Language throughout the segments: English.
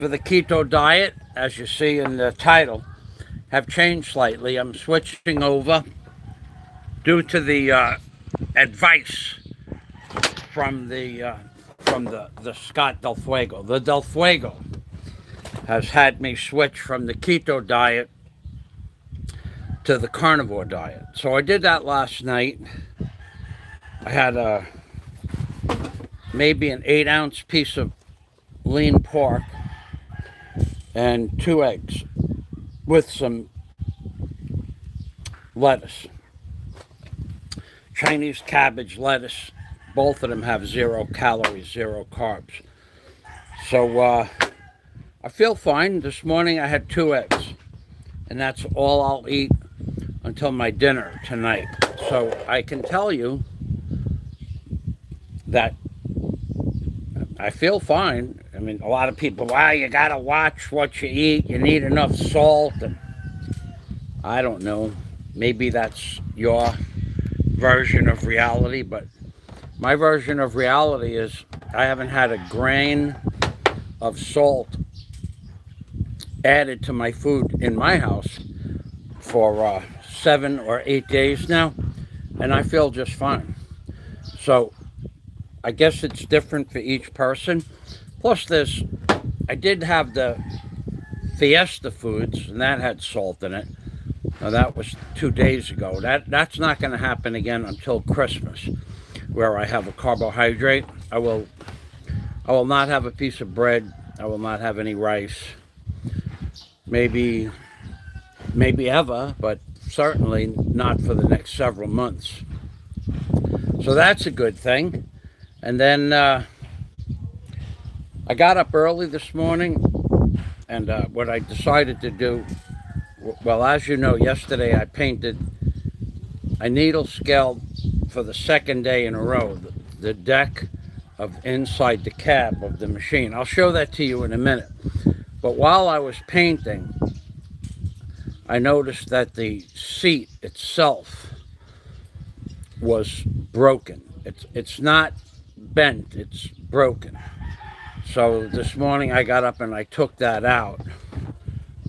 for the keto diet, as you see in the title, have changed slightly. I'm switching over due to the advice from the Scott Del Fuego. The Del Fuego has had me switch from the keto diet to the carnivore diet. So I did that last night. I had maybe an 8-ounce piece of lean pork and 2 eggs with some lettuce. Chinese cabbage lettuce. Both of them have 0 calories, 0 carbs. So I feel fine. This morning I had 2 eggs, and that's all I'll eat until my dinner tonight. So I can tell you that I feel fine. I mean, a lot of people, wow, you gotta watch what you eat. You need enough salt. And I don't know. Maybe that's your version of reality, but my version of reality is I haven't had a grain of salt added to my food in my house for 7 or 8 days now, and I feel just fine. So I guess it's different for each person. Plus, I did have the Fiesta foods, and that had salt in it. Now that was 2 days ago. That's not going to happen again until Christmas, where I have a carbohydrate. I will not have a piece of bread. I will not have any rice. Maybe ever, but certainly not for the next several months. So that's a good thing. And then I got up early this morning, and what I decided to do, well, as you know, yesterday I needle scaled for the 2nd day in a row, the deck of inside the cab of the machine. I'll show that to you in a minute. But while I was painting, I noticed that the seat itself was broken. It's not bent, it's broken. So this morning I got up and I took that out.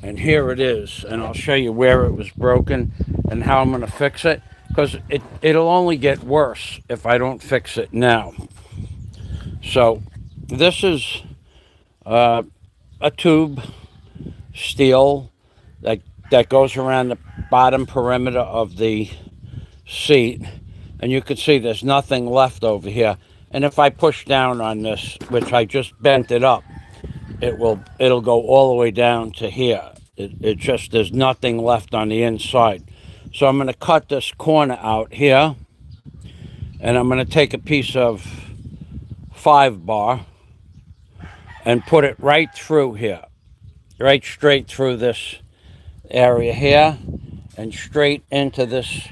And here it is. And I'll show you where it was broken and how I'm going to fix it. Because it'll only get worse if I don't fix it now. So this is a tube steel that goes around the bottom perimeter of the seat, and you can see there's nothing left over here. And if I push down on this, which I just bent it up, it'll go all the way down to here. It just, there's nothing left on the inside. So I'm going to cut this corner out here, and I'm going to take a piece of 5-bar and put it right through here, right straight through this area here, and straight into this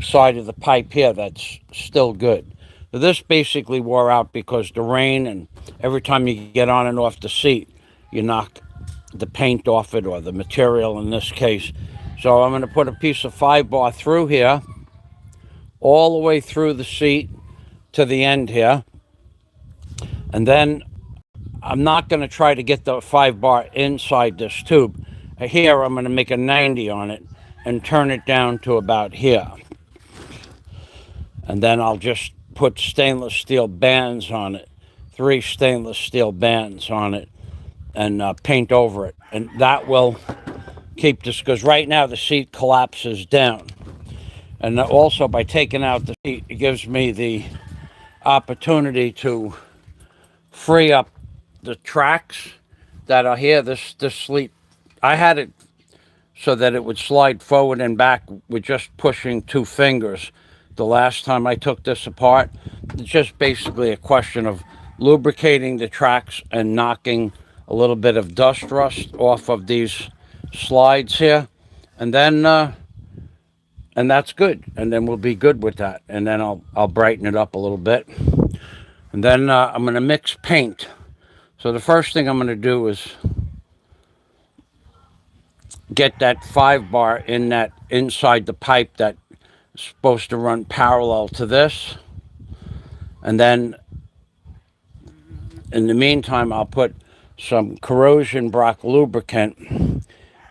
side of the pipe here that's still good. So this basically wore out because the rain, and every time you get on and off the seat, you knock the paint off it, or the material in this case. So I'm going to put a piece of 5-bar through here, all the way through the seat to the end here. And then I'm not going to try to get the 5-bar inside this tube. Here I'm going to make a 90 on it and turn it down to about here. And then I'll just put stainless steel bands on it, 3 stainless steel bands on it, and paint over it. And that will keep this, because right now the seat collapses down. And also by taking out the seat, it gives me the opportunity to free up the tracks that are here. This seat, I had it so that it would slide forward and back with just pushing 2 fingers. The last time I took this apart, it's just basically a question of lubricating the tracks and knocking a little bit of dust rust off of these slides here, and then and that's good, and then we'll be good with that. And then I'll brighten it up a little bit, and then I'm going to mix paint. So the first thing I'm going to do is get that 5-bar in that inside the pipe that is supposed to run parallel to this, and then in the meantime I'll put some corrosion block lubricant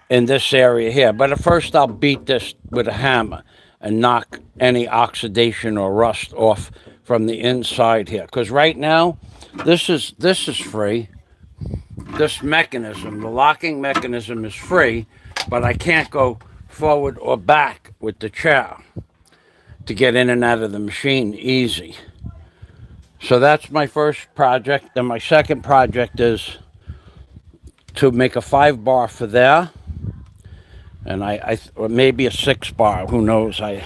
in this area here. But at first I'll beat this with a hammer and knock any oxidation or rust off from the inside here. Because right now, this is free. This mechanism, the locking mechanism, is free, but I can't go forward or back with the chair to get in and out of the machine easy. So that's my first project. And my second project is to make a 5-bar for there, and or maybe a 6-bar. Who knows? I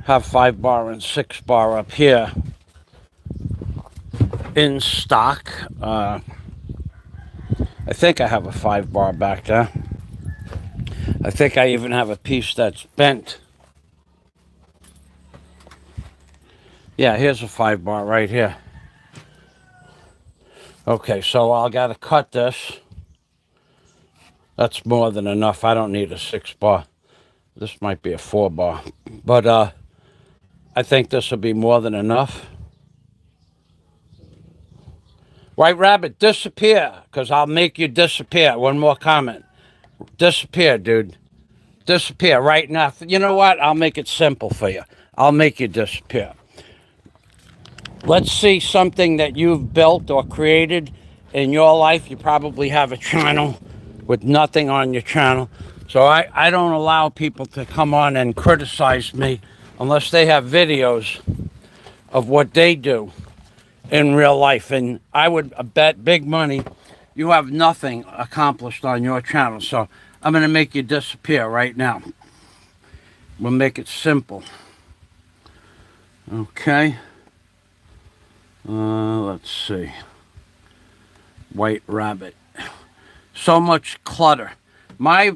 have 5-bar and 6-bar up here in stock. I think I have a 5-bar back there. I think I even have a piece that's bent. Yeah, here's a 5-bar right here. Okay, so I gotta cut this. That's more than enough. I don't need a 6-bar. This might be a 4-bar. But I think this will be more than enough. White Rabbit, disappear, because I'll make you disappear. One more comment. Disappear, dude. Disappear right now. You know what? I'll make it simple for you. I'll make you disappear. Let's see something that you've built or created in your life. You probably have a channel with nothing on your channel. So I don't allow people to come on and criticize me unless they have videos of what they do in real life. And I would bet big money you have nothing accomplished on your channel. So I'm going to make you disappear right now. We'll make it simple. Okay. Let's see. White Rabbit. So much clutter. My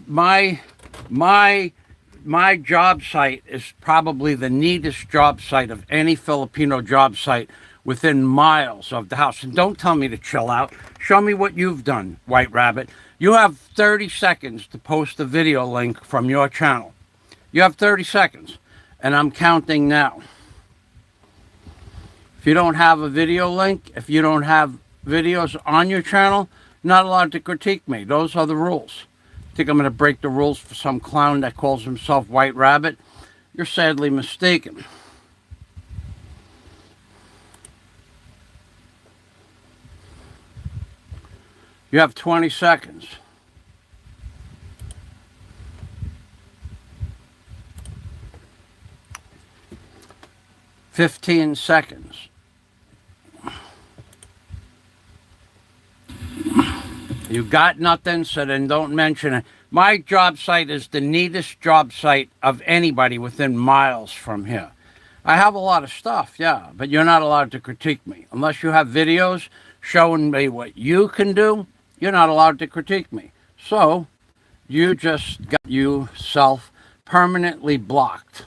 job site is probably the neatest job site of any Filipino job site within miles of the house. And don't tell me to chill out. Show me what you've done, White Rabbit. You have 30 seconds to post a video link from your channel. You have 30 seconds, and I'm counting now. If you don't have a video link, if you don't have videos on your channel, you're not allowed to critique me. Those are the rules. Think I'm going to break the rules for some clown that calls himself White Rabbit? You're sadly mistaken. You have 20 seconds. "15 seconds. You got nothing, so then don't mention it. My job site is the neatest job site of anybody within miles from here. I have a lot of stuff, yeah, but you're not allowed to critique me. Unless you have videos showing me what you can do, you're not allowed to critique me. So, you just got yourself permanently blocked.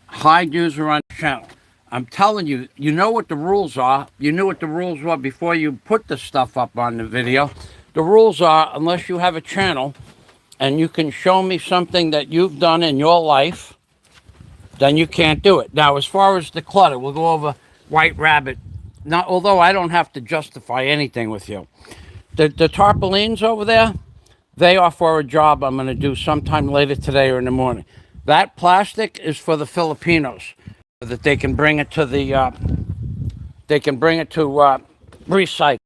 Hide user on the channel. I'm telling you, you know what the rules are. You knew what the rules were before you put the stuff up on the video. The rules are, unless you have a channel and you can show me something that you've done in your life, then you can't do it. Now, as far as the clutter, we'll go over White Rabbit. Now, although I don't have to justify anything with you. The tarpaulins over there, they are for a job I'm going to do sometime later today or in the morning. That plastic is for the Filipinos, so that they can bring it to the recycle.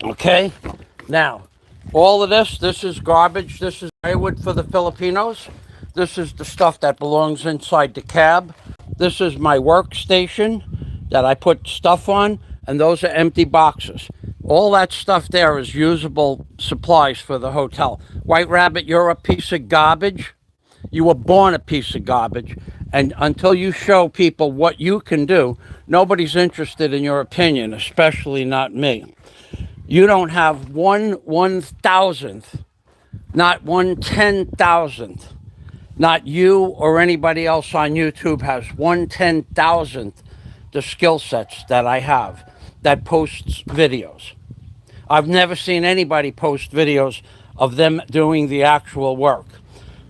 Okay? Now, all of this is garbage. This is firewood for the Filipinos. This is the stuff that belongs inside the cab. This is my workstation that I put stuff on, and those are empty boxes. All that stuff there is usable supplies for the hotel. White Rabbit, you're a piece of garbage. You were born a piece of garbage. And until you show people what you can do, nobody's interested in your opinion, especially not me. You don't have 1/1000th, not 1/10,000th. Not you or anybody else on YouTube has 1/10,000th the skill sets that I have that posts videos. I've never seen anybody post videos of them doing the actual work.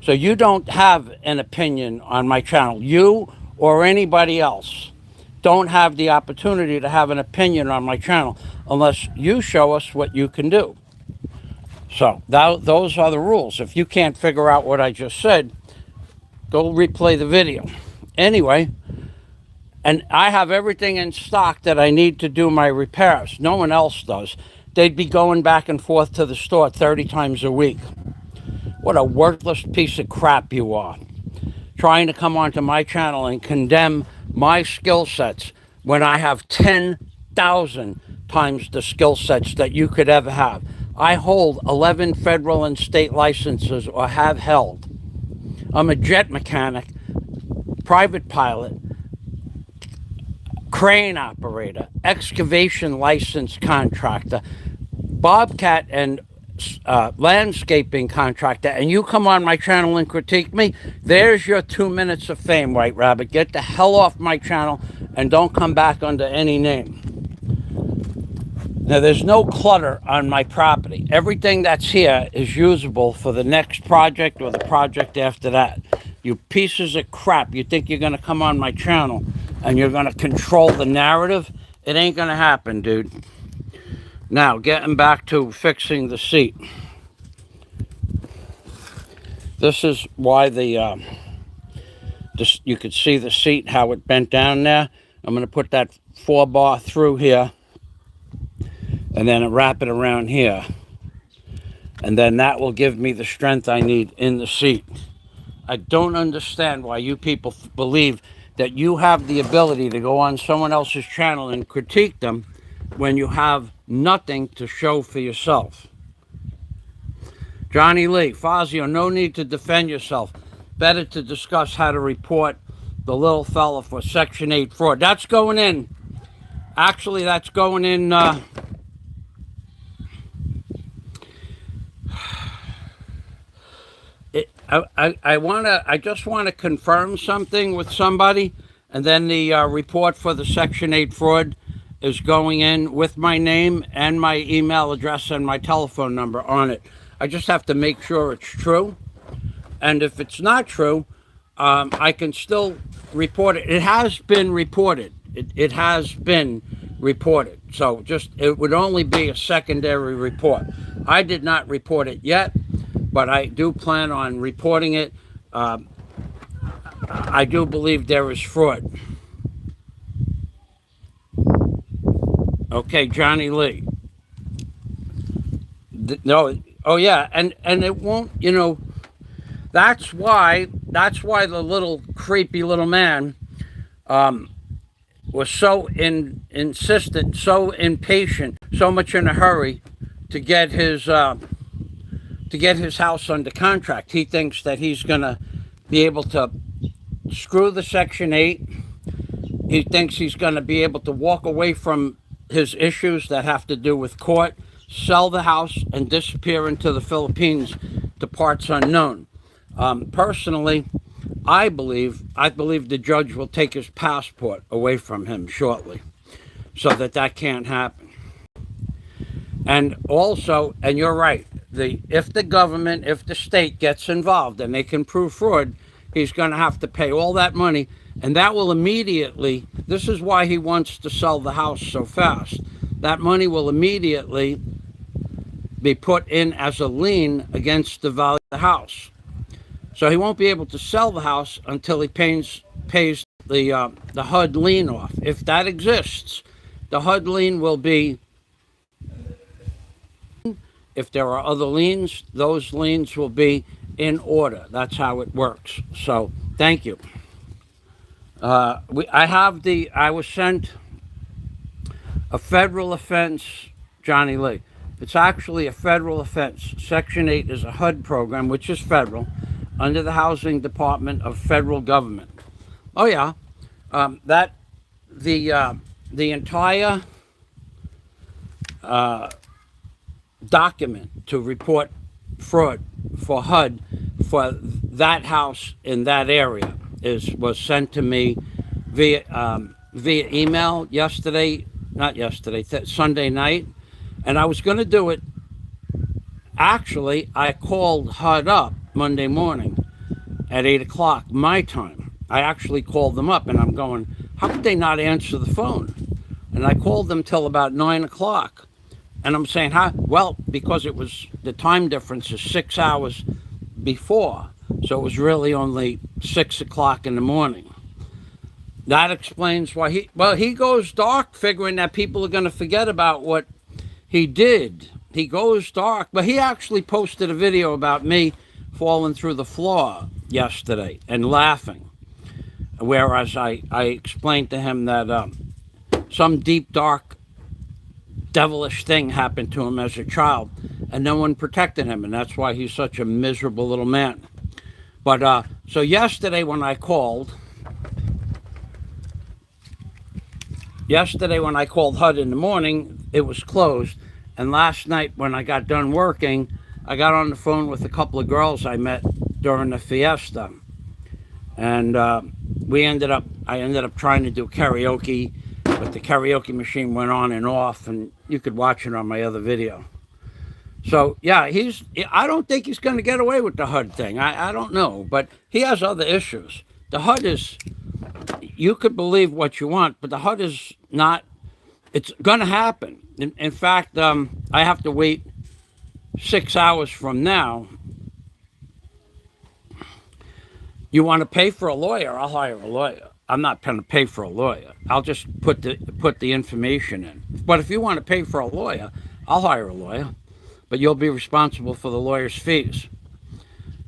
So you don't have an opinion on my channel. You or anybody else don't have the opportunity to have an opinion on my channel unless you show us what you can do. So those are the rules. If you can't figure out what I just said, go replay the video. Anyway, and I have everything in stock that I need to do my repairs. No one else does. They'd be going back and forth to the store 30 times a week. What a worthless piece of crap you are. Trying to come onto my channel and condemn my skill sets when I have 10,000 times the skill sets that you could ever have. I hold 11 federal and state licenses, or have held. I'm a jet mechanic, private pilot, crane operator, excavation license contractor, bobcat and landscaping contractor, and you come on my channel and critique me. There's your 2 minutes of fame, White Rabbit. Get the hell off my channel and don't come back under any name. Now, there's no clutter on my property. Everything that's here is usable for the next project or the project after that. You pieces of crap, you think you're going to come on my channel and you're going to control the narrative? It ain't going to happen, dude. Now, getting back to fixing the seat. This is why you could see the seat, how it bent down there. I'm going to put that 4-bar through here, and then wrap it around here. And then that will give me the strength I need in the seat. I don't understand why you people believe that you have the ability to go on someone else's channel and critique them when you have nothing to show for yourself. Johnny Lee, Fazio, no need to defend yourself. Better to discuss how to report the little fella for Section 8 fraud. That's going in. Actually, that's going in. I just want to confirm something with somebody, and then the report for the Section 8 fraud is going in with my name and my email address and my telephone number on it. I just have to make sure it's true. And if it's not true, I can still report it. It has been reported. It has been reported. So it would only be a secondary report. I did not report it yet, but I do plan on reporting it. I do believe there is fraud. Okay, Johnny Lee. No, oh yeah, and it won't, that's why the little creepy little man was so insistent, so impatient, so much in a hurry to get his house under contract. He thinks that he's going to be able to screw the Section 8. He thinks he's going to be able to walk away from his issues that have to do with court, sell the house, and disappear into the Philippines to parts unknown. Personally, I believe the judge will take his passport away from him shortly, so that can't happen. And also, and you're right, if the state gets involved and they can prove fraud, he's going to have to pay all that money, and that will immediately, this is why he wants to sell the house so fast, that money will immediately be put in as a lien against the value of the house. So he won't be able to sell the house until he pays the HUD lien off. If that exists, the HUD lien will be, if there are other liens, those liens will be in order. That's how it works. So thank you. I was sent a federal offense, Johnny Lee. It's actually a federal offense. Section 8 is a HUD program, which is federal, under the Housing Department of federal government. Oh yeah, the entire document to report fraud for HUD for that house in that area was sent to me via email Sunday night, and I was going to do it. Actually, I called HUD up Monday morning at 8 o'clock my time. I actually called them up, and I'm going, how could they not answer the phone? And I called them till about 9 o'clock. And I'm saying, how? Well, because it was, the time difference is 6 hours before. So it was really only 6 o'clock in the morning. That explains why he goes dark figuring that people are going to forget about what he did. He goes dark, but he actually posted a video about me falling through the floor yesterday and laughing. Whereas I explained to him that some deep, dark, devilish thing happened to him as a child, and no one protected him, and that's why he's such a miserable little man. But so yesterday when I called HUD in the morning, it was closed. And last night when I got done working, I got on the phone with a couple of girls I met during the fiesta. And I ended up trying to do karaoke, but the karaoke machine went on and off, and you could watch it on my other video. So yeah, I don't think he's going to get away with the HUD thing. I don't know, but he has other issues. The HUD is, you could believe what you want, but the HUD is not, it's going to happen. In fact, I have to wait 6 hours from now. You want to pay for a lawyer? I'll hire a lawyer. I'm not going to pay for a lawyer. I'll just put the information in. But if you want to pay for a lawyer, I'll hire a lawyer. But you'll be responsible for the lawyer's fees.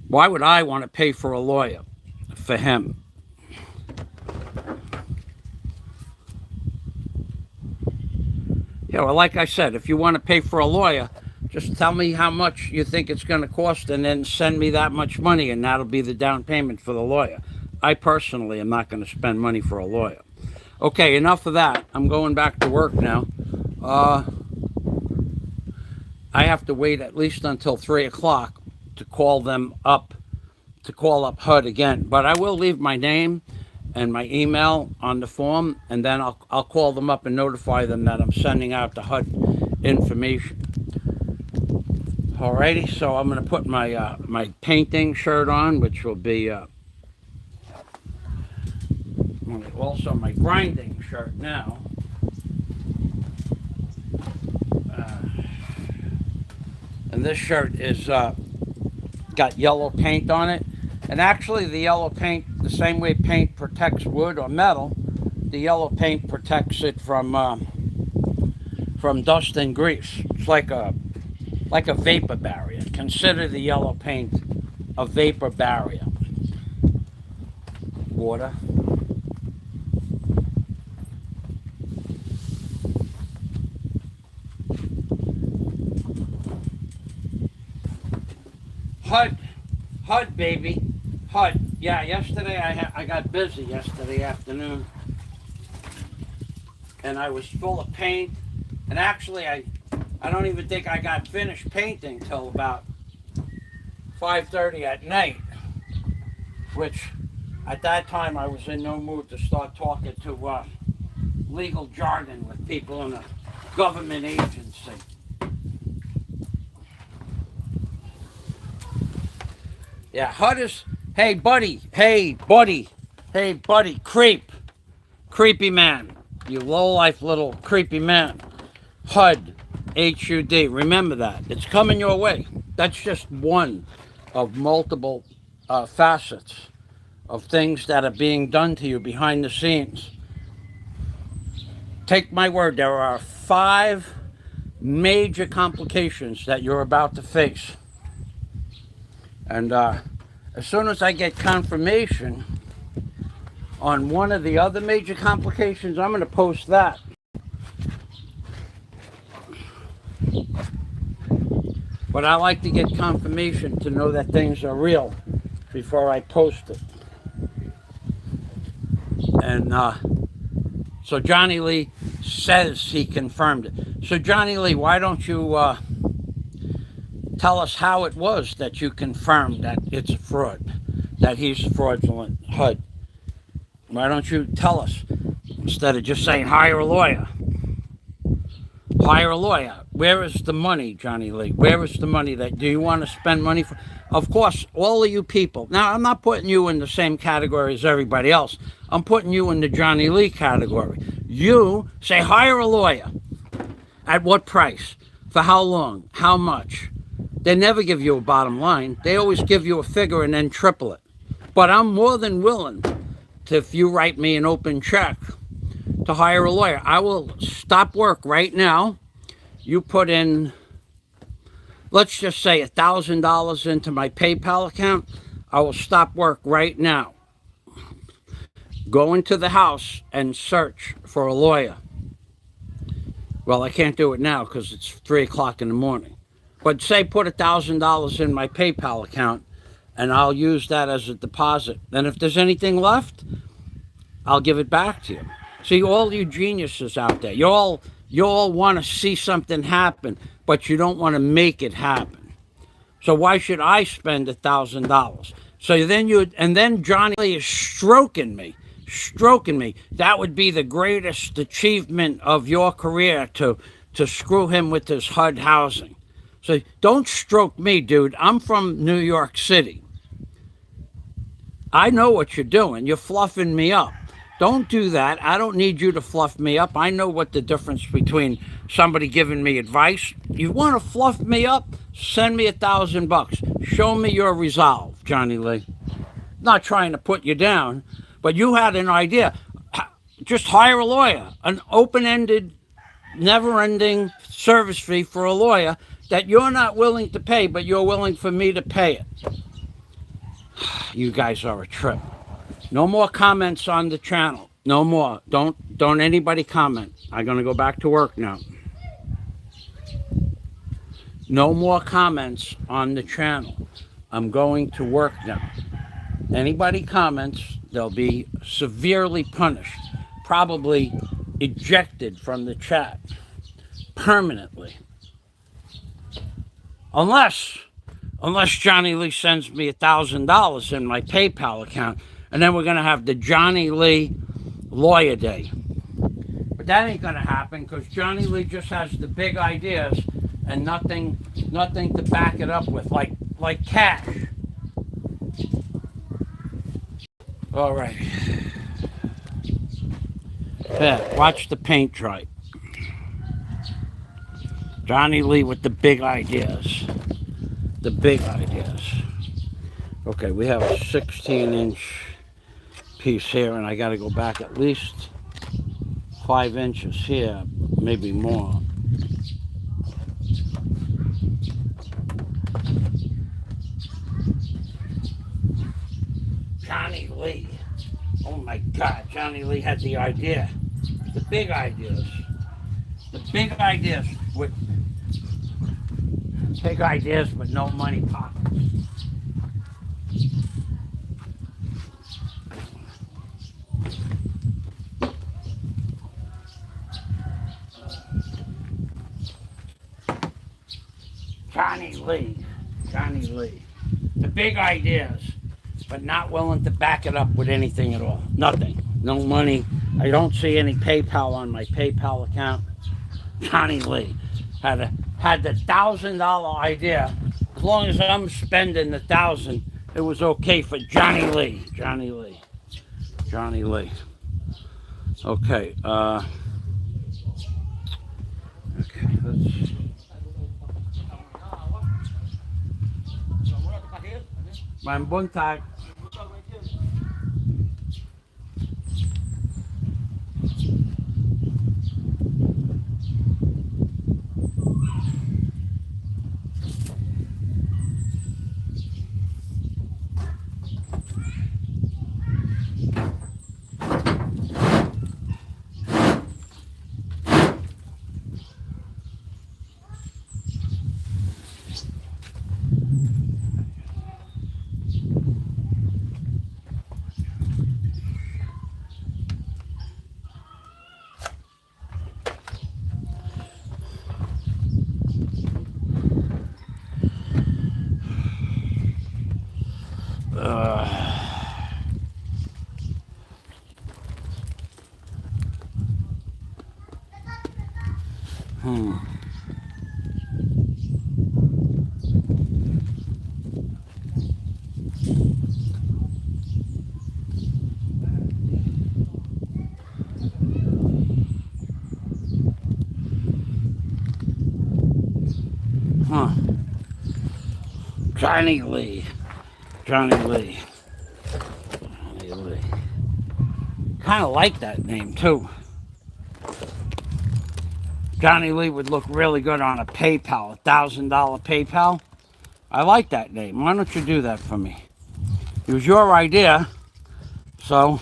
Why would I want to pay for a lawyer for him? Yeah, well, like I said, if you want to pay for a lawyer, just tell me how much you think it's going to cost and then send me that much money, and that'll be the down payment for the lawyer. I personally am not going to spend money for a lawyer. Okay, enough of that. I'm going back to work now. I have to wait at least until 3 o'clock to call them up, to call up HUD again. But I will leave my name and my email on the form, and then I'll call them up and notify them that I'm sending out the HUD information. Alrighty, so I'm going to put my my painting shirt on, which will be also my grinding shirt now. And this shirt is got yellow paint on it. And actually the yellow paint, the same way paint protects wood or metal, the yellow paint protects it from dust and grease. It's like a vapor barrier. Consider the yellow paint a vapor barrier. Water. HUD, baby. HUD. Yeah, yesterday I got busy yesterday afternoon. And I was full of paint. And actually, I don't even think I got finished painting till about 5:30 at night. Which, at that time, I was in no mood to start talking to legal jargon with people in a government agency. Yeah, HUD is, hey buddy, creepy man, you low-life little creepy man. HUD, H-U-D, remember that. It's coming your way. That's just one of multiple facets of things that are being done to you behind the scenes. Take my word, there are 5 major complications that you're about to face. And as soon as I get confirmation on one of the other major complications, I'm going to post that. But I like to get confirmation to know that things are real before I post it. And so Johnny Lee says he confirmed it. So Johnny Lee, why don't you tell us how it was that you confirmed that it's a fraud, that he's fraudulent, HUD? Why don't you tell us instead of just saying hire a lawyer? Hire a lawyer. Where is the money, Johnny Lee? Where is the money that, do you want to spend money for? Of course, all of you people. Now, I'm not putting you in the same category as everybody else. I'm putting you in the Johnny Lee category. You say hire a lawyer. At what price? For how long? How much? They never give you a bottom line. They always give you a figure and then triple it. But I'm more than willing to, if you write me an open check, to hire a lawyer. I will stop work right now. You put in, let's just say $1,000 into my PayPal account. I will stop work right now. Go into the house and search for a lawyer. Well, I can't do it now because it's 3 o'clock in the morning. But say put $1,000 in my PayPal account and I'll use that as a deposit. And if there's anything left, I'll give it back to you. See, all you geniuses out there, you all want to see something happen, but you don't want to make it happen. So why should I spend $1,000? So then Johnny Lee is stroking me. That would be the greatest achievement of your career, to screw him with his HUD housing. So don't stroke me, dude. I'm from New York City. I know what you're doing. You're fluffing me up. Don't do that. I don't need you to fluff me up. I know what the difference between somebody giving me advice. You want to fluff me up? Send me $1,000. Show me your resolve, Johnny Lee. Not trying to put you down, but you had an idea. Just hire a lawyer, an open-ended, never-ending service fee for a lawyer that you're not willing to pay, but you're willing for me to pay it. You guys are a trip. No more comments on the channel. No more. Don't anybody comment. I'm going to go back to work now. No more comments on the channel. I'm going to work now. Anybody comments, they'll be severely punished. Probably ejected from the chat. Permanently. Unless Johnny Lee sends me $1,000 in my PayPal account, and then we're going to have the Johnny Lee Lawyer Day. But that ain't going to happen because Johnny Lee just has the big ideas and nothing to back it up with, like cash. All right. Yeah, watch the paint dry. Johnny Lee with the big ideas. The big ideas. Okay, we have a 16-inch piece here, and I got to go back at least 5 inches here, maybe more. Johnny Lee. Oh my God, Johnny Lee had the idea. The big ideas. The big ideas with big ideas but no money pockets. Johnny Lee. The big ideas, but not willing to back it up with anything at all. Nothing. No money. I don't see any PayPal on my PayPal account. Johnny Lee had the $1,000 idea. As long as I'm spending the $1,000, it was okay for Johnny Lee. Johnny Lee. Okay. Okay. Let's. Mein Buntag. Johnny Lee. Johnny Lee. Johnny Lee. Kind of like that name, too. Johnny Lee would look really good on a PayPal, $1,000 PayPal. I like that name. Why don't you do that for me? It was your idea, so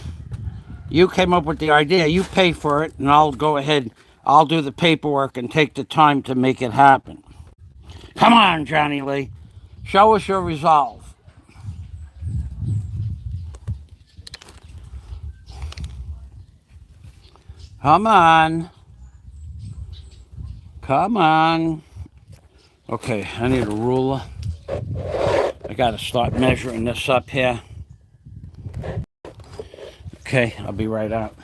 you came up with the idea. You pay for it, and I'll go ahead. I'll do the paperwork and take the time to make it happen. Come on, Johnny Lee. Show us your resolve. Come on. Come on. Okay, I need a ruler. I got to start measuring this up here. Okay, I'll be right out.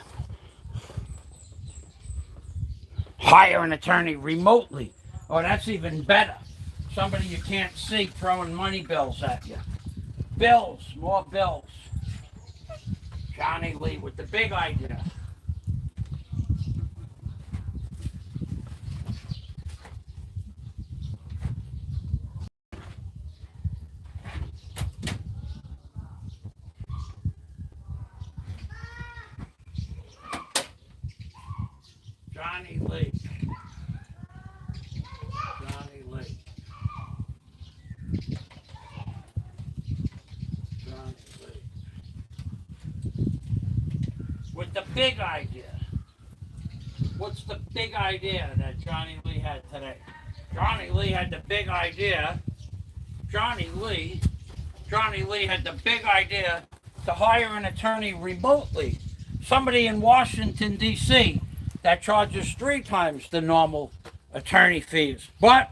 Hire an attorney remotely. Oh, that's even better. Somebody you can't see throwing money bills at you. Bills, more bills. Johnny Lee with the big idea. Johnny Lee. Johnny Lee. Johnny Lee. With the big idea. What's the big idea that Johnny Lee had today? Johnny Lee had the big idea. Johnny Lee had the big idea to hire an attorney remotely. Somebody in Washington, D.C. that charges 3 times the normal attorney fees. But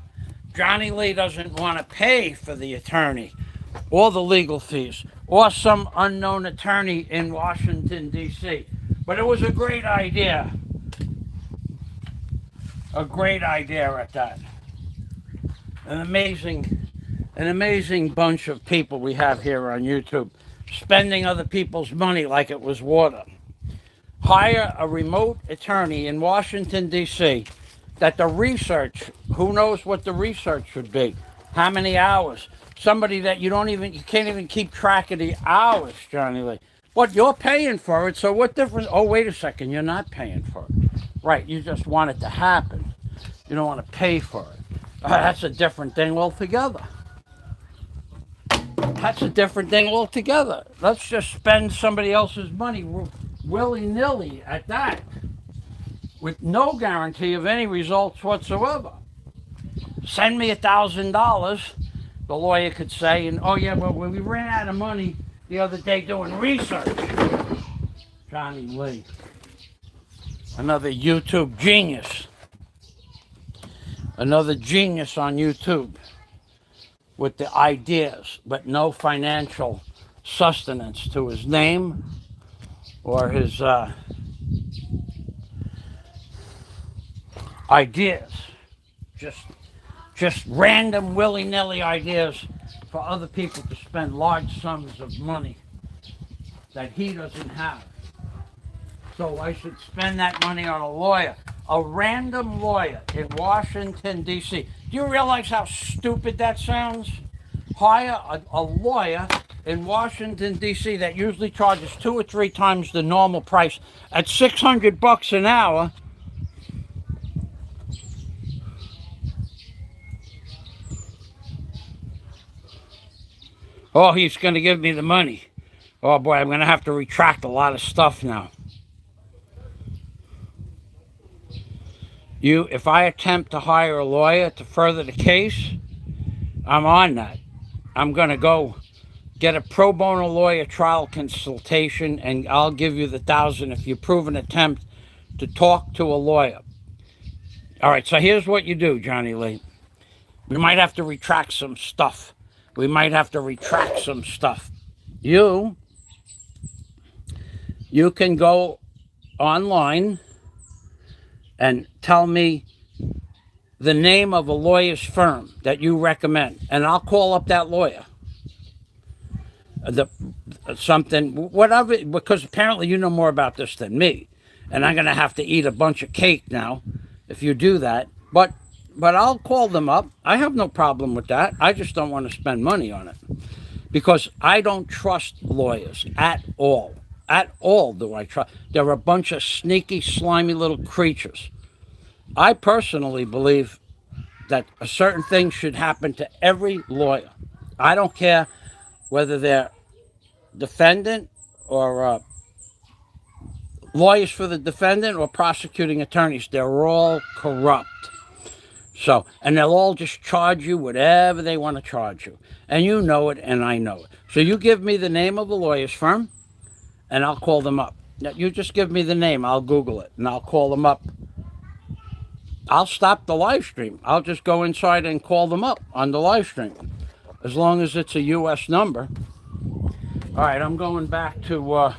Johnny Lee doesn't want to pay for the attorney or the legal fees or some unknown attorney in Washington, D.C. But it was a great idea. A great idea at that. An amazing bunch of people we have here on YouTube, spending other people's money like it was water. Hire a remote attorney in Washington, D.C. that the research, who knows what the research should be, how many hours, somebody that you can't even keep track of the hours, Johnny Lee. But you're paying for it, so what difference? Oh, wait a second, you're not paying for it. Right, you just want it to happen. You don't want to pay for it. That's a different thing altogether. That's a different thing altogether. Let's just spend somebody else's money willy-nilly at that, with no guarantee of any results whatsoever. Send me $1,000, the lawyer could say, and oh yeah, well, we ran out of money the other day doing research. Johnny Lee, another YouTube genius. Another genius on YouTube with the ideas, but no financial sustenance to his name or his ideas. Just random willy-nilly ideas for other people to spend large sums of money that he doesn't have. So I should spend that money on a lawyer, a random lawyer in Washington, D.C. Do you realize how stupid that sounds? Hire a lawyer in Washington, D.C. that usually charges 2 or 3 times the normal price at $600 an hour. Oh, he's going to give me the money. Oh boy, I'm going to have to retract a lot of stuff now. If I attempt to hire a lawyer to further the case, I'm on that. I'm going to go get a pro bono lawyer trial consultation, and I'll give you the $1,000 if you prove an attempt to talk to a lawyer. All right, so here's what you do, Johnny Lee. We might have to retract some stuff. You can go online and tell me the name of a lawyer's firm that you recommend, and I'll call up that lawyer. Whatever, because apparently you know more about this than me, and I'm going to have to eat a bunch of cake now if you do that. But But I'll call them up. I have no problem with that. I just don't want to spend money on it because I don't trust lawyers at all. At all do I trust. They're a bunch of sneaky, slimy little creatures. I personally believe that a certain thing should happen to every lawyer. I don't care whether they're defendant or lawyers for the defendant or prosecuting attorneys. They're all corrupt. So, and they'll all just charge you whatever they want to charge you. And you know it, and I know it. So you give me the name of the lawyer's firm, and I'll call them up. Now, you just give me the name, I'll Google it, and I'll call them up. I'll stop the live stream. I'll just go inside and call them up on the live stream, as long as it's a U.S. number. All right, I'm going back to... all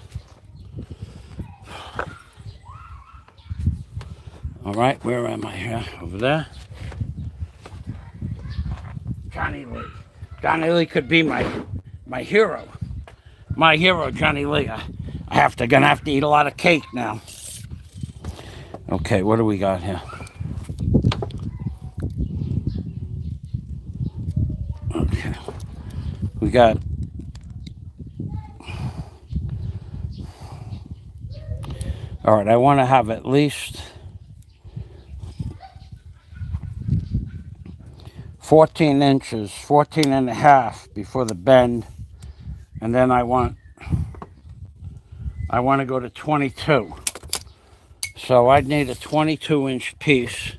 right, where am I here? Over there. Johnny Lee. Johnny Lee could be my hero. My hero, Johnny Lee. Gonna have to eat a lot of cake now. Okay, what do we got here? Okay. We got... All right, I want to have at least 14 inches, 14 and a half before the bend. And then I want to go to 22. So I'd need a 22-inch piece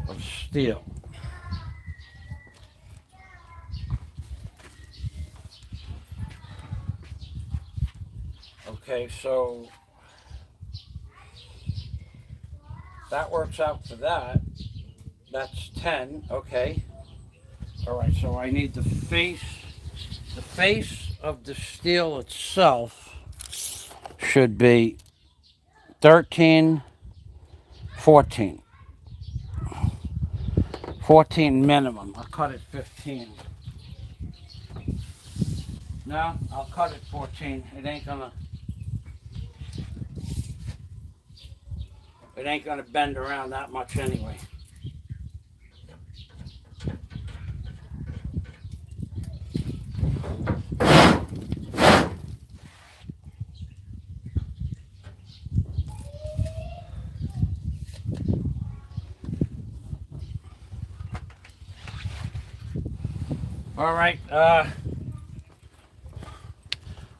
of steel. Okay, so that works out for that. That's 10, okay. All right, so I need the face of the steel itself should be 13, 14. 14 minimum. I'll cut it 15. No, I'll cut it 14. It ain't gonna bend around that much anyway. All right,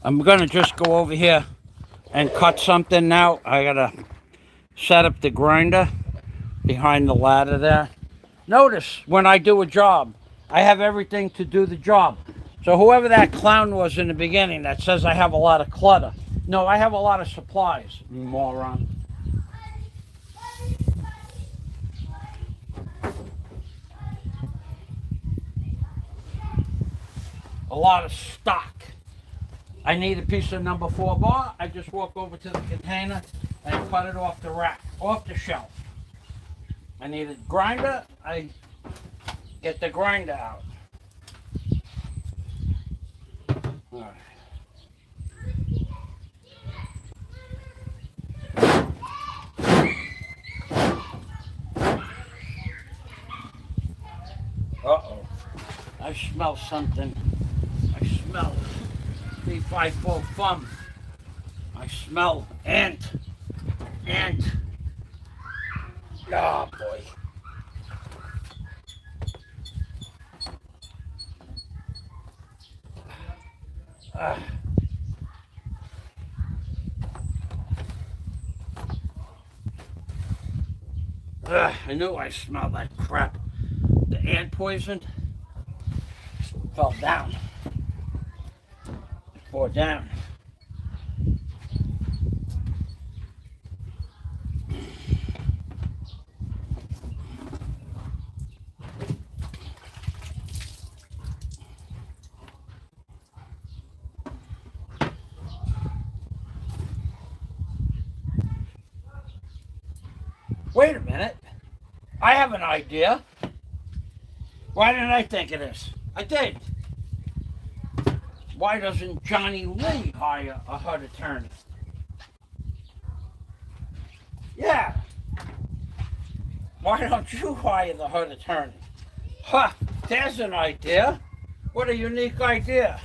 I'm gonna just go over here and cut something now. I gotta set up the grinder behind the ladder there. Notice when I do a job, I have everything to do the job. So whoever that clown was in the beginning that says I have a lot of clutter, no, I have a lot of supplies, you moron. A lot of stock. I need a piece of number 4 bar. I just walk over to the container and cut it off the rack, off the shelf. I need a grinder. I get the grinder out. All right. Uh-oh. I smell something. I smell 3-5-4 thumb. I smell ant. Oh boy. I knew I smelled that crap. The ant poison fell down. Pour down. Wait a minute. I have an idea. Why didn't I think of this? I did. Why doesn't Johnny Lee hire a HUD attorney? Yeah. Why don't you hire the HUD attorney? Ha! There's an idea. What a unique idea.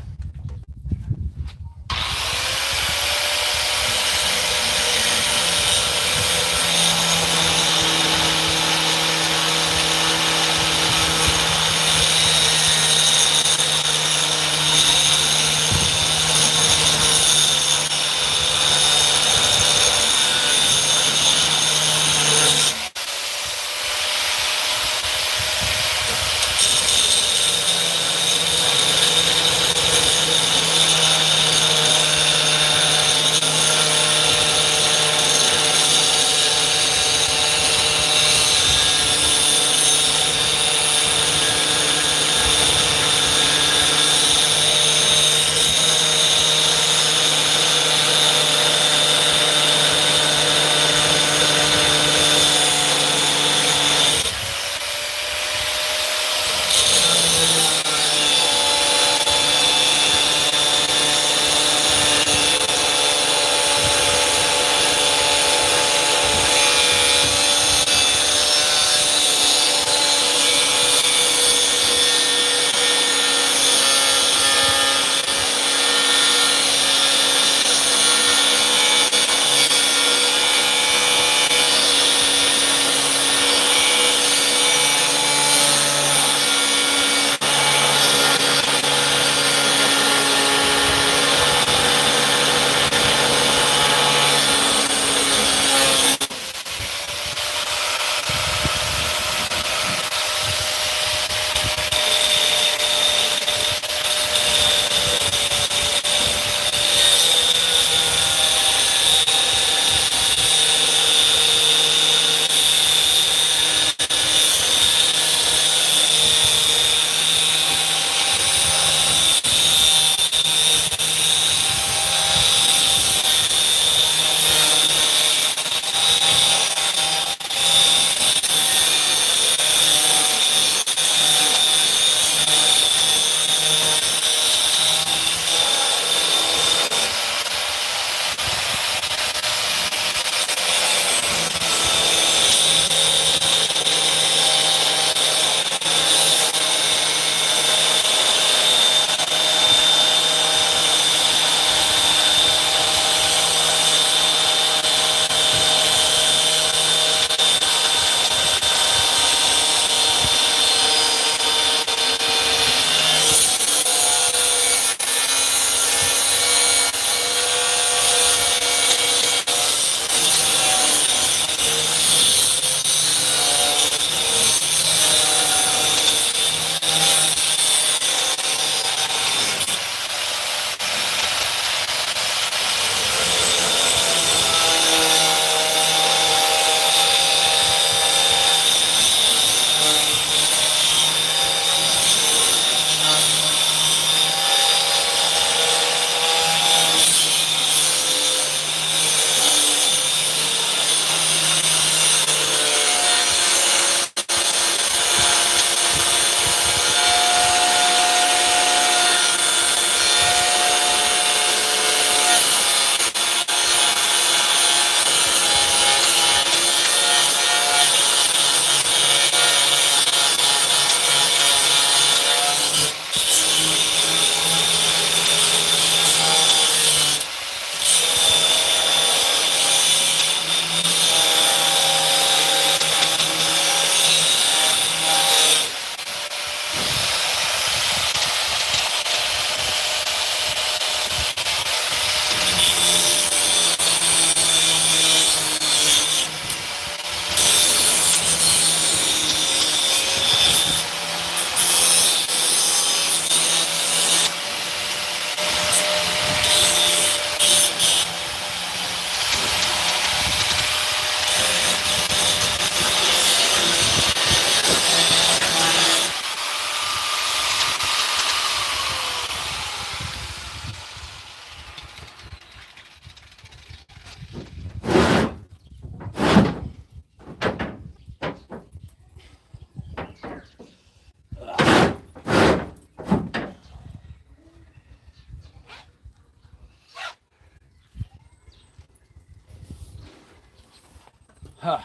Huh.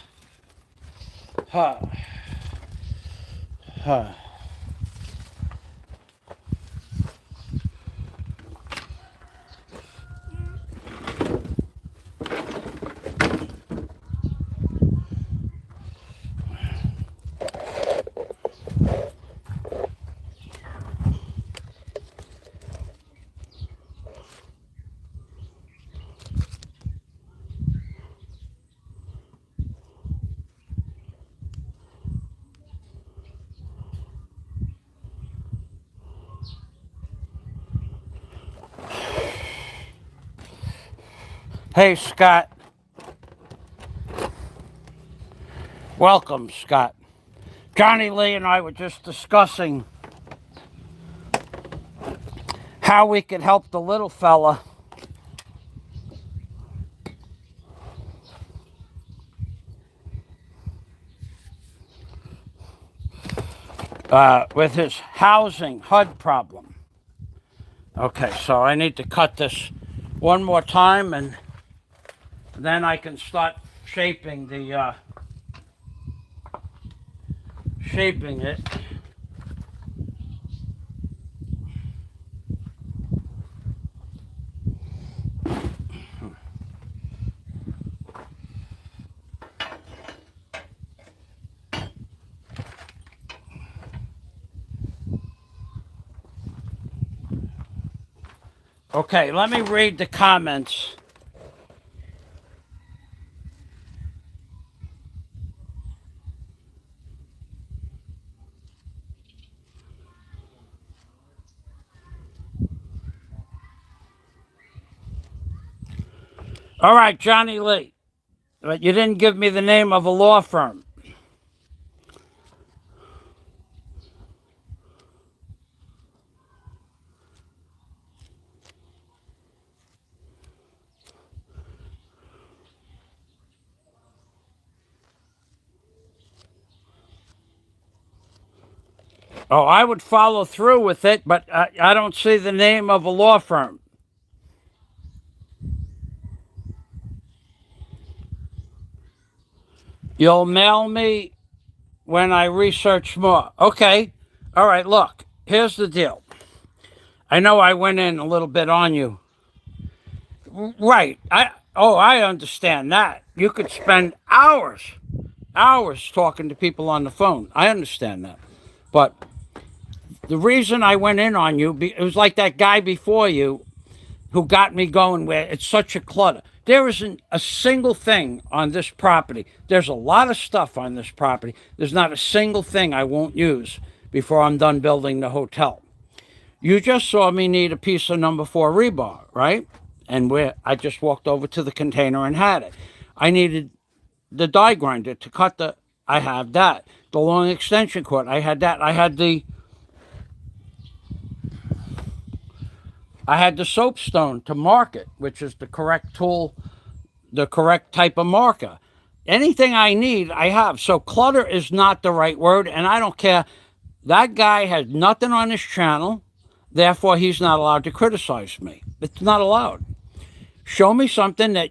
Huh. Huh. Hey, Scott. Welcome, Scott. Johnny Lee and I were just discussing how we could help the little fella with his housing HUD problem. Okay, so I need to cut this one more time, and then I can start shaping the shaping it. Okay, let me read the comments. All right, Johnny Lee, but you didn't give me the name of a law firm. Oh, I would follow through with it, but I don't see the name of a law firm. You'll mail me when I research more. Okay. All right, look, here's the deal. I know I went in a little bit on you. Right. I understand that. You could spend hours talking to people on the phone. I understand that. But the reason I went in on you, it was like that guy before you who got me going where it's such a clutter. There isn't a single thing on this property. There's a lot of stuff on this property. There's not a single thing I won't use before I'm done building the hotel. You just saw me need a piece of number 4 rebar, right? And where I just walked over to the container and had it. I needed the die grinder to cut I have that. The long extension cord, I had that. I had the soapstone to mark it, which is the correct tool, the correct type of marker. Anything I need, I have. So clutter is not the right word, and I don't care. That guy has nothing on his channel, therefore he's not allowed to criticize me. It's not allowed. Show me something that,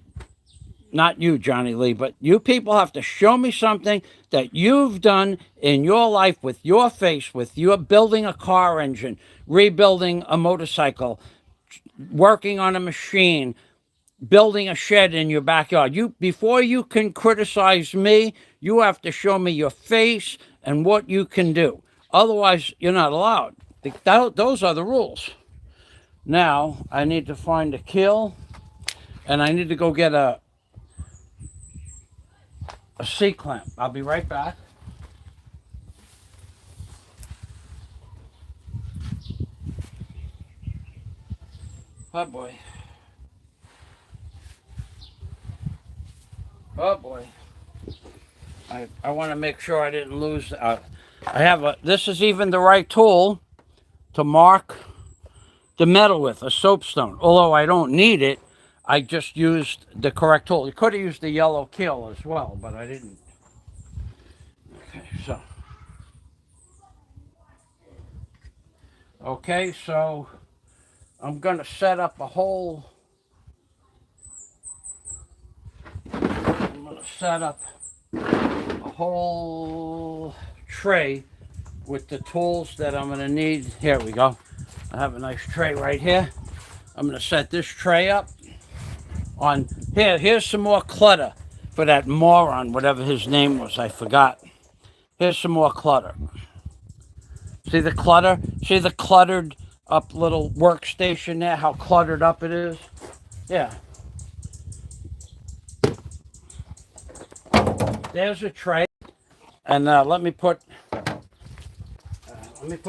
not you, Johnny Lee, but you people have to show me something that you've done in your life with your face, with your building a car engine, rebuilding a motorcycle, working on a machine, building a shed in your backyard. Before you can criticize me, you have to show me your face and what you can do. Otherwise, you're not allowed. Those are the rules. Now, I need to find a kill, and I need to go get a C-clamp. I'll be right back. Oh, boy. Oh, boy. I want to make sure I didn't lose. This is even the right tool to mark the metal with, a soapstone. Although I don't need it, I just used the correct tool. You could have used the yellow kill as well, but I didn't. Okay, so I'm going to set up a whole. I'm going to set up a whole tray with the tools that I'm going to need. Here we go. I have a nice tray right here. I'm going to set this tray up on here. Here's some more clutter for that moron, whatever his name was. I forgot. Here's some more clutter. See the clutter? See the cluttered up little workstation there? How cluttered up it is? Yeah. There's a tray. And let me put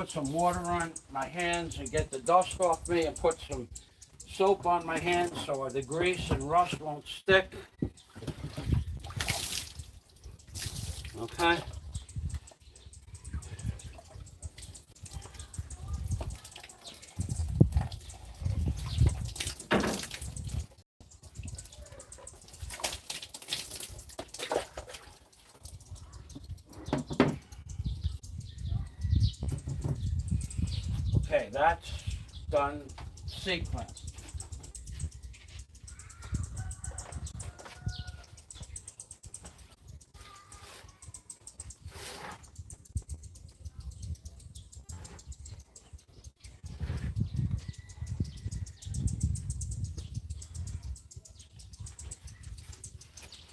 some water on my hands and get the dust off me, and put some soap on my hands so the grease and rust won't stick. Okay. Okay, that's done sequence.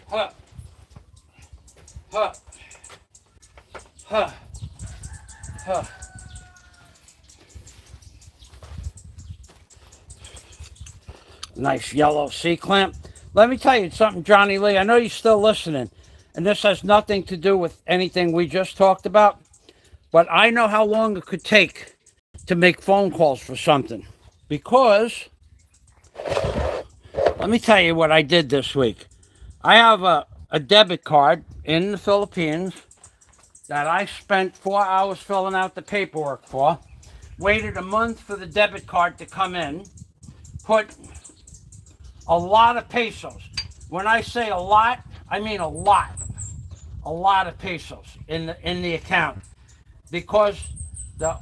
Huh. Huh. Huh. Huh. Nice yellow C-clamp. Let me tell you something, Johnny Lee. I know you're still listening, and this has nothing to do with anything we just talked about, but I know how long it could take to make phone calls for something. Because, let me tell you what I did this week. I have a debit card in the Philippines that I spent 4 hours filling out the paperwork for, waited a month for the debit card to come in, put a lot of pesos. When I say a lot, I mean a lot of pesos in the account, because the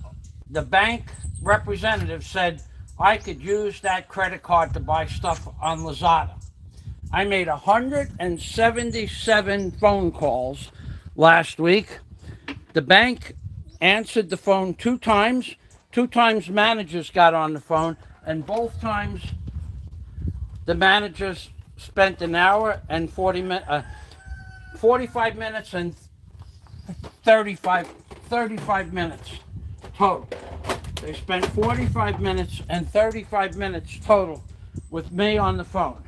bank representative said I could use that credit card to buy stuff on Lazada. I made 177 phone calls last week. The bank answered the phone 2 times. 2 times managers got on the phone, and both times the managers spent an hour and 45 minutes and 35 minutes total. They spent 45 minutes and 35 minutes total with me on the phone.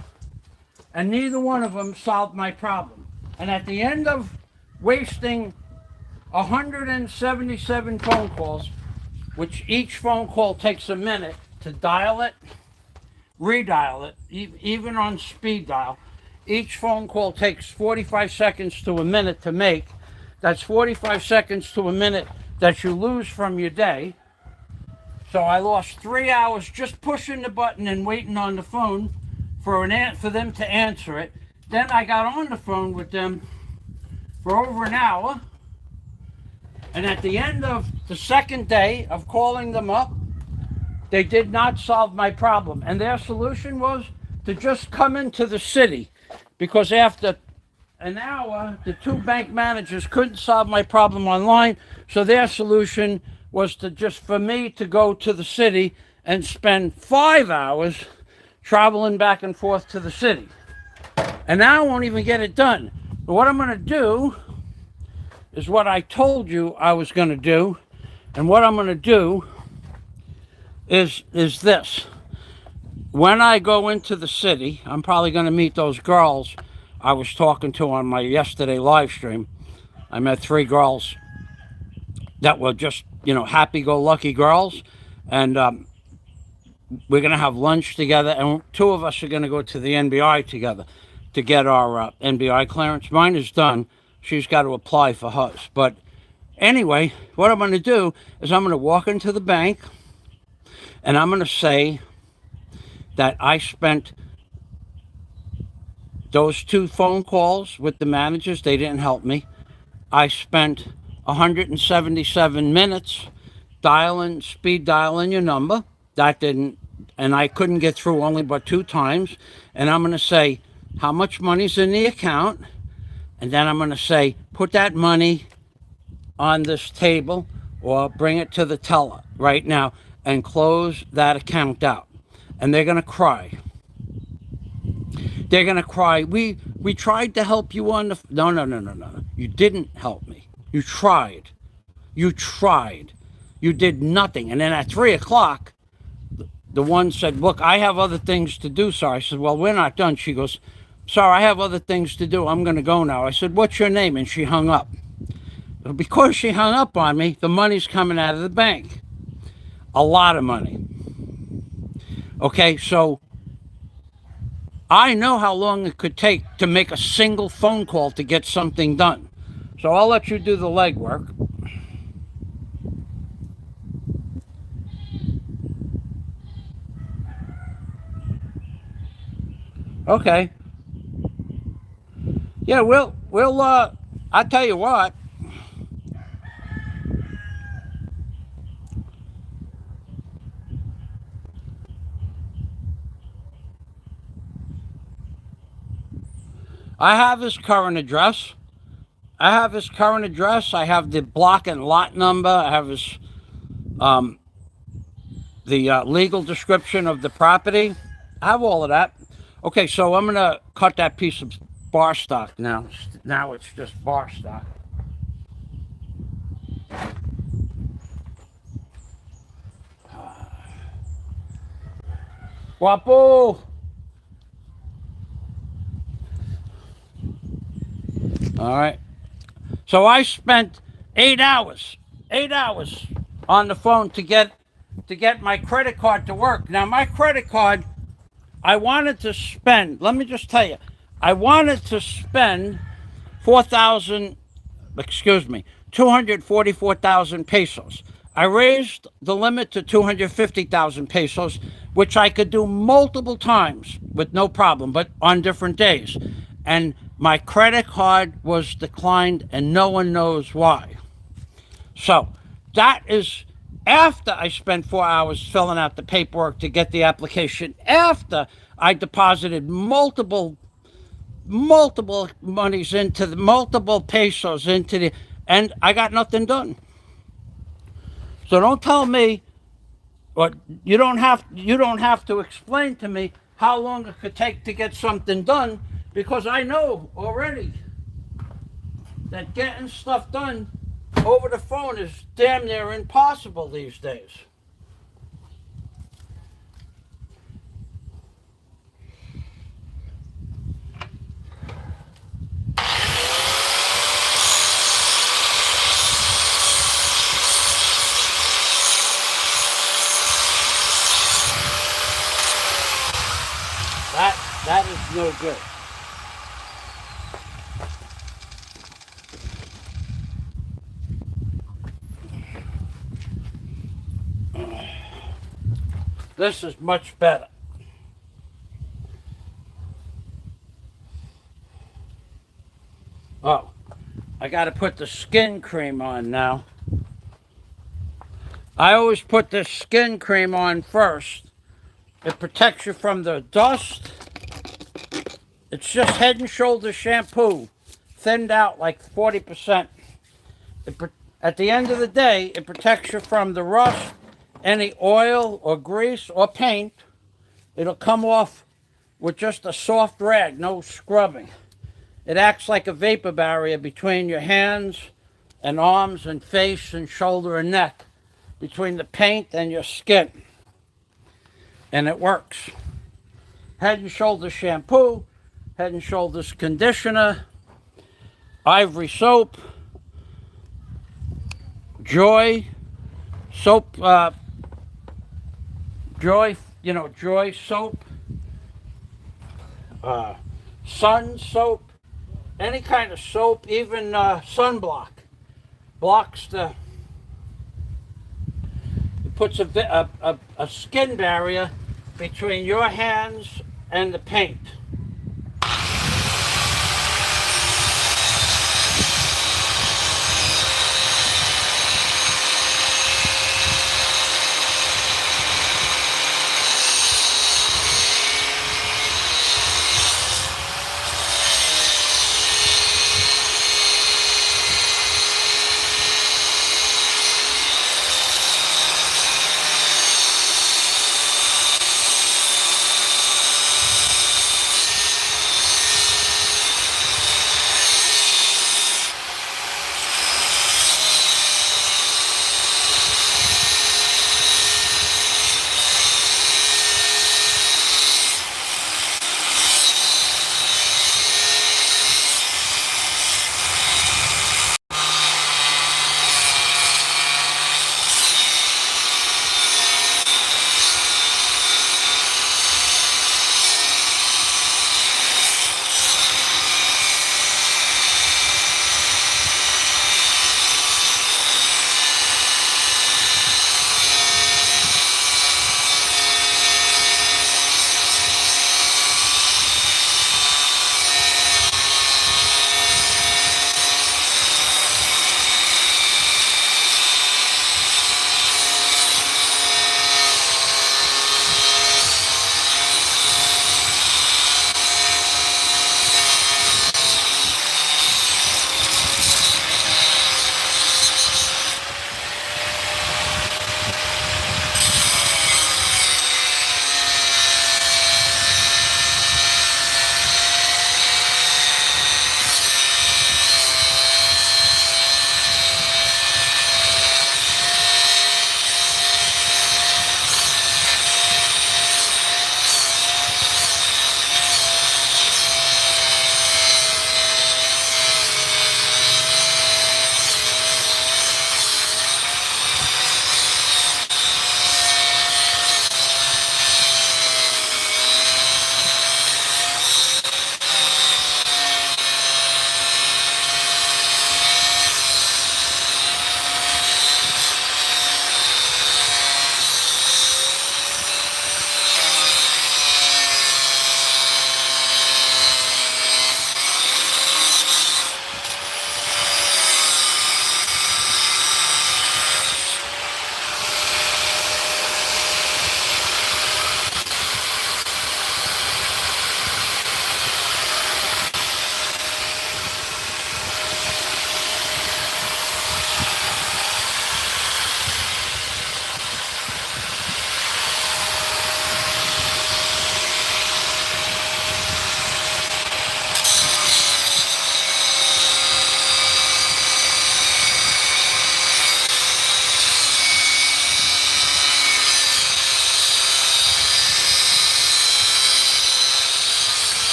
And neither one of them solved my problem. And at the end of wasting 177 phone calls, which each phone call takes a minute to dial it, redial it, even on speed dial. Each phone call takes 45 seconds to a minute to make. That's 45 seconds to a minute that you lose from your day. So I lost 3 hours just pushing the button and waiting on the phone for them to answer it. Then I got on the phone with them for over an hour. And at the end of the second day of calling them up, they did not solve my problem. And their solution was to just come into the city, because after an hour, the 2 bank managers couldn't solve my problem online. So their solution was for me to go to the city and spend 5 hours traveling back and forth to the city. And now I won't even get it done. But what I'm going to do is what I told you I was going to do. And what I'm going to do is this. When I go into the city, I'm probably going to meet those girls I was talking to on my yesterday live stream. I met 3 girls that were just, happy-go-lucky girls. And we're going to have lunch together. And 2 of us are going to go to the NBI together to get our NBI clearance. Mine is done. She's got to apply for hers. But anyway, what I'm going to do is I'm going to walk into the bank, and I'm going to say that I spent those 2 phone calls with the managers. They didn't help me. I spent 177 minutes speed dialing your number. That didn't, and I couldn't get through only but 2 times. And I'm going to say how much money's in the account, And then I'm going to say, put that money on this table or bring it to the teller right now and close that account out. And they're going to cry. They're going to cry. We tried to help you on the... No, no, no, no, no. You didn't help me. You tried. You tried. You did nothing. And then at 3 o'clock, the one said, look, I have other things to do, sir. I said, well, we're not done. She goes, sir, I have other things to do. I'm going to go now. I said, what's your name? And she hung up. Because she hung up on me, the money's coming out of the bank. A lot of money. Okay, so I know how long it could take to make a single phone call to get something done. So I'll let you do the legwork. Okay. Yeah, we'll I tell you what. I have his current address. I have the block and lot number. I have his the legal description of the property. I have all of that. Okay, so I'm gonna cut that piece of bar stock now. Now it's just bar stock. Wapo. All right. So I spent 8 hours on the phone to get my credit card to work. Now my credit card, I wanted to spend, let me just tell you, I wanted to spend 244,000 pesos. I raised the limit to 250,000 pesos, which I could do multiple times with no problem, but on different days. And my credit card was declined, and no one knows why. So that is after I spent 4 hours filling out the paperwork to get the application, after I deposited multiple monies into the multiple pesos into the, and I got nothing done. So don't tell me, or you don't have to explain to me how long it could take to get something done, because I know already that getting stuff done over the phone is damn near impossible these days. That is no good. This is much better. Oh, I got to put the skin cream on now. I always put the skin cream on first. It protects you from the dust. It's just Head and Shoulders shampoo, thinned out like 40%. At the end of the day, it protects you from the rust, any oil or grease or paint. It'll come off with just a soft rag, no scrubbing. It acts like a vapor barrier between your hands and arms and face and shoulder and neck, between the paint and your skin. And it works. Head and Shoulders shampoo, Head and Shoulders conditioner, Ivory soap, Joy soap, Joy soap, Sun soap, any kind of soap, even sunblock, blocks the, it puts a skin barrier between your hands and the paint.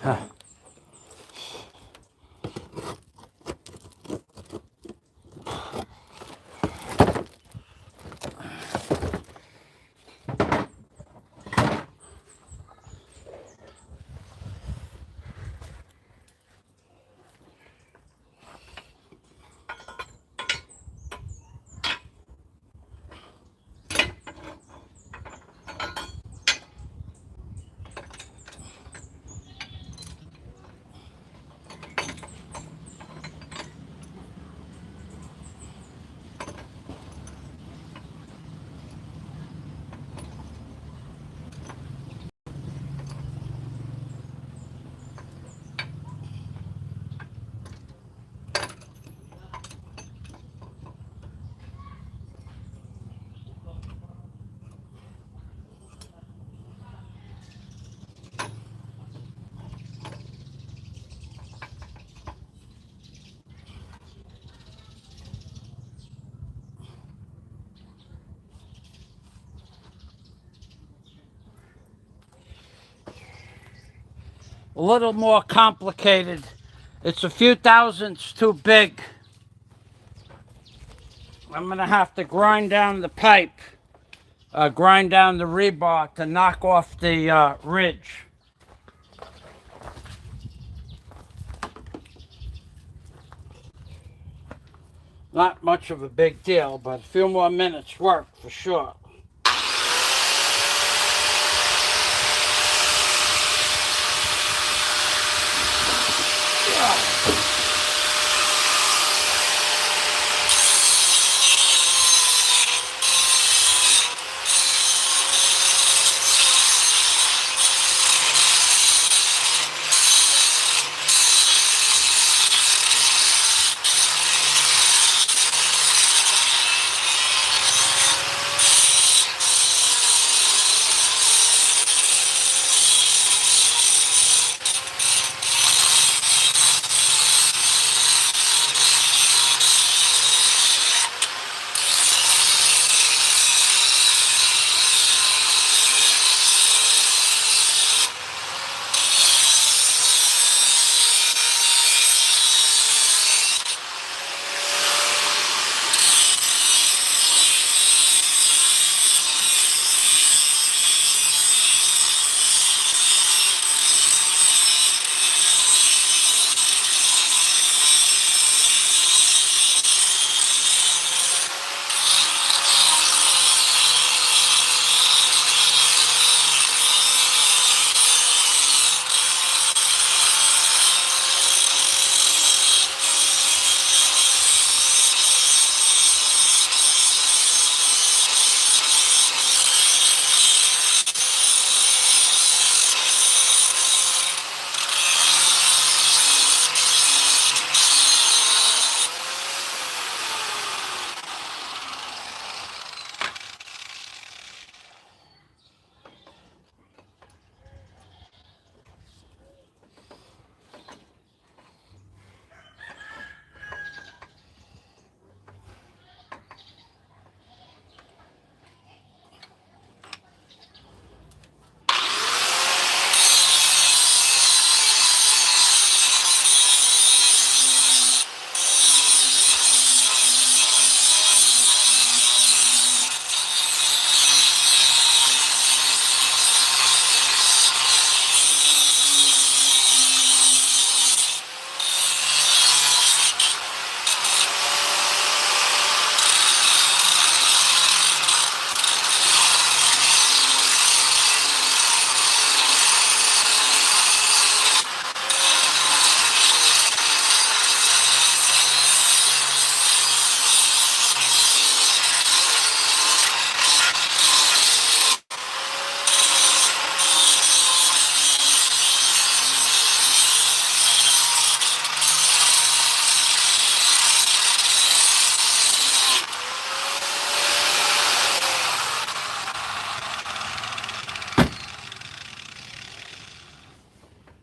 A little more complicated. It's a few thousandths too big. I'm gonna have to grind down the pipe, grind down the rebar to knock off the ridge. Not much of a big deal, but a few more minutes work for sure.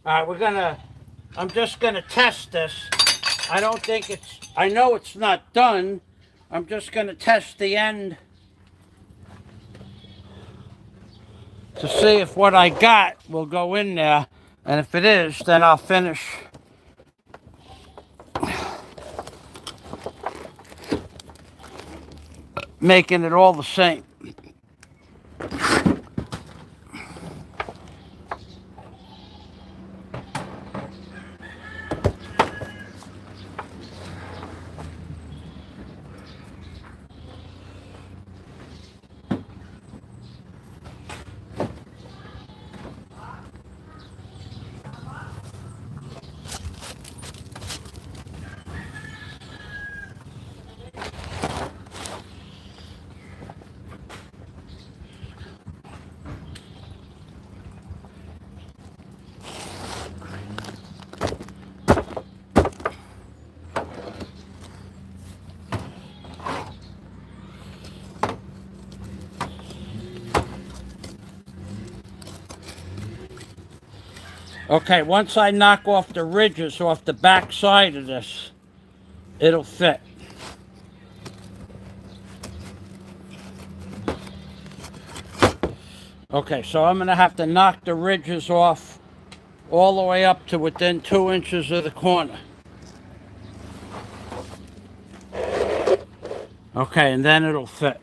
All right, I'm just gonna test this. I don't think I know it's not done. I'm just gonna test the end to see if what I got will go in there. And if it is, then I'll finish making it all the same. Okay, once I knock off the ridges off the back side of this, it'll fit. Okay, so I'm gonna have to knock the ridges off all the way up to within 2 inches of the corner. Okay, and then it'll fit.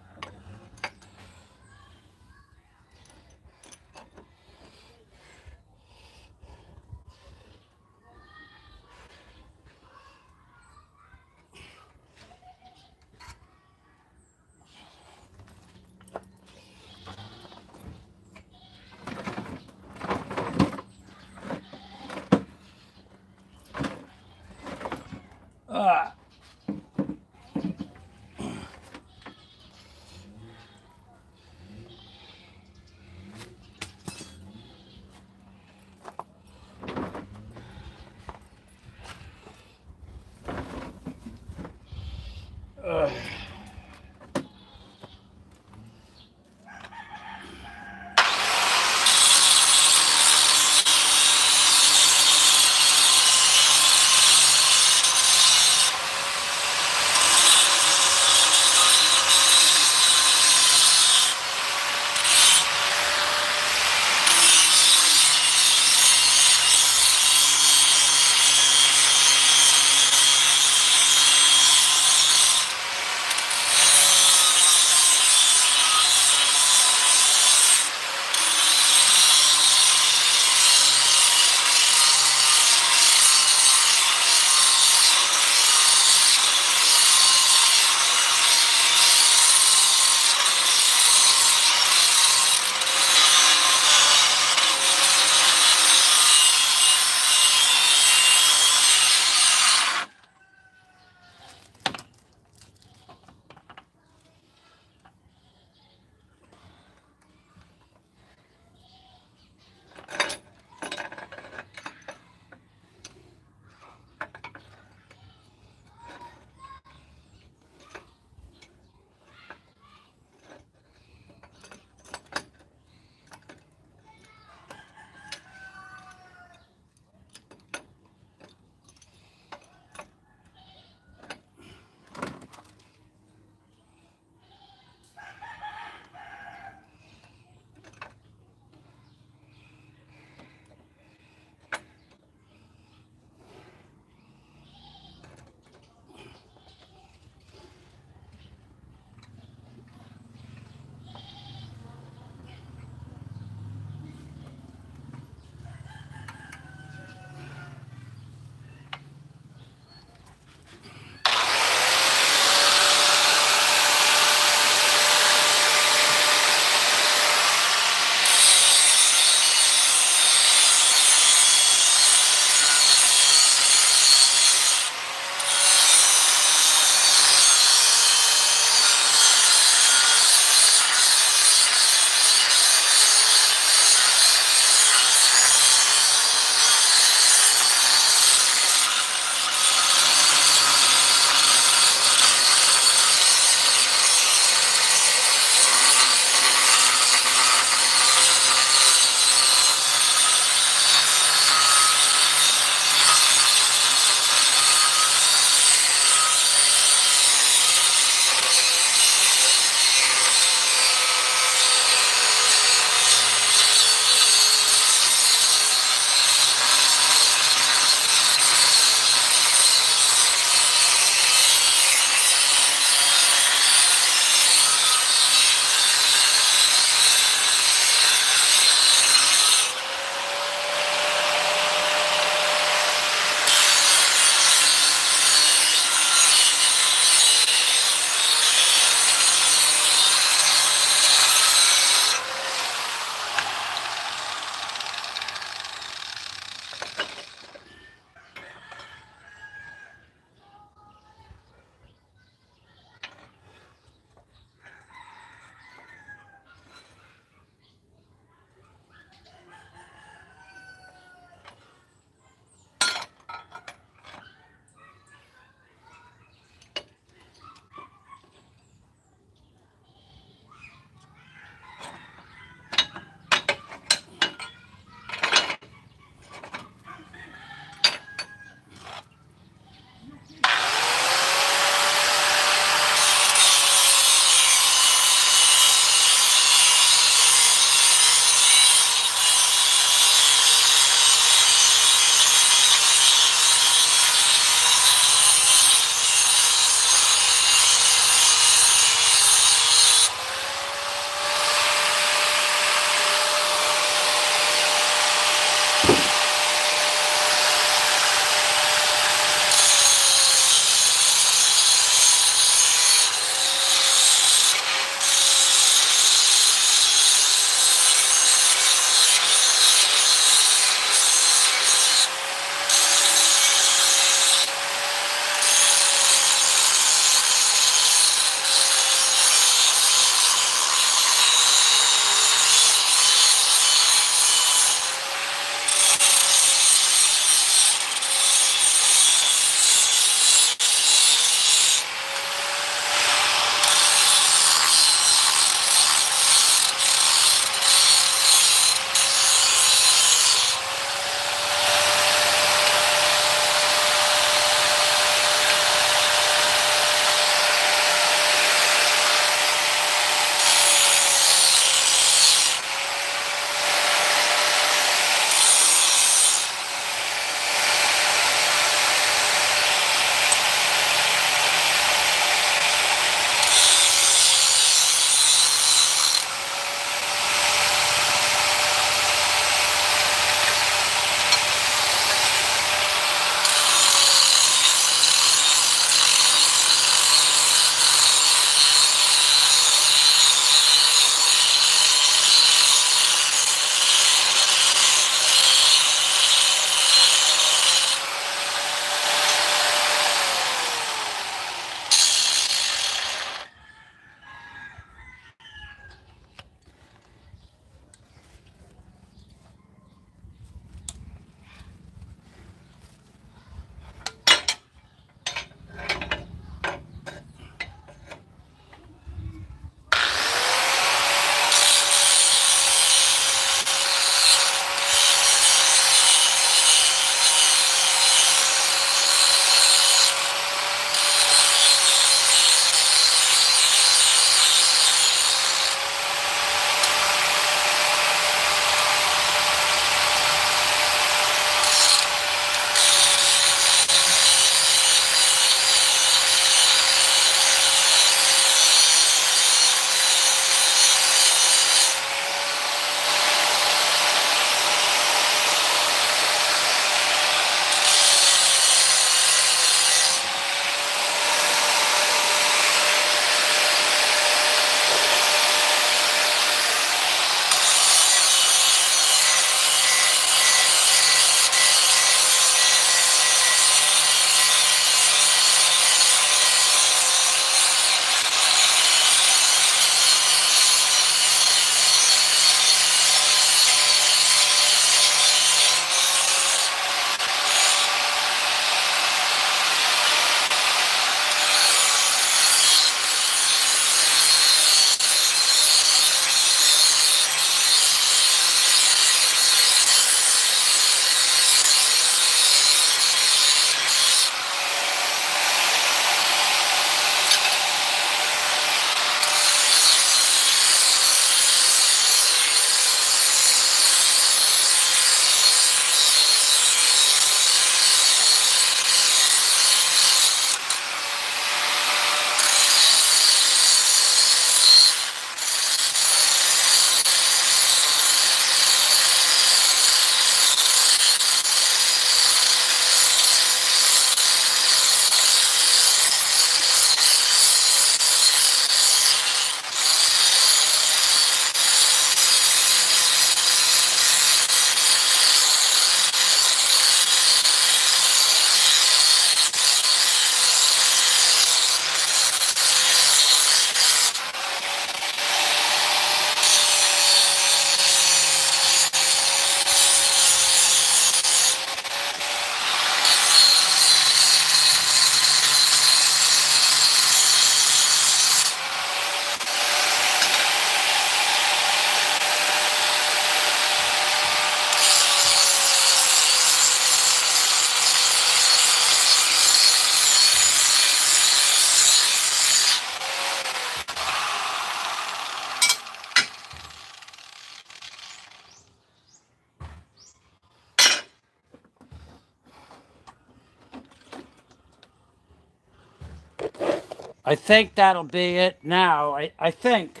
I think that'll be it now. I think.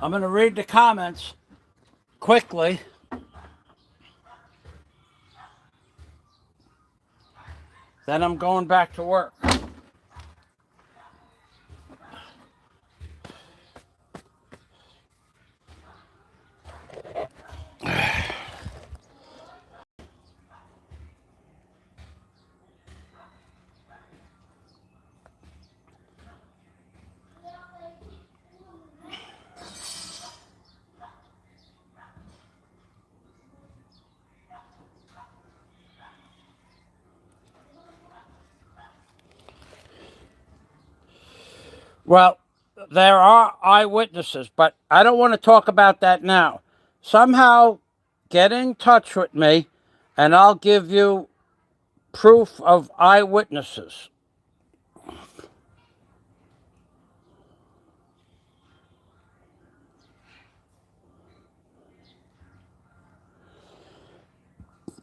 I'm going to read the comments quickly. Then I'm going back to work. Well, there are eyewitnesses, but I don't want to talk about that now. Somehow get in touch with me and I'll give you proof of eyewitnesses.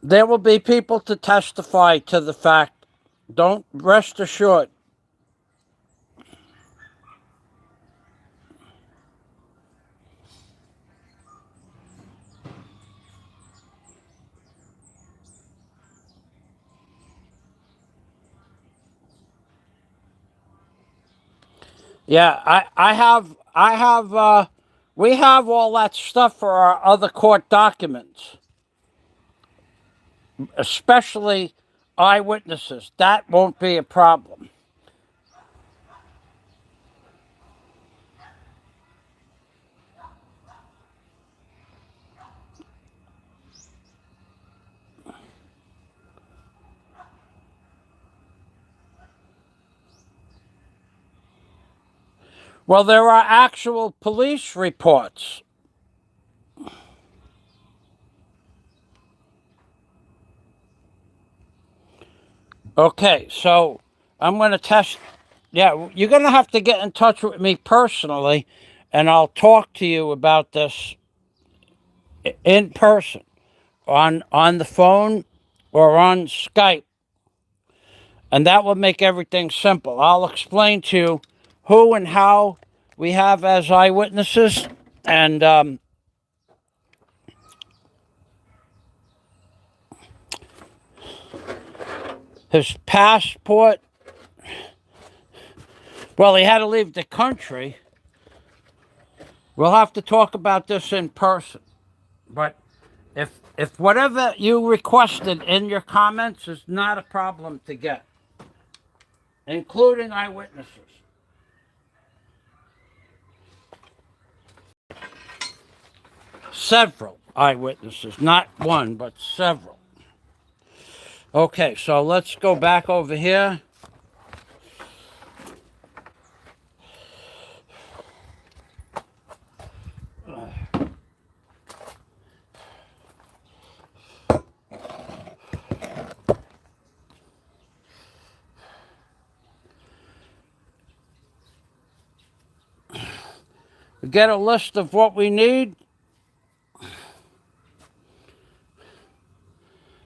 There will be people to testify to the fact. Don't rest assured. Yeah, we have all that stuff for our other court documents, especially eyewitnesses. That won't be a problem. Well, there are actual police reports. Okay, so I'm going to test. Yeah, you're going to have to get in touch with me personally, and I'll talk to you about this in person, on the phone or on Skype. And that will make everything simple. I'll explain to you who and how we have as eyewitnesses, and his passport. Well, he had to leave the country. We'll have to talk about this in person. But if whatever you requested in your comments is not a problem to get, including eyewitnesses. Several eyewitnesses, not one, but several. Okay, so let's go back over here. Get a list of what we need.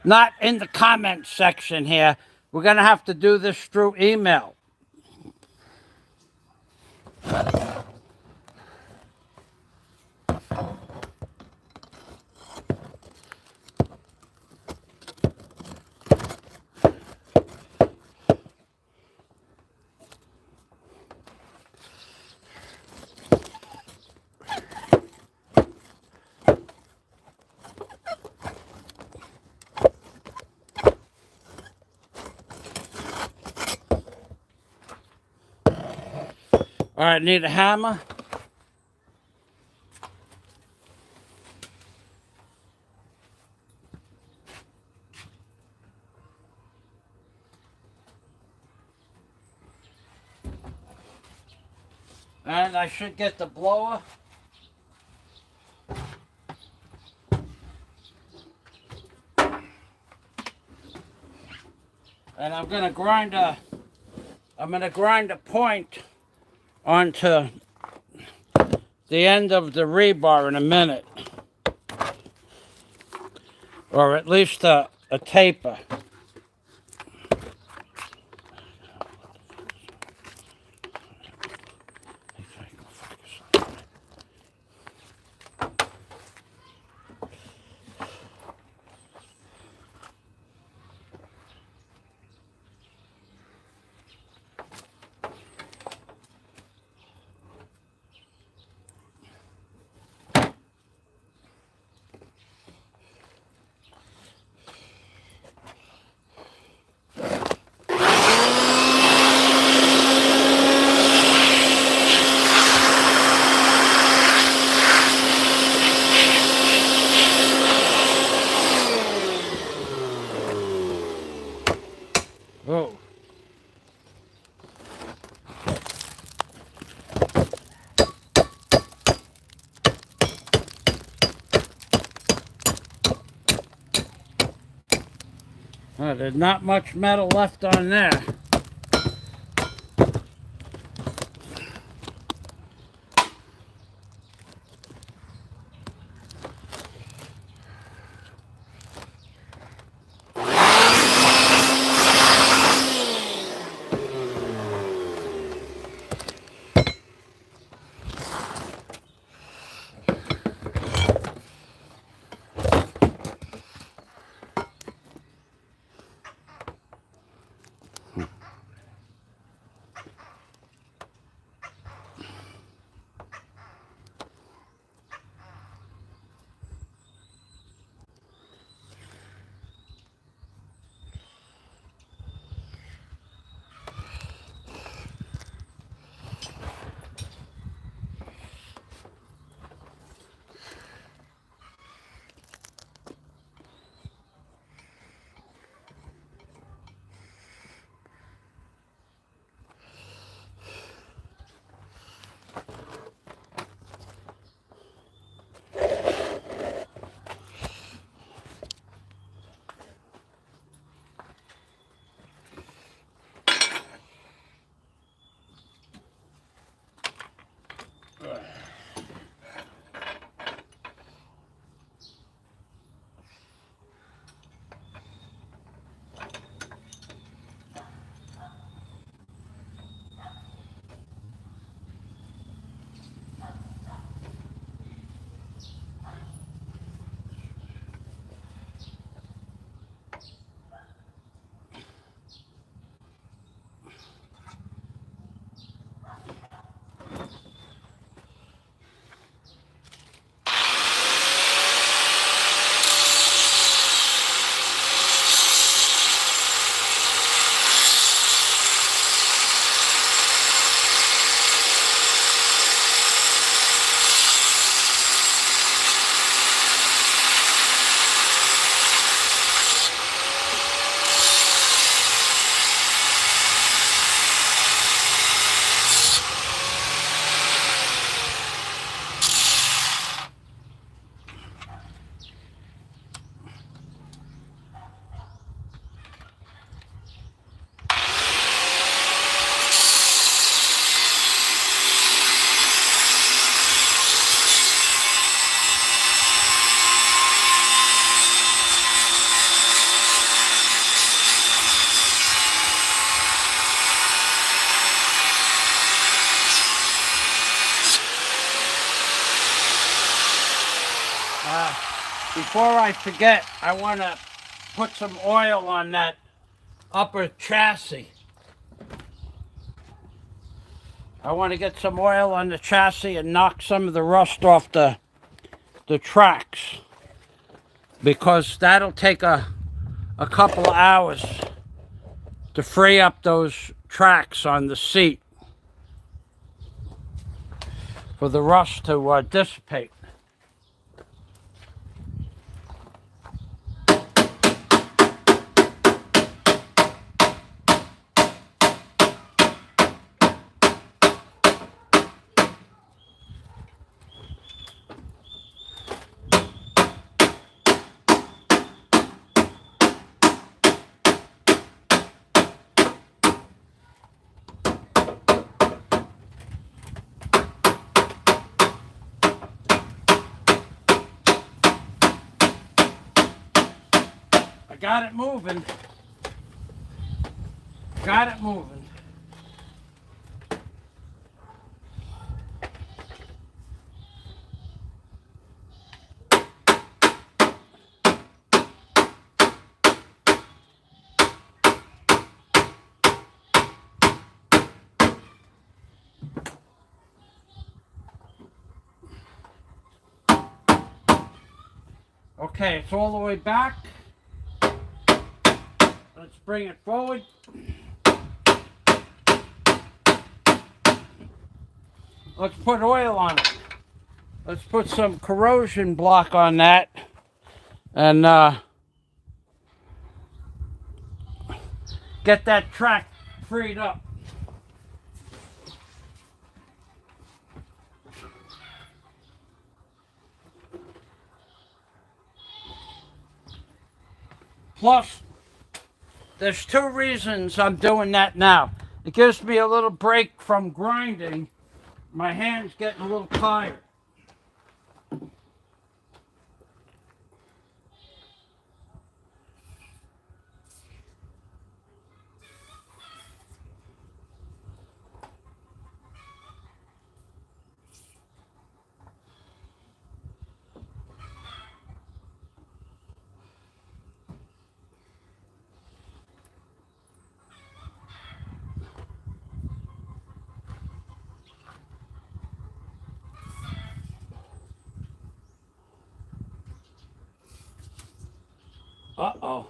Not in the comment section here. We're going to have to do this through email. All right, need a hammer. And I should get the blower. And I'm gonna grind a point onto the end of the rebar in a minute, or at least a taper. Oh. There's not much metal left on there. Before I forget, I want to put some oil on that upper chassis. I want to get some oil on the chassis and knock some of the rust off the tracks, because that'll take a couple of hours to free up those tracks on the seat for the rust to dissipate. got it moving. Got it moving. Okay, it's all the way back. Let's bring it forward. Let's put oil on it. Let's put some corrosion block on that. And get that track freed up. Plus, there's 2 reasons I'm doing that now. It gives me a little break from grinding. My hand's getting a little tired. Uh-oh.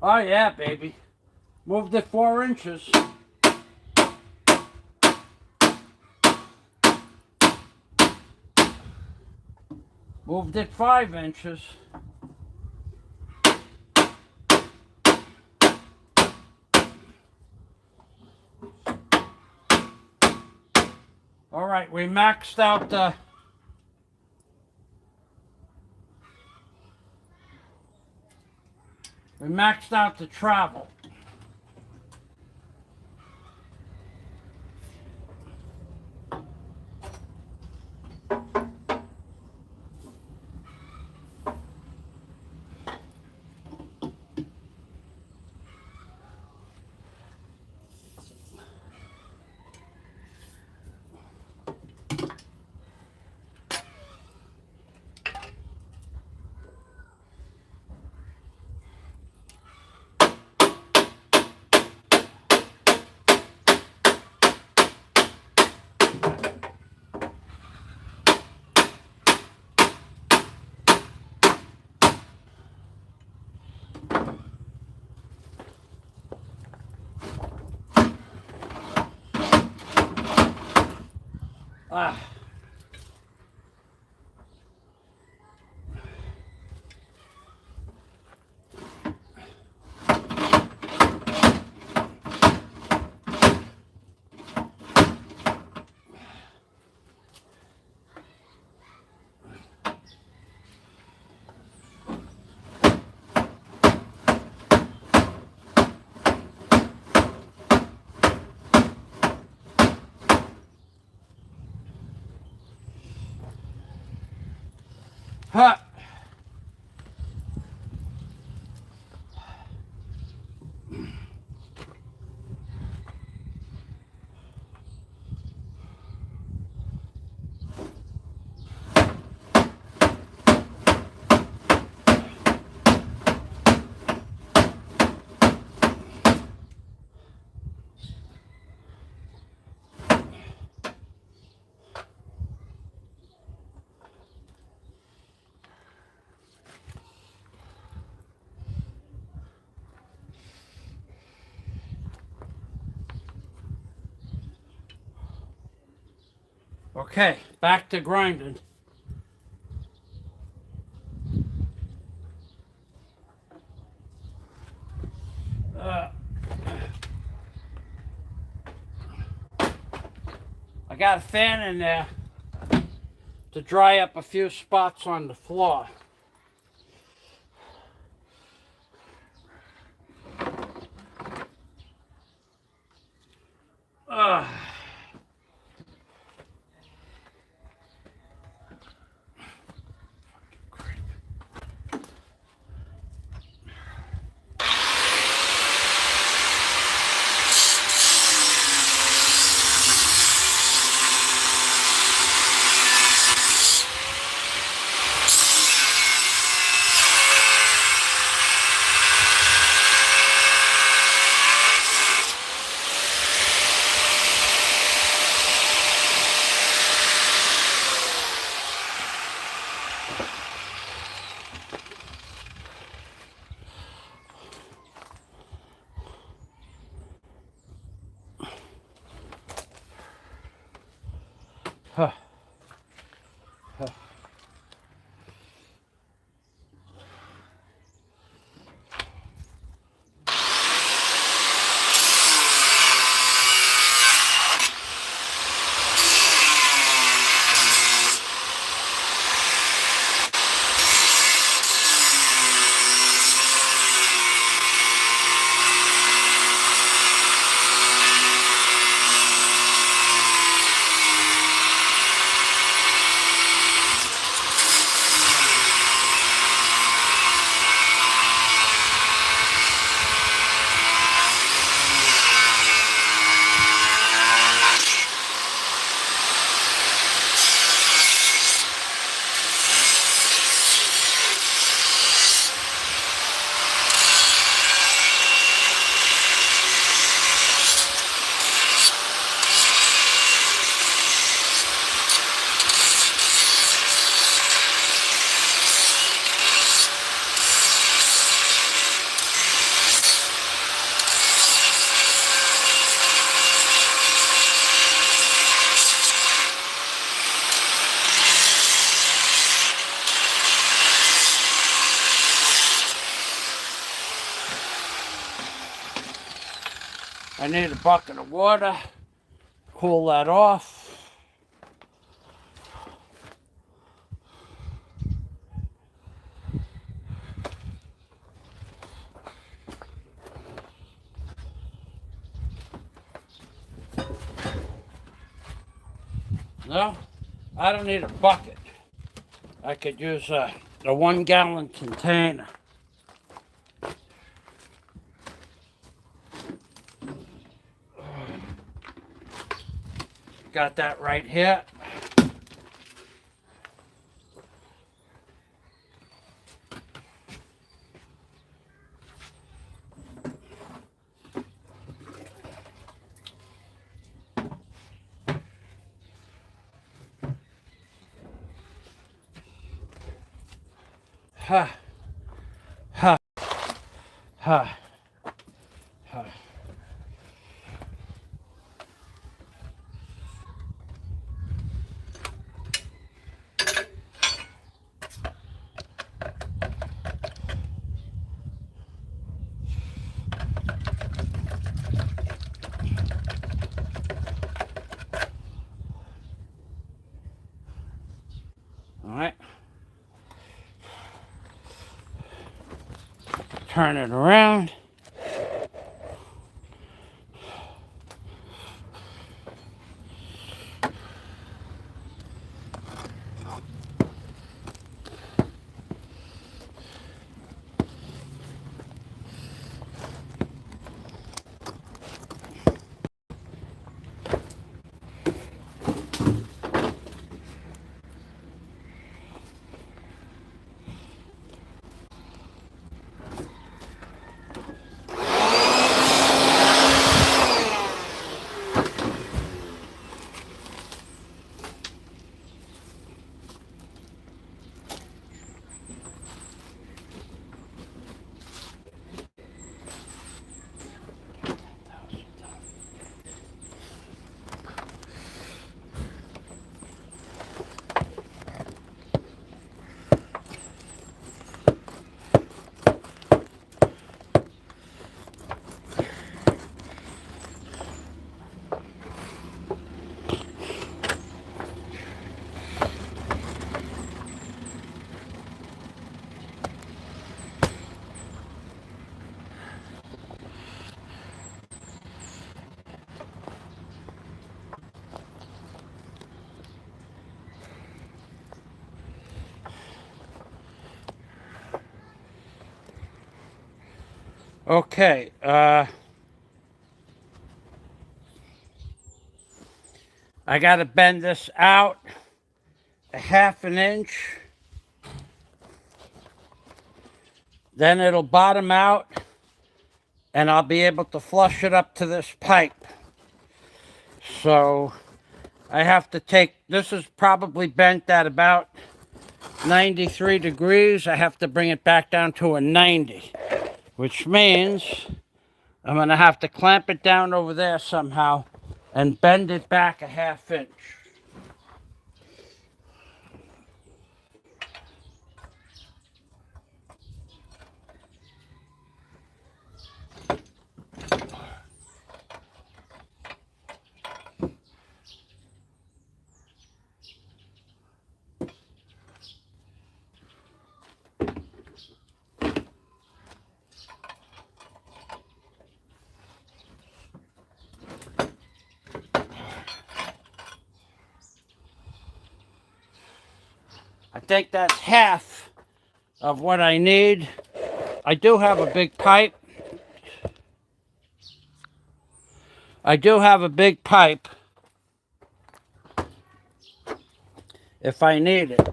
Oh yeah, baby. Moved it 4 inches. Moved it 5 inches. All right, we maxed out the travel. Ah. Ha! Okay, back to grinding. I got a fan in there to dry up a few spots on the floor. Huh. Huh. I need a bucket of water, cool that off. No, I don't need a bucket. I could use a 1 gallon container. Got that right here. Ha, ha, ha, ha. All right. Turn it around. Okay, I got to bend this out a half an inch. Then it'll bottom out and I'll be able to flush it up to this pipe. So I have to take, this is probably bent at about 93 degrees. I have to bring it back down to a 90, which means I'm going to have to clamp it down over there somehow and bend it back a half inch. I think that's half of what I need. I do have a big pipe. If I need it.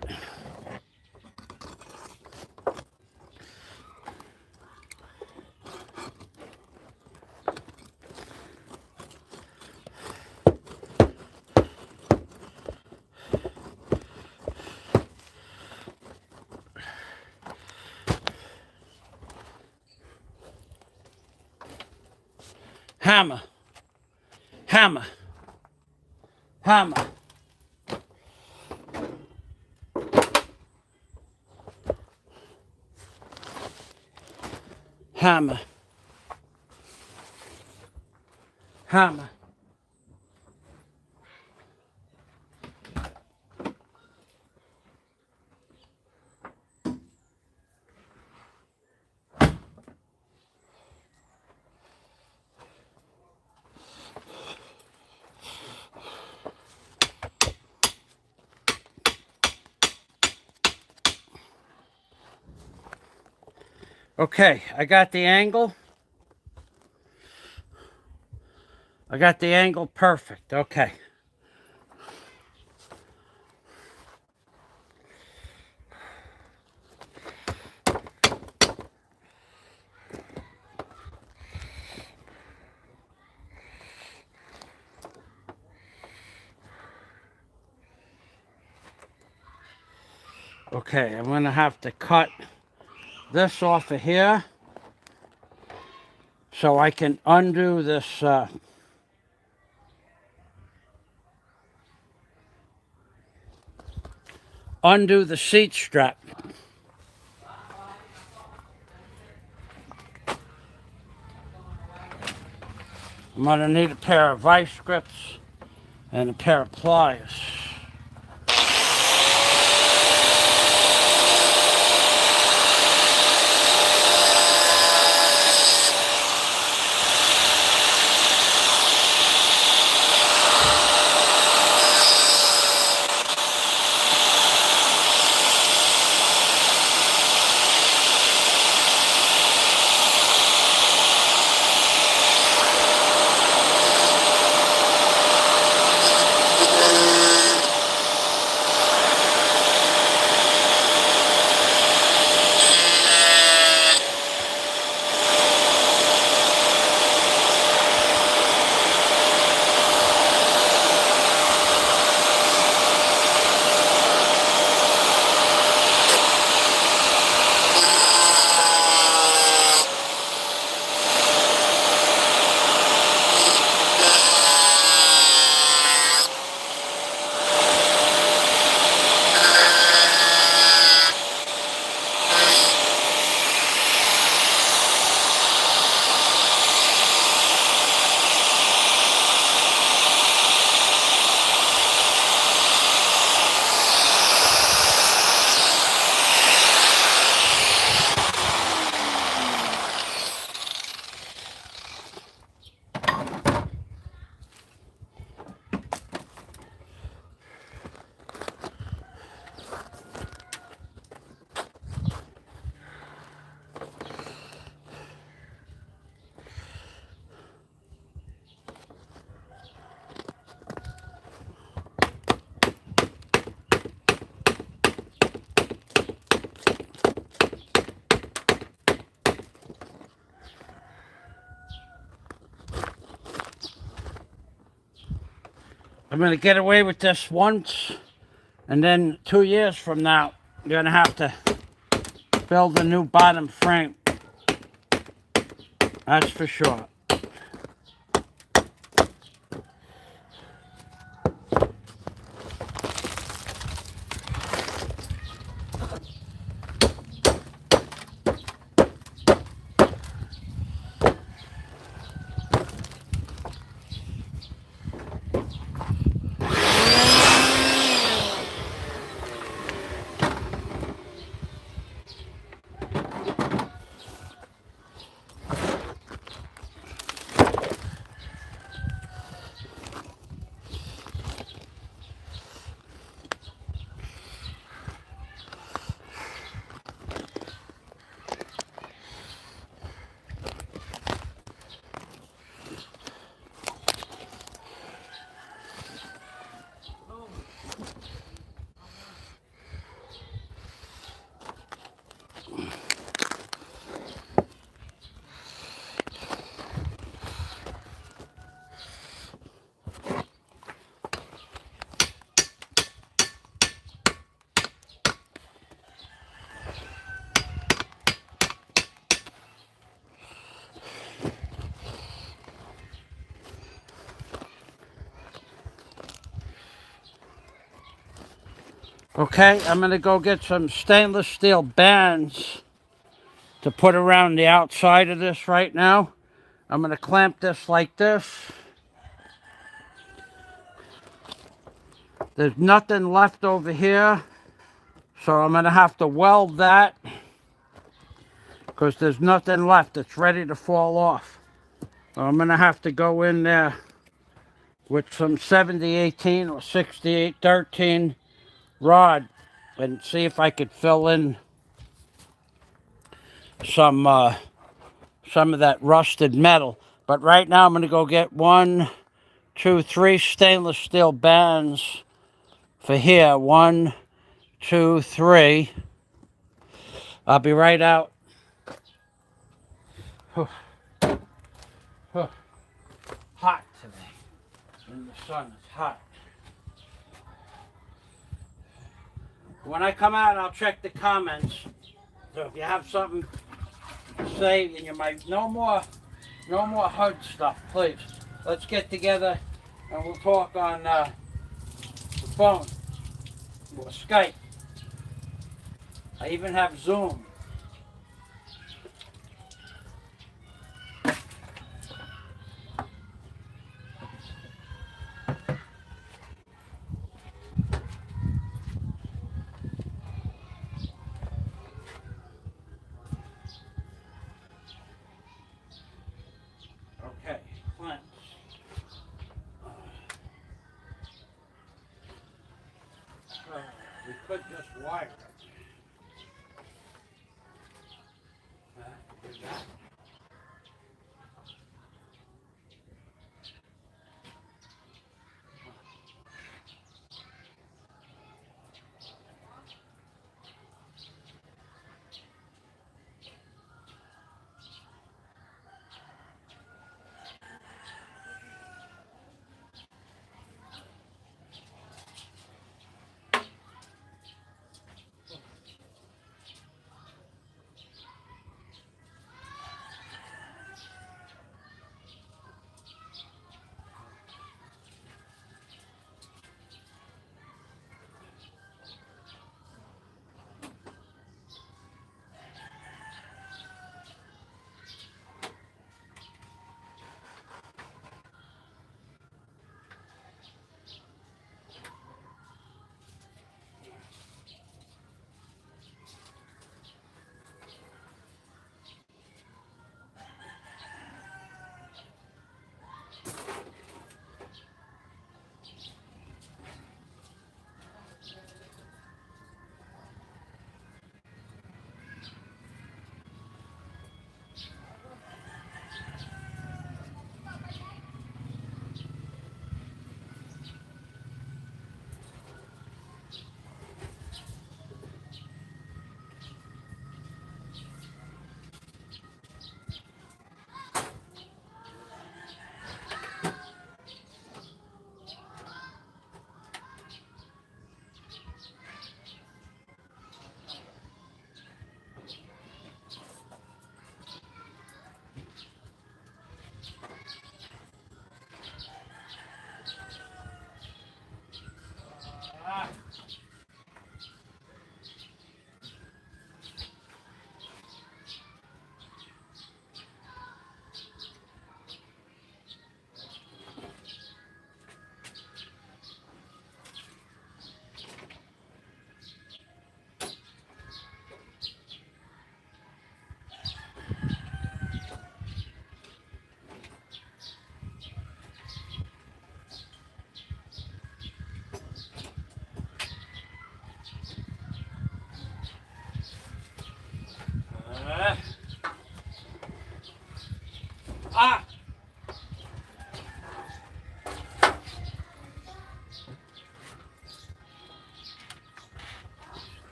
Hammer, hammer, hammer. Hammer, hammer. Okay, I got the angle. I got the angle perfect. Okay. Okay, I'm going to have to cut this off of here so I can undo this undo the seat strap. I'm going to need a pair of vice grips and a pair of pliers. I'm going to get away with this once, and then 2 years from now, I'm going to have to build a new bottom frame. That's for sure. Okay, I'm going to go get some stainless steel bands to put around the outside of this right now. I'm going to clamp this like this. There's nothing left over here, so I'm going to have to weld that because there's nothing left. It's ready to fall off. So I'm going to have to go in there with some 70-18 or 68-13 rod and see if I could fill in some of that rusted metal. But right now I'm going to go get 1, 2, 3 stainless steel bands for here. 1, 2, 3. I'll be right out. Hot today. In the sun, it's hot. When I come out, I'll check the comments. So if you have something to say, and you might no more HUD stuff, please. Let's get together and we'll talk on the phone or Skype. I even have Zoom. Okay, Clint. We could just wire it. Do that.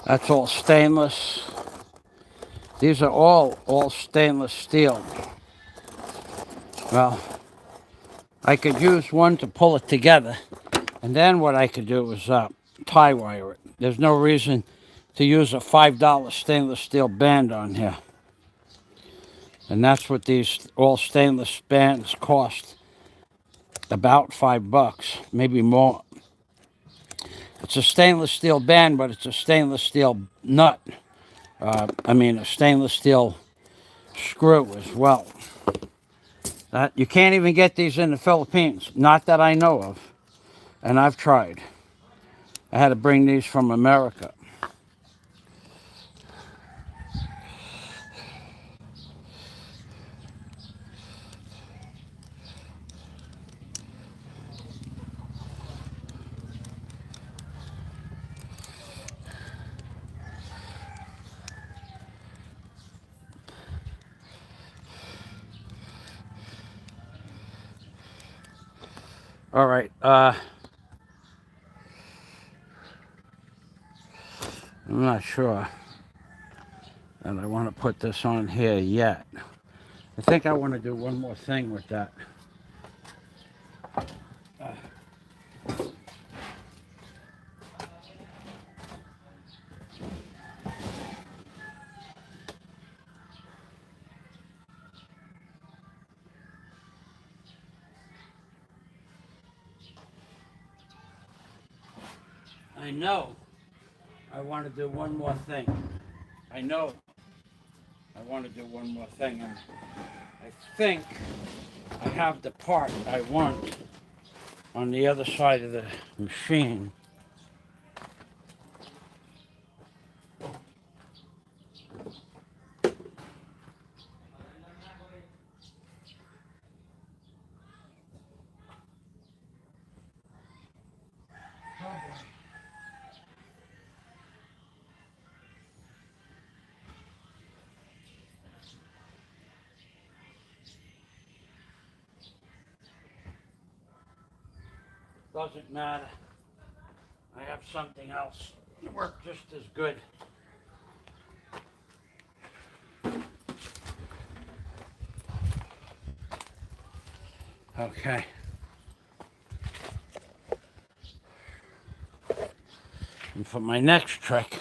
That's all stainless. These are all stainless steel. Well, I could use one to pull it together, and then what I could do is tie wire it. There's no reason to use a $5 stainless steel band on here. And that's what these all stainless bands cost. About $5, maybe more. It's a stainless steel band, but it's a stainless steel nut. A stainless steel screw as well. You can't even get these in the Philippines. Not that I know of. And I've tried. I had to bring these from America. All right. I'm not sure that I want to put this on here yet. I think I want to do one more thing with that. I know I want to do one more thing. I know I want to do one more thing. And I think I have the part I want on the other side of the machine. Doesn't matter. I have something else to work just as good. Okay. And for my next trick,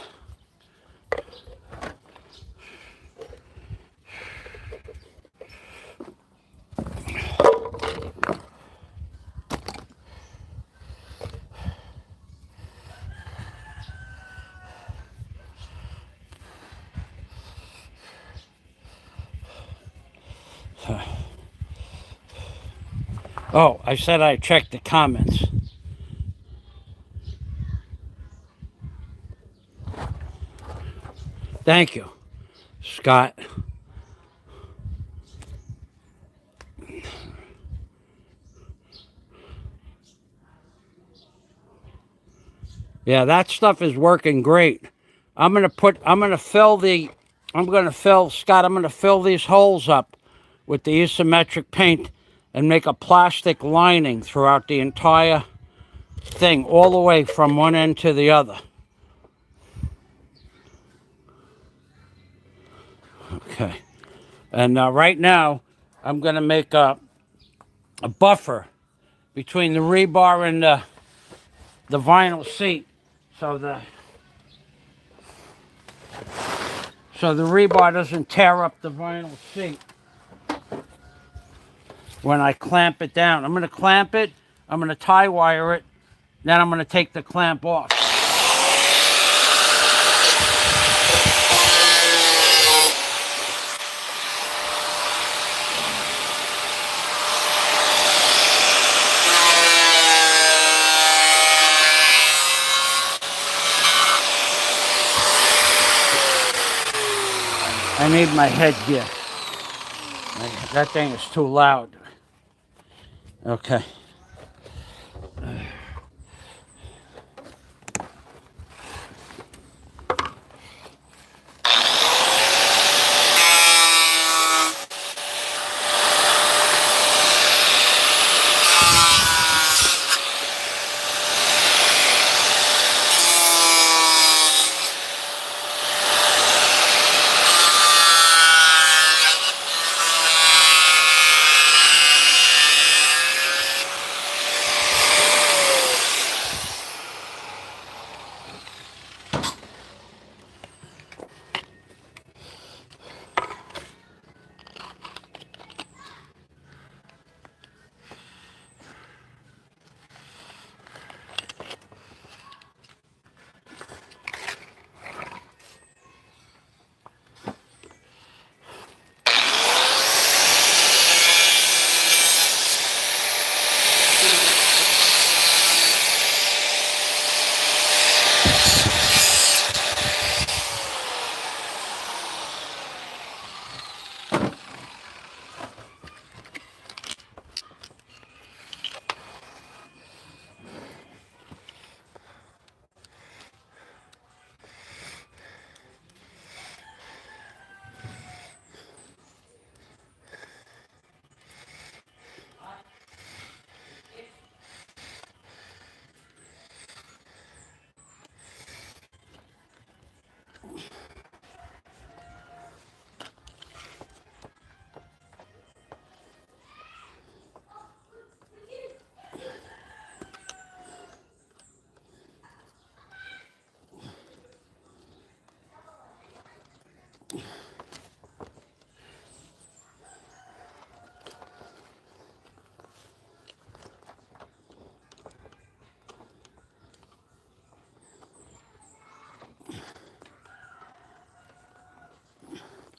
oh, I said I checked the comments. Thank you, Scott. Yeah, that stuff is working great. I'm gonna fill these holes up with the isometric paint and make a plastic lining throughout the entire thing, all the way from one end to the other. Okay. And right now, I'm gonna make a buffer between the rebar and the vinyl seat, so the rebar doesn't tear up the vinyl seat when I clamp it down. I'm going to clamp it, I'm going to tie wire it, then I'm going to take the clamp off. I need my headgear. That thing is too loud. Okay.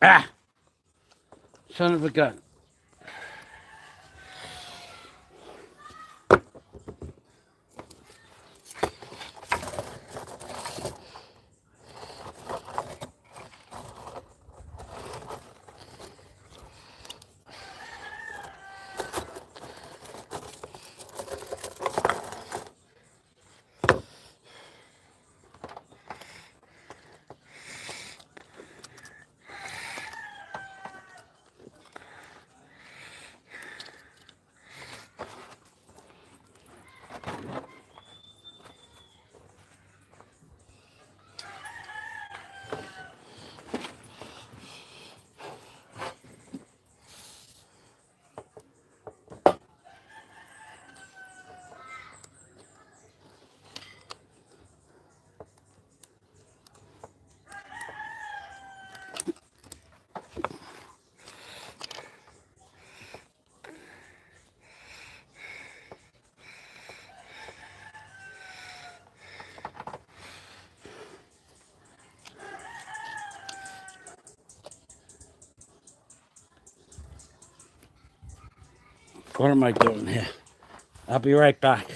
Ah! Son of a gun. What am I doing here? I'll be right back.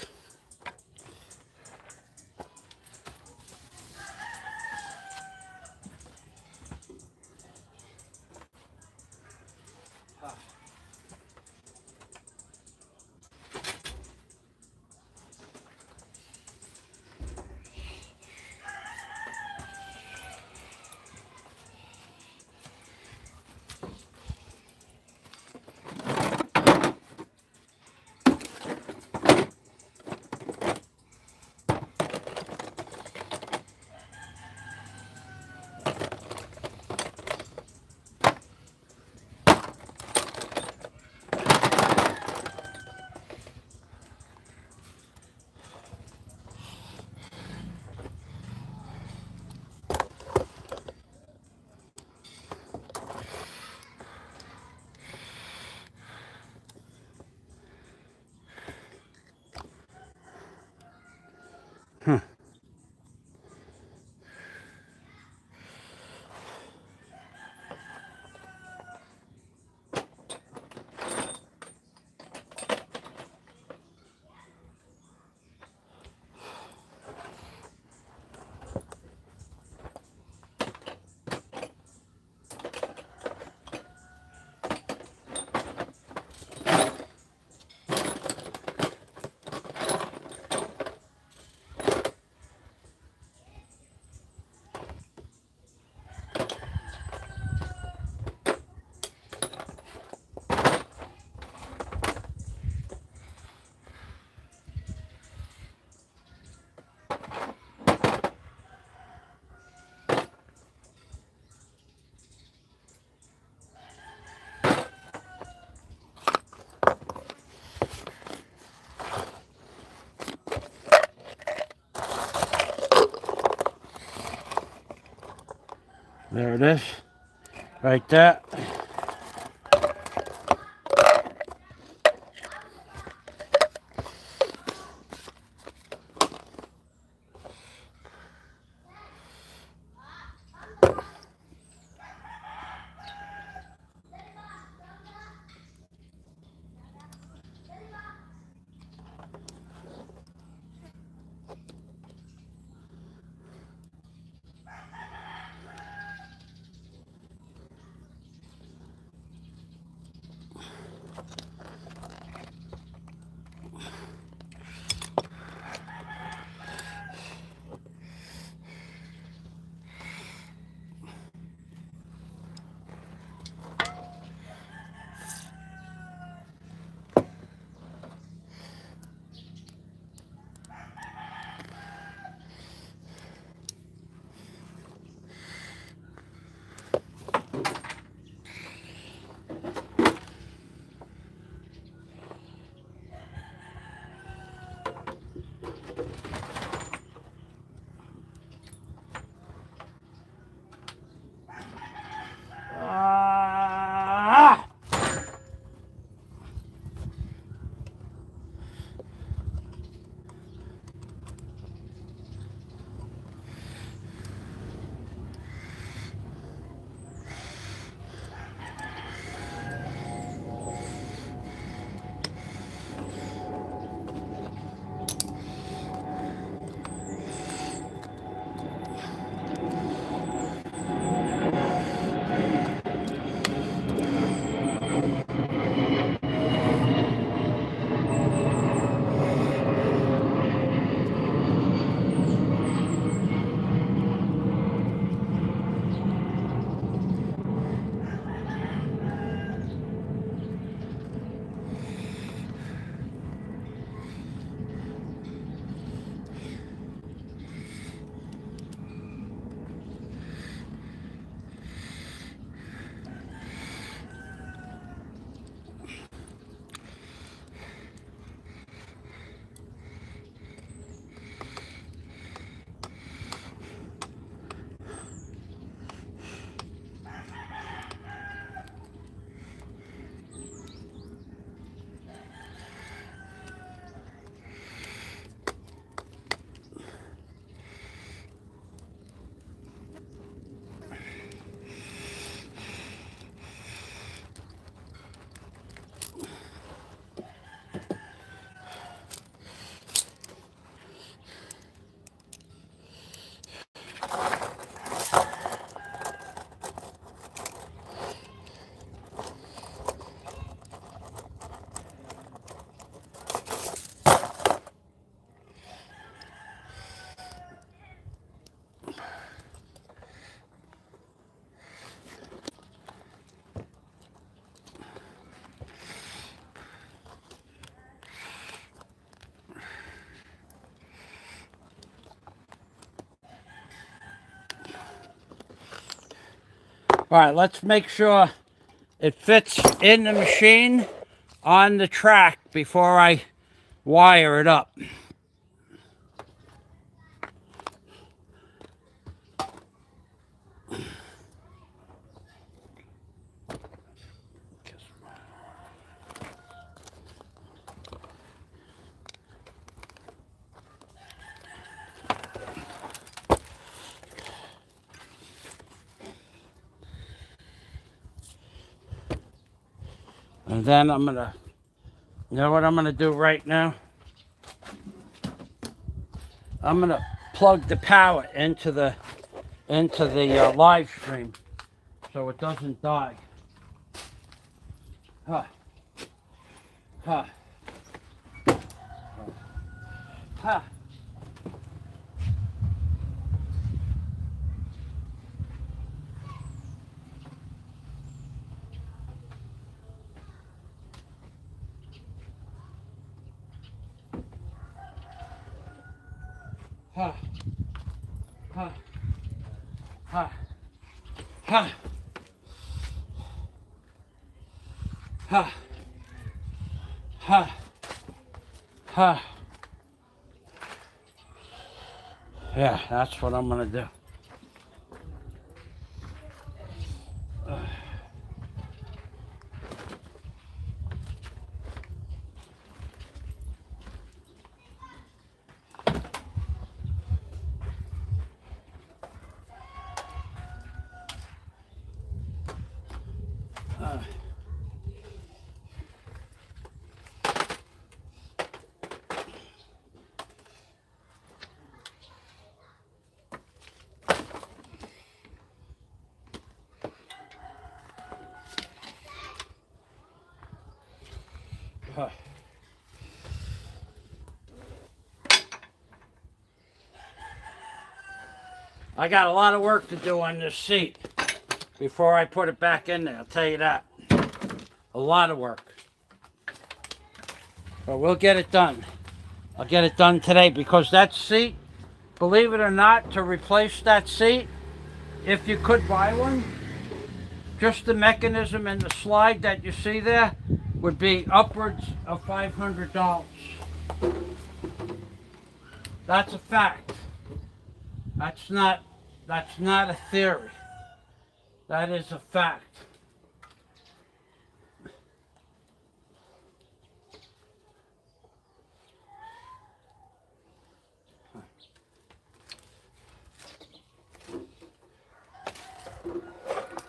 There it is. Right there. All right, let's make sure it fits in the machine on the track before I wire it up. And then I'm gonna, you know what I'm gonna do right now? I'm gonna plug the power into the live stream so it doesn't die. Huh. Huh. Huh. Huh. Huh. Huh. Huh. Huh. Huh. Huh. Yeah, that's what I'm gonna do. Huh. I got a lot of work to do on this seat before I put it back in there, I'll tell you that. A lot of work. But we'll get it done. I'll get it done today because that seat, believe it or not, to replace that seat, if you could buy one, just the mechanism and the slide that you see there would be upwards of $500. That's a fact. That's not a theory. That is a fact.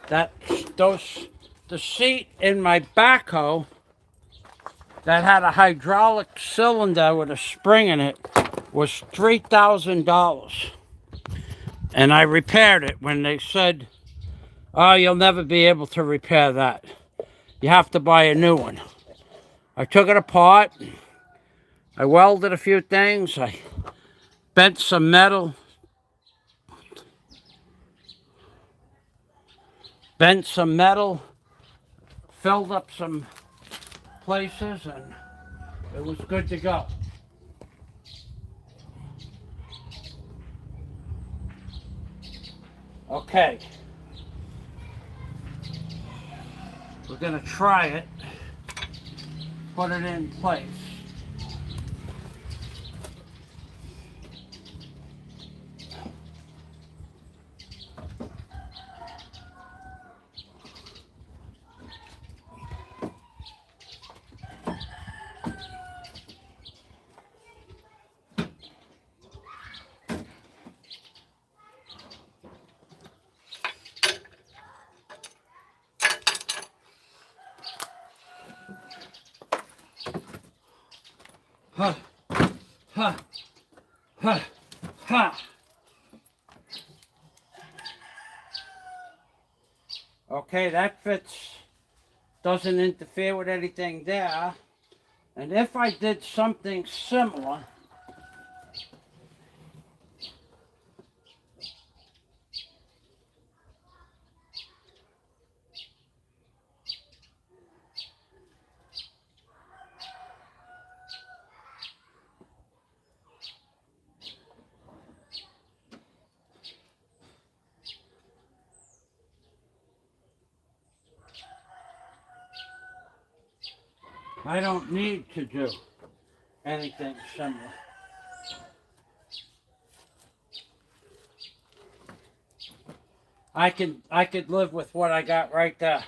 The seat in my backhoe that had a hydraulic cylinder with a spring in it was $3,000. And I repaired it when they said, oh, you'll never be able to repair that. You have to buy a new one. I took it apart. I welded a few things. I bent some metal. Filled up some places, and it was good to go. Okay. We're gonna try it. Put it in place. Huh, huh, huh, huh. Okay, that fits, doesn't interfere with anything there. And if I did something similar, I don't need to do anything similar. I could live with what I got right there.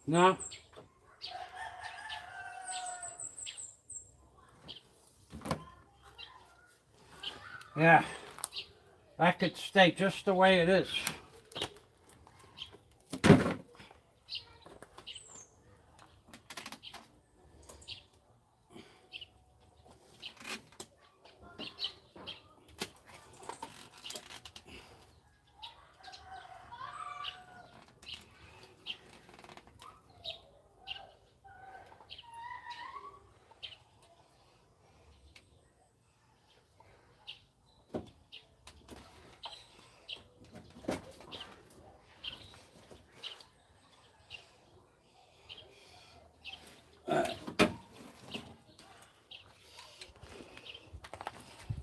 No? Yeah. That could stay just the way it is.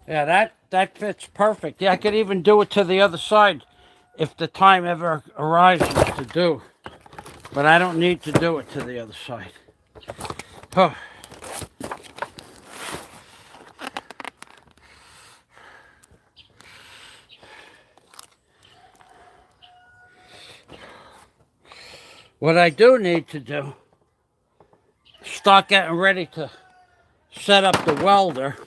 Yeah, that fits perfect. Yeah, I could even do it to the other side if the time ever arises to do. But I don't need to do it to the other side. Oh. What I do need to do, start getting ready to set up the welder.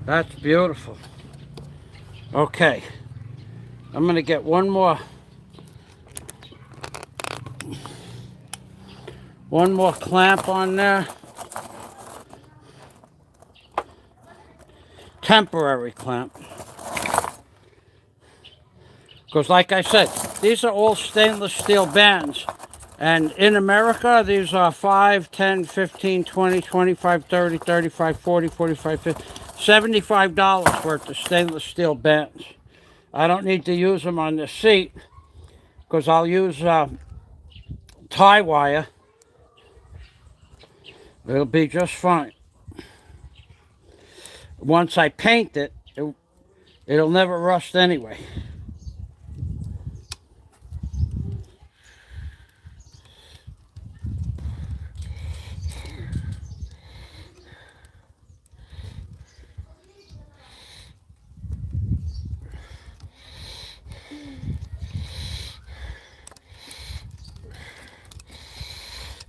That's beautiful. Okay, I'm gonna get one more clamp on there. Temporary clamp. Because like I said, these are all stainless steel bands. And in America, these are 5, 10, 15, 20, 25, 30, 35, 40, 45, 50, $75 worth of stainless steel bands. I don't need to use them on the seat because I'll use tie wire. It'll be just fine. Once I paint it, it'll never rust anyway.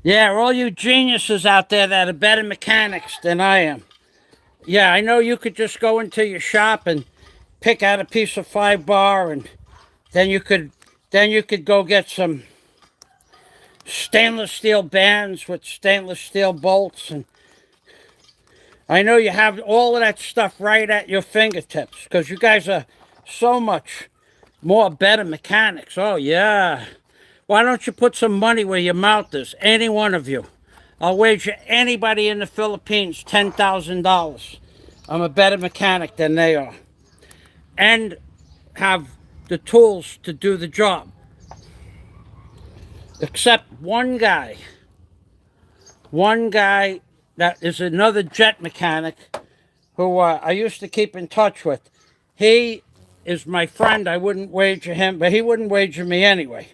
Yeah, all you geniuses out there that are better mechanics than I am. Yeah, I know you could just go into your shop and pick out a piece of 5-bar, and then you could go get some stainless steel bands with stainless steel bolts, and I know you have all of that stuff right at your fingertips because you guys are so much more better mechanics. Oh yeah. Why don't you put some money where your mouth is? Any one of you. I'll wager anybody in the Philippines $10,000. I'm a better mechanic than they are. And have the tools to do the job. Except one guy. One guy that is another jet mechanic who I used to keep in touch with. He is my friend. I wouldn't wager him, but he wouldn't wager me anyway.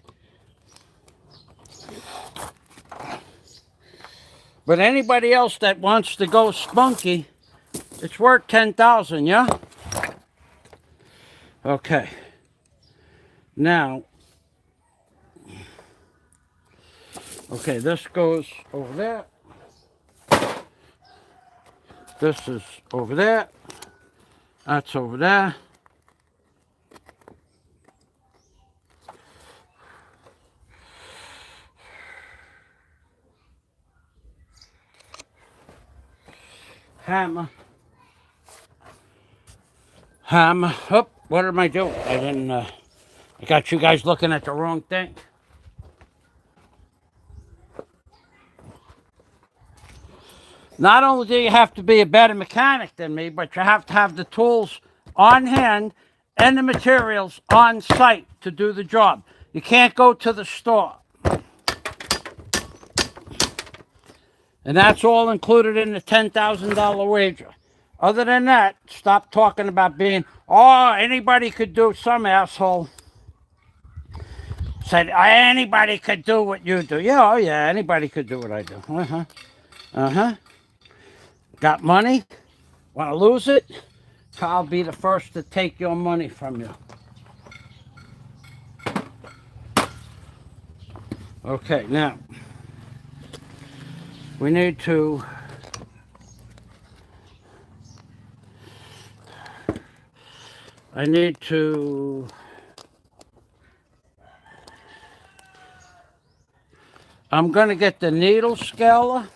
But anybody else that wants to go spunky, it's worth 10,000, yeah? Okay. Now, okay, this goes over there. This is over there. That's over there. hammer. Hammer. Oh, what am I doing? I didn't, I got you guys looking at the wrong thing. Not only do you have to be a better mechanic than me, but you have to have the tools on hand and the materials on site to do the job. You can't go to the store. And that's all included in the $10,000 wager. Other than that, stop talking about being, oh, anybody could do. Some asshole said, anybody could do what you do. Yeah, oh yeah, anybody could do what I do. Uh-huh. Got money? Want to lose it? I'll be the first to take your money from you. Okay, now, we need to I'm going to get the needle scaler.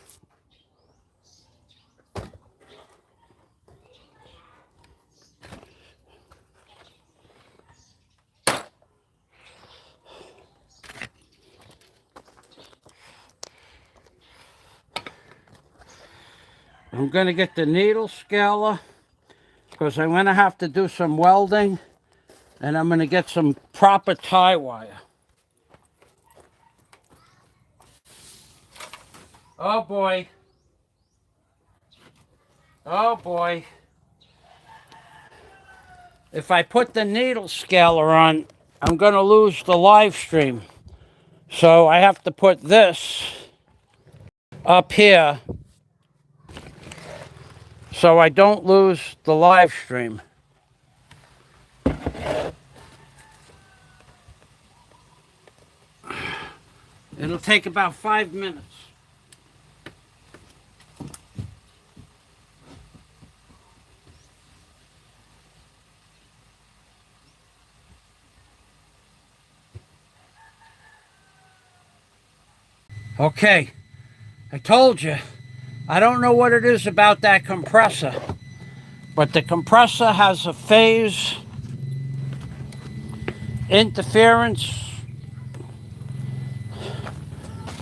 I'm going to get the needle scaler because I'm going to have to do some welding, and I'm going to get some proper tie wire. Oh boy. Oh boy. If I put the needle scaler on, I'm going to lose the live stream. So I have to put this up here so I don't lose the live stream. It'll take about 5 minutes. Okay, I told you, I don't know what it is about that compressor, but the compressor has a phase interference,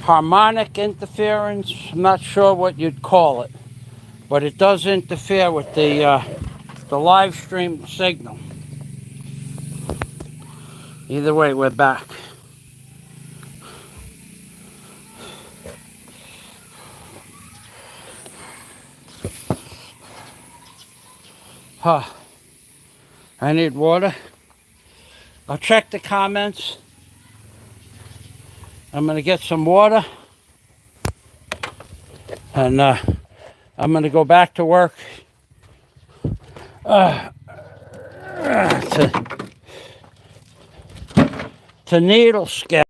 harmonic interference, I'm not sure what you'd call it, but it does interfere with the live stream signal. Either way, we're back. I need water. I'll check the comments. I'm going to get some water. And I'm going to go back to work to needle scale.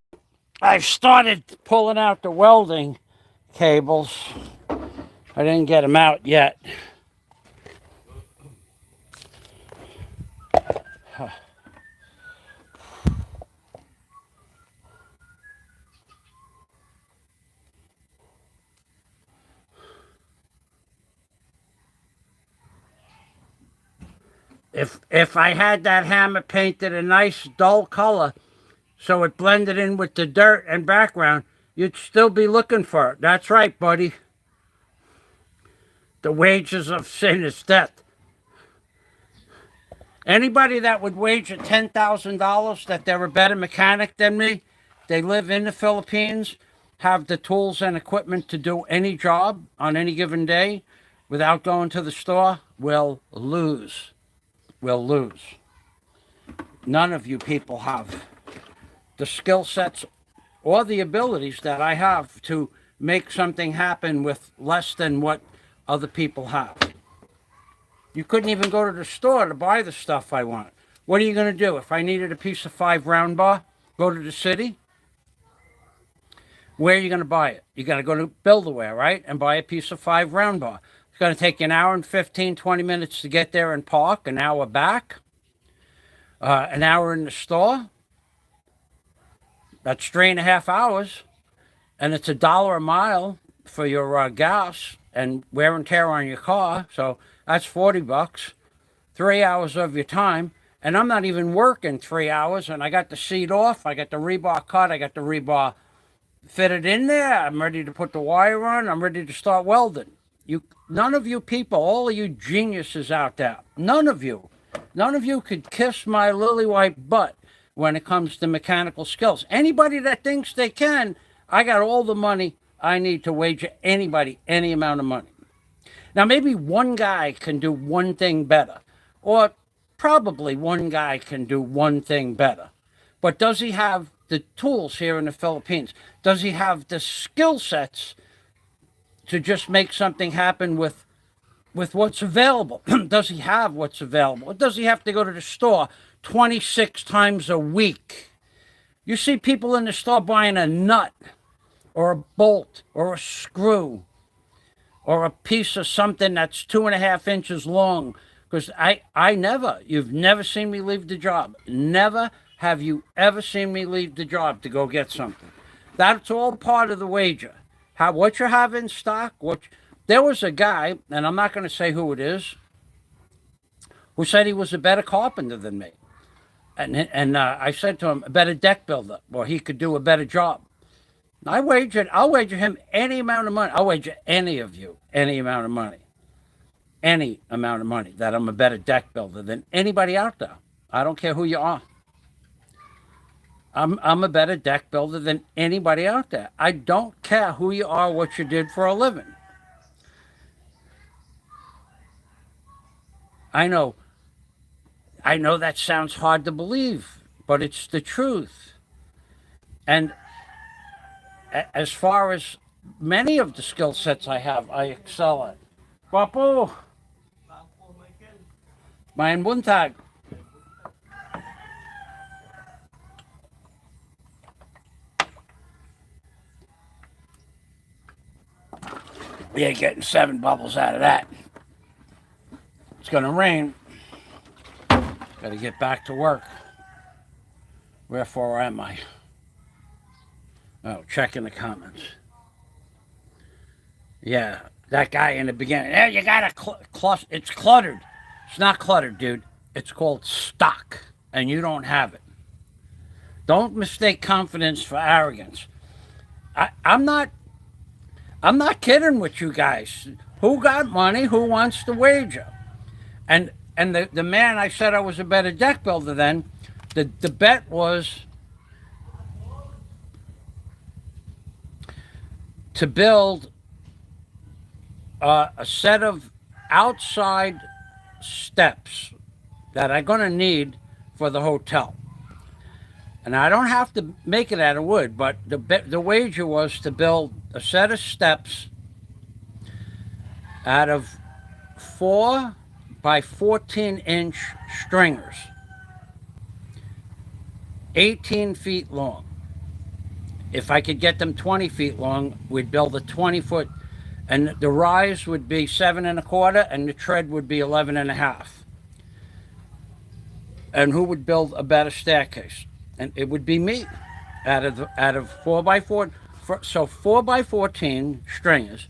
I've started pulling out the welding cables. I didn't get them out yet. If I had that hammer painted a nice dull color so it blended in with the dirt and background, you'd still be looking for it. That's right, buddy. The wages of sin is death. Anybody that would wager $10,000 that they're a better mechanic than me, they live in the Philippines, have the tools and equipment to do any job on any given day without going to the store, will lose. Will lose. None of you people have the skill sets or the abilities that I have to make something happen with less than what other people have. You couldn't even go to the store to buy the stuff I want. What are you going to do? If I needed a piece of 5 round bar, go to the city? Where are you going to buy it? You got to go to Build-A-Ware, right? And buy a piece of 5 round bar. It's going to take you an hour and 15, 20 minutes to get there and park, an hour back, an hour in the store. That's 3.5 hours. And it's $1 a mile for your gas. and wear and tear on your car. So that's $40, 3 hours of your time. And I'm not even working 3 hours, and I got the seat off, I got the rebar cut, I got the rebar fitted in there, I'm ready to put the wire on, I'm ready to start welding. None of you people, all of you geniuses out there, none of you could kiss my lily white butt when it comes to mechanical skills. Anybody that thinks they can, I got all the money I need to wager anybody any amount of money. Now, maybe one guy can do one thing better, or probably one guy can do one thing better. But does he have the tools here in the Philippines? Does he have the skill sets to just make something happen with what's available? Does he have what's available? Or does he have to go to the store 26 times a week? You see people in the store buying a nut or a bolt or a screw or a piece of something that's 2.5 inches long. Because you've never seen me leave the job. Never have you ever seen me leave the job to go get something. That's all part of the wager. What you have in stock. There was a guy, and I'm not going to say who it is, who said he was a better carpenter than me. And I said to him, a better deck builder, or he could do a better job. I'll wager him any amount of money. I'll wager any of you any amount of money. Any amount of money that I'm a better deck builder than anybody out there. I don't care who you are. I'm a better deck builder than anybody out there. I don't care who you are, what you did for a living. I know that sounds hard to believe, but it's the truth. And as far as many of the skill sets I have, I excel at. Papo, main buntag. We ain't getting 7 bubbles out of that. It's going to rain. Got to get back to work. Wherefore am I? Oh, checking the comments. Yeah, that guy in the beginning. Yeah, you got to it's cluttered. It's not cluttered, dude. It's called stock, and you don't have it. Don't mistake confidence for arrogance. I'm not kidding with you guys. Who got money? Who wants to wager? And the man I said I was a better deck builder than, the bet was to build a set of outside steps that I'm going to need for the hotel. And I don't have to make it out of wood, but the wager was to build a set of steps out of 4 by 14-inch stringers, 18 feet long. If I could get them 20 feet long, we'd build a 20-foot, and the rise would be 7 1/4, and the tread would be 11 1/2. And who would build a better staircase? And it would be me, out of 4 by 4. So 4 by 14 stringers.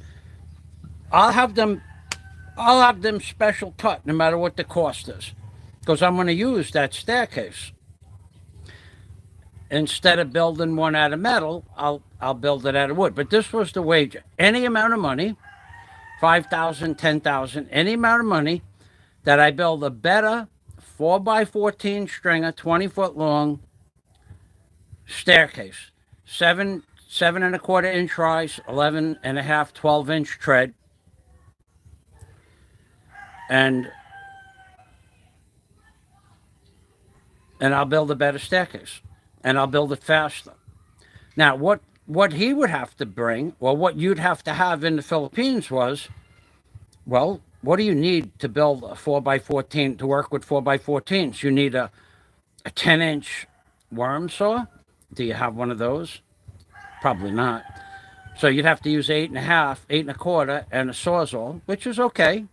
I'll have them special cut, no matter what the cost is, because I'm going to use that staircase. Instead of building one out of metal, I'll build it out of wood. But this was the wager. Any amount of money, 5,000, 10,000, any amount of money, that I build a better 4 by 14 stringer, 20-foot long staircase, 7 1/4 inch rise, 11 1/2, 12-inch tread, and I'll build a better staircase, and I'll build it faster. Now, what he would have to bring, or what you'd have to have in the Philippines was, well, what do you need to build a 4 by 14 to work with 4 by 14s? You need a 10-inch worm saw. Do you have one of those? Probably not. So you'd have to use 8 1/2, 8 1/4, and a sawzall, which is okay.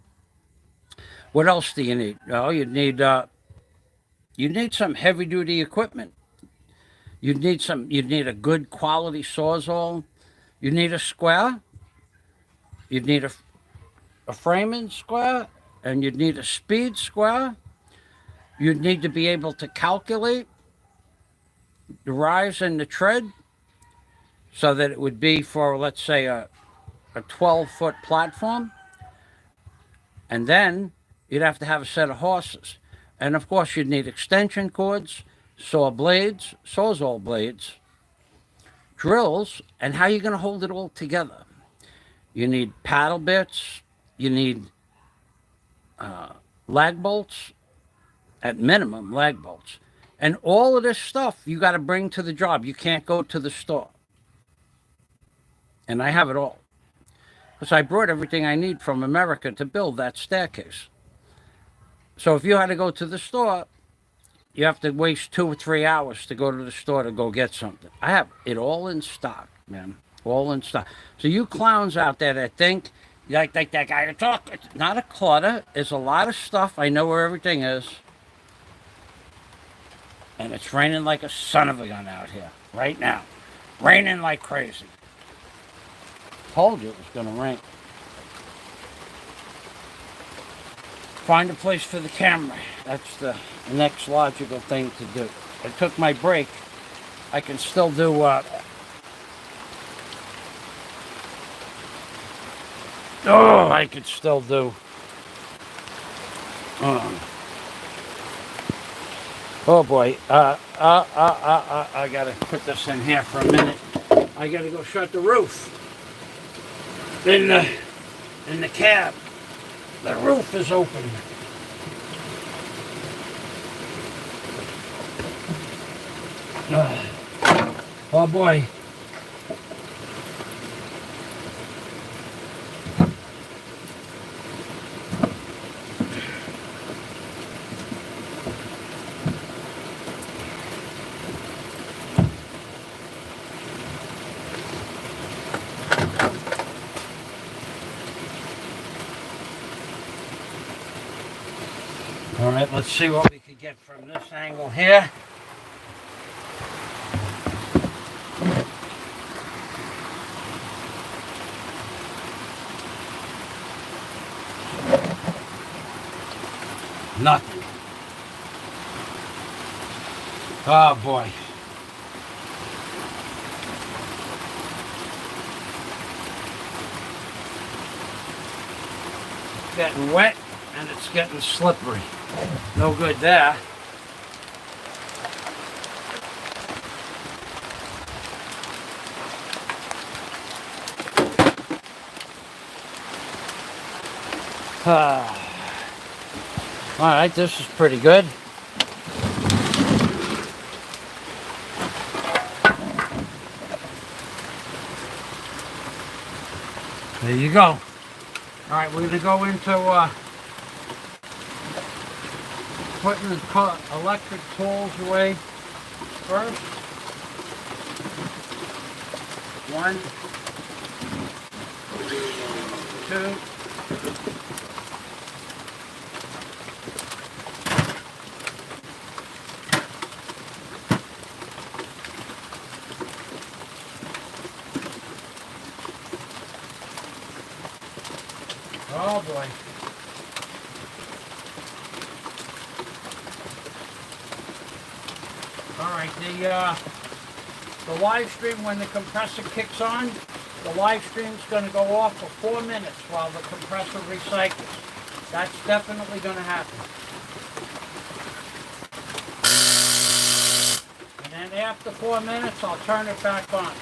What else do you need? Oh, you need some heavy-duty equipment. You'd need a good quality sawzall. You need a square. You'd need a framing square, and you'd need a speed square. You'd need to be able to calculate the rise and the tread so that it would be for, let's say, a 12-foot platform. And then you'd have to have a set of horses. And of course, you'd need extension cords, saw blades, sawzall blades, drills, and how are you going to hold it all together? You need paddle bits, you need lag bolts, at minimum, lag bolts. And all of this stuff you got to bring to the job. You can't go to the store. And I have it all. Because I brought everything I need from America to build that staircase. So if you had to go to the store, you have to waste 2 or 3 hours to go to the store to go get something. I have it all in stock, man. All in stock. So you clowns out there that think, like that guy you're talking, it's not a clutter. It's a lot of stuff. I know where everything is. And it's raining like a son of a gun out here right now. Raining like crazy. Told you it was going to rain. Find a place for the camera. That's the next logical thing to do. I took my break. I can still do I could still do oh boy. I gotta put this in here for a minute. I gotta go shut the roof. In the cab. The roof is open. Oh boy. All right, let's see what we could get from this angle here. Nothing. Oh boy. It's getting wet and it's getting slippery. No good there. All right, this is pretty good. There you go. All right, we're going to go into putting the electric tools away first. 1, 2. Oh boy. All right, the live stream, when the compressor kicks on, the live stream's going to go off for 4 minutes while the compressor recycles. That's definitely going to happen. And then after 4 minutes, I'll turn it back on.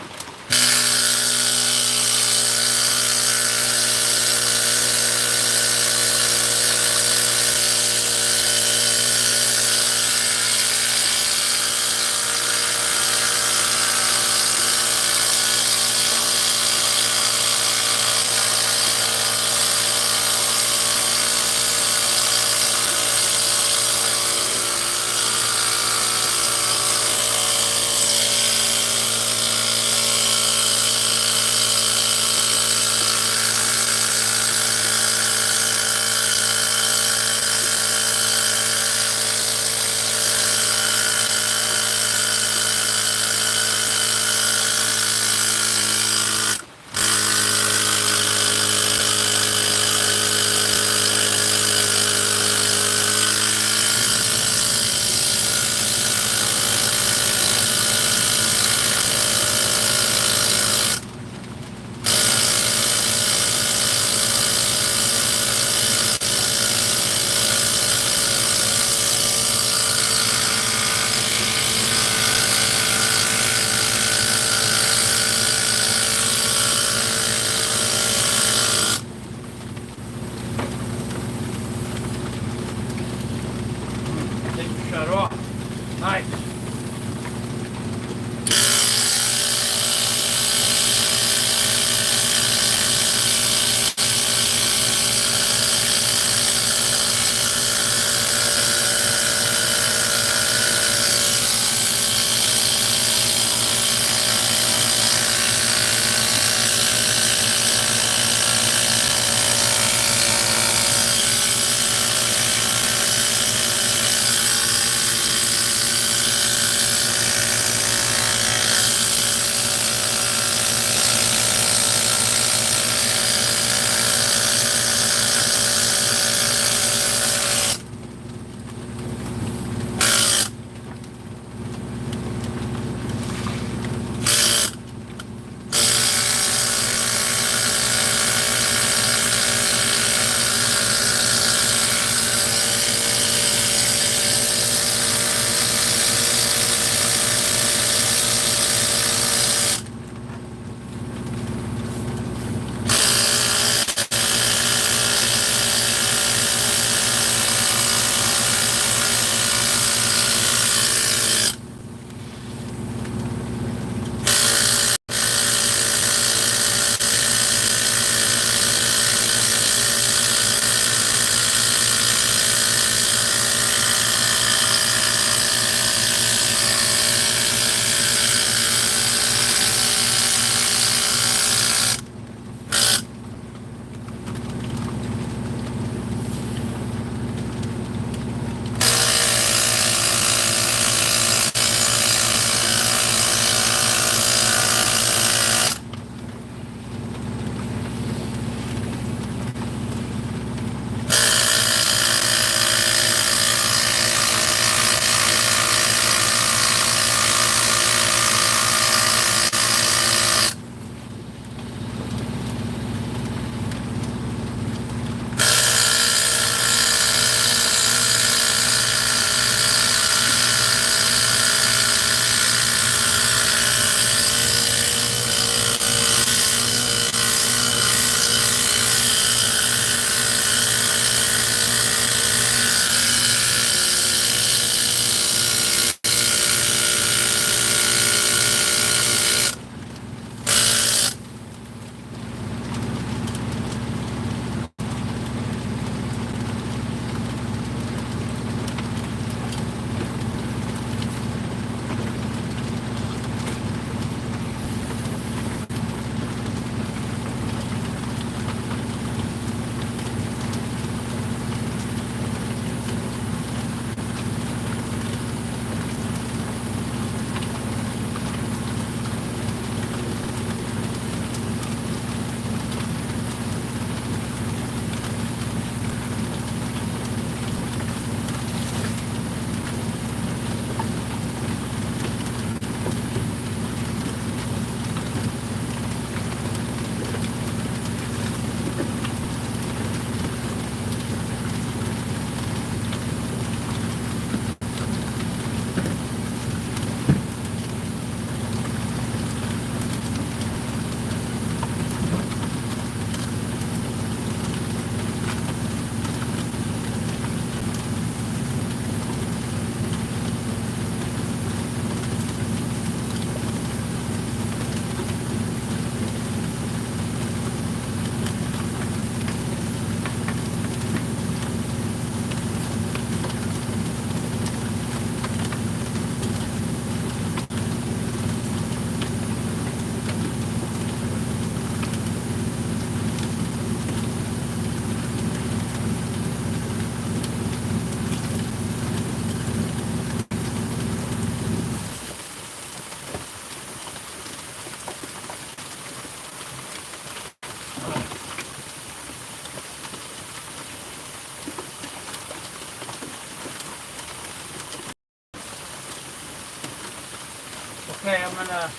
Okay, I'm gonna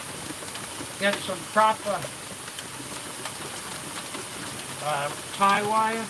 get some proper tie wire.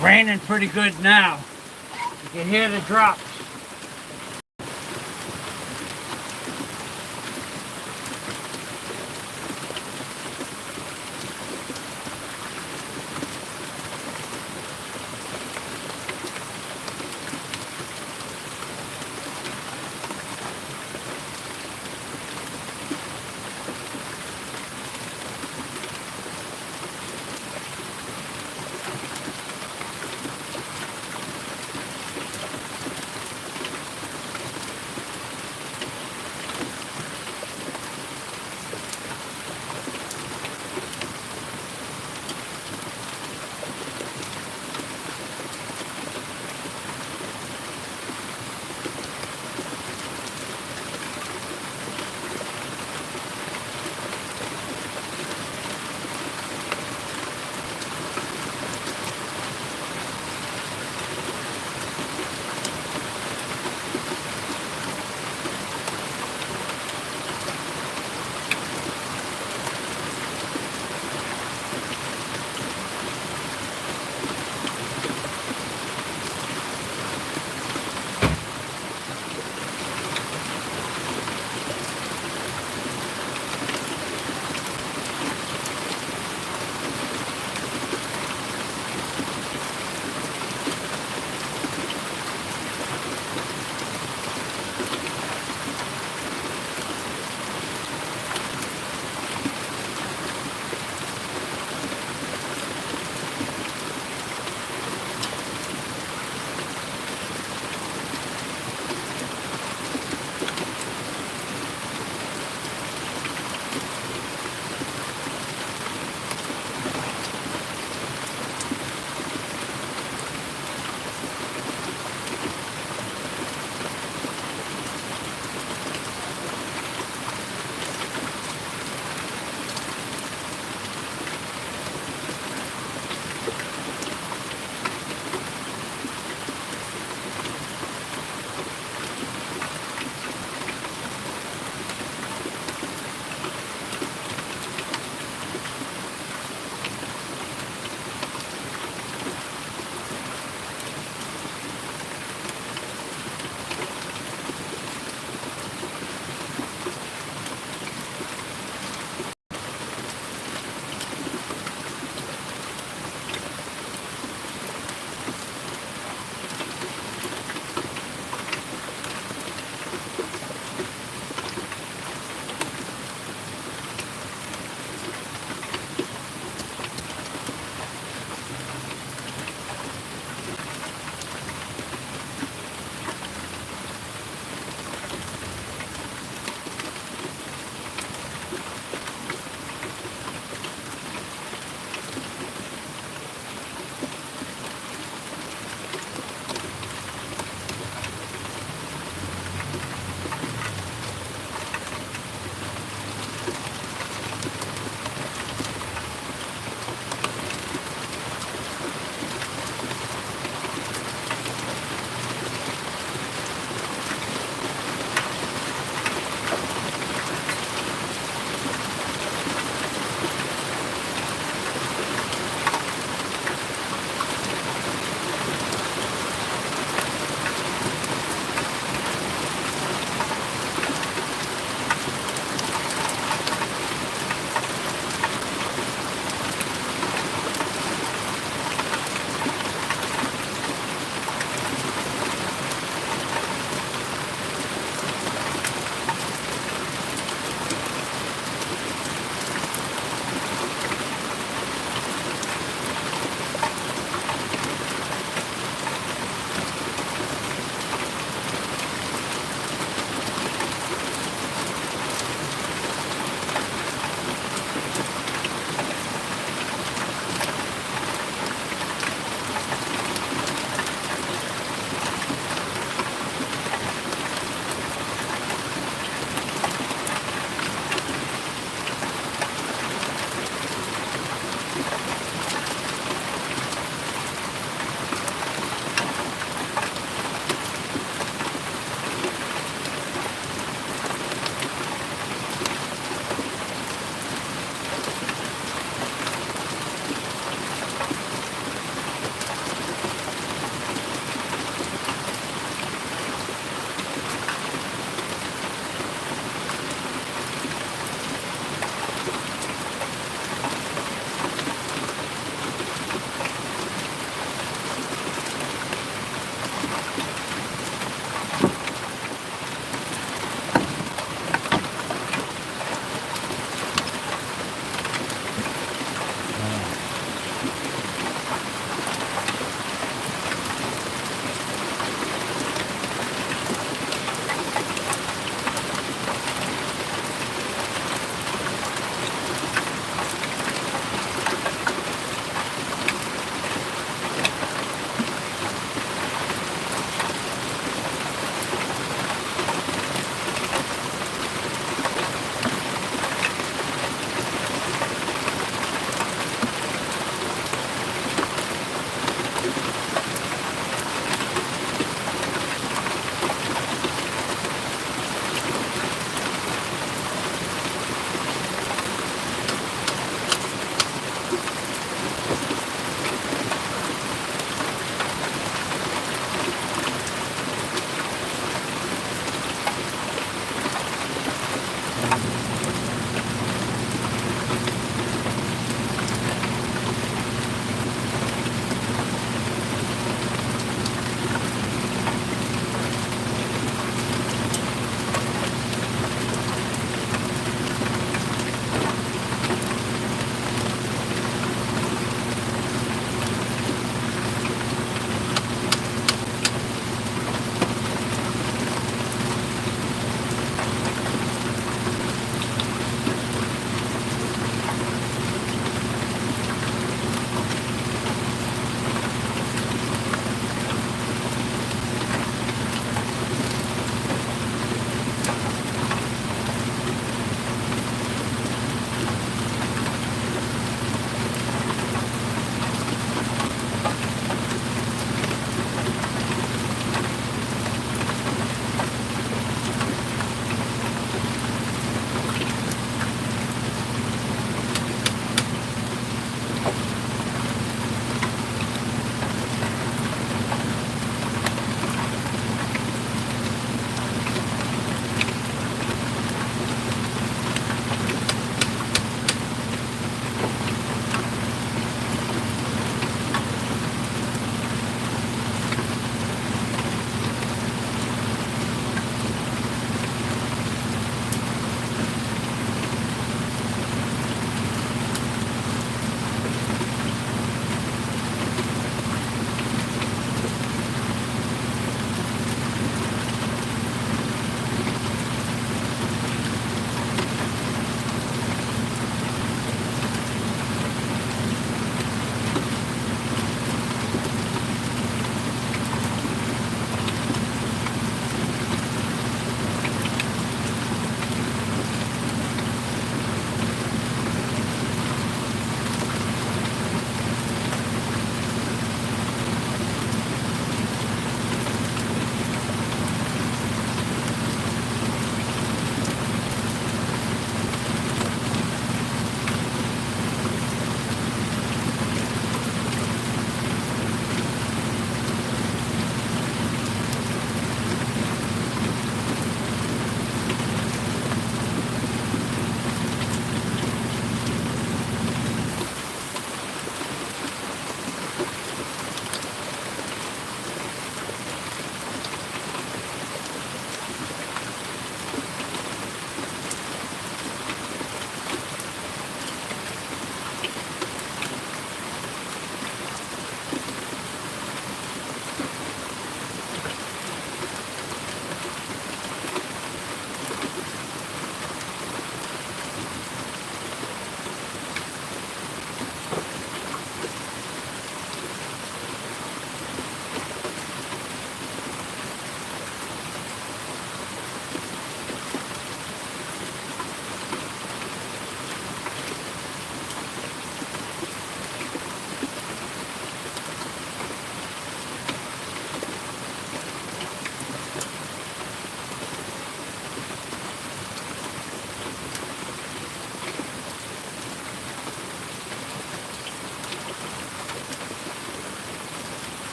raining pretty good now. You can hear the drops.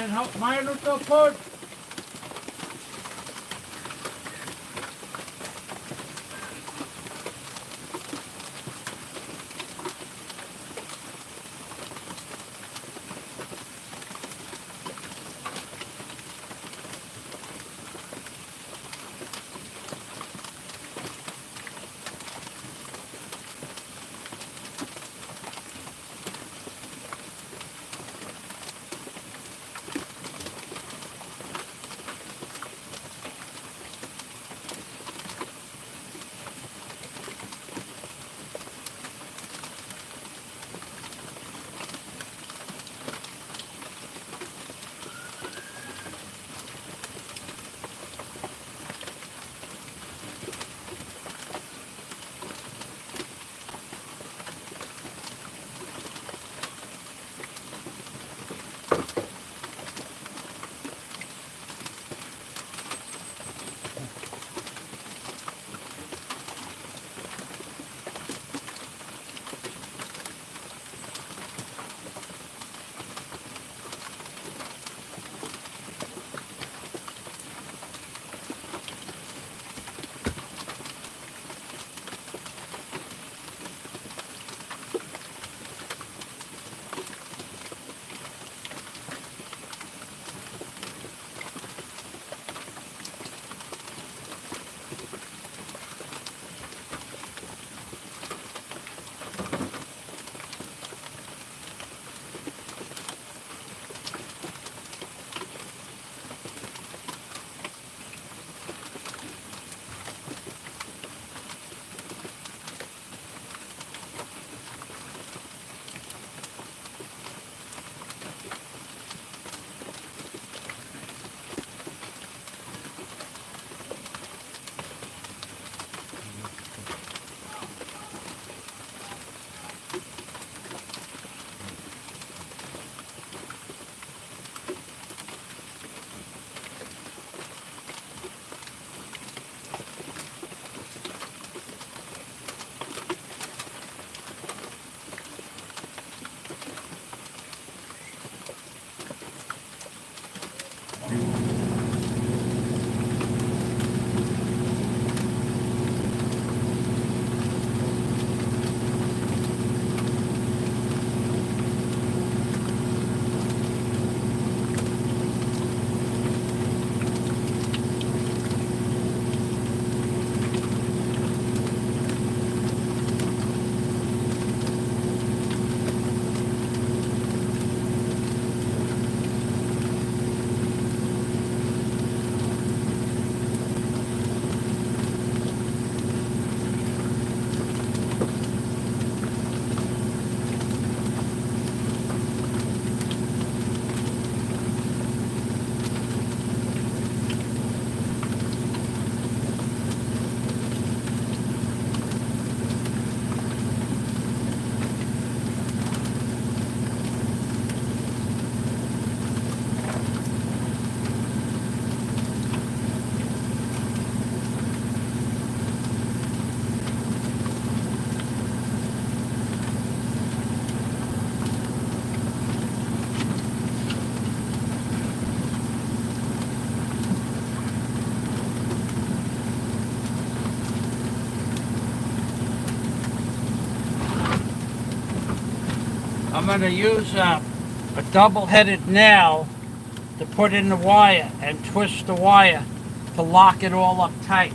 Mine não tô por. I'm going to use a double-headed nail to put in the wire and twist the wire to lock it all up tight.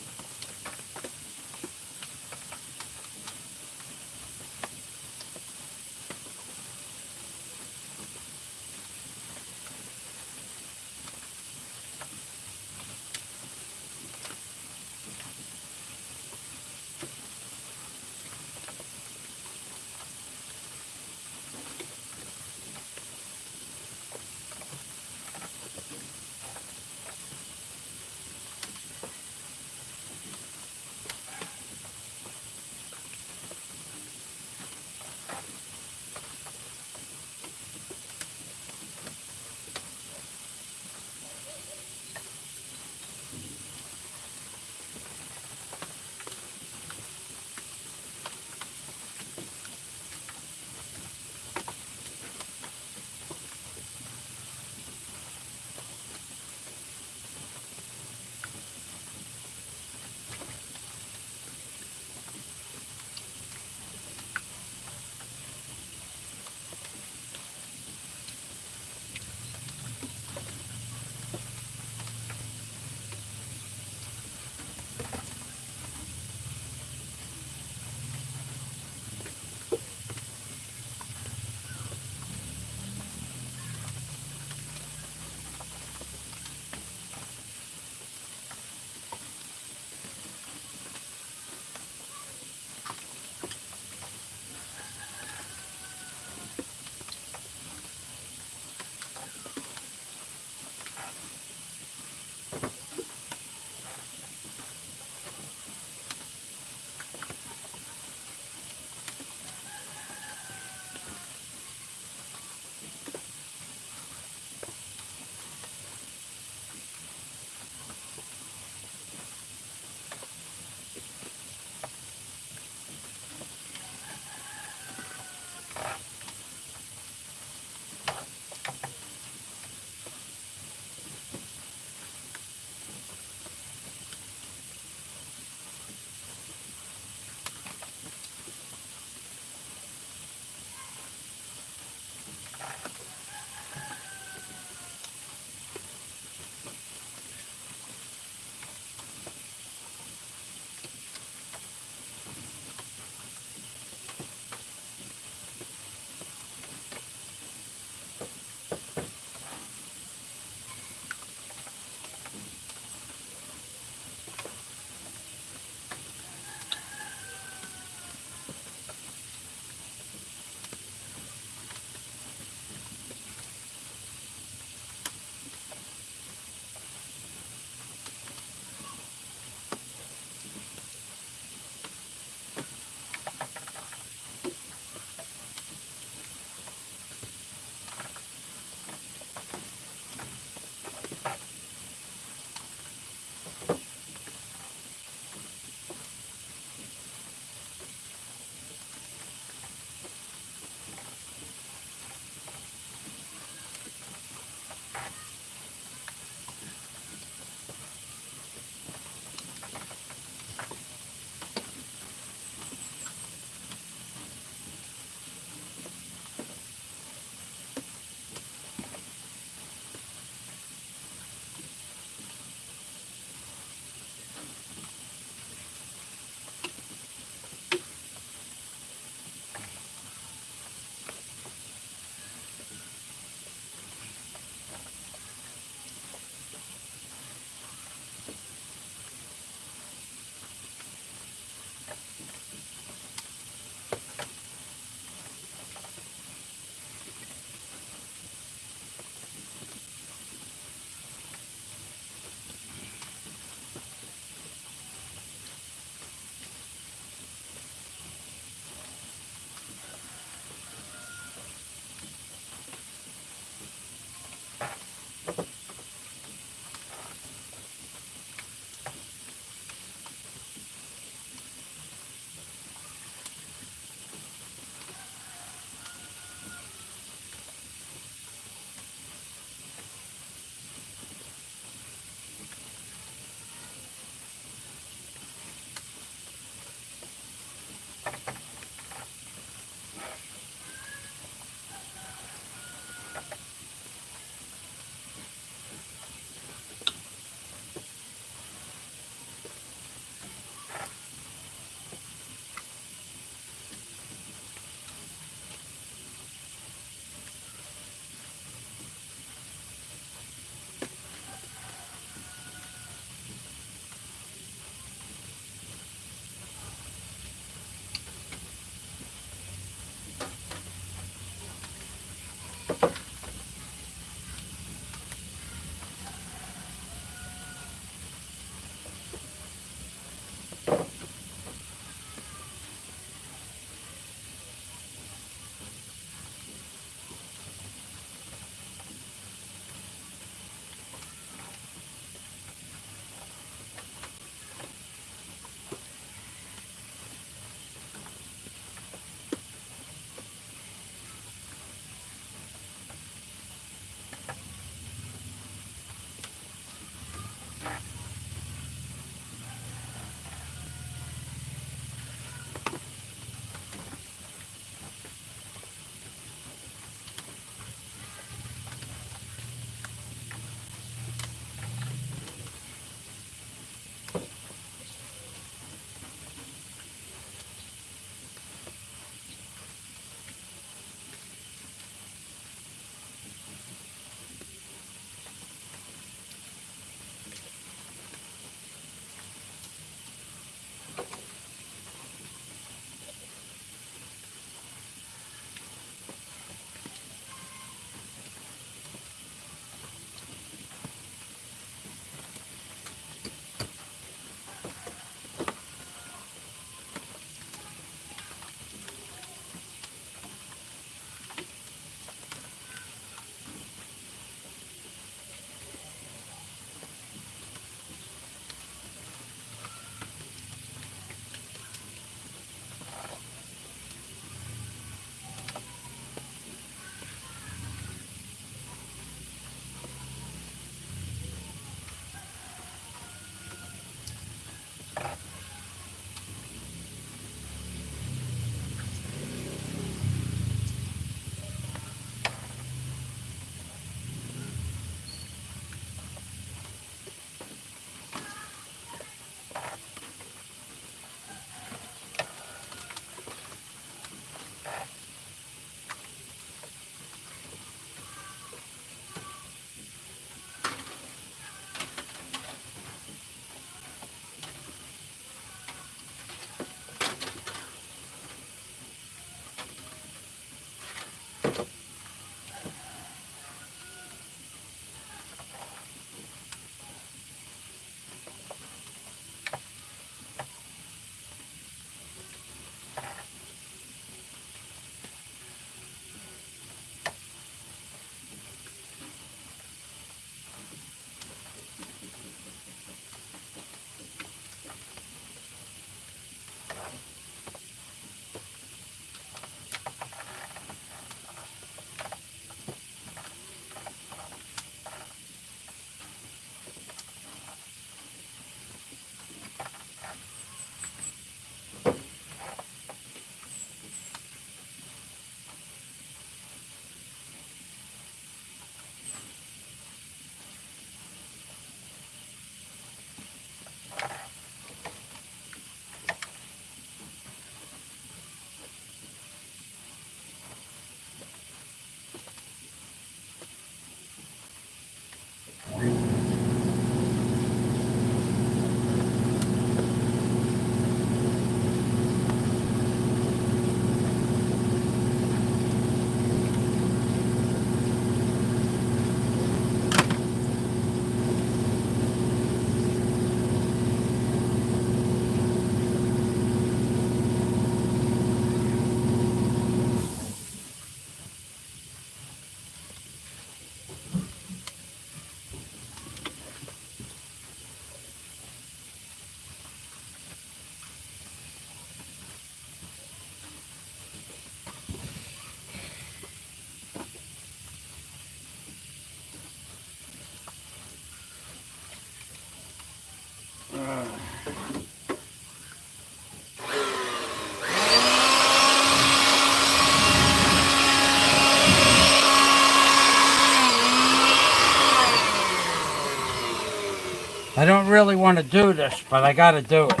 I don't really want to do this, but I got to do it.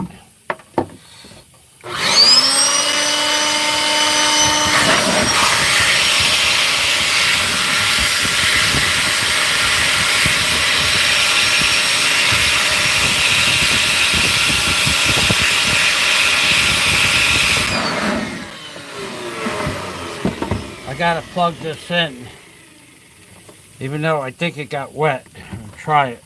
I got to plug this in, even though I think it got wet. I'll try it.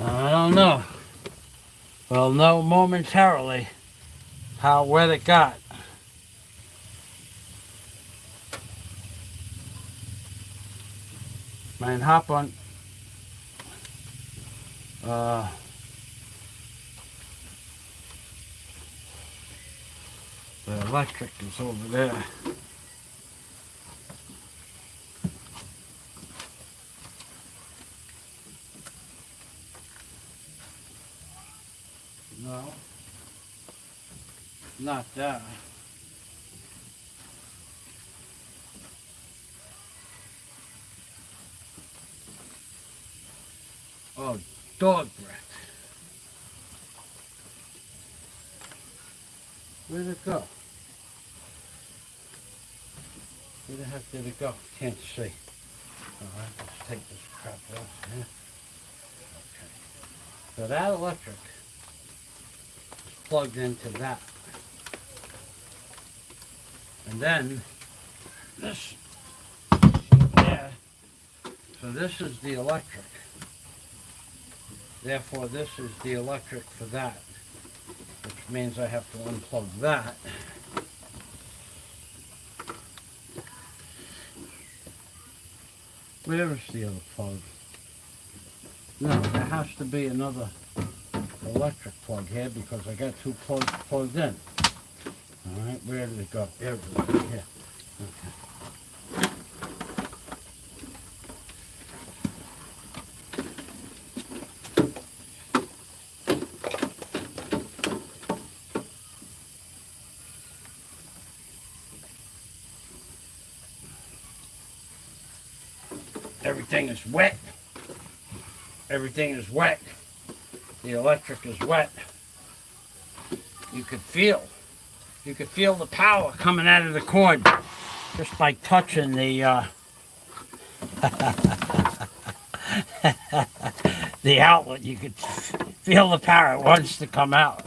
I don't know. We'll know momentarily how wet it got. Man, hop on. The electric is over there. No, not that. Oh, dog breath. Where'd it go? Where the heck did it go? Can't see. Alright, let's take this crap off here. Okay. So that electric is plugged into that. And then this there. So this is the electric. Therefore this is the electric for that. Which means I have to unplug that. Where is the other plug? No, there has to be another electric plug here because I got two plugs plugged in. Alright, where did it go? There it is, right here. Okay. Everything is wet. Everything is wet. The electric is wet. You could feel the power coming out of the cord just by touching the the outlet. You could feel the power. It wants to come out.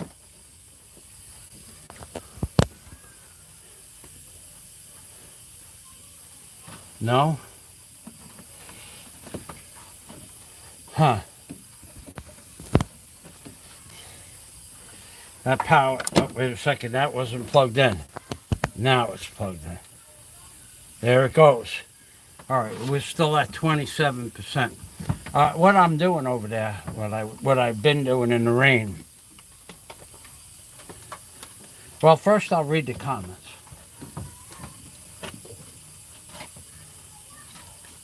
No? Huh. That power, oh, wait a second, that wasn't plugged in. Now it's plugged in. There it goes. All right, we're still at 27%. What I'm doing over there, what I've been doing in the rain. Well, first I'll read the comments.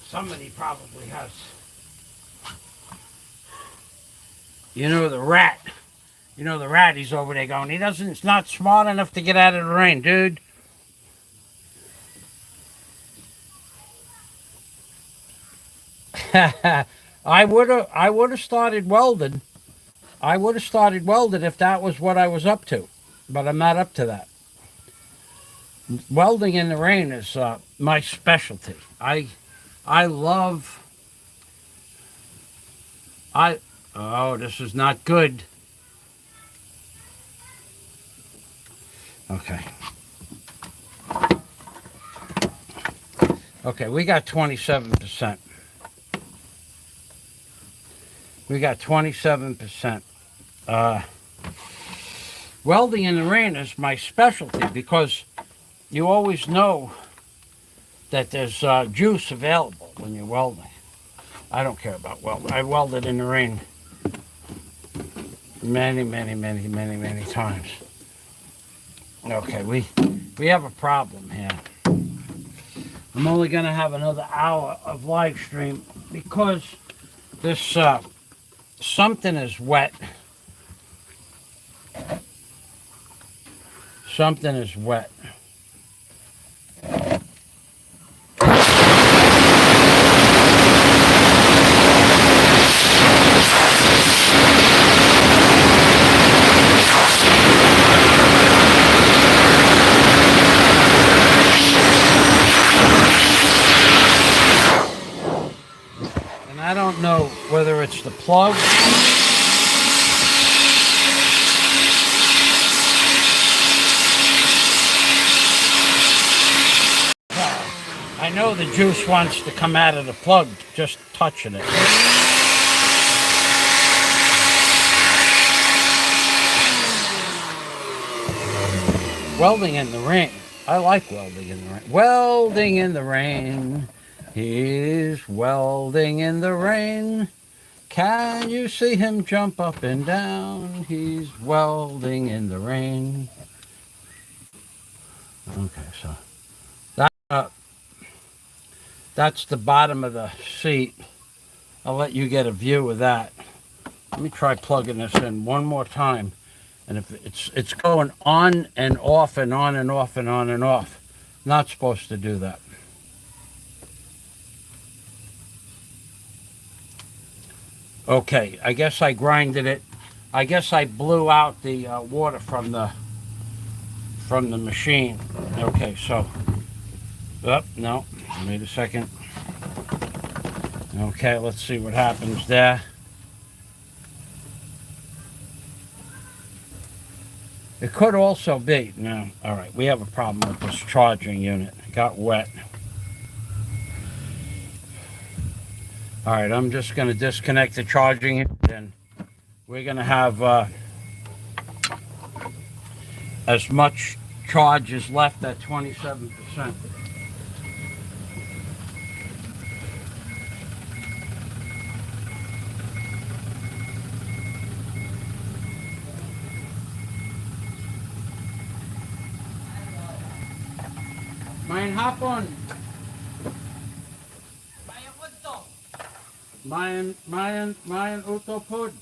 Somebody probably has. You know the rat. You know the rat, he's over there going, it's not smart enough to get out of the rain, dude. I would have started welding. I would have started welding if that was what I was up to. But I'm not up to that. Welding in the rain is my specialty. I love. Oh, this is not good. Okay. Okay, we got 27%. We got 27%. Welding in the rain is my specialty because you always know that there's juice available when you're welding. I don't care about welding. I welded in the rain many times. Okay, we have a problem here. I'm only going to have another hour of live stream because this something is wet. Something is wet. And I don't know whether it's the plug. I know the juice wants to come out of the plug just touching it. Welding in the rain. I like welding in the rain. Welding in the rain. He's welding in the rain. Can you see him jump up and down? He's welding in the rain. Okay, so that's the bottom of the seat. I'll let you get a view of that. Let me try plugging this in one more time. And if it's going on and off and on and off and on and off. Not supposed to do that. Okay, I guess I grinded it. I guess I blew out the water from the machine. Okay, so, no, wait a second. Okay, let's see what happens there. It could also be, no, all right, we have a problem with this charging unit. It got wet. All right, I'm just going to disconnect the charging unit, and we're going to have as much charge is left at 27%. Mein hapon. Mein utopod.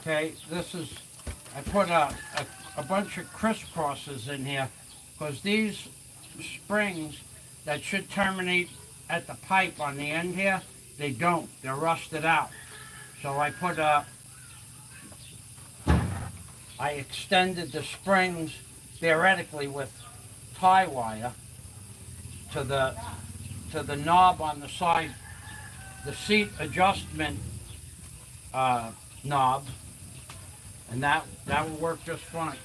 Okay, I put a bunch of crisscrosses in here because these springs that should terminate at the pipe on the end here, they don't. They're rusted out. So I extended the springs theoretically with tie wire to the knob on the side, the seat adjustment knob, and that will work just fine.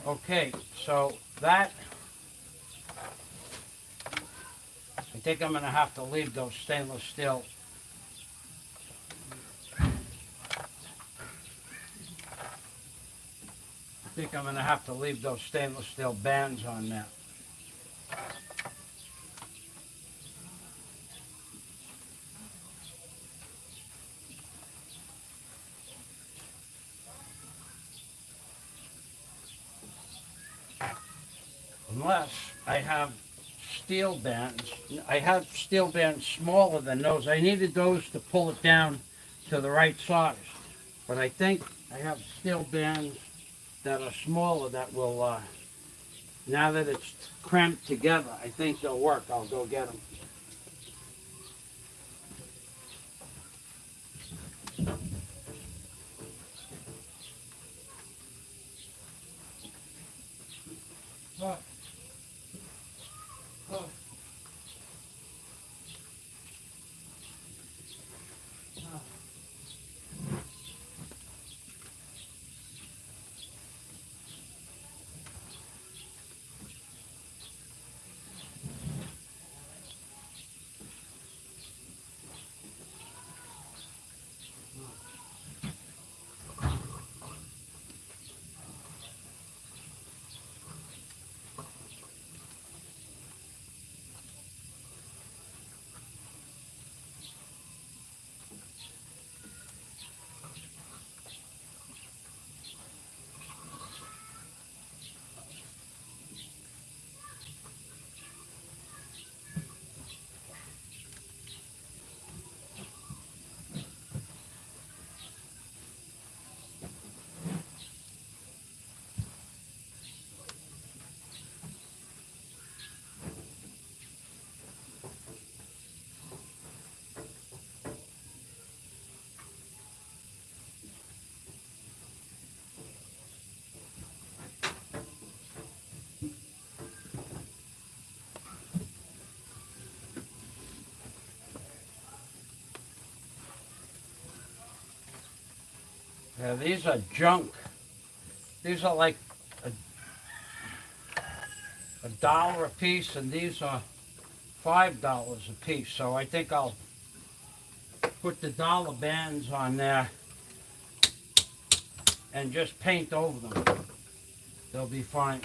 Okay, so I think I'm going to have to leave those stainless steel. I think I'm going to have to leave those stainless steel bands on there. Unless I have steel bands. I have steel bands smaller than those. I needed those to pull it down to the right size. But I think I have steel bands that are smaller that will, now that it's cramped together, I think they'll work. I'll go get them. Look. Look. Yeah, these are junk. These are like $1 a piece, and these are $5 a piece. So I think I'll put the dollar bands on there and just paint over them. They'll be fine.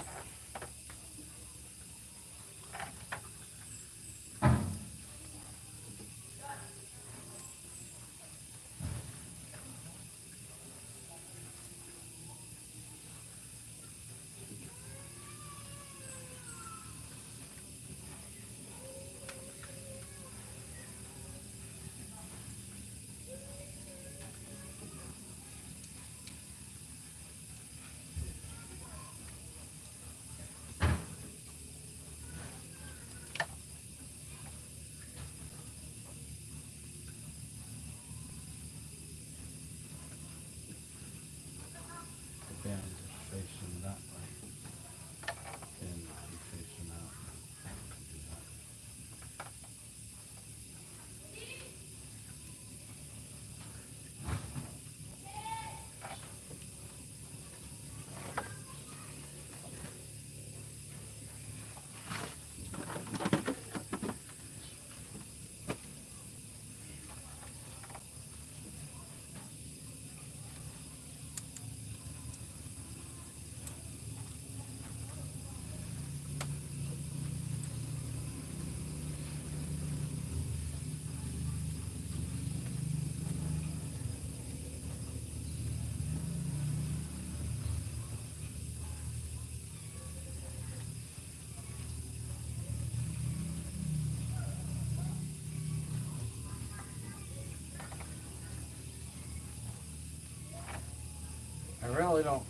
really don't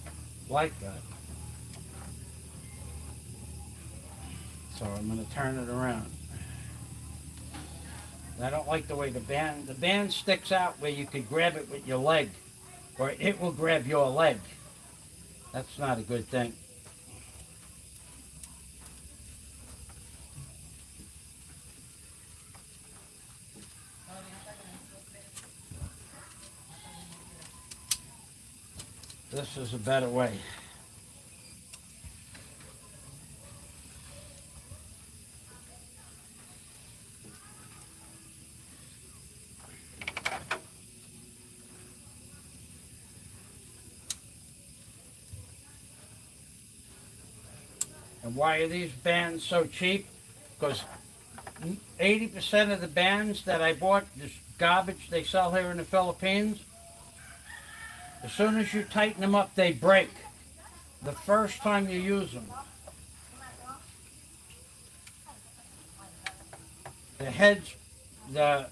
like that. So I'm going to turn it around. I don't like the way the band sticks out where you could grab it with your leg, or it will grab your leg. That's not a good thing. This is a better way. And why are these bands so cheap? Because 80% of the bands that I bought, this garbage they sell here in the Philippines, as soon as you tighten them up, they break the first time you use them. The heads, the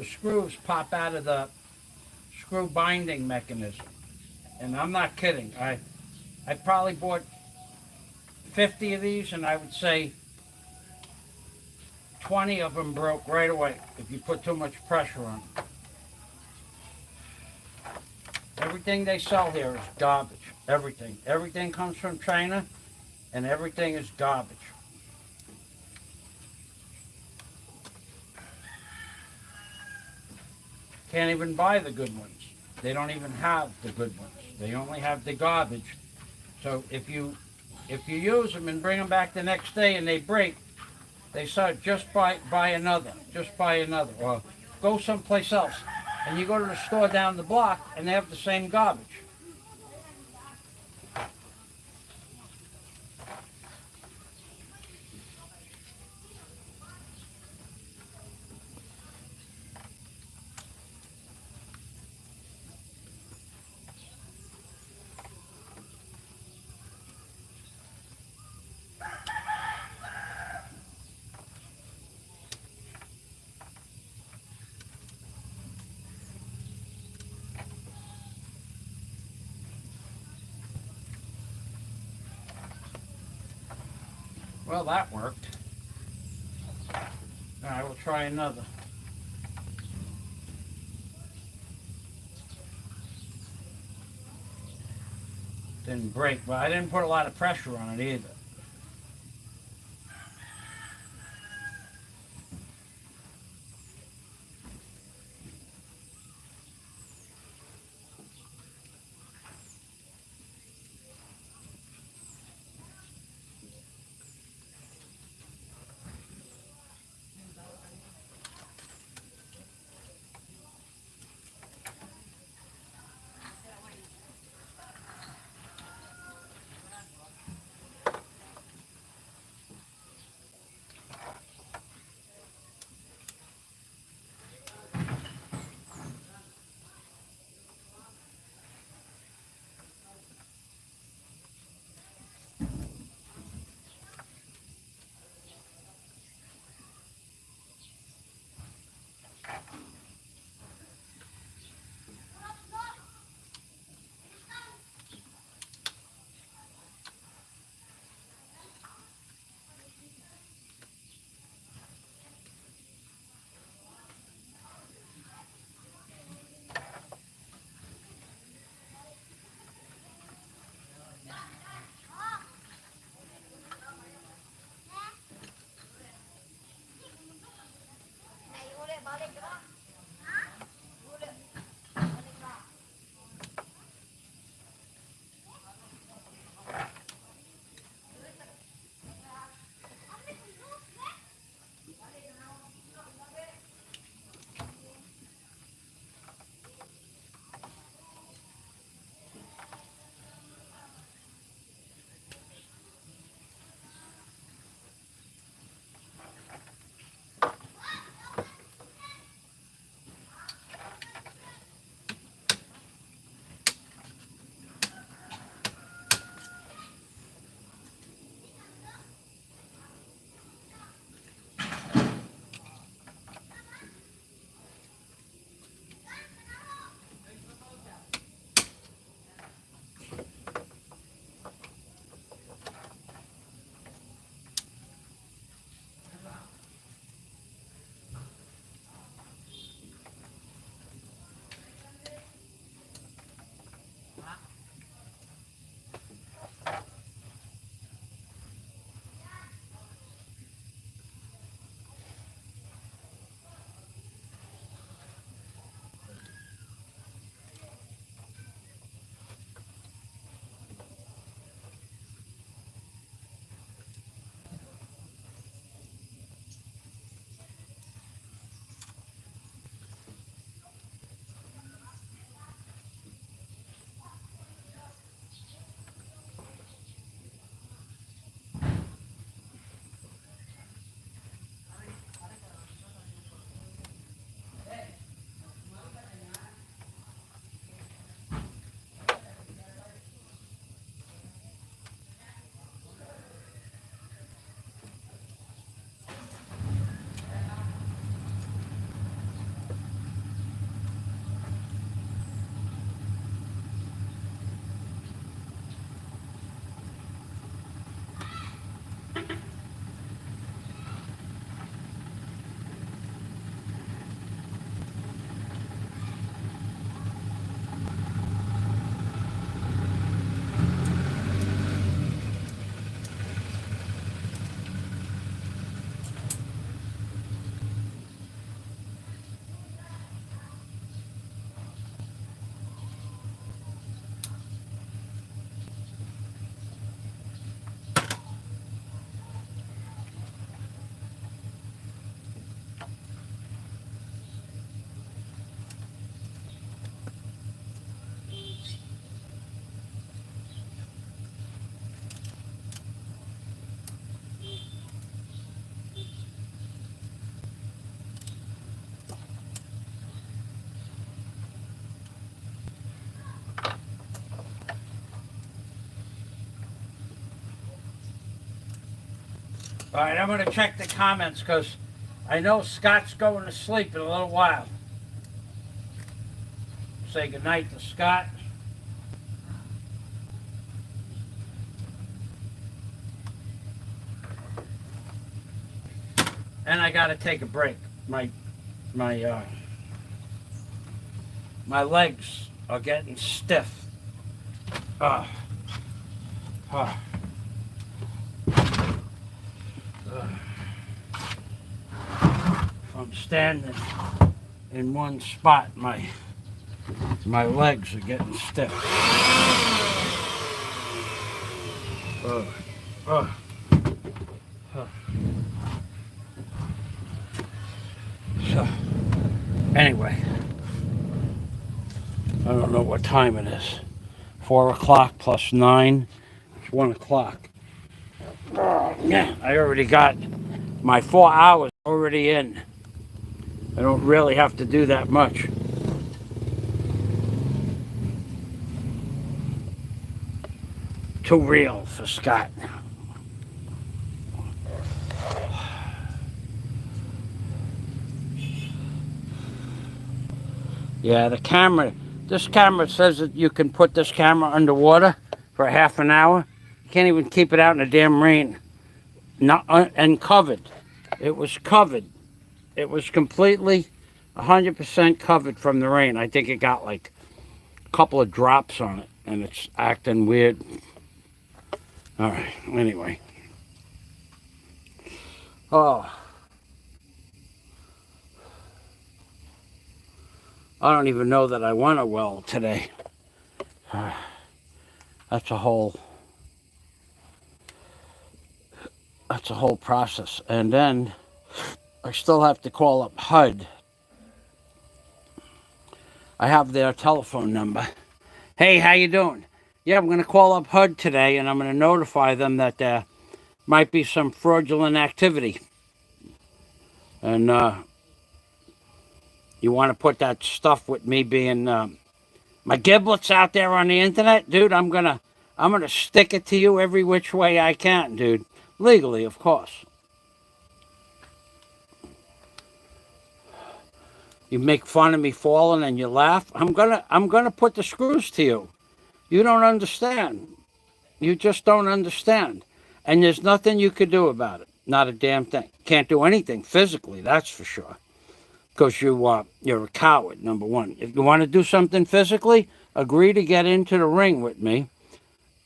screws pop out of the screw binding mechanism. And I'm not kidding. I probably bought 50 of these, and I would say 20 of them broke right away if you put too much pressure on them. Everything they sell here is garbage. Everything. Everything comes from China, and everything is garbage. Can't even buy the good ones. They don't even have the good ones. They only have the garbage. So if you use them and bring them back the next day and they break, they say just buy another, or go someplace else. And you go to the store down the block and they have the same garbage. Well, that worked. All right, we'll try another. Didn't break, but I didn't put a lot of pressure on it either. All right, I'm going to check the comments because I know Scott's going to sleep in a little while. Say goodnight to Scott. And I got to take a break. My legs are getting stiff. Uh, uh, I'm standing in one spot. My legs are getting stiff. So, anyway, I don't know what time it is. 4 o'clock plus 9. It's 1 o'clock. Yeah, I already got my 4 hours already in. I don't really have to do that much. Too real for Scott. Yeah, the camera, this camera says that you can put this camera underwater for half an hour. You can't even keep it out in the damn rain. Not and covered. It was covered. It was completely 100% covered from the rain. I think it got like a couple of drops on it and it's acting weird. All right, anyway. Oh. I don't even know that I want a well today. That's a whole process. And then I still have to call up HUD. I have their telephone number. Hey, how you doing? Yeah, I'm going to call up HUD today and I'm going to notify them that there might be some fraudulent activity. And you want to put that stuff with me being my giblets out there on the internet, dude? I'm gonna stick it to you every which way I can, dude. Legally, of course. You make fun of me falling and you laugh. I'm gonna put the screws to you. You don't understand. You just don't understand. And there's nothing you could do about it. Not a damn thing. Can't do anything physically, that's for sure. Because you're a coward, number one. If you want to do something physically, agree to get into the ring with me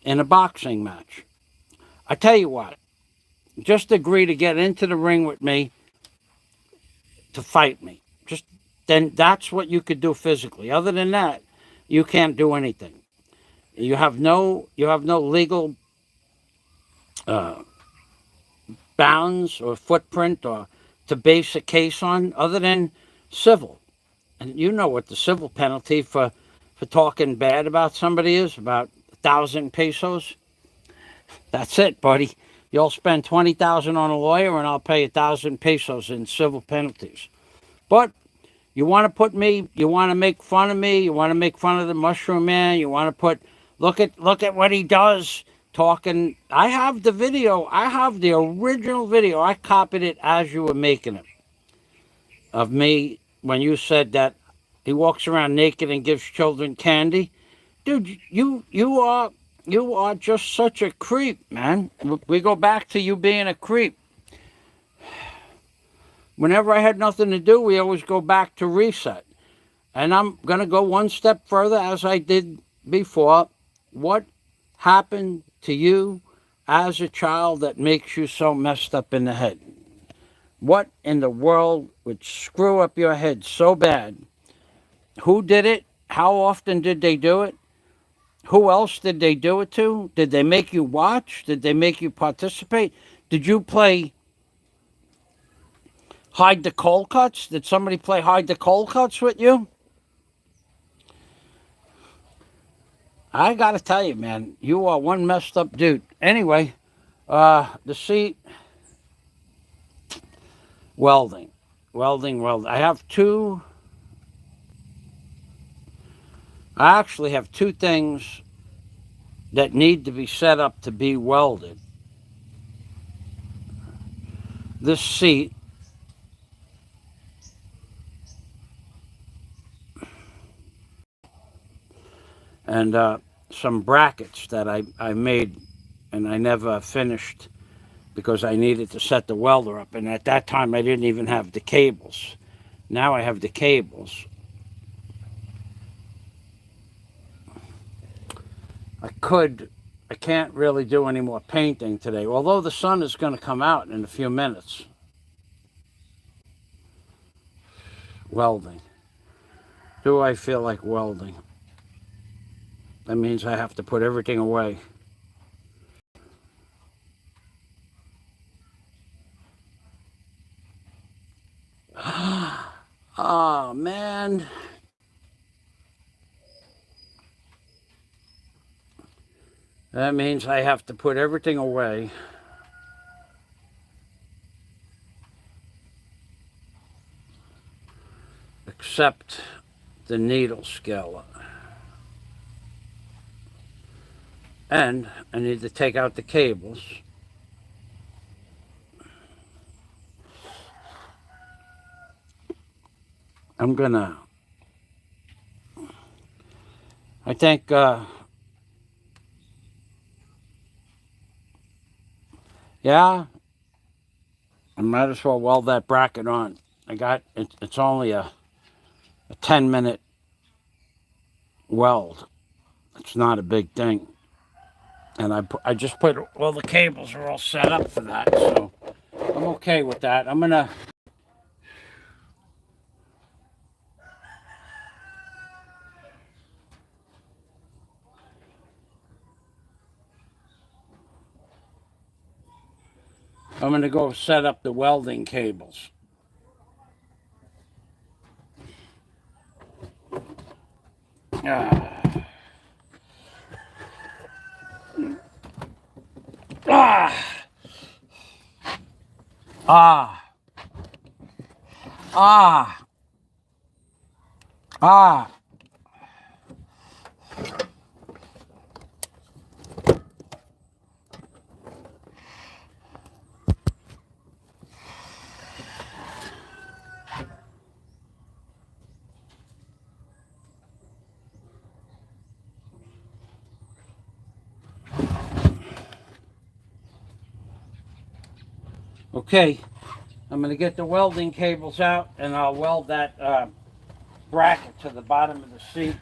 in a boxing match. I tell you what, just agree to get into the ring with me to fight me. Just then that's what you could do physically. Other than that, you can't do anything. You have no legal bounds or footprint or to base a case on other than civil. And you know what the civil penalty for talking bad about somebody is, about 1,000 pesos. That's it, buddy. You'll spend 20,000 on a lawyer and I'll pay 1,000 pesos in civil penalties. But you want to put me, you want to make fun of me, you want to make fun of the Mushroom Man, you want to put, look at what he does talking. I have the video, I have the original video. I copied it as you were making it of me when you said that he walks around naked and gives children candy. Dude, you are just such a creep, man. We go back to you being a creep. Whenever I had nothing to do, we always go back to reset. And I'm going to go one step further as I did before. What happened to you as a child that makes you so messed up in the head? What in the world would screw up your head so bad? Who did it? How often did they do it? Who else did they do it to? Did they make you watch? Did they make you participate? Did you play hide the cold cuts? Did somebody play hide the cold cuts with you? I got to tell you, man, you are one messed up dude. Anyway, the seat, welding. I actually have two things that need to be set up to be welded. this seat and some brackets that I made and I never finished because I needed to set the welder up. And at that time, I didn't even have the cables. Now I have the cables. I can't really do any more painting today, although the sun is going to come out in a few minutes. Welding. Do I feel like welding? That means I have to put everything away. Oh, man. That means I have to put everything away. Except the needle scale. And I need to take out the cables. I'm gonna, I think, yeah, I might as well weld that bracket on. It's only a 10-minute weld. It's not a big thing. And I just put, well, the cables are all set up for that, so I'm okay with that. I'm gonna go set up the welding cables. Ah. Ah. Ah. Ah. Ah. Okay, I'm going to get the welding cables out and I'll weld that bracket to the bottom of the seat.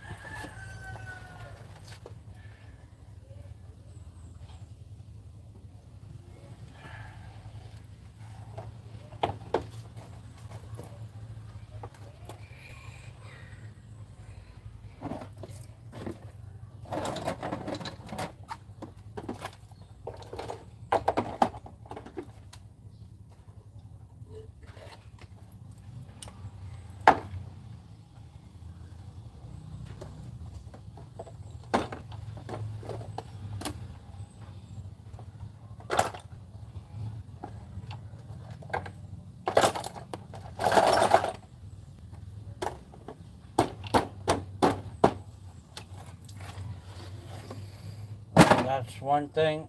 That's one thing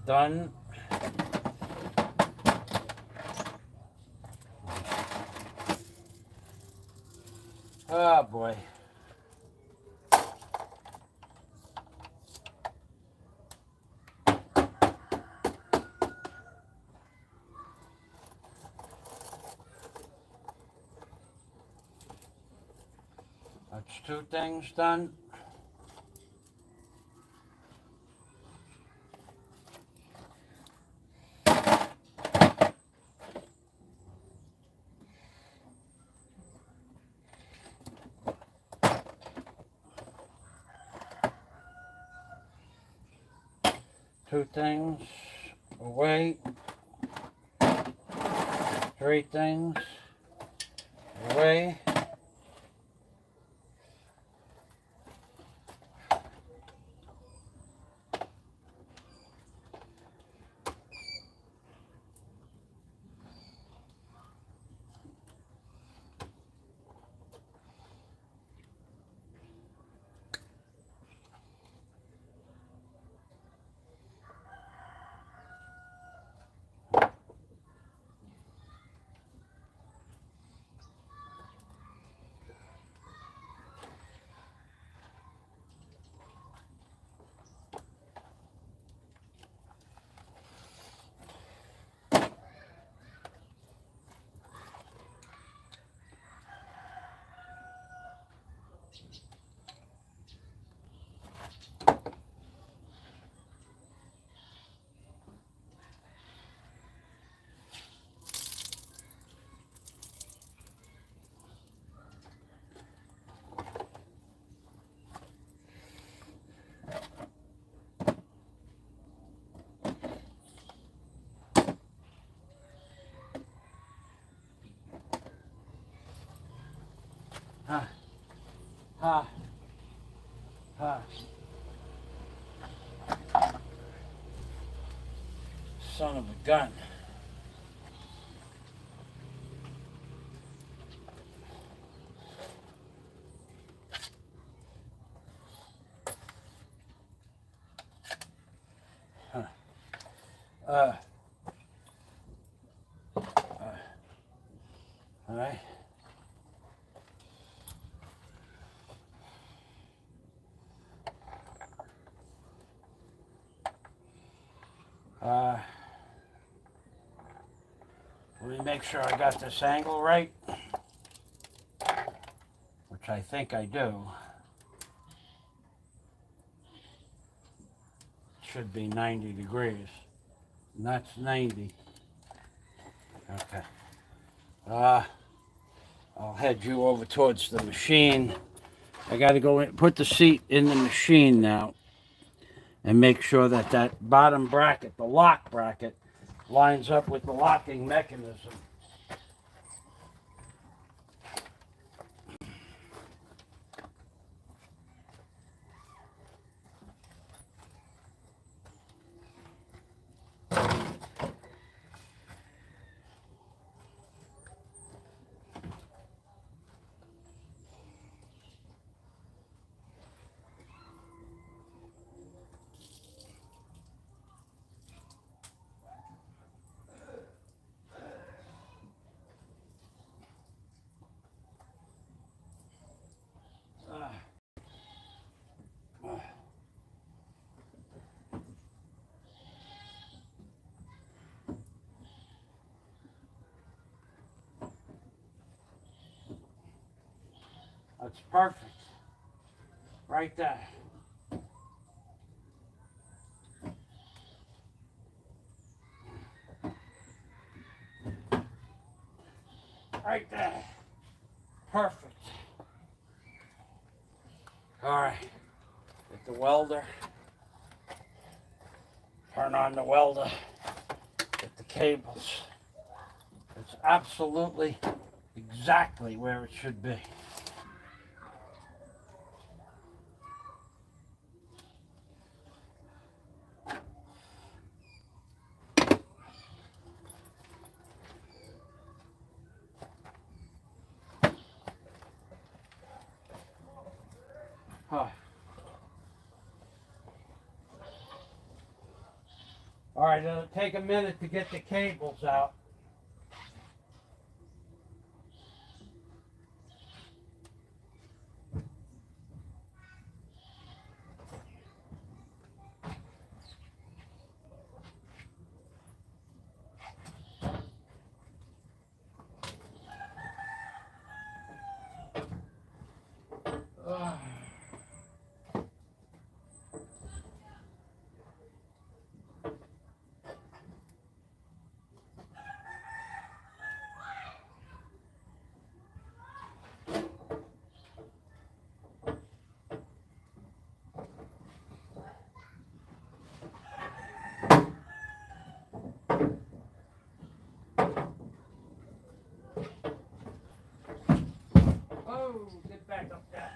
done. Oh boy. That's two things done. Two things away. Three things away. Ha. Ha. Ha. Son of a gun. Huh. All right. Let me make sure I got this angle right, which I think I do. Should be 90 degrees. And that's 90. Okay. I'll head you over towards the machine. I got to go in, put the seat in the machine now and make sure that that bottom bracket, the lock bracket, lines up with the locking mechanism. That's perfect. Right there. Right there. Perfect. All right. Get the welder. Turn on the welder. Get the cables. It's absolutely exactly where it should be. Huh. All right, it'll take a minute to get the cables out. Oh, get back up there.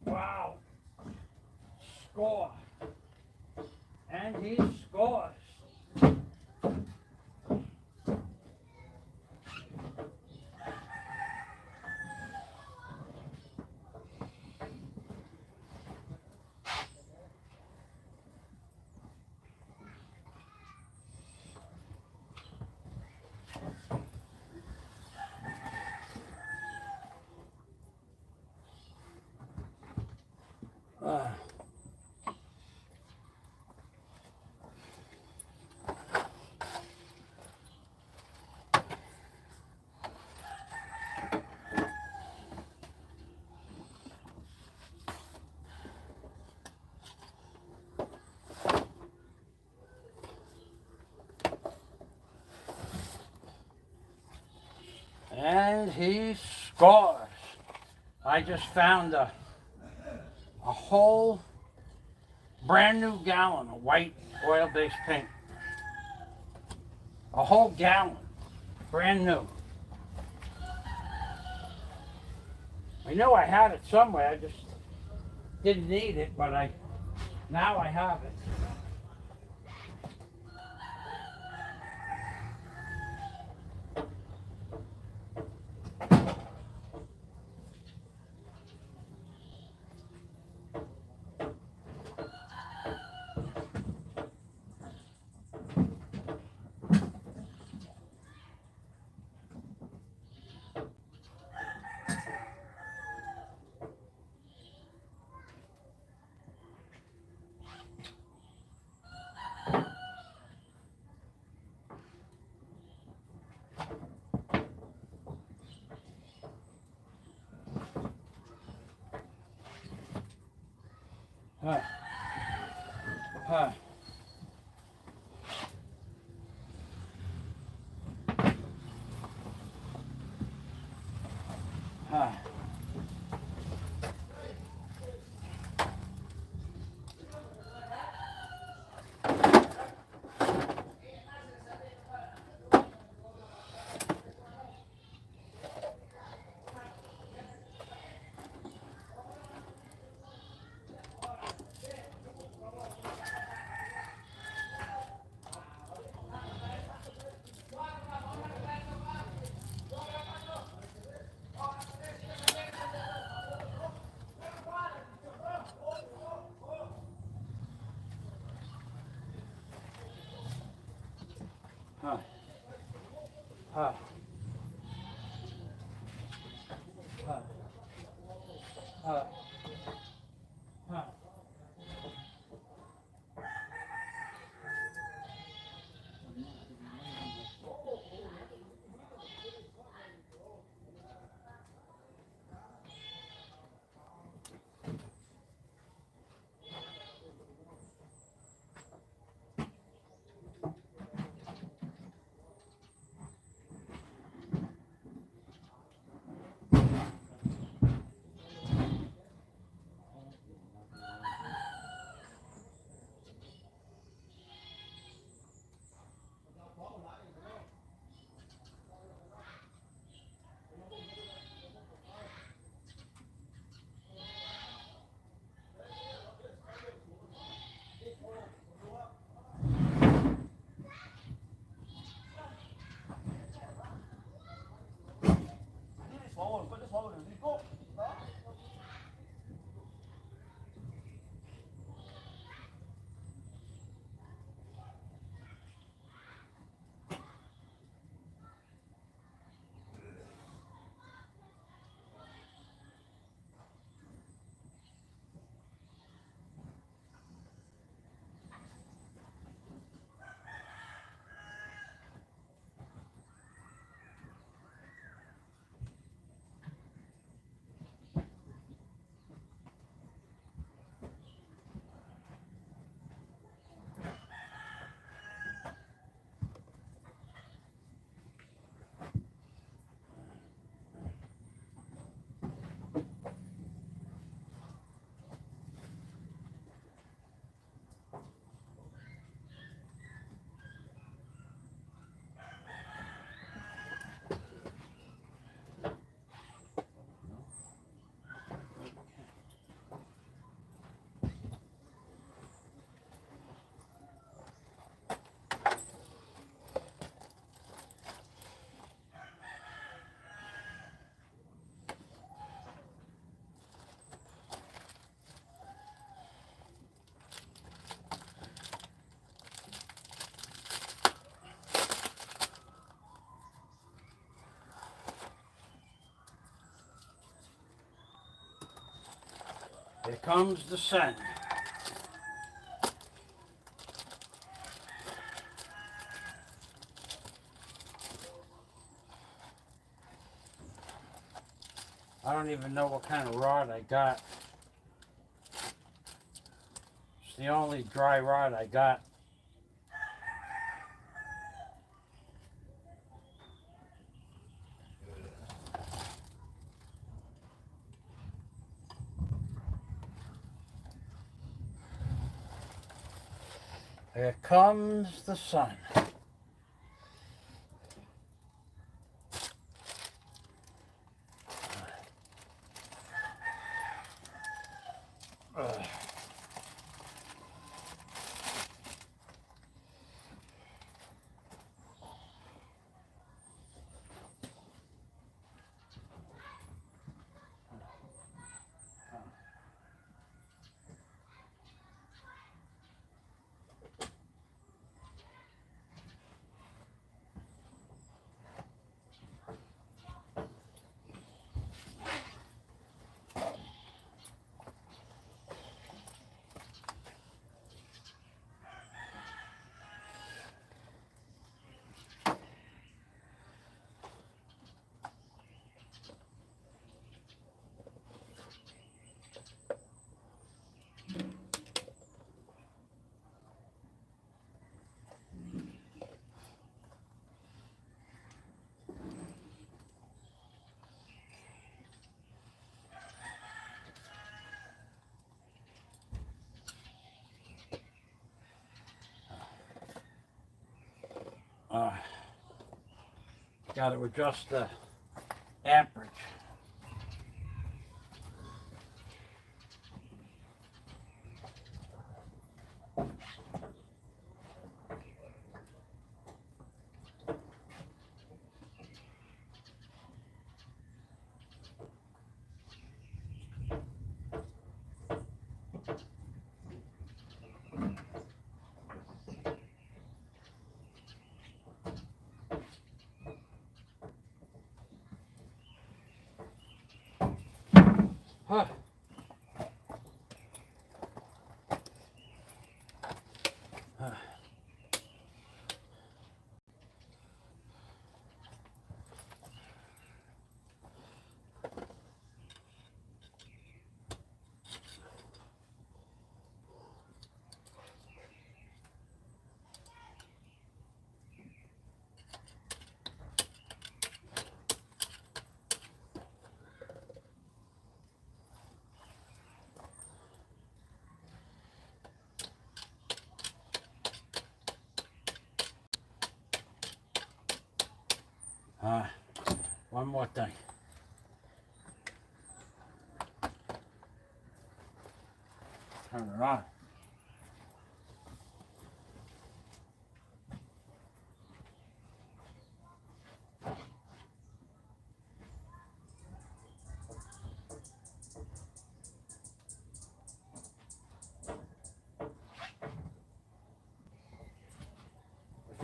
Wow. Score. And he scores. And he scores. I just found a whole brand new gallon of white oil-based paint. A whole gallon, brand new. I know I had it somewhere. I just didn't need it, but now I have it. Huh. Huh. Huh. Huh. Huh. Huh. Huh. Huh. Here comes the sun. I don't even know what kind of rod I got. It's the only dry rod I got. Here comes the sun. Got to adjust the amperage. Huh. One more thing. Turn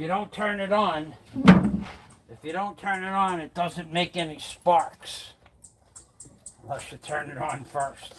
it on. If you don't turn it on, it doesn't make any sparks. Unless you turn it on first.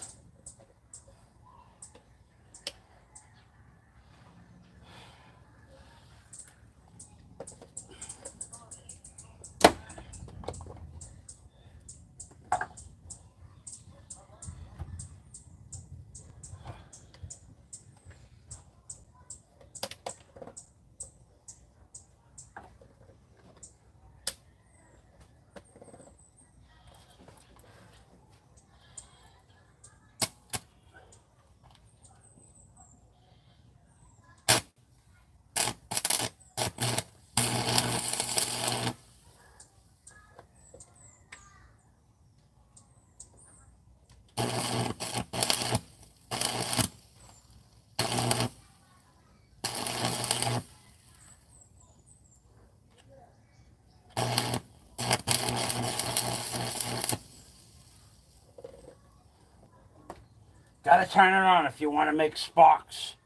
Gotta turn it on if you want to make sparks.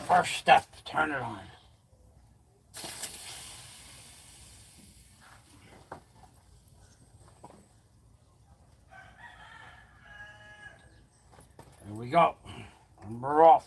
First step, turn it on. Here we go. And we're off.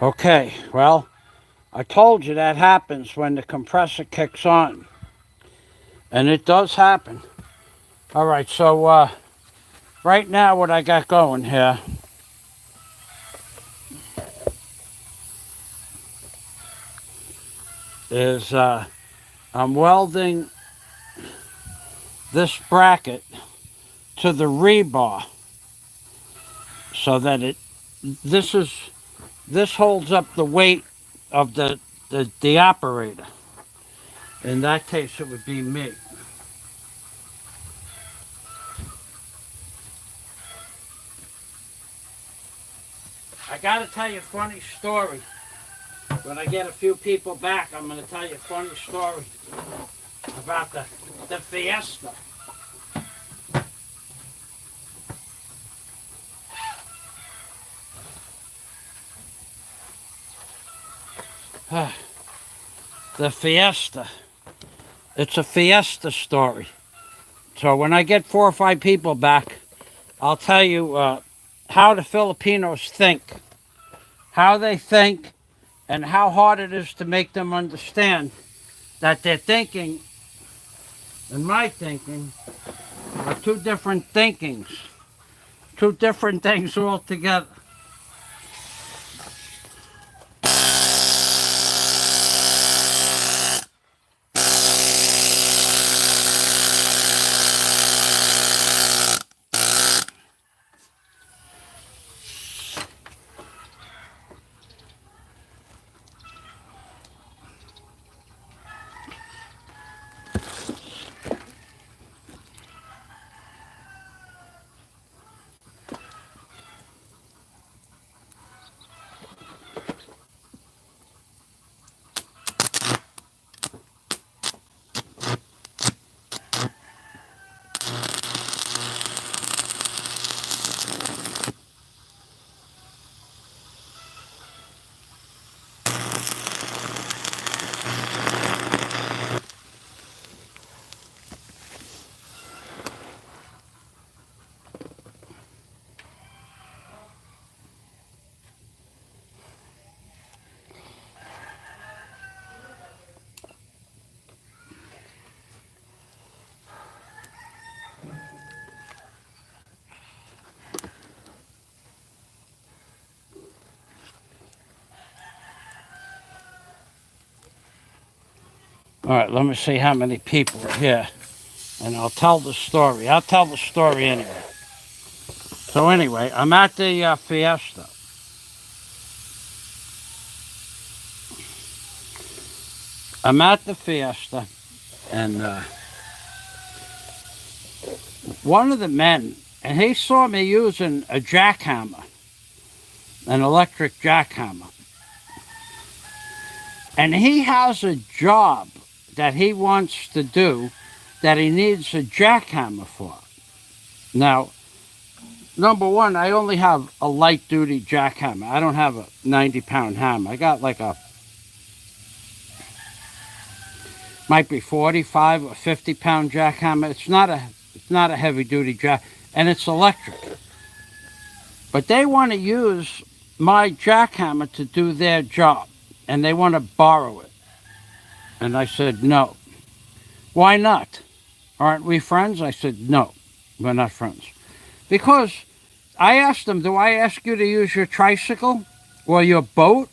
Okay, well, I told you that happens when the compressor kicks on. And it does happen. All right, so right now what I got going here is I'm welding this bracket to the rebar so that this holds up the weight of the operator. In that case, it would be me. I got to tell you a funny story. When I get a few people back, I'm going to tell you a funny story about the Fiesta. The Fiesta. It's a Fiesta story. So when I get 4 or 5 people back, I'll tell you how the Filipinos think, how they think, and how hard it is to make them understand that their thinking and my thinking are two different thinkings, two different things altogether. All right, let me see how many people are here, and I'll tell the story. I'll tell the story anyway. So anyway, I'm at the Fiesta. I'm at the Fiesta, and one of the men, and he saw me using a jackhammer, an electric jackhammer. And he has a job that he wants to do that he needs a jackhammer for. Now, number one, I only have a light duty jackhammer. I don't have a 90-pound hammer. I got like might be 45 or 50-pound jackhammer. It's not a heavy duty jack, and it's electric. But they want to use my jackhammer to do their job, and they want to borrow it. And I said, no. Why not? Aren't we friends? I said, no, we're not friends. Because I asked them, do I ask you to use your tricycle or your boat?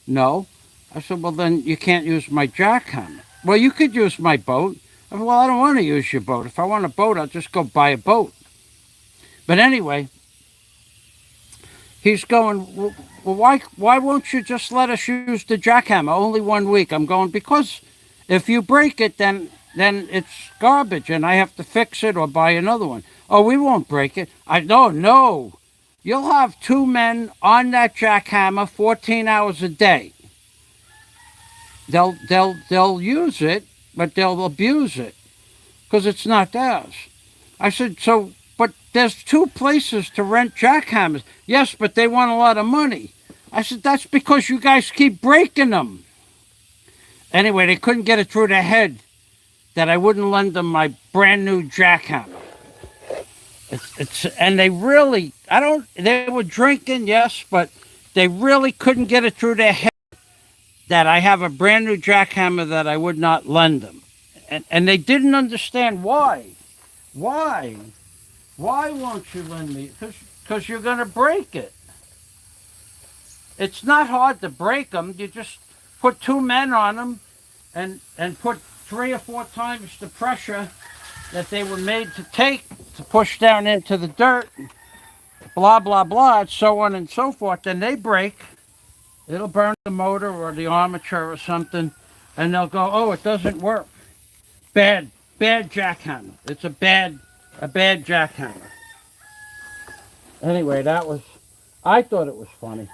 No. I said, well, then you can't use my jackhammer. Well, you could use my boat. I said, well, I don't want to use your boat. If I want a boat, I'll just go buy a boat. But anyway, he's going, well, why won't you just let us use the jackhammer? Only 1 week. I'm going, because if you break it, then it's garbage and I have to fix it or buy another one. Oh, we won't break it. No. You'll have 2 men on that jackhammer 14 hours a day. They'll use it, but they'll abuse it because it's not theirs. I said, so, but there's 2 places to rent jackhammers. Yes, but they want a lot of money. I said, that's because you guys keep breaking them. Anyway, they couldn't get it through their head that I wouldn't lend them my brand new jackhammer. And they really, they were drinking, yes, but They really couldn't get it through their head that I have a brand new jackhammer that I would not lend them. And they didn't understand why. Why? Why won't you lend me? Because you're going to break it. It's not hard to break them. You just put two men on them and put 3 or 4 times the pressure that they were made to take to push down into the dirt, blah, blah, blah, so on and so forth. Then they break. It'll burn the motor or the armature or something, and they'll go, oh, it doesn't work. Bad jackhammer. It's a bad jackhammer. Anyway, I thought it was funny.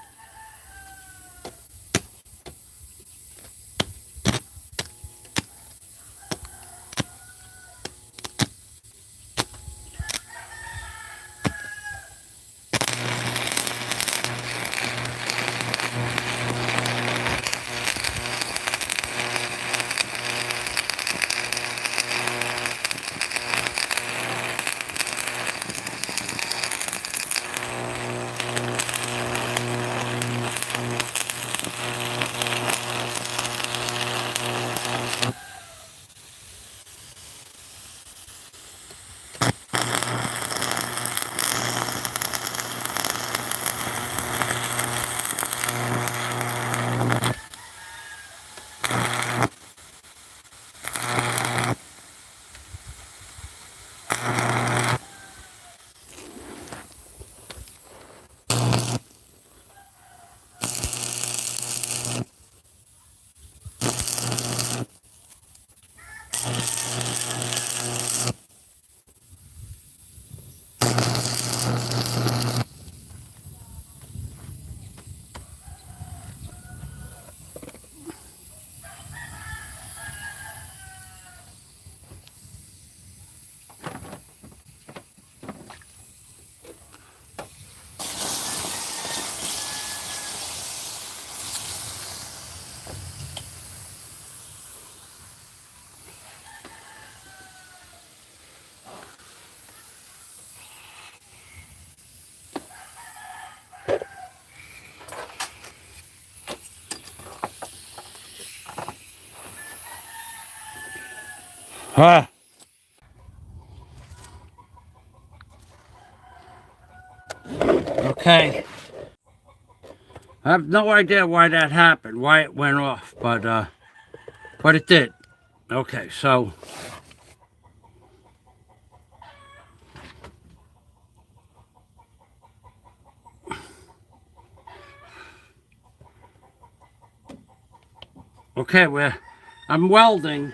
Huh. Okay. I have no idea why that happened, why it went off, but it did. Okay, so okay, I'm welding.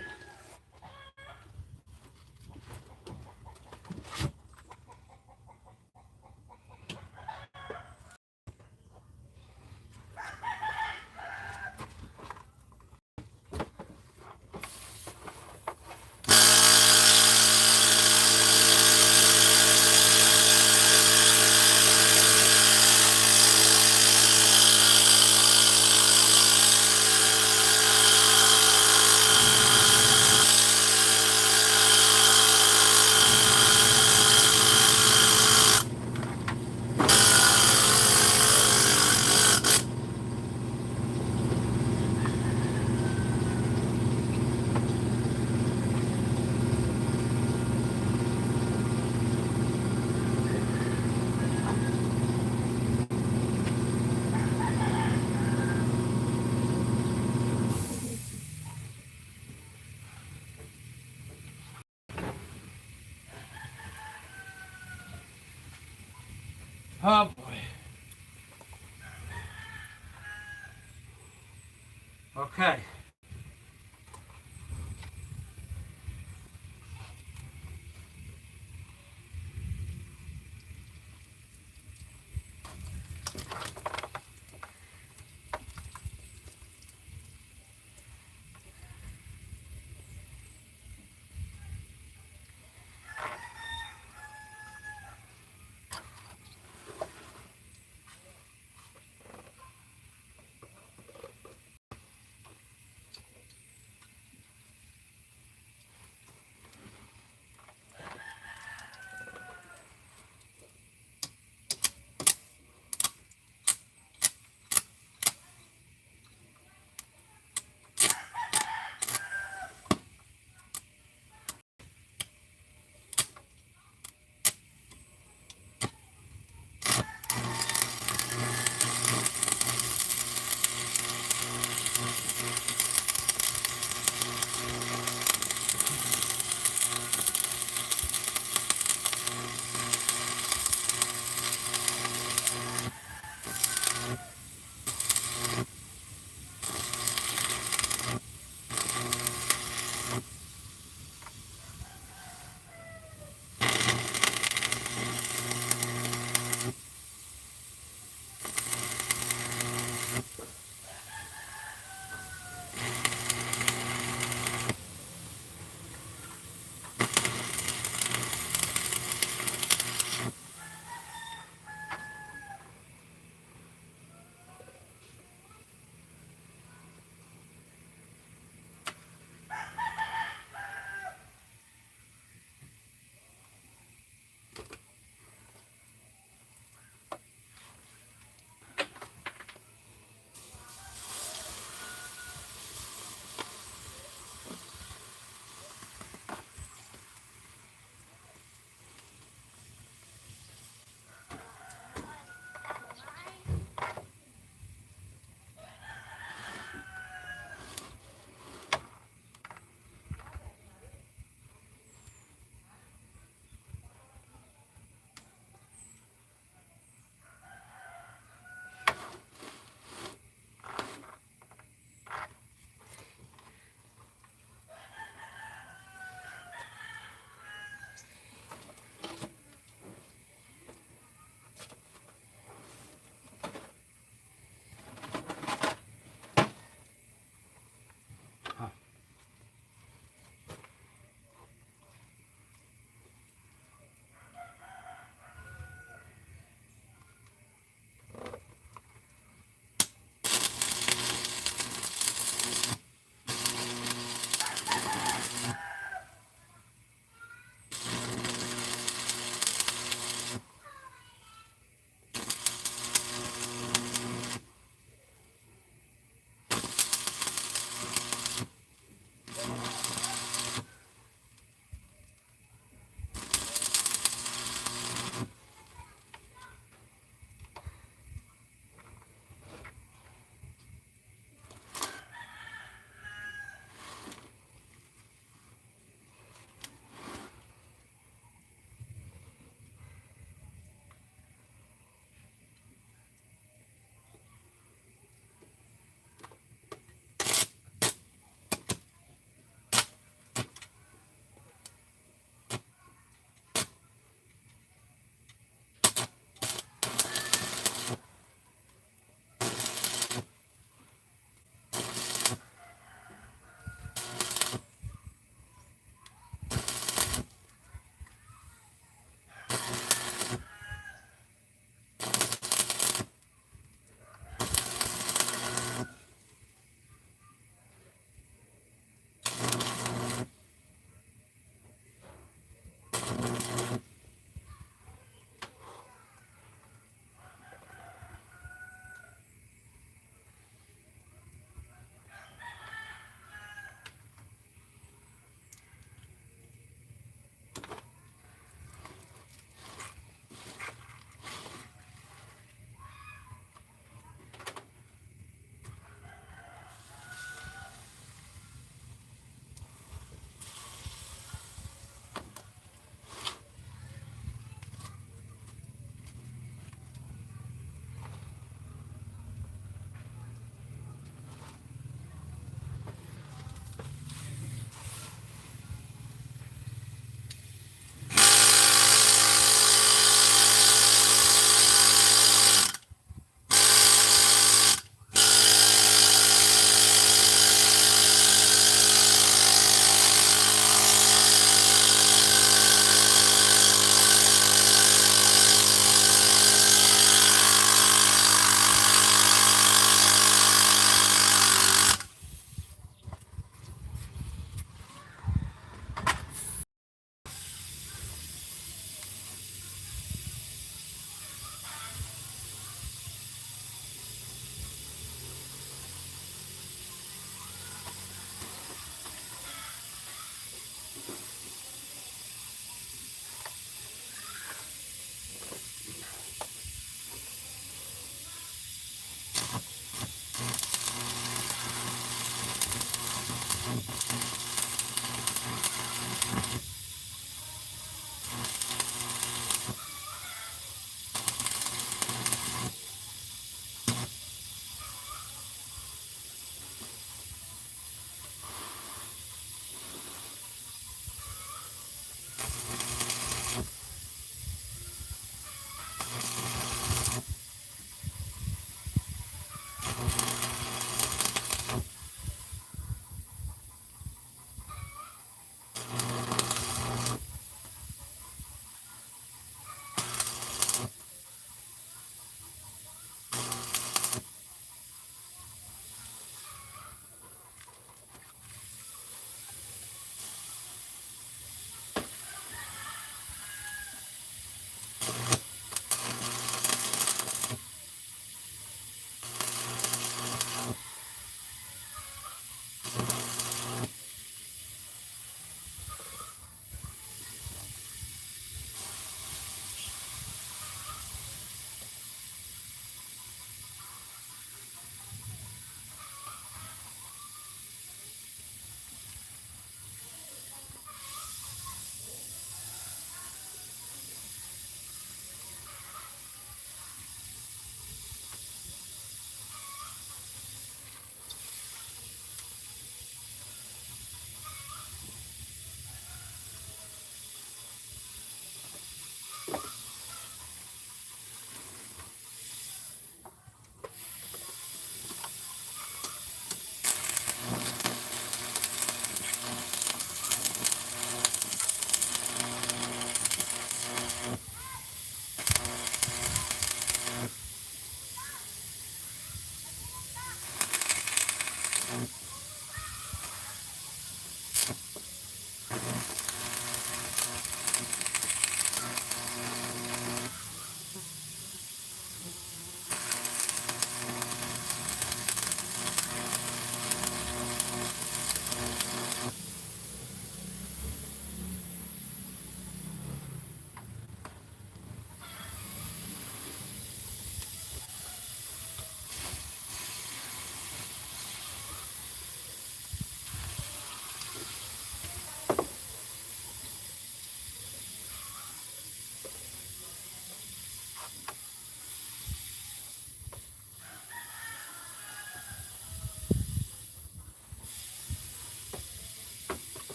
Oh boy. Okay.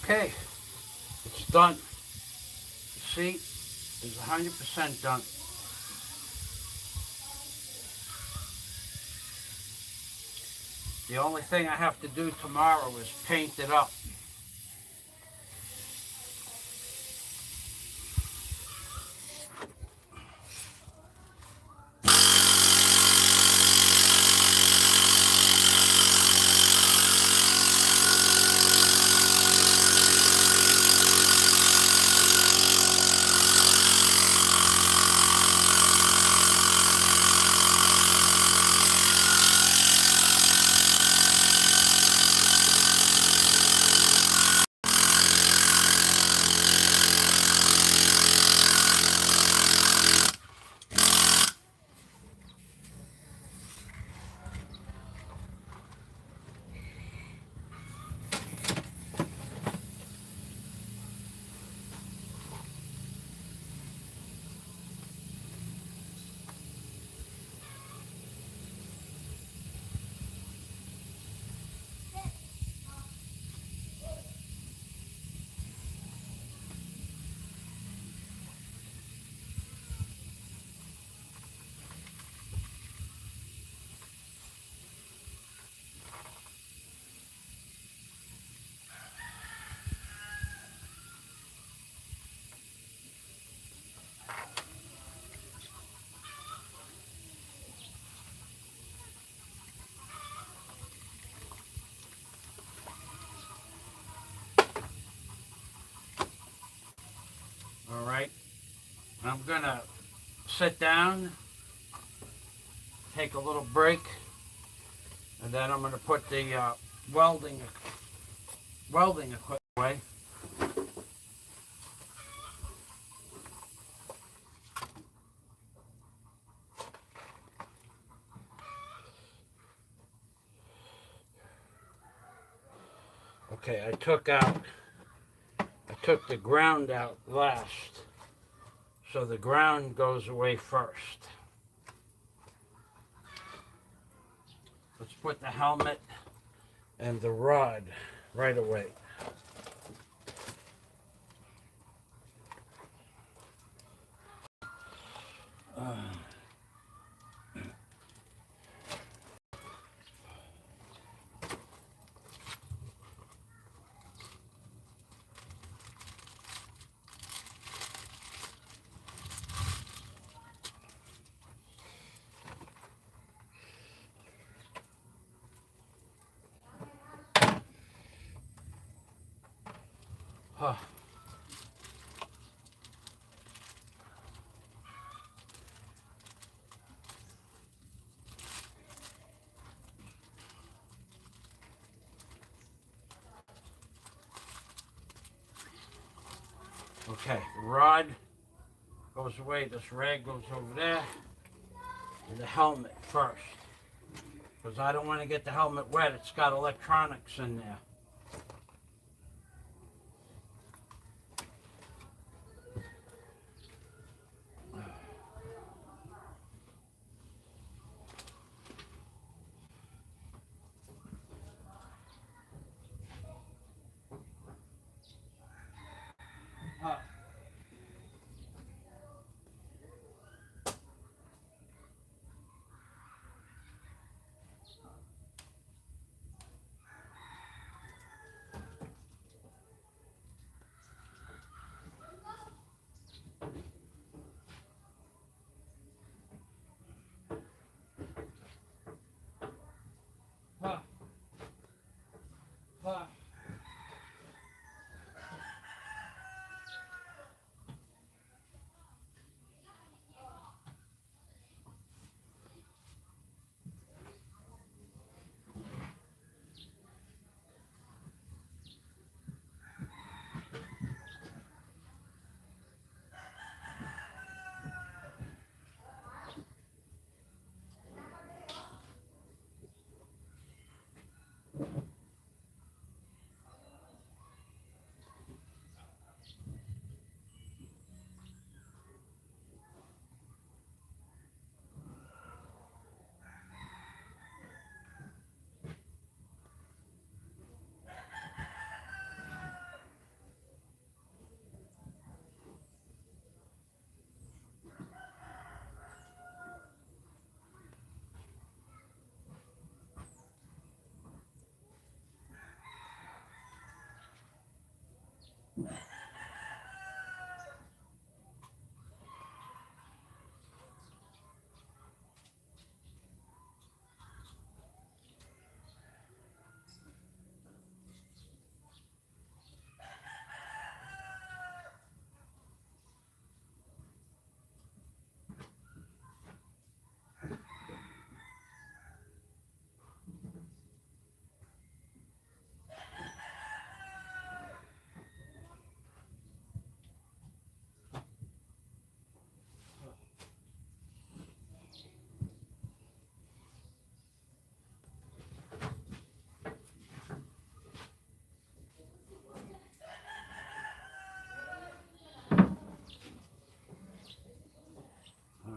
Okay, it's done. The seat is 100% done. The only thing I have to do tomorrow is paint it up. I'm gonna sit down, take a little break, and then I'm gonna put the welding equipment away. Okay, I took the ground out last, so the ground goes away first. Let's put the helmet and the rod right away. Huh. Okay, the rod goes away, this rag goes over there, and the helmet first. Because I don't want to get the helmet wet, it's got electronics in there. Huh. Huh.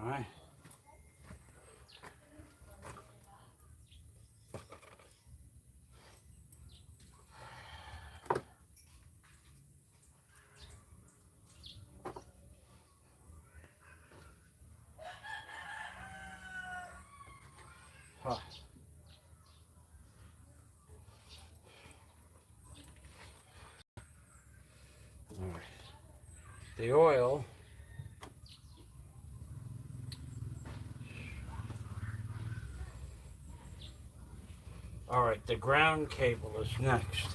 All right. Huh. All right. The oil. All right, the ground cable is next.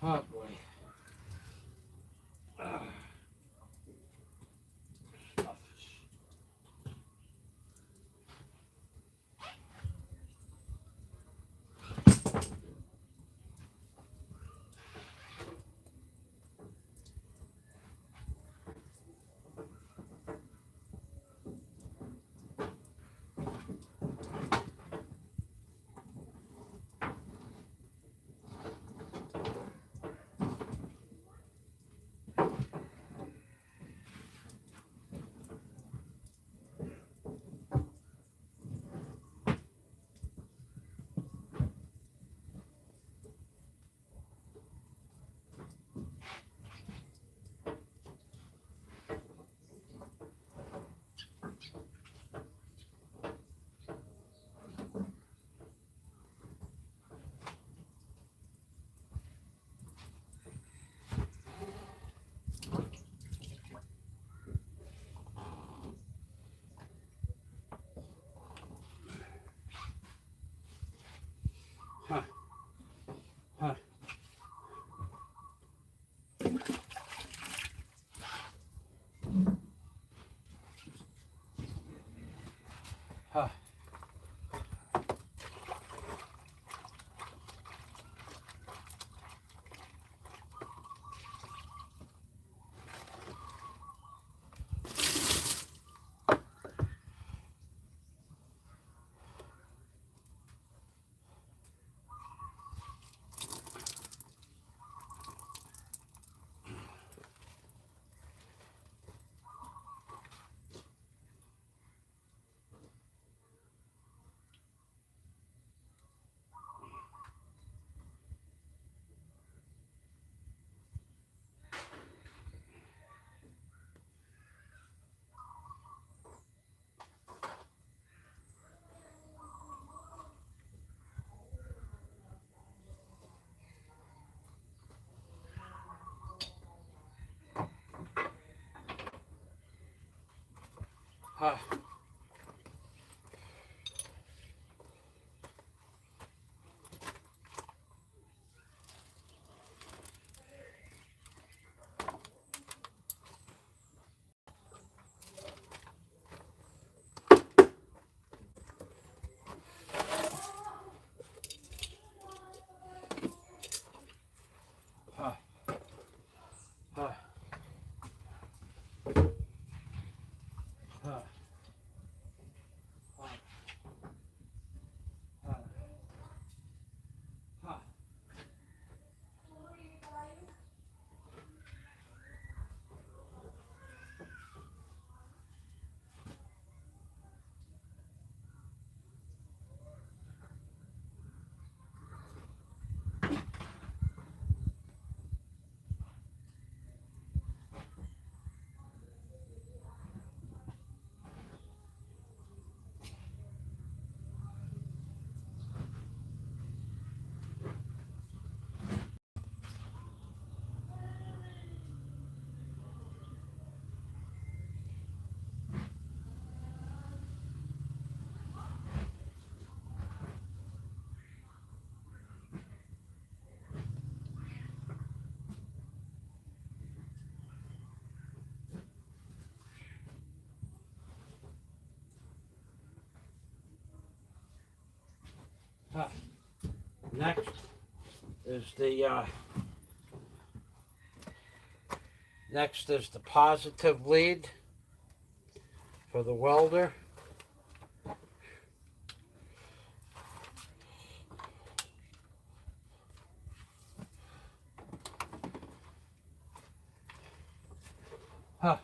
Oh boy. Stuff. Huh. Huh. Huh. Huh. Huh. Huh. Huh. Huh. Huh. Huh. Next is the positive lead for the welder. Huh.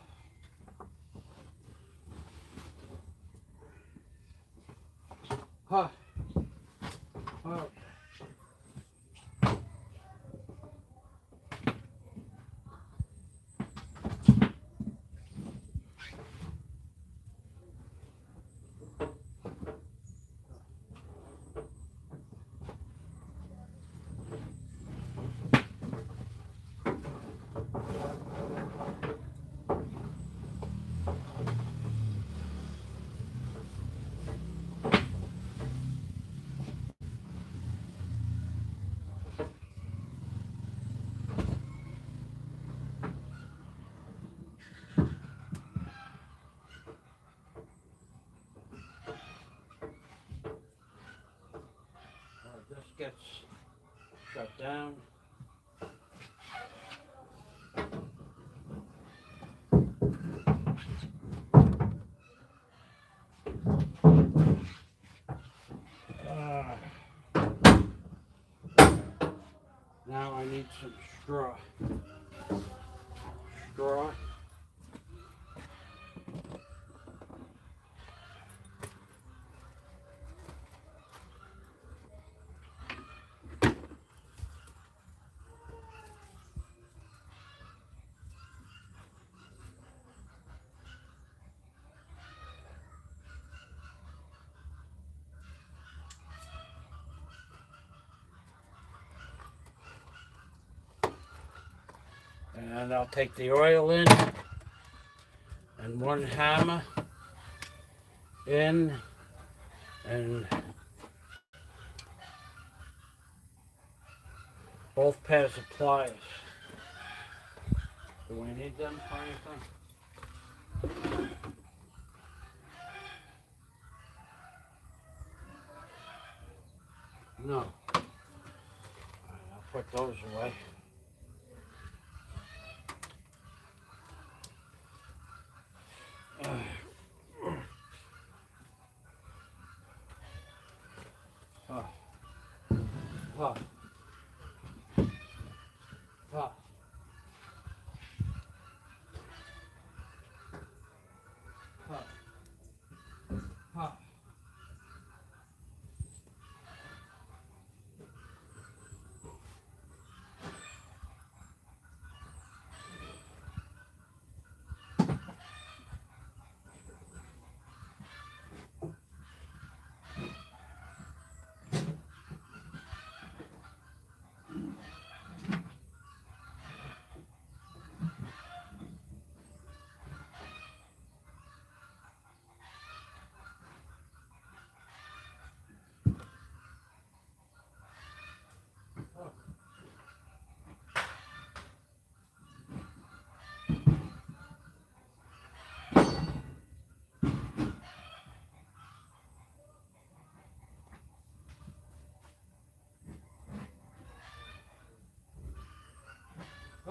Huh. Huh. gets shut down. Now I need some straw. Straw. And I'll take the oil in, and one hammer in, and both pairs of pliers. Do we need them for anything? No. All right, I'll put those away. Huh. Huh. Huh. Huh.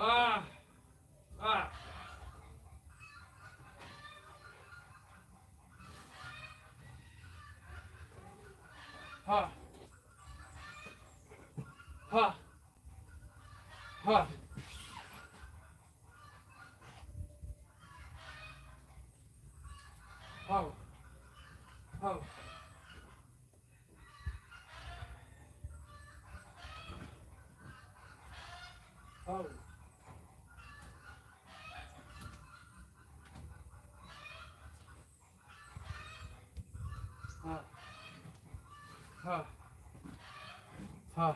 Ah! Ah! Ha! Ha! Ha! Oh! Oh! Oh! Ha! Ha! Ha!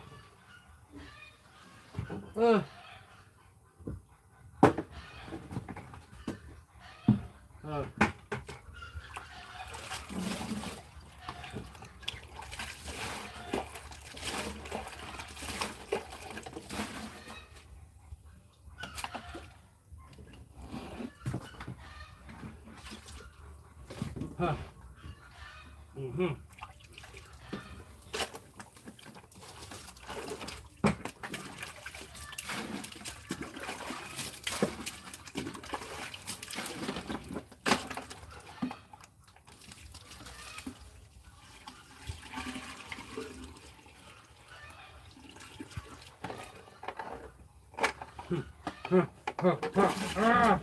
Oh! Huh. Mm-hmm. Huh. Huh. Huh. Ah!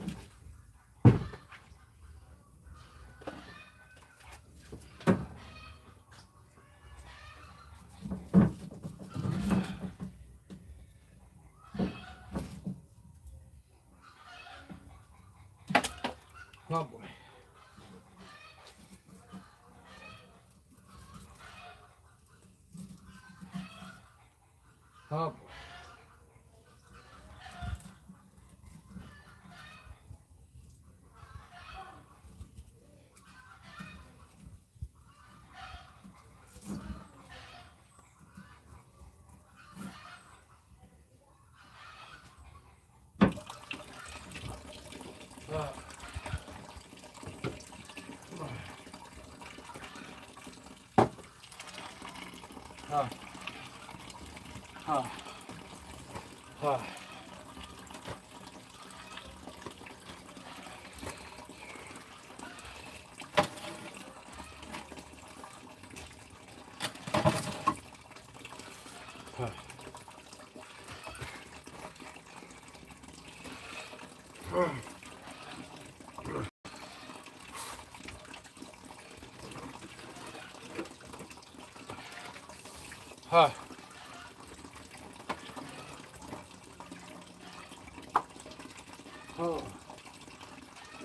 Oh boy. Oh boy. Ah. Ah. Ah. Ah. Huh. Oh.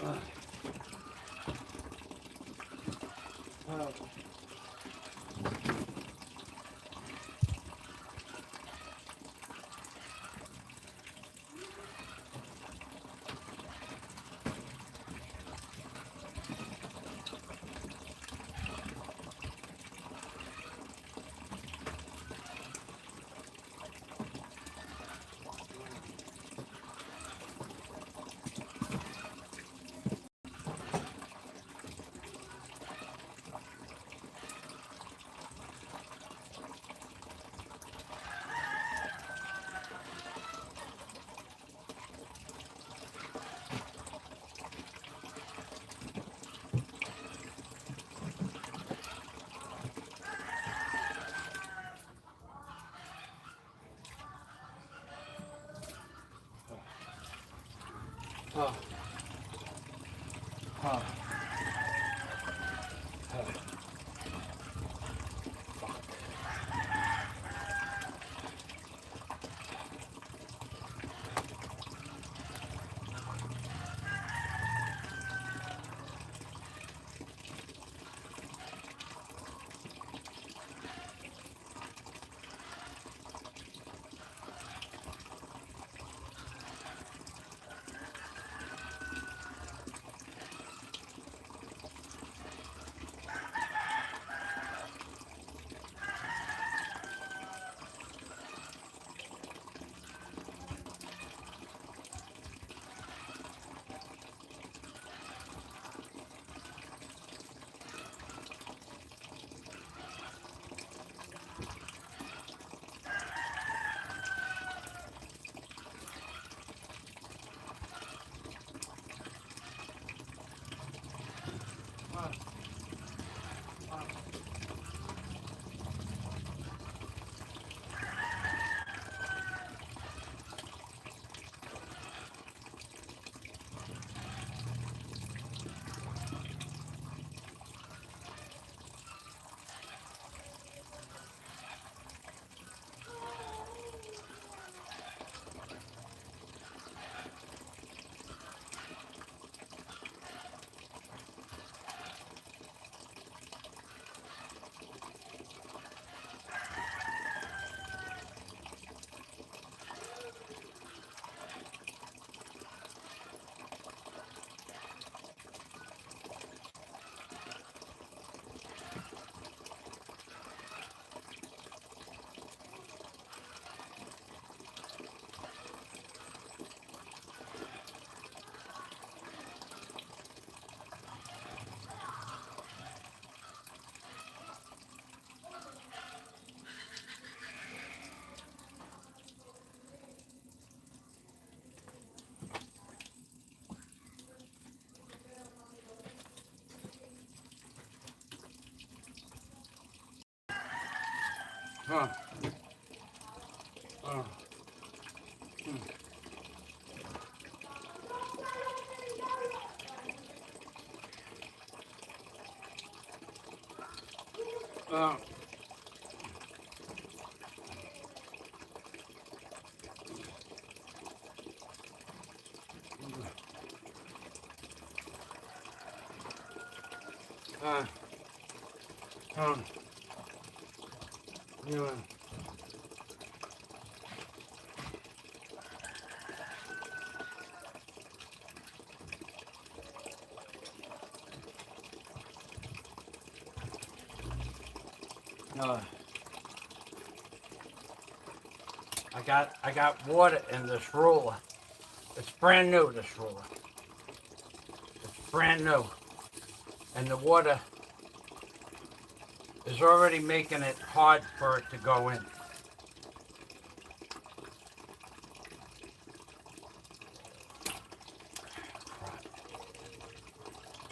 Oh. Oh. Oh. Huh. Oh. Oh. Oh. Yeah. Uh, I got water in this roller. It's brand new, this roller. It's brand new. And the water is already making it hard for it to go in.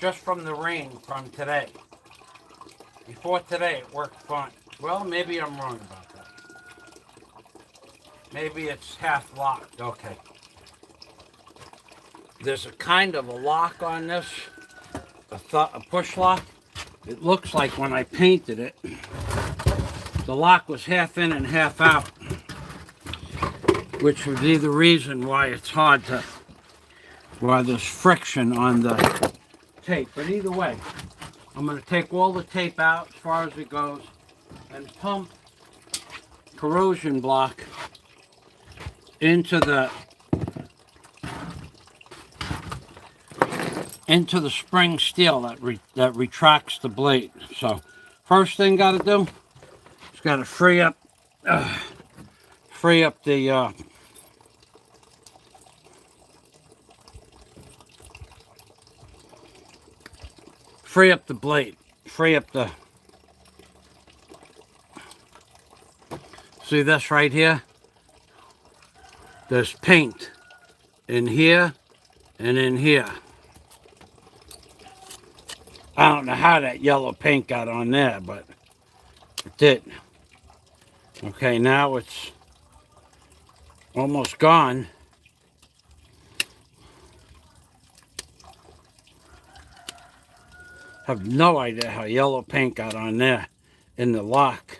just from the rain from today. Before today, it worked fine. Well, maybe I'm wrong about that. Maybe it's half locked. Okay. There's a kind of a lock on this, a push lock. It looks like when I painted it, the lock was half in and half out, which would be the reason why it's hard to, why there's friction on the tape. But either way, I'm going to take all the tape out as far as it goes and pump corrosion block into the spring steel that retracts the blade. So first thing got to do is got to free up the blade, see this right here? There's paint in here and in here. I don't know how that yellow paint got on there, but it did. Okay, now it's almost gone. Have no idea how yellow paint got on there in the lock.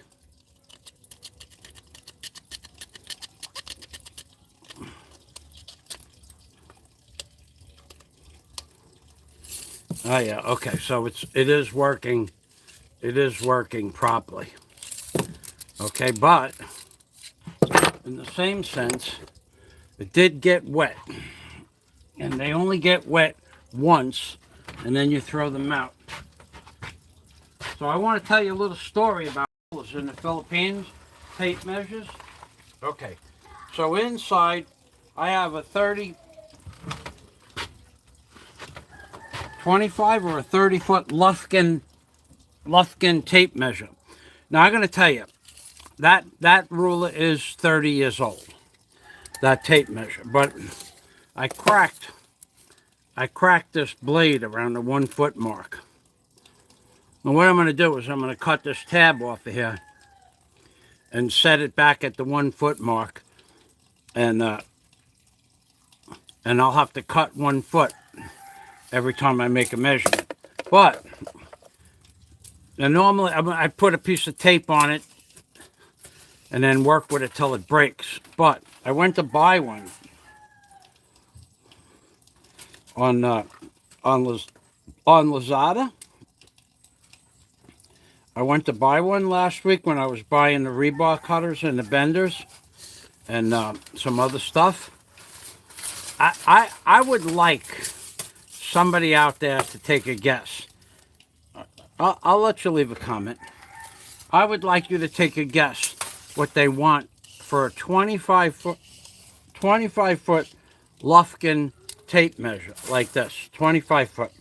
Oh yeah, okay, so it is working properly. Okay, but in the same sense, it did get wet. And they only get wet once, and then you throw them out. So I want to tell you a little story about this in the Philippines, tape measures. Okay, so inside I have a 25 or a 30-foot Lufkin tape measure. Now I'm going to tell you, that ruler is 30 years old, that tape measure. But I cracked this blade around the 1 foot mark. And what I'm going to do is I'm going to cut this tab off of here and set it back at the 1 foot mark. And I'll have to cut 1 foot every time I make a measurement. But normally I put a piece of tape on it and then work with it till it breaks. But I went to buy one on Lazada. I went to buy one last week when I was buying the rebar cutters and the benders and some other stuff. I would like somebody out there to take a guess. I'll let you leave a comment. I would like you to take a guess what they want for a 25 foot Lufkin tape measure like this. 25 foot.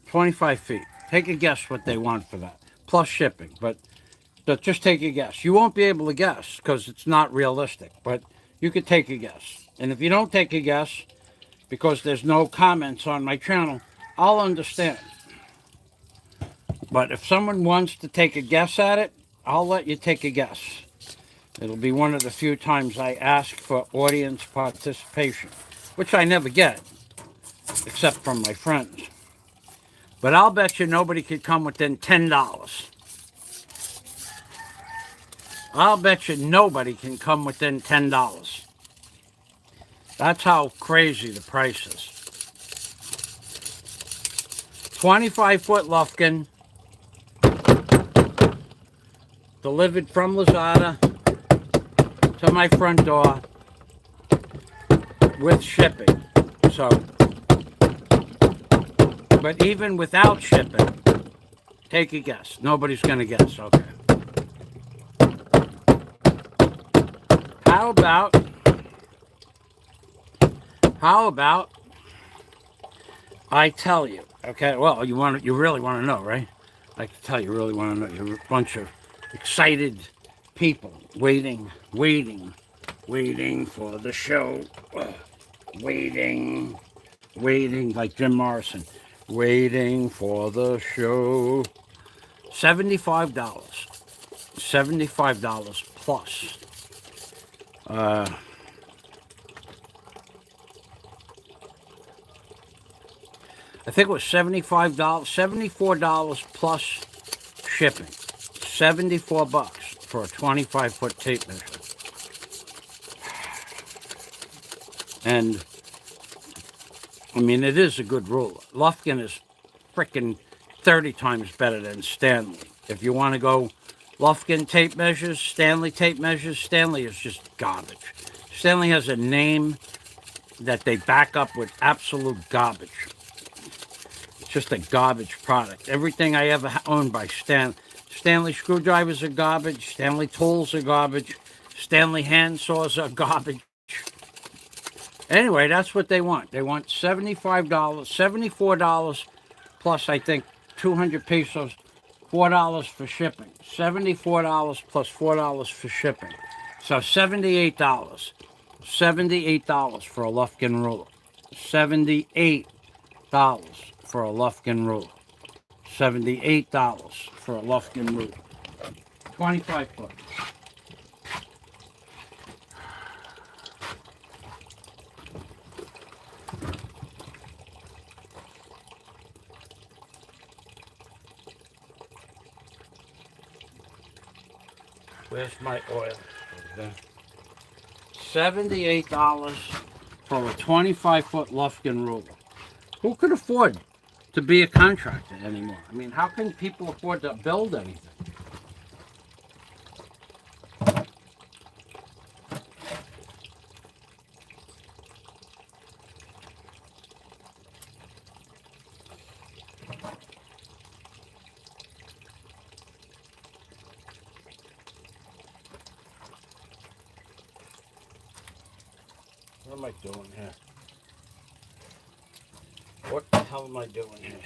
25 feet. Take a guess what they want for that. Plus shipping. But just take a guess. You won't be able to guess because it's not realistic. But you could take a guess. And if you don't take a guess, because there's no comments on my channel, I'll understand. But if someone wants to take a guess at it, I'll let you take a guess. It'll be one of the few times I ask for audience participation, which I never get, except from my friends. But I'll bet you nobody could come within $10. I'll bet you nobody can come within $10. That's how crazy the price is. 25-foot Lufkin, delivered from Lazada to my front door with shipping. So, but even without shipping, take a guess. Nobody's going to guess. Okay. How about I tell you? Okay, well, you really want to know, right? I can tell you really want to know. You're a bunch of excited people waiting for the show. Waiting, like Jim Morrison. Waiting for the show. $75. $75 plus. I think it was $75, $74 plus shipping. 74 bucks for a 25-foot tape measure. And I mean, it is a good ruler. Lufkin is freaking 30 times better than Stanley. If you want to go Lufkin tape measures, Stanley tape measures, Stanley is just garbage. Stanley has a name that they back up with absolute garbage. It's just a garbage product. Everything I ever owned by Stanley screwdrivers are garbage. Stanley tools are garbage. Stanley hand saws are garbage. Anyway, that's what they want. They want $75, $74 plus, I think, 200 pesos, $4 for shipping. $74 plus $4 for shipping. So $78. $78 for a Lufkin ruler. $78 for a Lufkin ruler. $78 for a Lufkin ruler. 25 foot. Where's my oil? Okay. $78 for a 25-foot Lufkin ruler. Who could afford to be a contractor anymore? I mean, how can people afford to build anything? What am I doing here? What the hell am I doing here?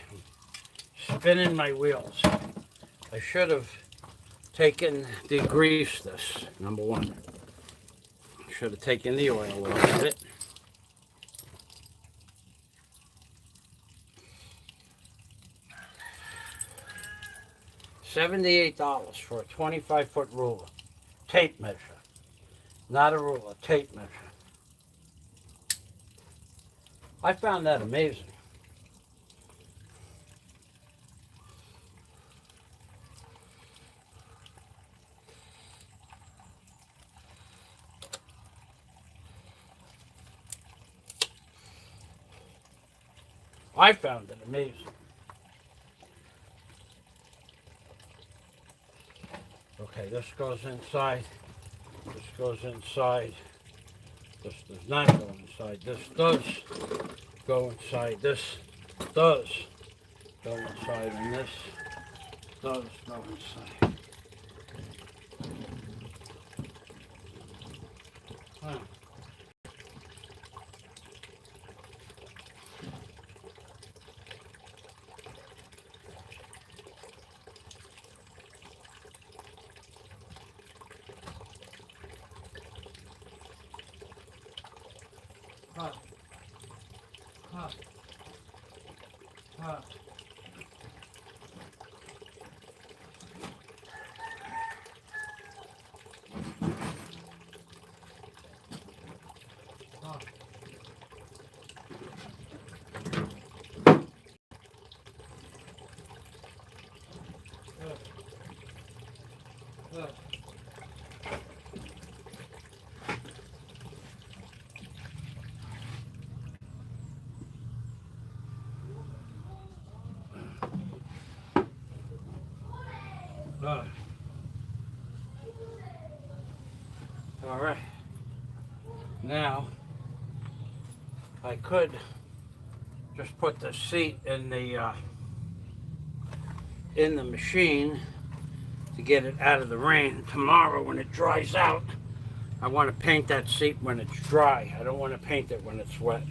Spinning my wheels. I should have degreased this, number one. Should have taken the oil off of it. $78 for a 25-foot ruler. Tape measure. Not a ruler, tape measure. I found that amazing. I found it amazing. Okay, this goes inside. This goes inside. This does not go inside. This does go inside. This does go inside. And this does go inside. Huh. Huh. Huh. Huh. All right. Now, I could just put the seat in the machine to get it out of the rain. Tomorrow, when it dries out, I want to paint that seat when it's dry. I don't want to paint it when it's wet.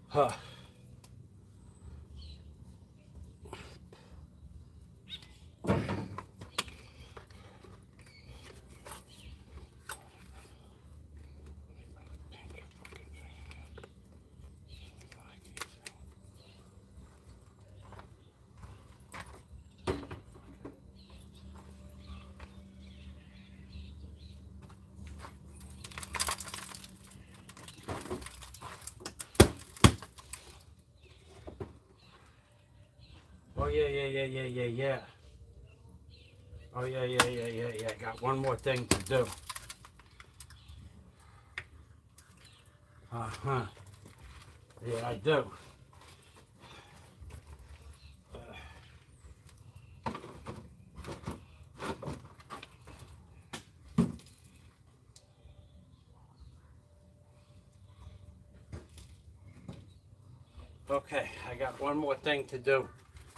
Huh. Oh, yeah. Oh, yeah. Got one more thing to do. Uh-huh. Yeah, I do. Okay, I got one more thing to do.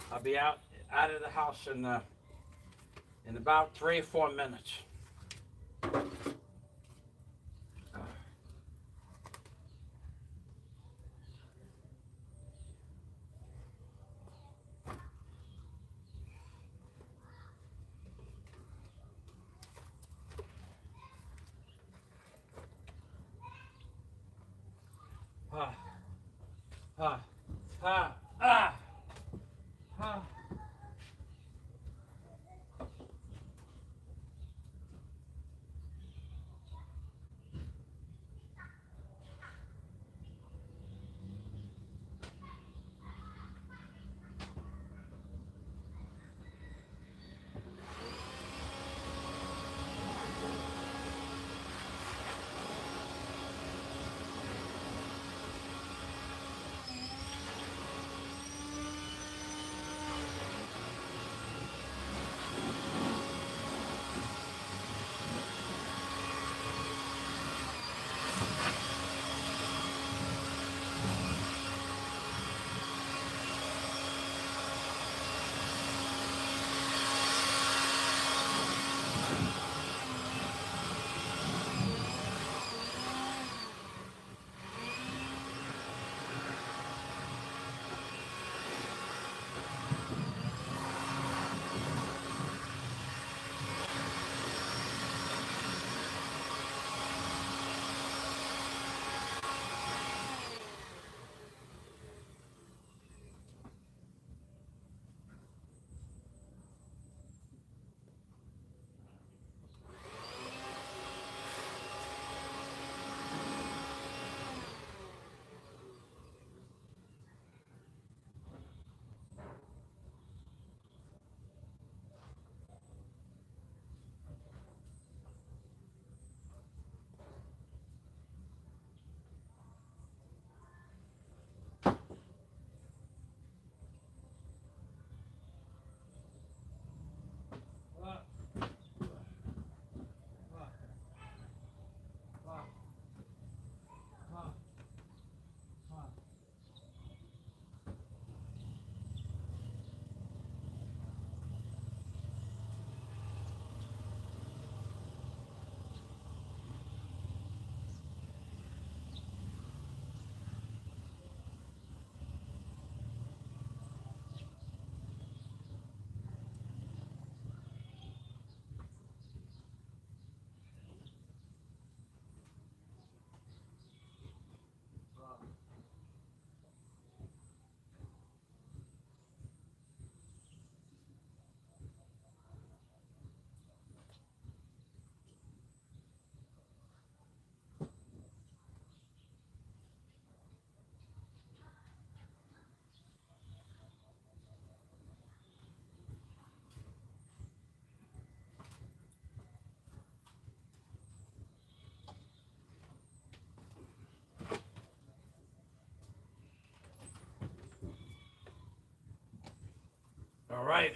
I'll be out of the house in about 3 or 4 minutes. Ah, ah, ah, ah, ah. All right.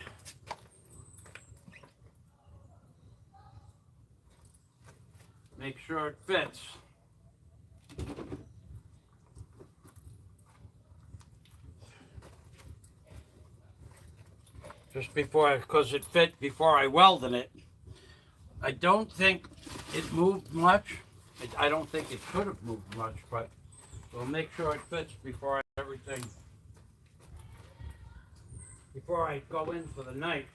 Make sure it fits. Just before, because it fit before I welded it. I don't think it moved much. I don't think it could have moved much, but we'll make sure it fits before I go in for the night.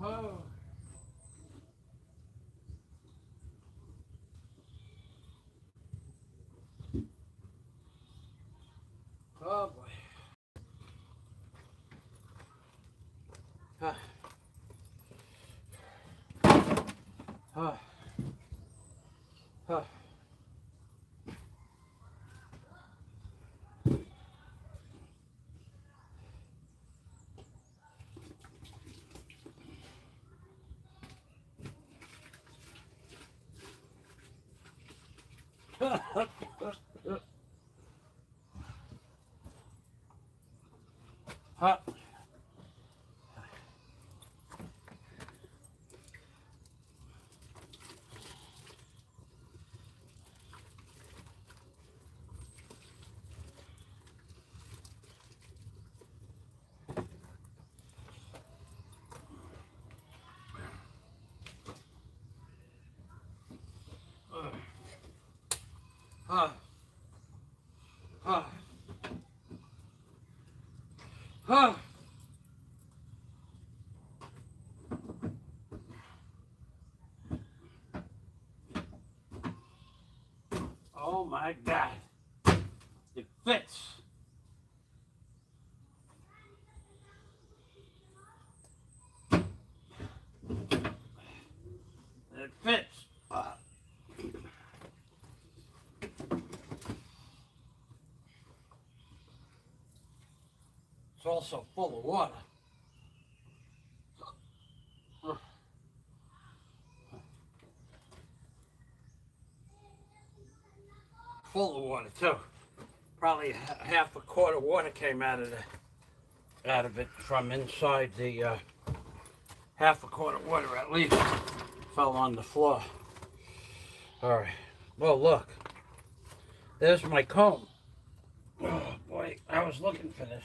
Oh. Oh boy. Huh. Huh. Huh. Huh. Huh. Huh. Huh. Oh my God. It fits. It fits. It's also full of water. Full of water too. Probably half a quart of water came out of it from inside the half a quart of water at least fell on the floor. All right. Well, look. There's my comb. Oh boy, I was looking for this.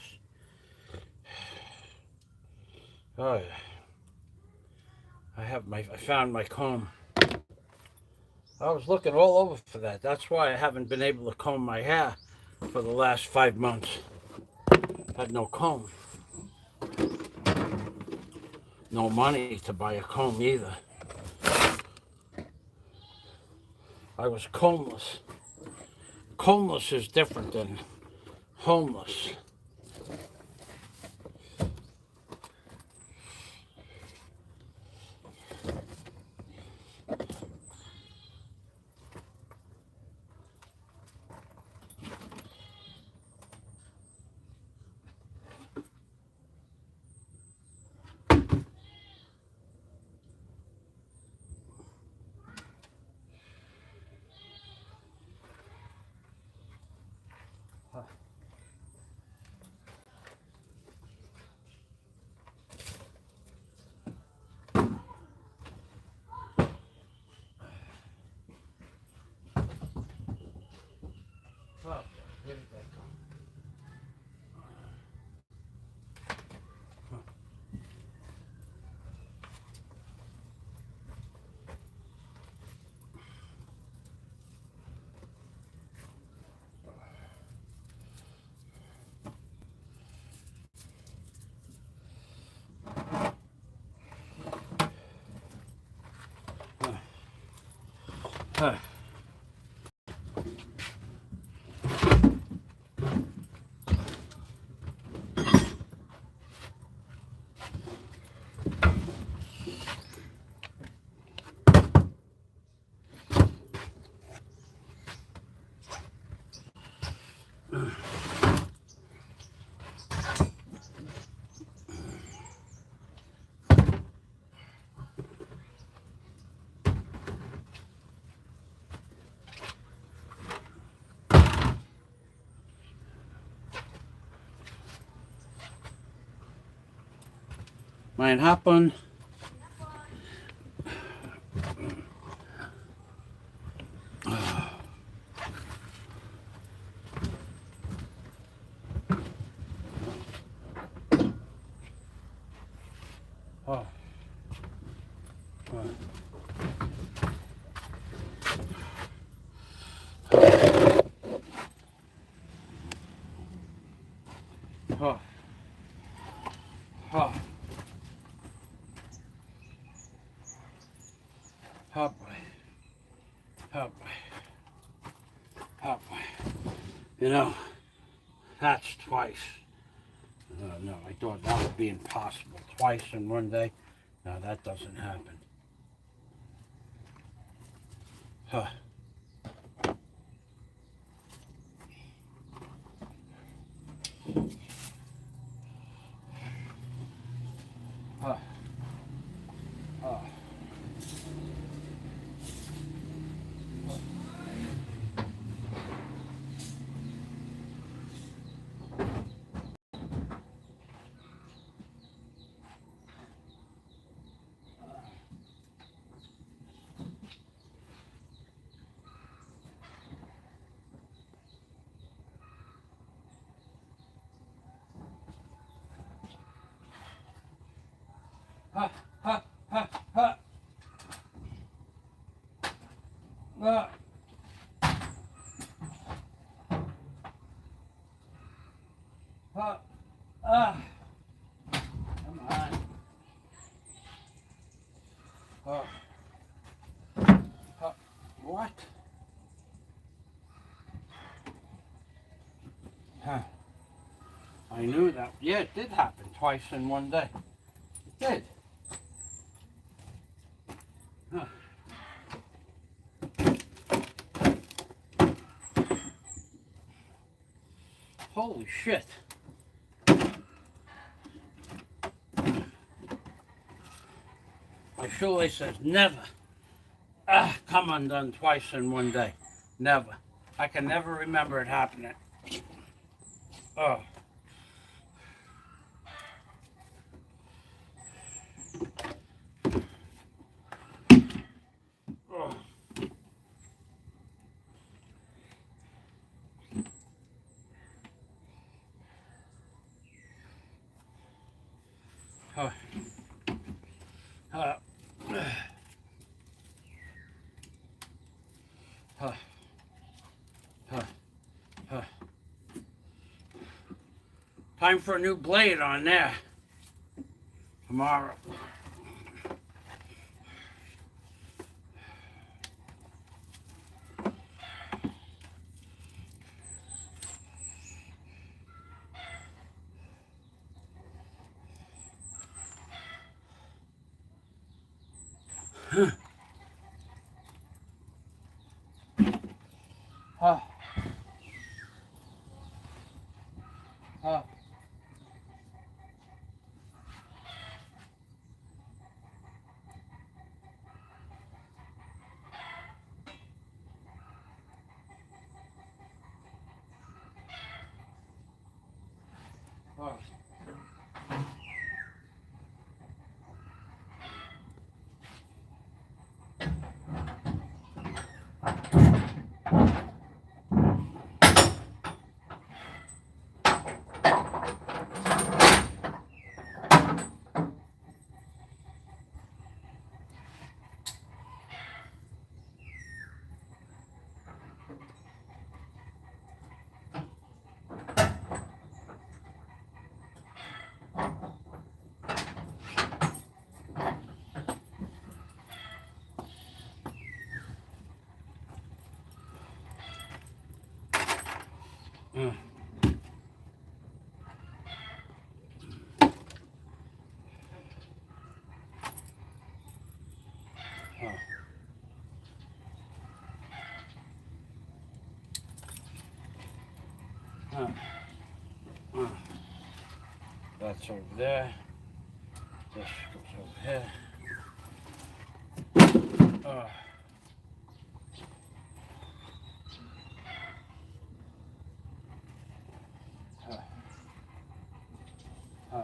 Oh yeah. I found my comb. I was looking all over for that. That's why I haven't been able to comb my hair for the last 5 months. Had no comb. No money to buy a comb either. I was combless. Combless is different than homeless. Oh, where did that go? Huh. Mein Happen. Oh. Oh. Oh. Oh boy. Oh boy. Oh boy. You know, that's twice. No, I thought that would be impossible. Twice in one day? No, that doesn't happen. Huh. Huh. Huh. Huh. Huh. Huh. Huh. Huh. Huh. Ah. Come on. Huh. Huh. What? Huh. I knew that. Yeah, it did happen twice in one day. It did. Huh. Holy shit. My shoelace says never come undone twice in one day. Never. I can never remember it happening. Oh. Oh. Huh. Huh. Huh. Huh. Huh. Time for a new blade on there. Tomorrow. Huh. Huh. Huh. Huh. Huh. Huh. Huh. That's over there. This goes over here. Uh, uh, uh, uh.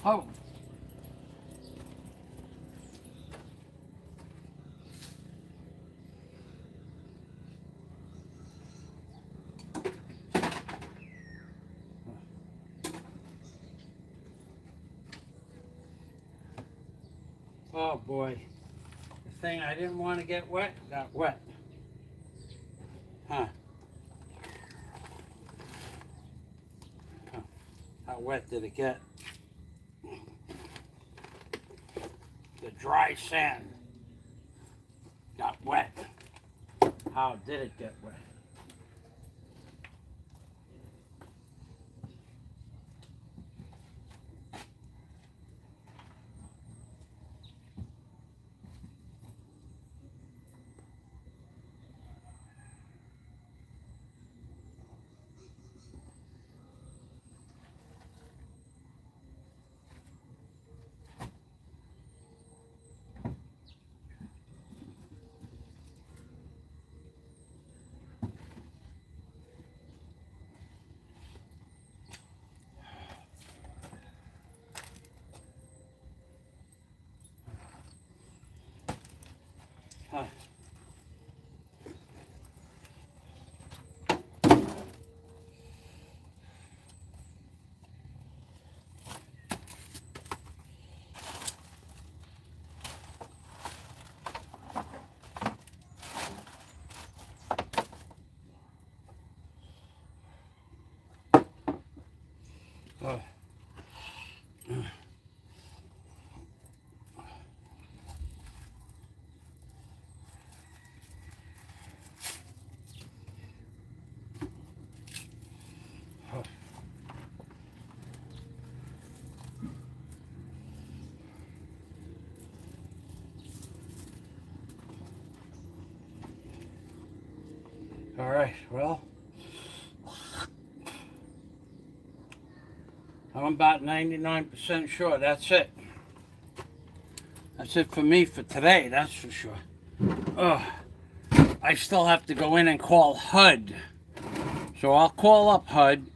Oh. Oh boy. The thing I didn't want to get wet got wet. Huh. How wet did it get? The dry sand got wet. How did it get wet? Huh. Oh. All right, well, I'm about 99% sure that's it. That's it for me for today, that's for sure. I still have to go in and call HUD. So I'll call up HUD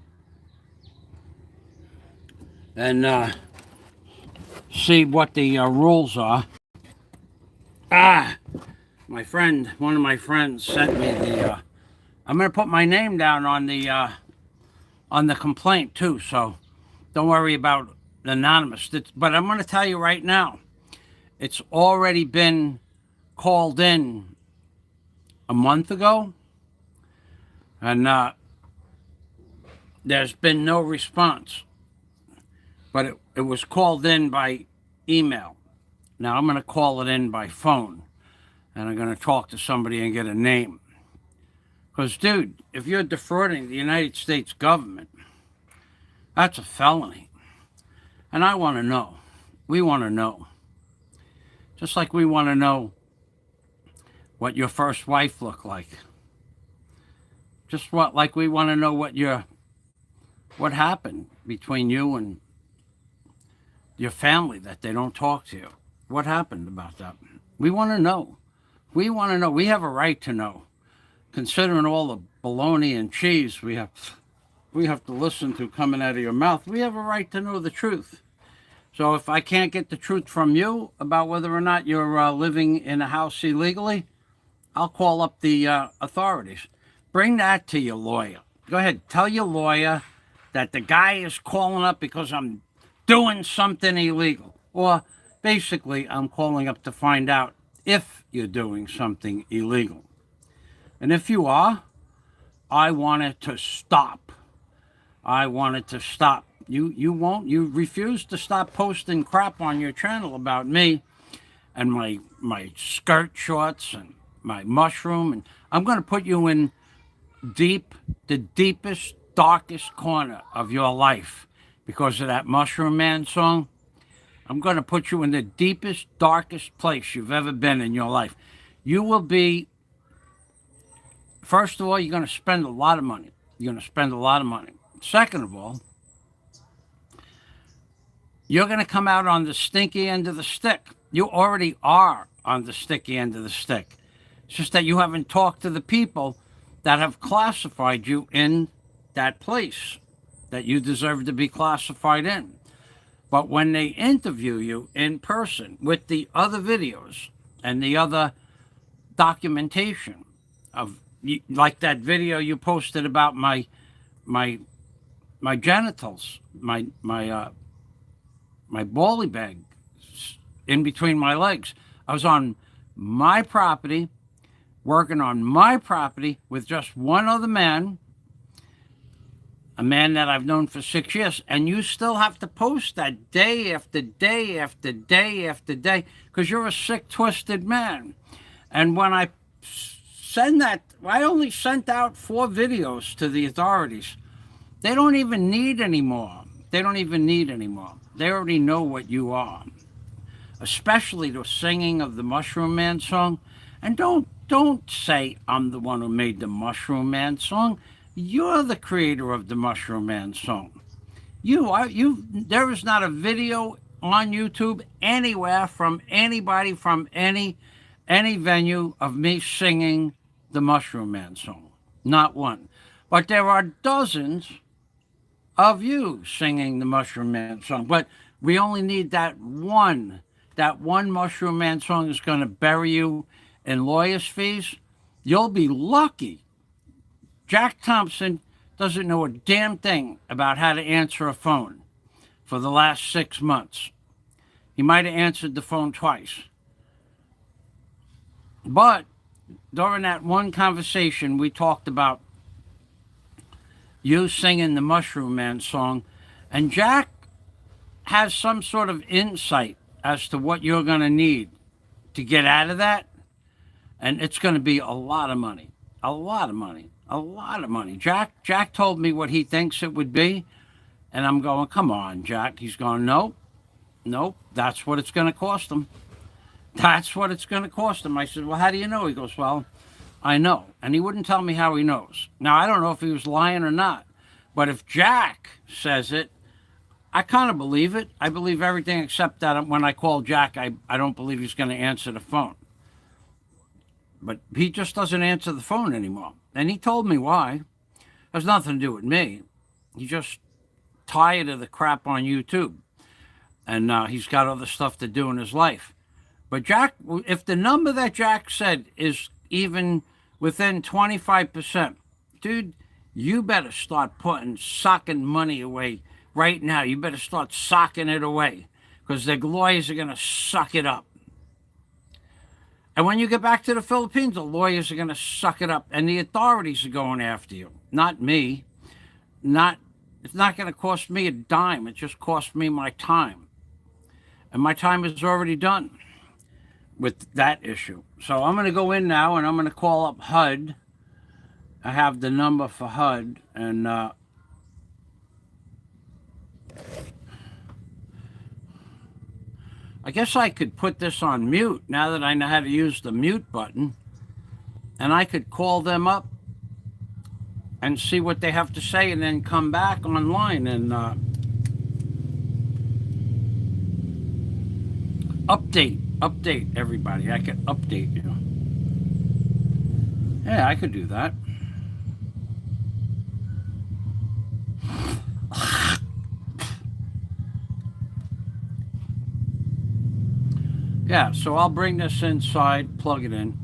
and see what the rules are. My friend, one of my friends sent me the, I'm going to put my name down on the complaint too, so don't worry about the anonymous. But I'm going to tell you right now, it's already been called in a month ago, and there's been no response. But it was called in by email. Now I'm going to call it in by phone, and I'm going to talk to somebody and get a name. Because, dude, if you're defrauding the United States government, that's a felony. And I want to know. We want to know. Just like we want to know what your first wife looked like. Just like we want to know what happened between you and your family that they don't talk to you. What happened about that? We want to know. We want to know. We have a right to know. Considering all the bologna and cheese we have to listen to coming out of your mouth, we have a right to know the truth. So if I can't get the truth from you about whether or not you're living in a house illegally, I'll call up the authorities. Bring that to your lawyer. Go ahead, tell your lawyer that the guy is calling up because I'm doing something illegal. Or basically, I'm calling up to find out if you're doing something illegal. And if you are, I want it to stop. I want it to stop. You refuse to stop posting crap on your channel about me and my skirt shorts and my mushroom. And I'm going to put you in the deepest, darkest corner of your life because of that Mushroom Man song. I'm going to put you in the deepest, darkest place you've ever been in your life. You will be, first of all, you're going to spend a lot of money. You're going to spend a lot of money. Second of all, you're going to come out on the stinky end of the stick. You already are on the sticky end of the stick. It's just that you haven't talked to the people that have classified you in that place that you deserve to be classified in. But when they interview you in person with the other videos and the other documentation of, like that video you posted about my my genitals, my bally bag in between my legs. I was on my property, working on my property with just one other man, a man that I've known for 6 years, and you still have to post that day after day after day after day because you're a sick, twisted man. And when I send that, I only sent out 4 videos to the authorities. They don't even need any more. They don't even need any more. They already know what you are, especially the singing of the Mushroom Man song. And don't say I'm the one who made the Mushroom Man song. You're the creator of the Mushroom Man song. You are you. There is not a video on YouTube anywhere from anybody from any venue of me singing the Mushroom Man song. Not one. But there are dozens of you singing the Mushroom Man song. But we only need that one. That one Mushroom Man song is going to bury you in lawyer's fees. You'll be lucky. Jack Thompson doesn't know a damn thing about how to answer a phone for the last 6 months. He might have answered the phone twice. But during that one conversation, we talked about you singing the Mushroom Man song, and Jack has some sort of insight as to what you're going to need to get out of that, and it's going to be a lot of money. A lot of money. A lot of money. Jack told me what he thinks it would be, and I'm going, come on, Jack. He's going, nope, that's what it's going to cost him. That's what it's going to cost him. I said, well, how do you know? He goes, well, I know. And he wouldn't tell me how he knows. Now, I don't know if he was lying or not, but if Jack says it, I kind of believe it. I believe everything except that when I call Jack, I don't believe he's going to answer the phone. But he just doesn't answer the phone anymore. And he told me why. It has nothing to do with me. He's just tired of the crap on YouTube. And he's got other stuff to do in his life. But Jack, if the number that Jack said is even within 25%, dude, you better start socking money away right now. You better start socking it away because the lawyers are going to suck it up. And when you get back to the Philippines, the lawyers are going to suck it up. And the authorities are going after you. Not me. It's not going to cost me a dime. It just cost me my time. And my time is already done with that issue. So I'm going to go in now and I'm going to call up HUD. I have the number for HUD. And I guess I could put this on mute now that I know how to use the mute button. And I could call them up and see what they have to say and then come back online and update everybody. I could update you. Yeah, I could do that. Yeah, so I'll bring this inside, plug it in.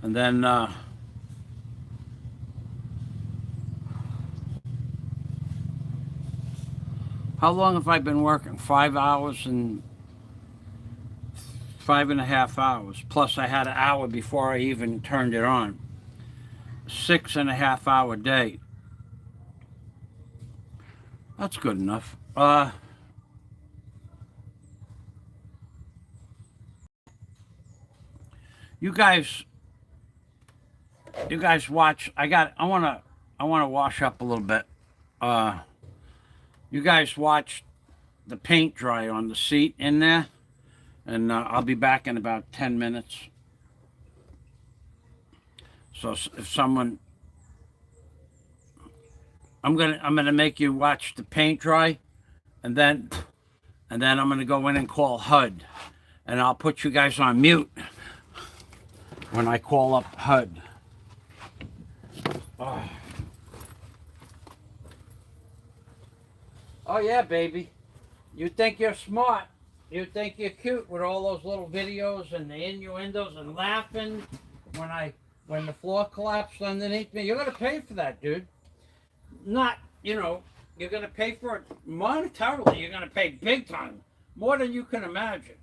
And then how long have I been working? 5 hours and 5.5 hours. Plus I had an hour before I even turned it on. 6.5 hour day. That's good enough. You guys watch. I wanna wash up a little bit. You guys watch the paint dry on the seat in there, and I'll be back in about 10 minutes. So if someone, I'm gonna make you watch the paint dry, and then I'm gonna go in and call HUD, and I'll put you guys on mute. when I call up HUD. Oh, oh yeah, baby. You think you're smart. You think you're cute with all those little videos and the innuendos and laughing when the floor collapsed underneath me. You're gonna pay for that, dude. Not, you're gonna pay for it monetarily. You're gonna pay big time, more than you can imagine.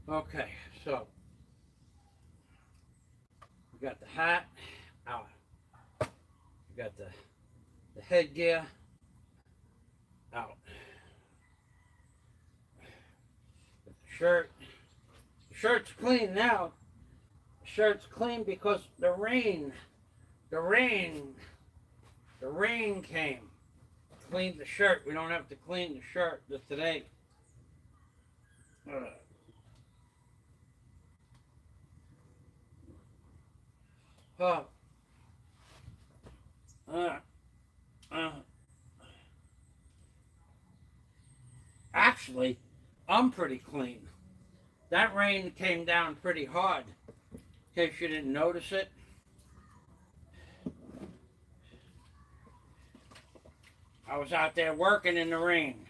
Okay, so we got the hat out. We got the headgear out. The shirt. The shirt's clean now. The shirt's clean because the rain came. Cleaned the shirt. We don't have to clean the shirt today. Uh, uh, uh. Actually, I'm pretty clean. That rain came down pretty hard. In case you didn't notice it. I was out there working in the rain.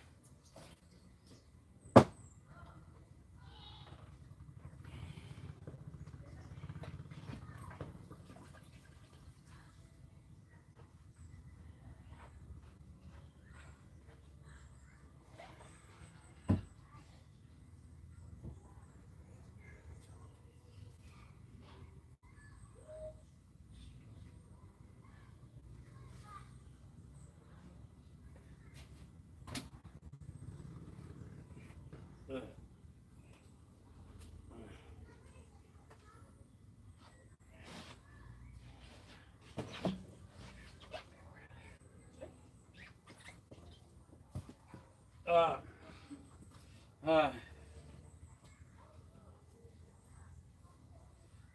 Uh, uh,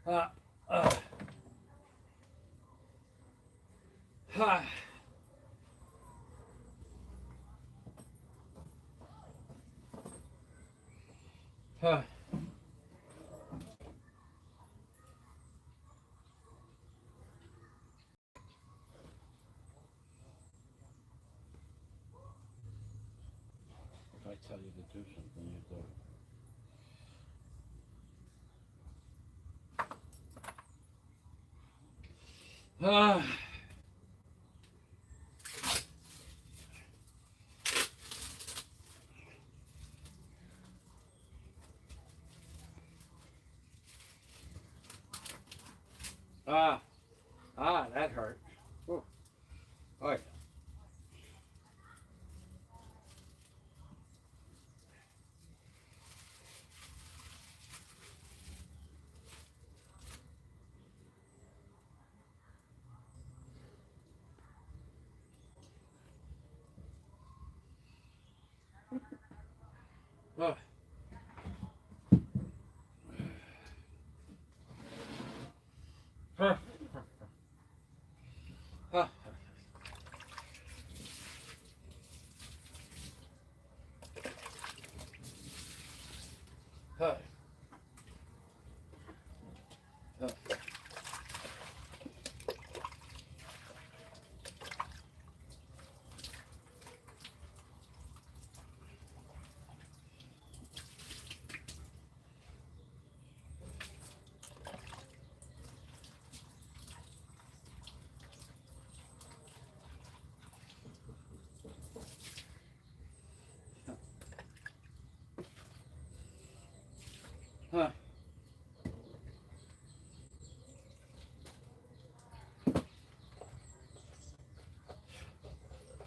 uh, uh, uh, uh. If I tell you to do something, you do it. That hurt. Ooh. Oh, yeah. Uh. Uh. Uh.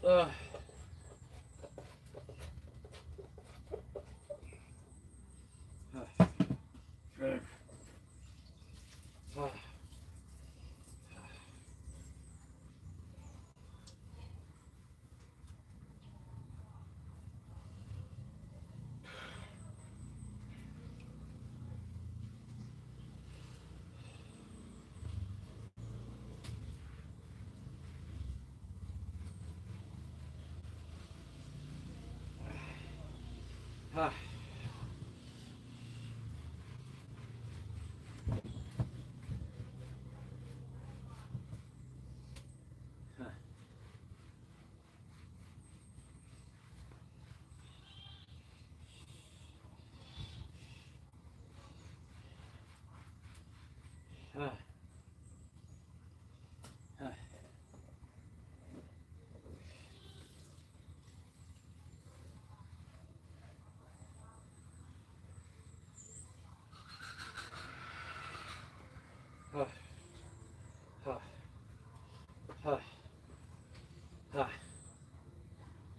Uh. Uh. Ah. Ah. Ah. Ah. Ah. Ah.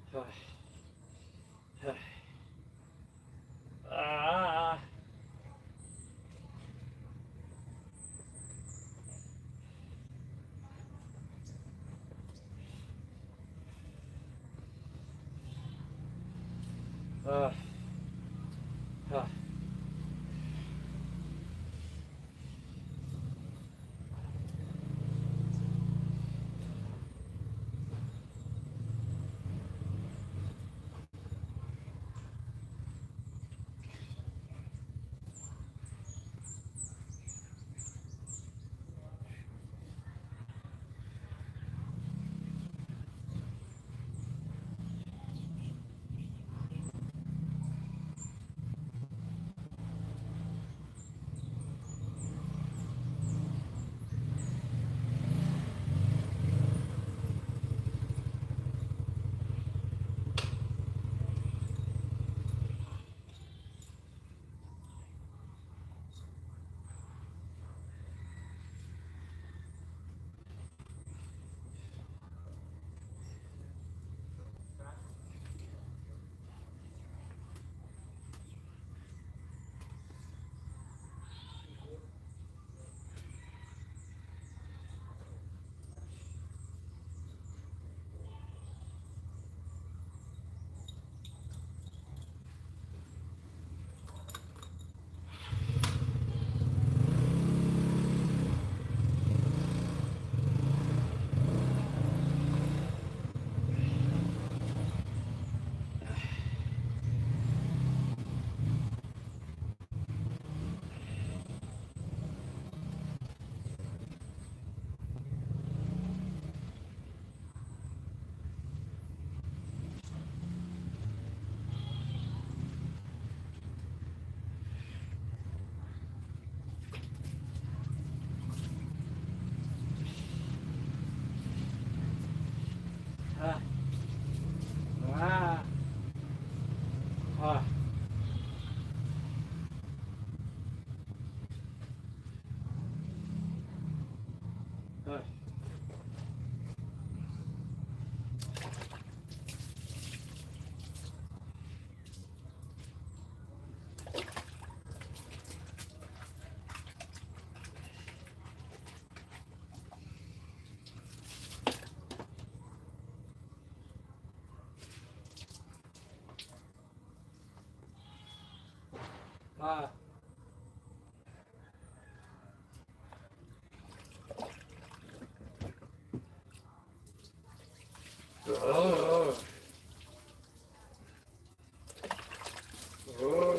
Ah. Ah. Ah. Ah. Ah. Ah. Ah. Ah. Ah. Oh. Oh.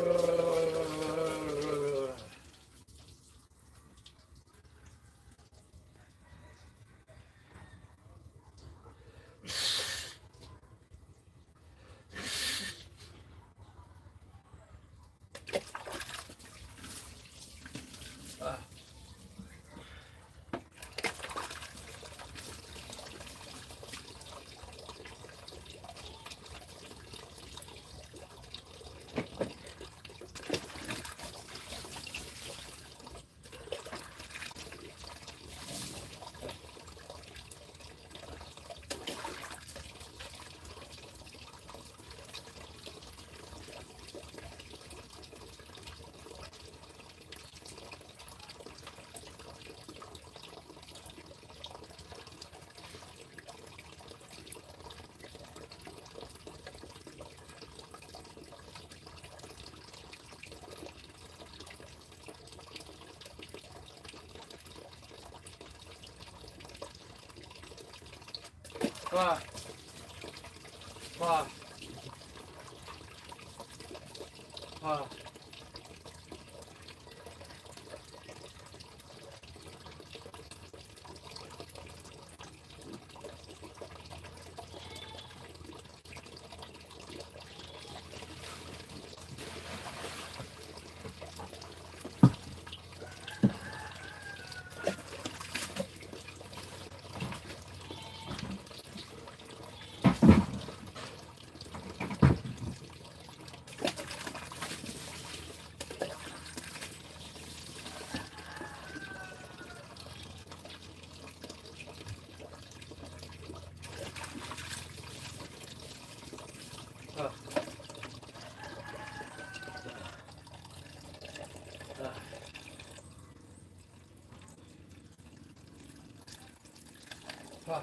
Ah. Ah. Ah. Ah. Huh.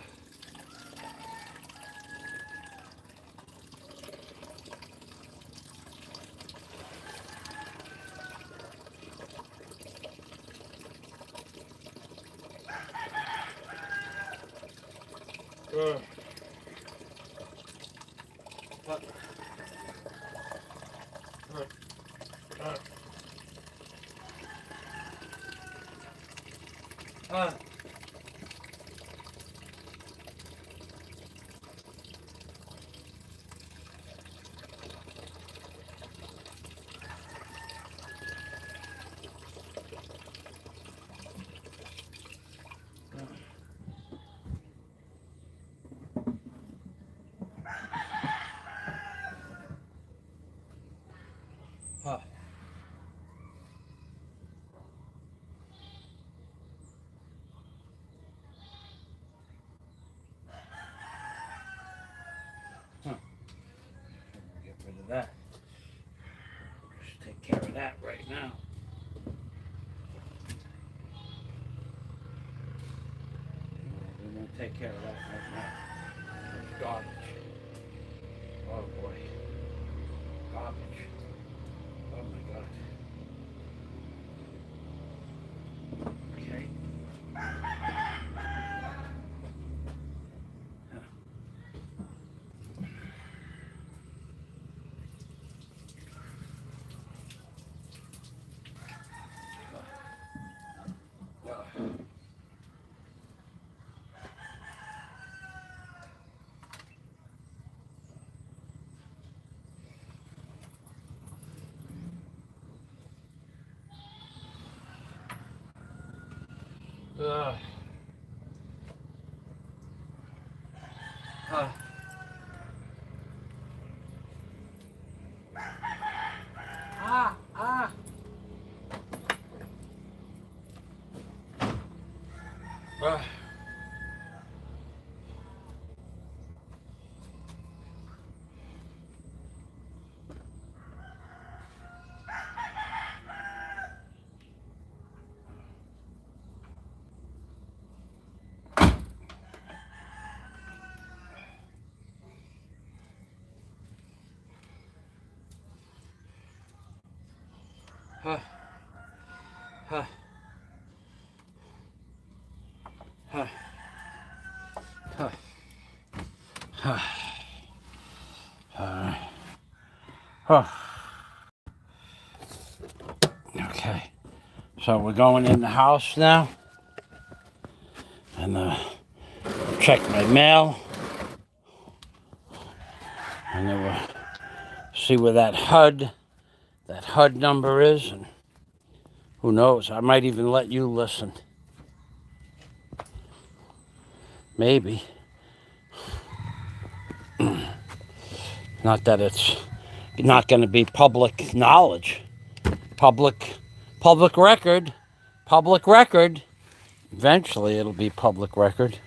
Huh. Get rid of that. Just take care of that right now. We won't take care of that right now. It's garbage. Oh boy. Garbage. Oh my God. Okay. Ugh. Huh. Ah, ah. Ugh. Huh. Huh. Huh. Huh. Huh. Huh. Okay. So we're going in the house now and check my mail and then we'll see where that HUD number is, and who knows, I might even let you listen. Maybe. Not that it's not going to be public knowledge. Public record. Public record. Eventually it'll be public record.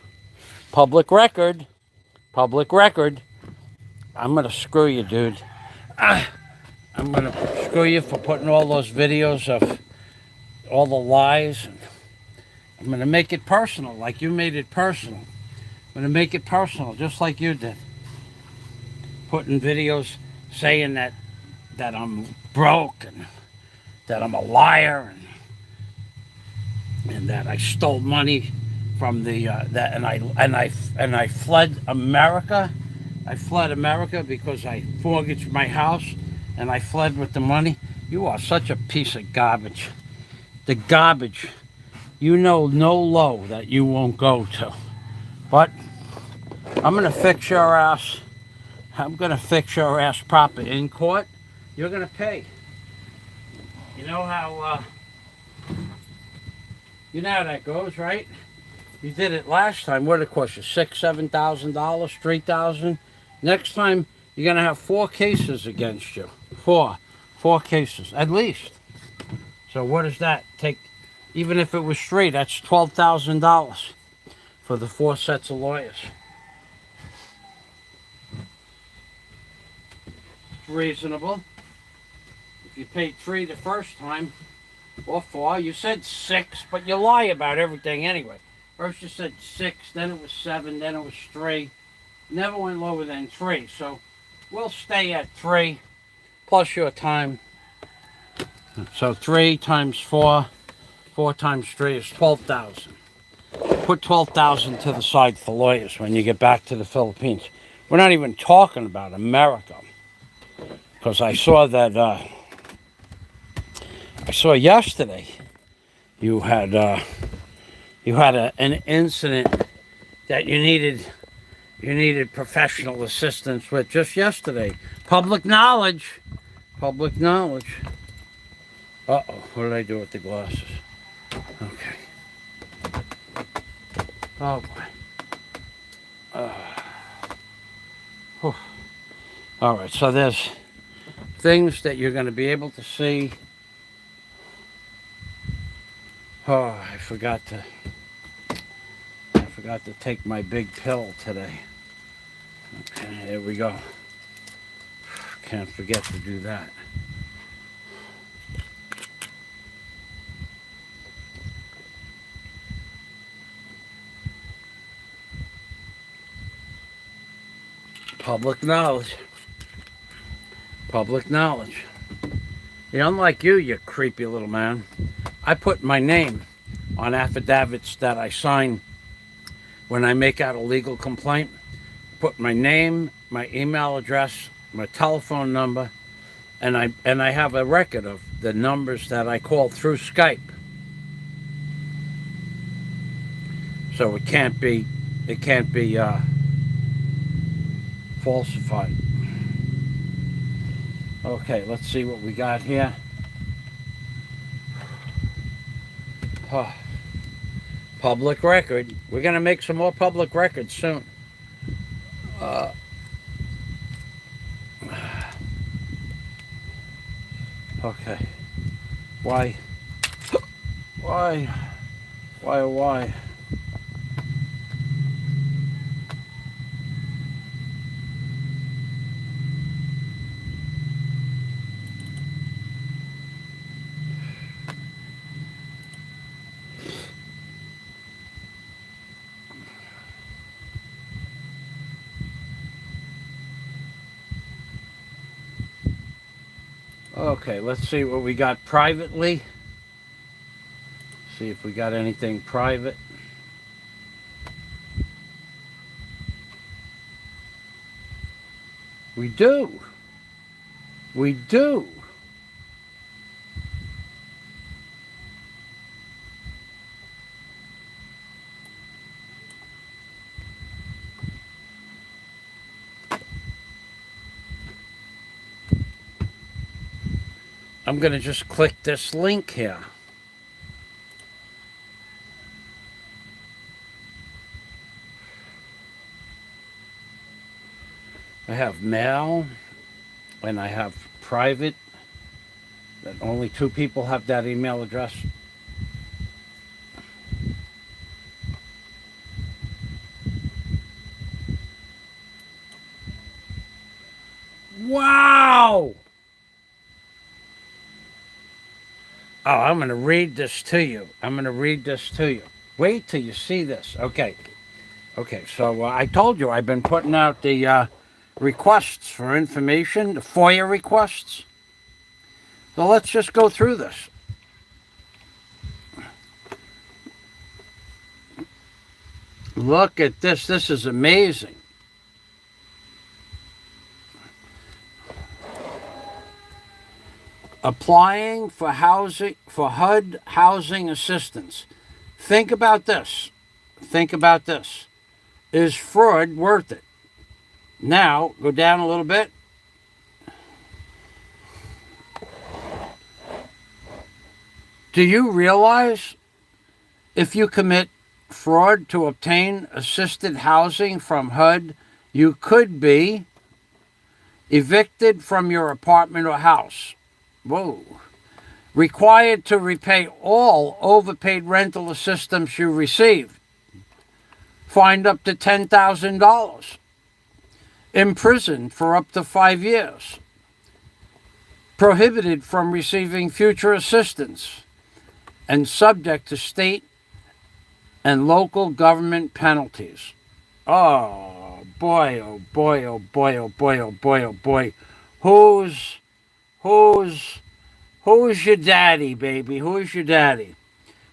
Public record. Public record. I'm going to screw you, dude. I'm going to screw you for putting all those videos of all the lies. I'm going to make it personal, like you made it personal. I'm going to make it personal, just like you did. Putting videos saying that I'm broke and that I'm a liar and that I stole money from the and I fled America. I fled America because I mortgaged my house and I fled with the money. You are such a piece of garbage. The garbage. You know no low that you won't go to. But I'm going to fix your ass. I'm going to fix your ass proper in court. You're going to pay. You know how that goes, right? You did it last time. What did it cost you? $6,000, $7,000, $3,000. Next time you're gonna have 4 cases against you. Four cases at least. So what does that take? Even if it was 3, that's $12,000 for the 4 sets of lawyers. It's reasonable. If you paid 3 the first time, or 4, you said 6, but you lie about everything anyway. First you said 6, then it was 7, then it was 3. Never went lower than 3. So we'll stay at 3 plus your time. So 3 times 4, 4 times 3 is 12,000. Put 12,000 to the side for lawyers when you get back to the Philippines. We're not even talking about America, because I saw that. I saw yesterday you had an incident that you needed professional assistance with just yesterday. Public knowledge. Public knowledge. Uh-oh, what did I do with the glasses? Okay. Oh, boy. All right, so there's things that you're going to be able to see. Oh, I forgot to take my big pill today. Okay, there we go. Can't forget to do that. Public knowledge. Public knowledge. Unlike you, you creepy little man, I put my name on affidavits that I sign when I make out a legal complaint. Put my name, my email address, my telephone number, and I have a record of the numbers that I called through Skype. So it can't be falsified. Okay, let's see what we got here. Public record. We're going to make some more public records soon. Okay. Why? Why? Why, oh, why? Okay, let's see what we got privately. See if we got anything private. We do. We do. I'm going to just click this link here. I have mail and I have private, that only 2 people have that email address. Wow! Oh, I'm going to read this to you. Wait till you see this. Okay. Okay, so I told you I've been putting out the requests for information, the FOIA requests. So let's just go through this. Look at this. This is amazing. Applying for HUD housing assistance. Think about this. Is fraud worth it? Now, go down a little bit. Do you realize if you commit fraud to obtain assisted housing from HUD, you could be evicted from your apartment or house? Whoa. Required to repay all overpaid rental assistance you received. Fined up to $10,000. Imprisoned for up to 5 years. Prohibited from receiving future assistance. And subject to state and local government penalties. Oh boy, oh boy, oh boy, oh boy, oh boy, oh boy. Who's who's who's your daddy, baby? Who's your daddy?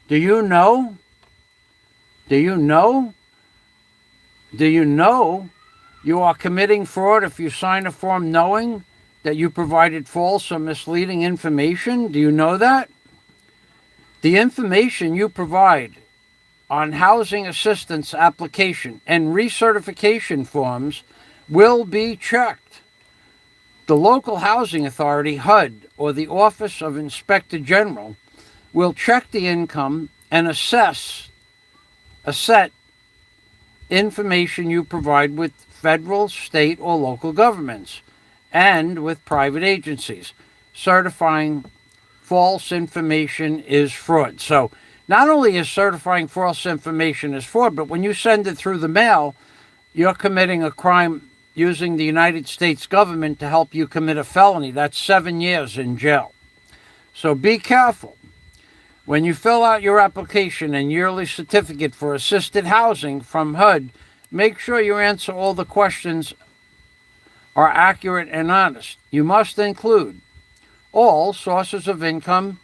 Do you know? Do you know? Do you know you are committing fraud if you sign a form knowing that you provided false or misleading information? Do you know that? The information you provide on housing assistance application and recertification forms will be checked. The local housing authority, HUD, or the Office of Inspector General will check the income and assess information you provide with federal, state, or local governments and with private agencies. Certifying false information is fraud. So not only is certifying false information is fraud, but when you send it through the mail, you're committing a crime using the United States government to help you commit a felony. That's 7 years in jail. So be careful. When you fill out your application and yearly certificate for assisted housing from HUD, make sure you answer all the questions are accurate and honest. You must include all sources of income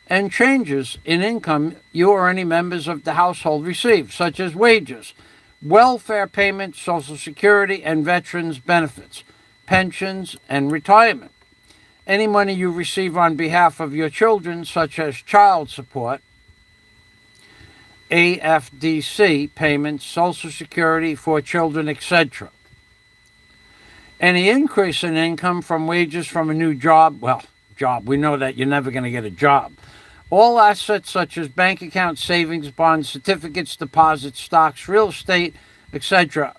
and changes in income you or any members of the household receive, such as wages, welfare payments, Social Security and veterans benefits, pensions, and retirement. Any money you receive on behalf of your children, such as child support, AFDC payments, Social Security for children, etc. Any increase in income from wages from a new job, we know that you're never going to get a job. All assets such as bank accounts, savings, bonds, certificates, deposits, stocks, real estate, etc.,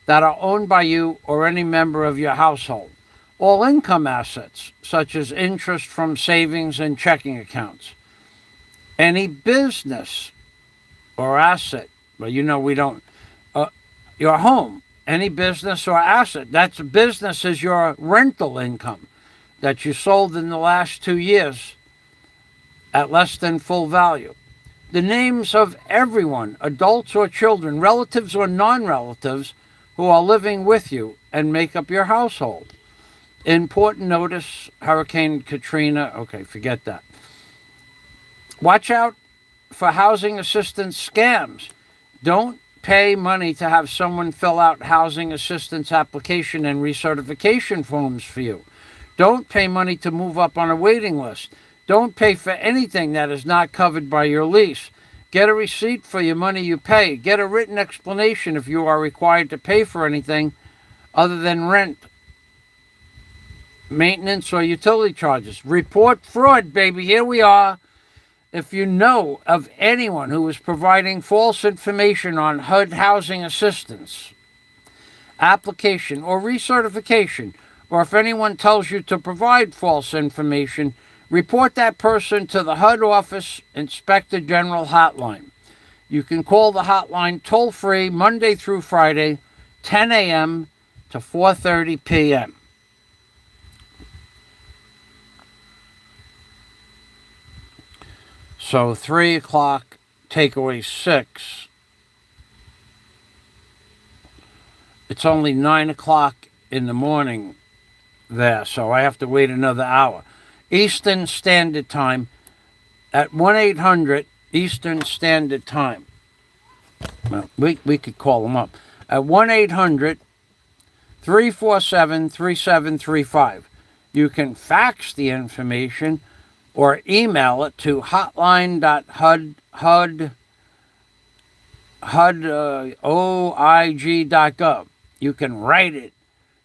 that are owned by you or any member of your household. All income assets, such as interest from savings and checking accounts. Any business or asset, your home, any business or asset. That's business is your rental income that you sold in the last 2 years at less than full value. The names of everyone, adults or children, relatives or non-relatives, who are living with you and make up your household. Important notice, Hurricane Katrina. Okay, forget that. Watch out for housing assistance scams. Don't pay money to have someone fill out housing assistance application and recertification forms for you. Don't pay money to move up on a waiting list. Don't pay for anything that is not covered by your lease. Get a receipt for your money you pay. Get a written explanation if you are required to pay for anything other than rent, maintenance, or utility charges. Report fraud, baby. Here we are. If you know of anyone who is providing false information on HUD housing assistance application or recertification, or if anyone tells you to provide false information, report that person to the HUD Office Inspector General hotline. You can call the hotline toll-free Monday through Friday, 10 a.m. to 4:30 p.m. So 3 o'clock, takeaway 6. It's only 9 o'clock in the morning there, so I have to wait another hour. Eastern Standard Time at 1-800 Eastern Standard Time. Well, we could call them up at 1-800-347-3735. You can fax the information or email it to hotline.hud.oig.gov. You can write it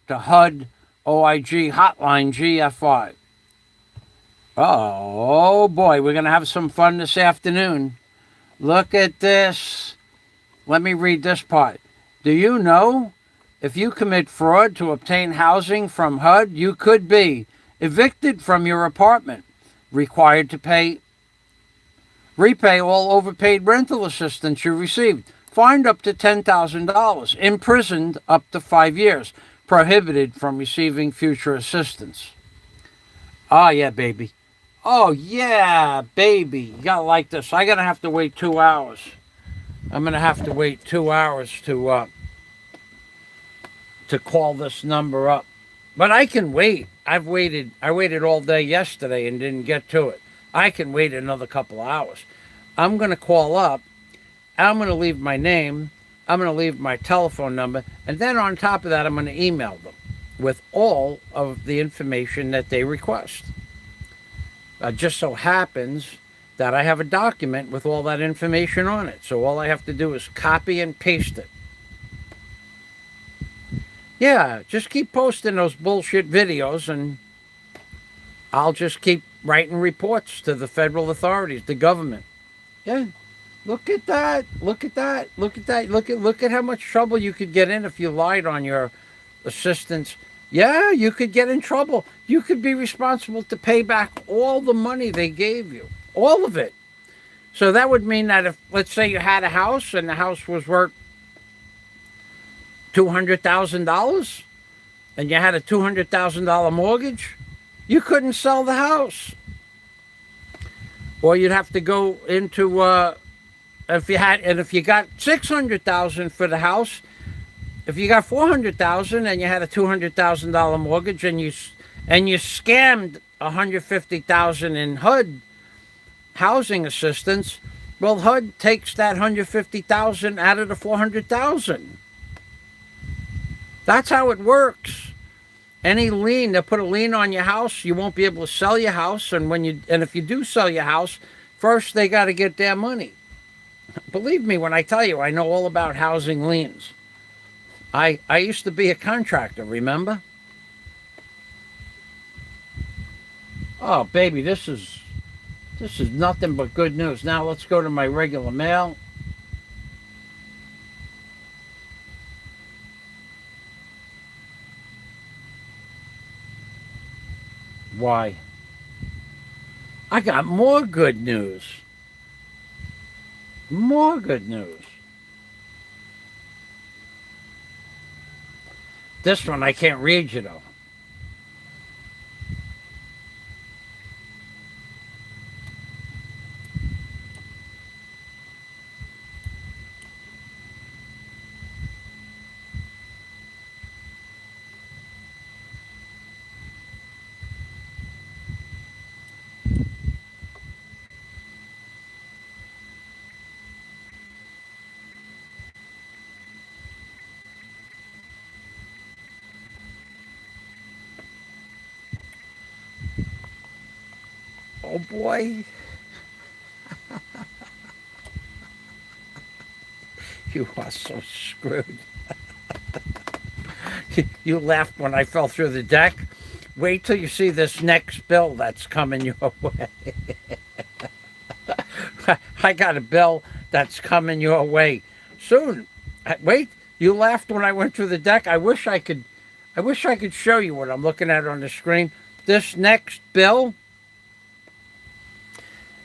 to HUD OIG Hotline GFI. Oh boy, we're going to have some fun this afternoon. Look at this. Let me read this part. Do you know if you commit fraud to obtain housing from HUD, you could be evicted from your apartment, required to repay all overpaid rental assistance you received, fined up to $10,000, imprisoned up to 5 years, prohibited from receiving future assistance. Oh, yeah, baby. Oh, yeah, baby. You gotta like this. I'm gonna have to wait 2 hours. I'm going to have to wait 2 hours to call this number up. But I can wait. I waited all day yesterday and didn't get to it. I can wait another couple of hours. I'm going to call up. I'm going to leave my name. I'm going to leave my telephone number. And then on top of that, I'm going to email them with all of the information that they request. Just so happens that I have a document with all that information on it. So all I have to do is copy and paste it. Yeah, just keep posting those bullshit videos and I'll just keep writing reports to the federal authorities, the government. Yeah. Look at that. Look at that. Look at that. Look at how much trouble you could get in if you lied on your assistants. Yeah, you could get in trouble. You could be responsible to pay back all the money they gave you. All of it. So that would mean that if, let's say you had a house and the house was worth $200,000 and you had a $200,000 mortgage, you couldn't sell the house. Or you'd have to go into, if you got $600,000 for the house, if you got $400,000 and you had a $200,000 mortgage and you scammed $150,000 in HUD housing assistance, well, HUD takes that $150,000 out of the $400,000. That's how it works. Any lien, they'll put a lien on your house. You won't be able to sell your house, and if you do sell your house, first they got to get their money. Believe me when I tell you, I know all about housing liens. I used to be a contractor, remember? Oh, baby, this is nothing but good news. Now let's go to my regular mail. Why? I got more good news. More good news. This one I can't read you though. Oh boy. You are so screwed. You laughed when I fell through the deck. Wait till you see this next bill that's coming your way. I got a bill that's coming your way soon. Wait, you laughed when I went through the deck. I wish I could show you what I'm looking at on the screen. This next bill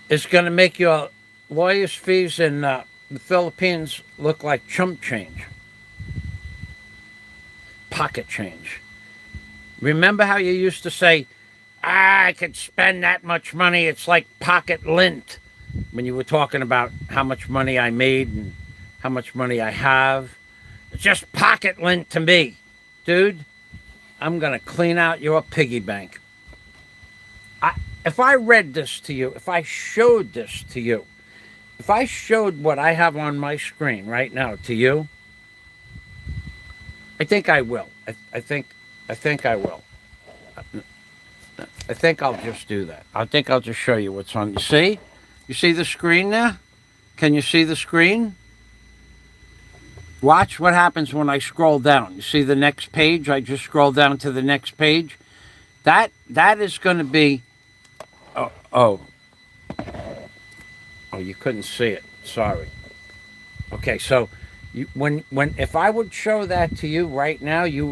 is going to make your lawyer's fees in the Philippines look like chump change. Pocket change. Remember how you used to say, I could spend that much money, it's like pocket lint, when you were talking about how much money I made and how much money I have? It's just pocket lint to me. Dude, I'm going to clean out your piggy bank. If I read this to you, if I showed this to you, if I showed what I have on my screen right now to you, I think I will. I think I will. I think I'll just do that. I think I'll just show you what's on. See? You see the screen there? Can you see the screen? Watch what happens when I scroll down. You see the next page? I just scroll down to the next page. That is going to be... Oh, you couldn't see it. Sorry. Okay, so if I would show that to you right now, you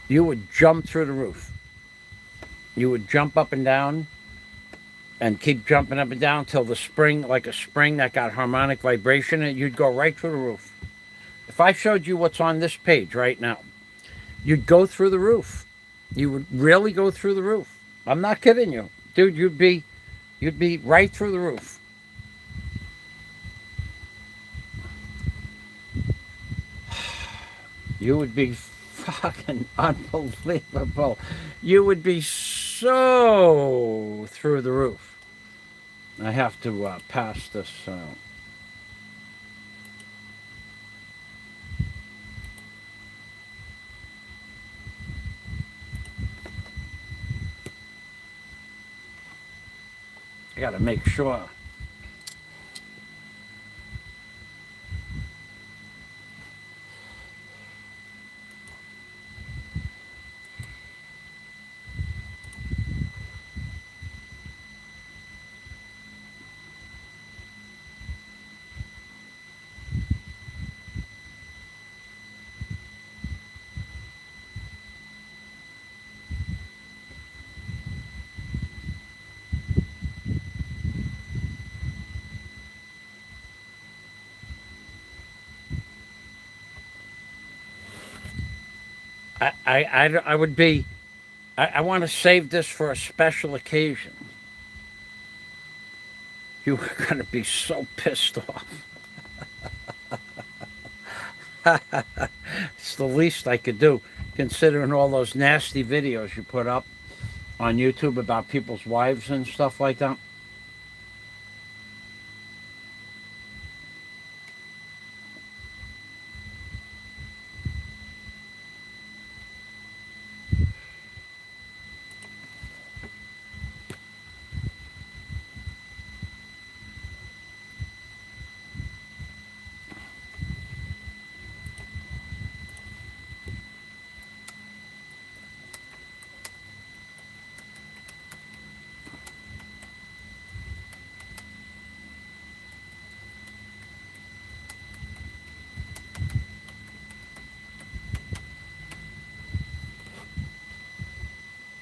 would jump through the roof. You would jump up and down and keep jumping up and down till the spring, like a spring that got harmonic vibration, and you'd go right through the roof. If I showed you what's on this page right now, you'd go through the roof. You would really go through the roof. I'm not kidding you. Dude, you'd be right through the roof. You would be fucking unbelievable. You would be so through the roof. I have to pass this. I got to make sure. I would be. I want to save this for a special occasion. You are going to be so pissed off. It's the least I could do, considering all those nasty videos you put up on YouTube about people's wives and stuff like that.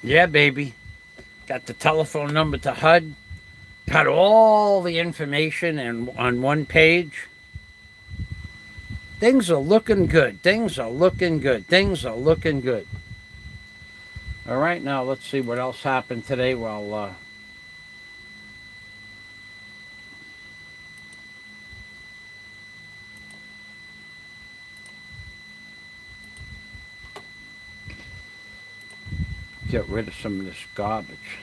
Yeah, baby. Got the telephone number to HUD. Got all the information on one page. Things are looking good. Things are looking good. Things are looking good. All right, now let's see what else happened today while get rid of some of this garbage.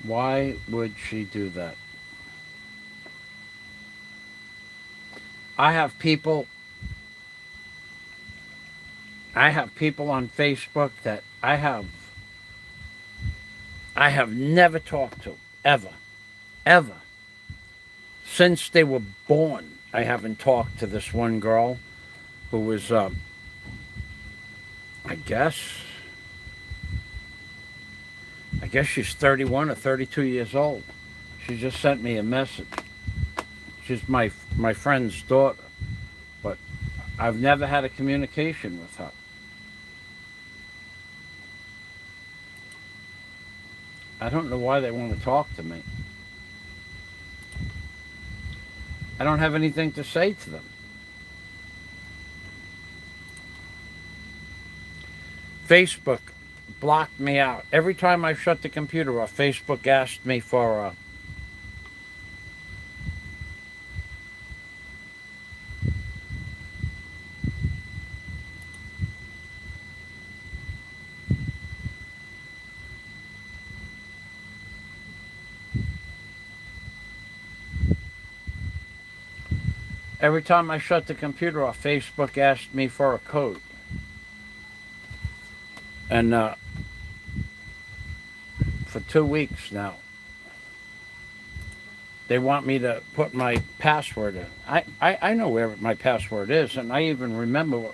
Why would she do that? I have people on Facebook that I have never talked to, ever. Since they were born, I haven't talked to this one girl who was, I guess she's 31 or 32 years old. She just sent me a message. She's my friend's daughter, but I've never had a communication with her. I don't know why they want to talk to me. I don't have anything to say to them. Facebook blocked me out. Every time I shut the computer off, Facebook asked me for a Every time I shut the computer off, Facebook asked me for a code. And for 2 weeks now, they want me to put my password in. I know where my password is, and I even remember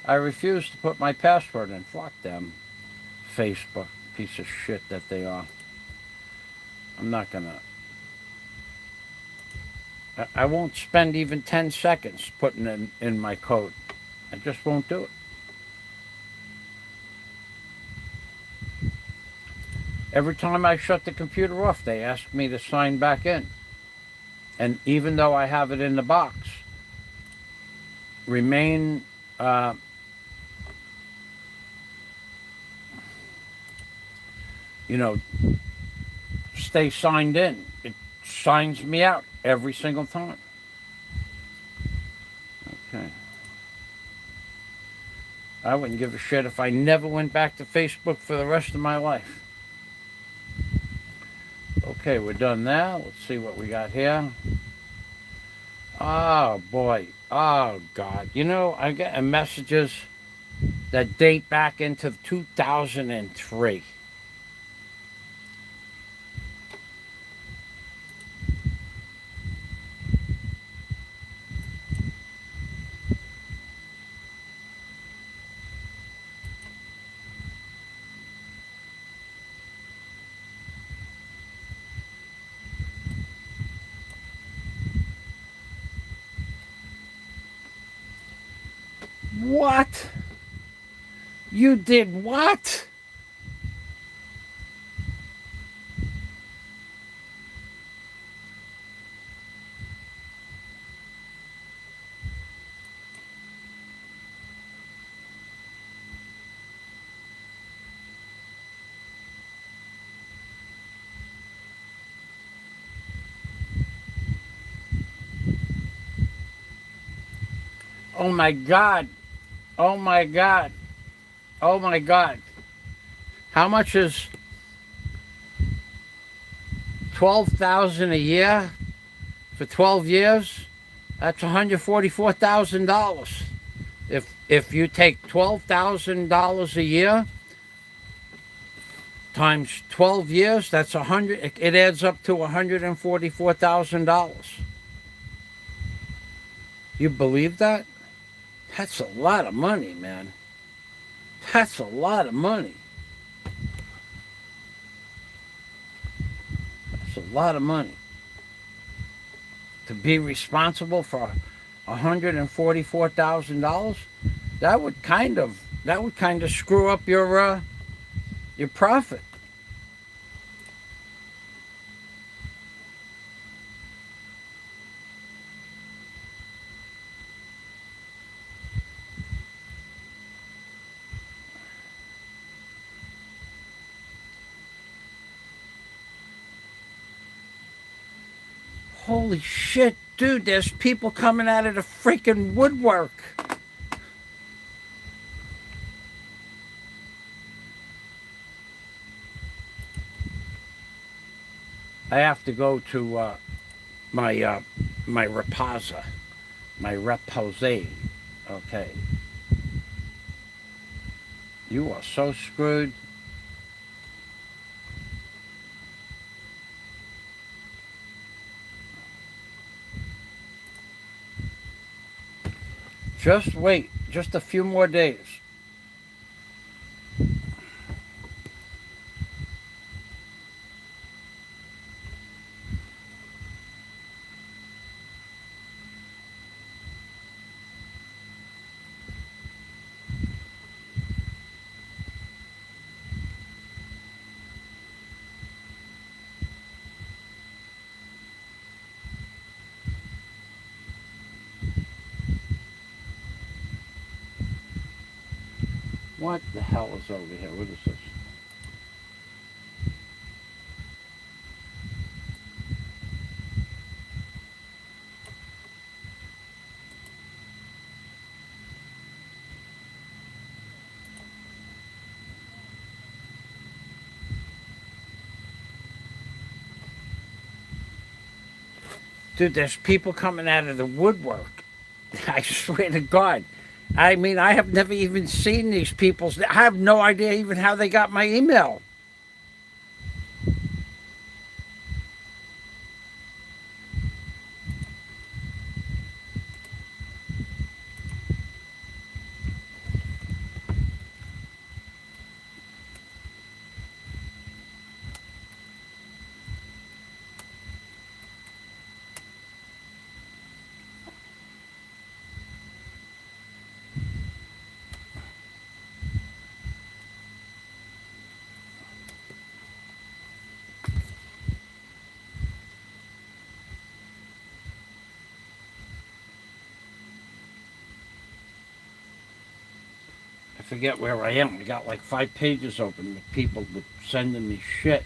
I refuse to put my password in. Fuck them. Facebook, piece of shit that they are. I'm not gonna... I won't spend even 10 seconds putting in my code. I just won't do it. Every time I shut the computer off, they ask me to sign back in. And even though I have it in the box, remain you know, stay signed in. It signs me out every single time. Okay. I wouldn't give a shit if I never went back to Facebook for the rest of my life. Okay, we're done now. Let's see what we got here. Oh, boy. Oh, God. You know, I'm getting messages that date back into 2003. What? You did what? Oh, my God. Oh, my God. Oh, my God. How much is 12,000 a year for 12 years? That's $144,000. If you take $12,000 a year times 12 years, that's 100. It adds up to $144,000. You believe that? That's a lot of money, man. That's a lot of money. That's a lot of money. To be responsible for $144,000, that would kind of screw up your profit. Holy shit, dude, there's people coming out of the freaking woodwork. I have to go to my repose. Okay. You are so screwed. Just wait, just a few more days. What the hell is over here? What is this? Dude, there's people coming out of the woodwork. I swear to God. I mean, I have never even seen these people. I have no idea even how they got my email. forget where I am. I got like 5 pages open with people sending me shit.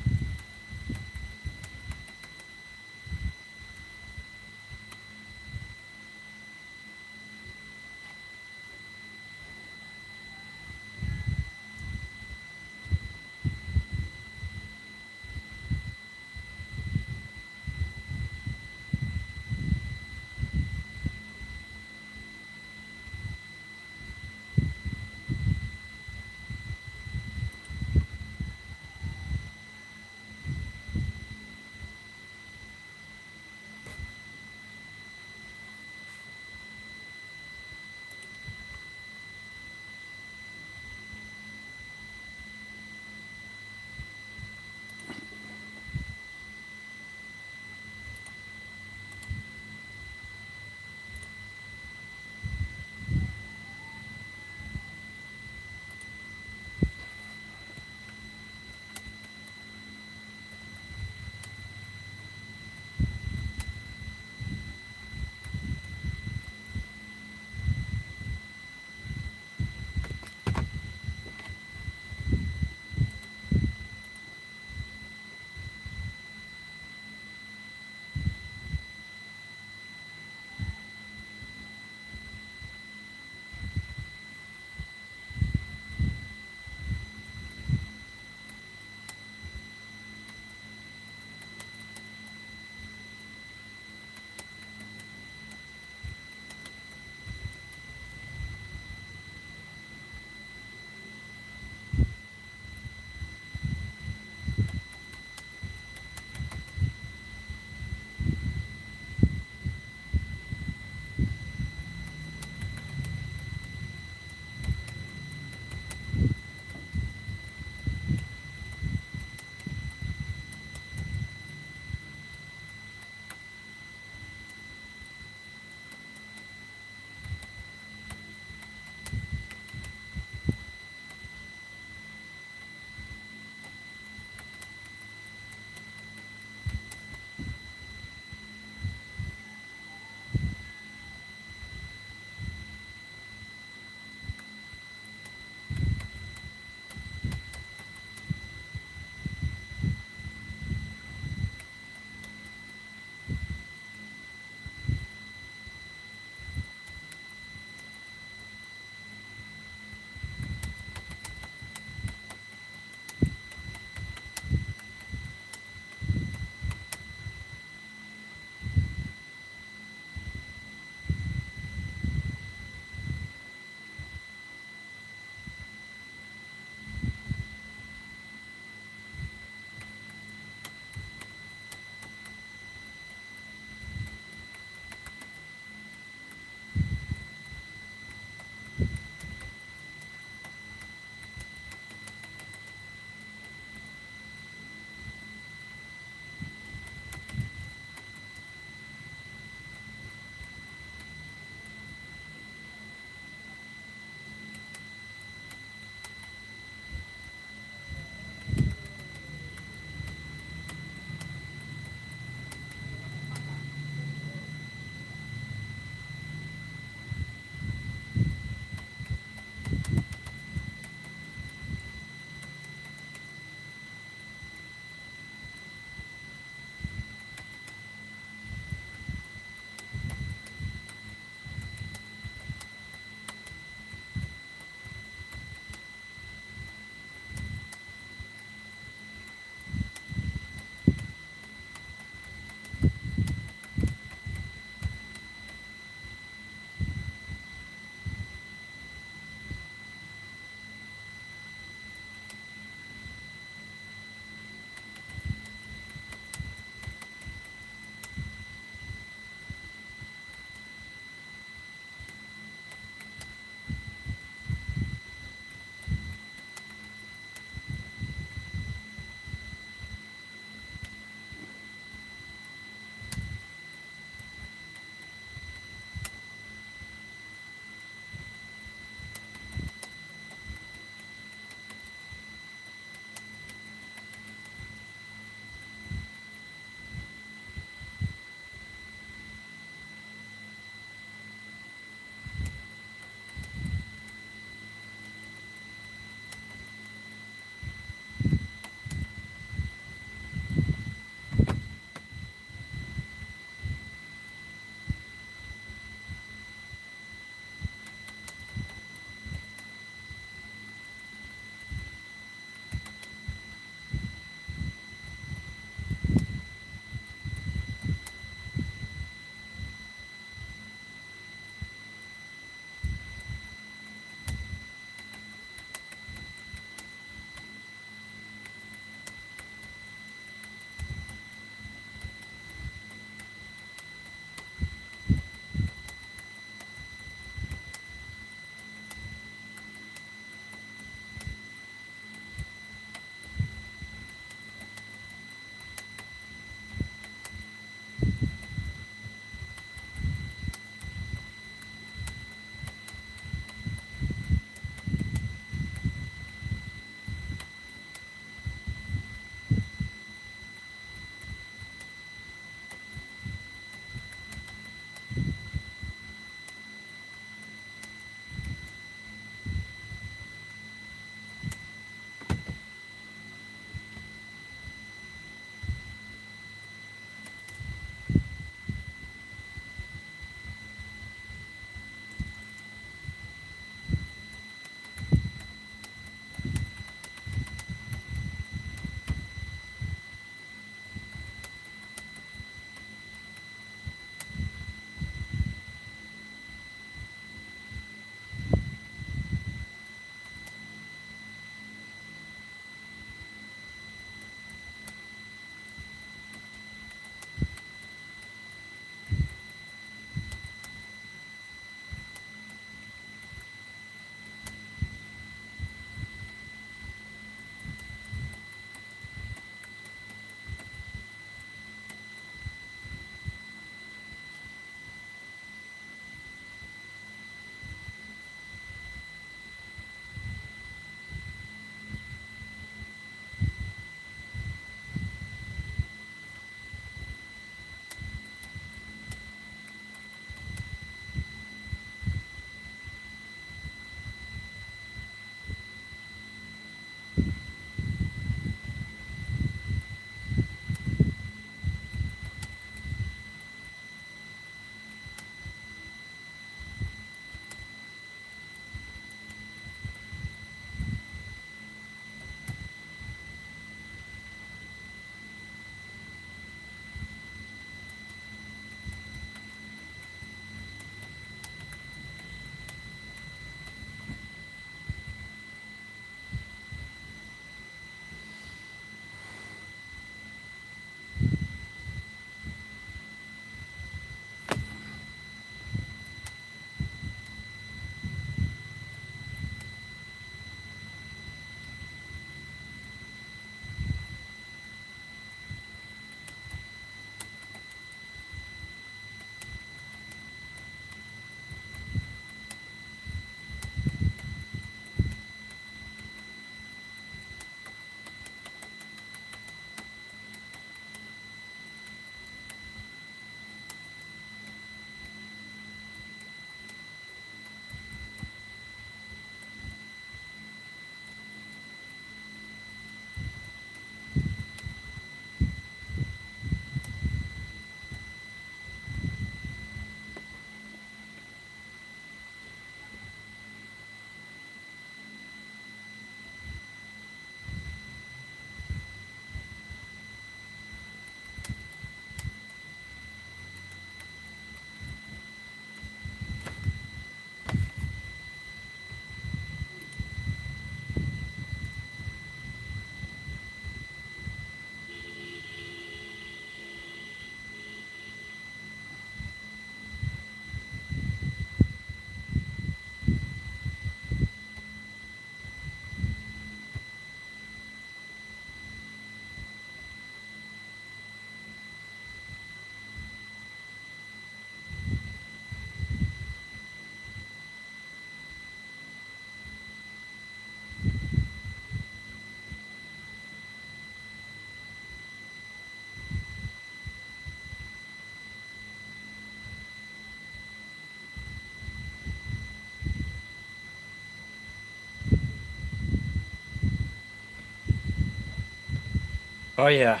Oh yeah.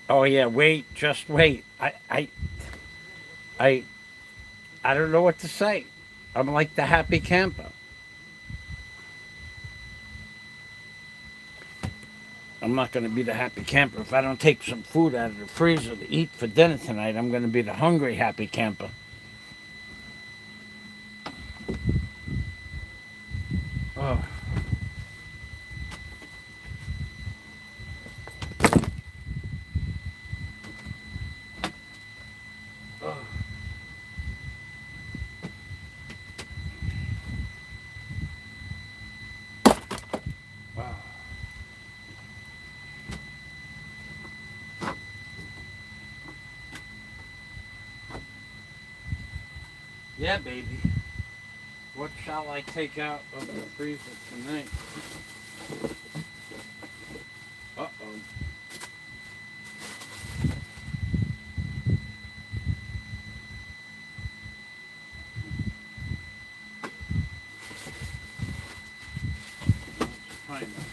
Oh yeah. Wait. Just wait. I. I don't know what to say. I'm like the happy camper. I'm not going to be the happy camper if I don't take some food out of the freezer to eat for dinner tonight. I'm going to be the hungry happy camper. Oh. Oh. Wow. Yeah, baby. What shall I take out of the freezer tonight? Uh-oh. Let's find that one.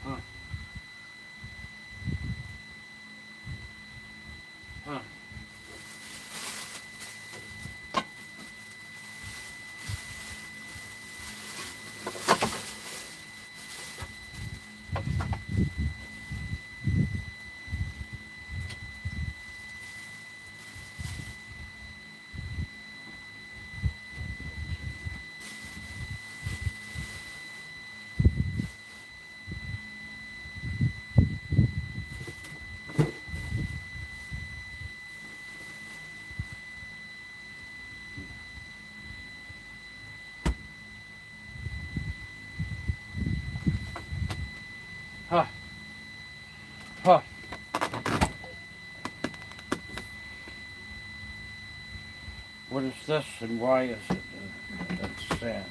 Huh. Huh. Huh. Huh. What is this and why is it? That's sad.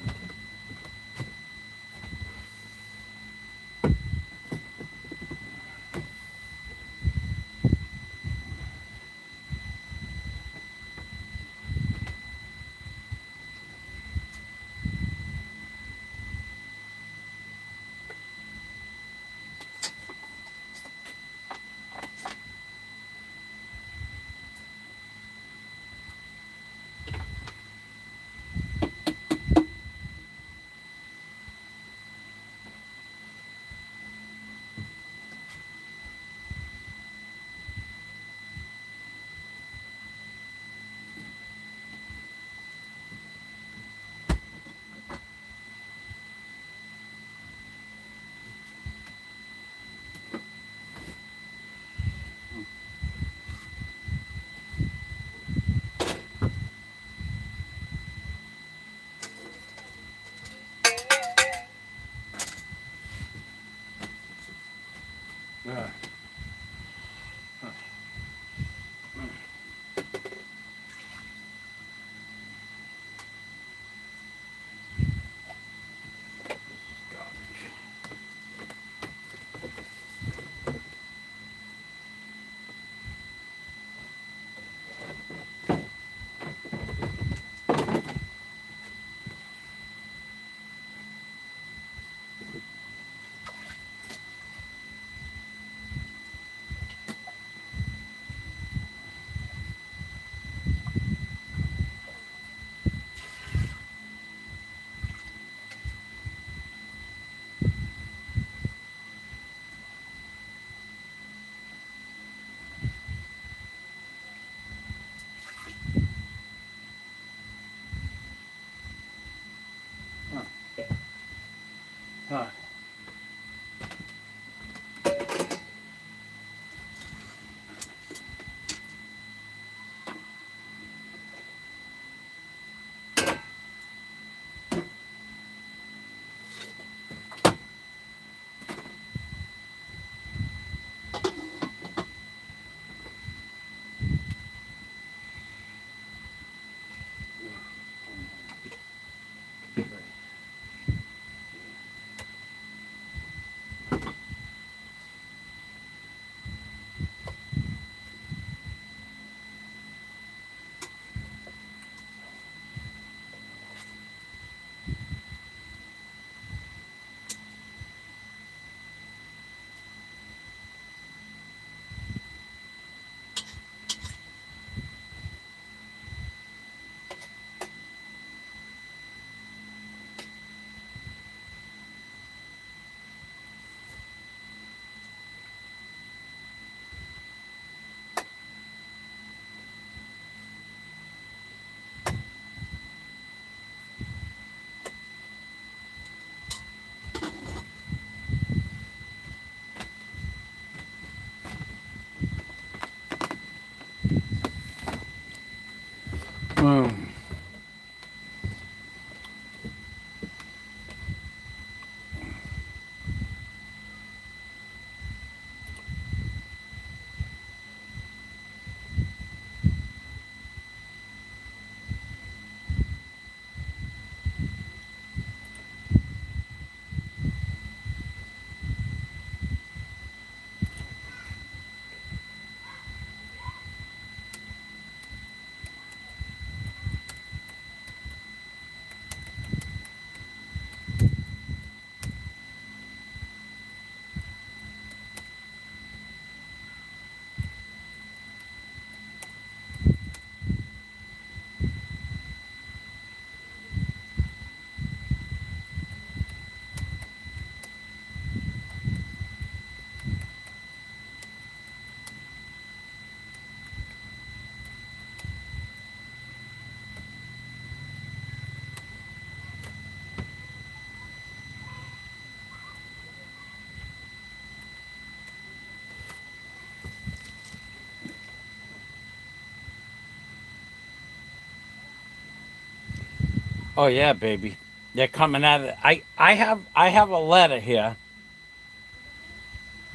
Oh yeah, baby. They're coming at it. I have a letter here.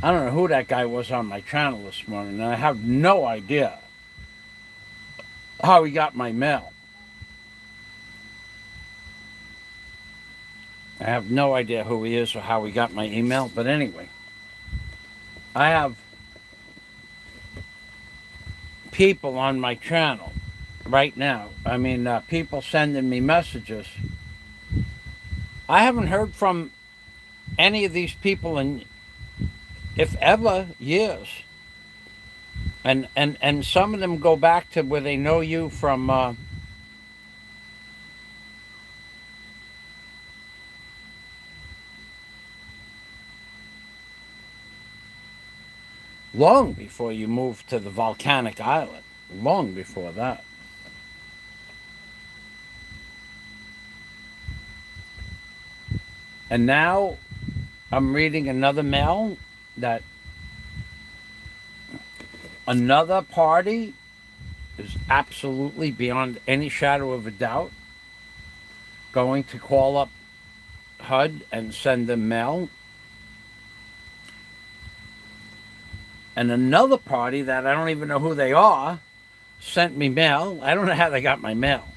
I don't know who that guy was on my channel this morning, and I have no idea how he got my mail. I have no idea who he is or how he got my email, but anyway, I have people on my channel right now. I mean, people sending me messages. I haven't heard from any of these people in, if ever, years. And some of them go back to where they know you from long before you moved to the volcanic island. Long before that. And now I'm reading another mail that another party is absolutely, beyond any shadow of a doubt, going to call up HUD and send them mail. And another party that I don't even know who they are sent me mail. I don't know how they got my mail.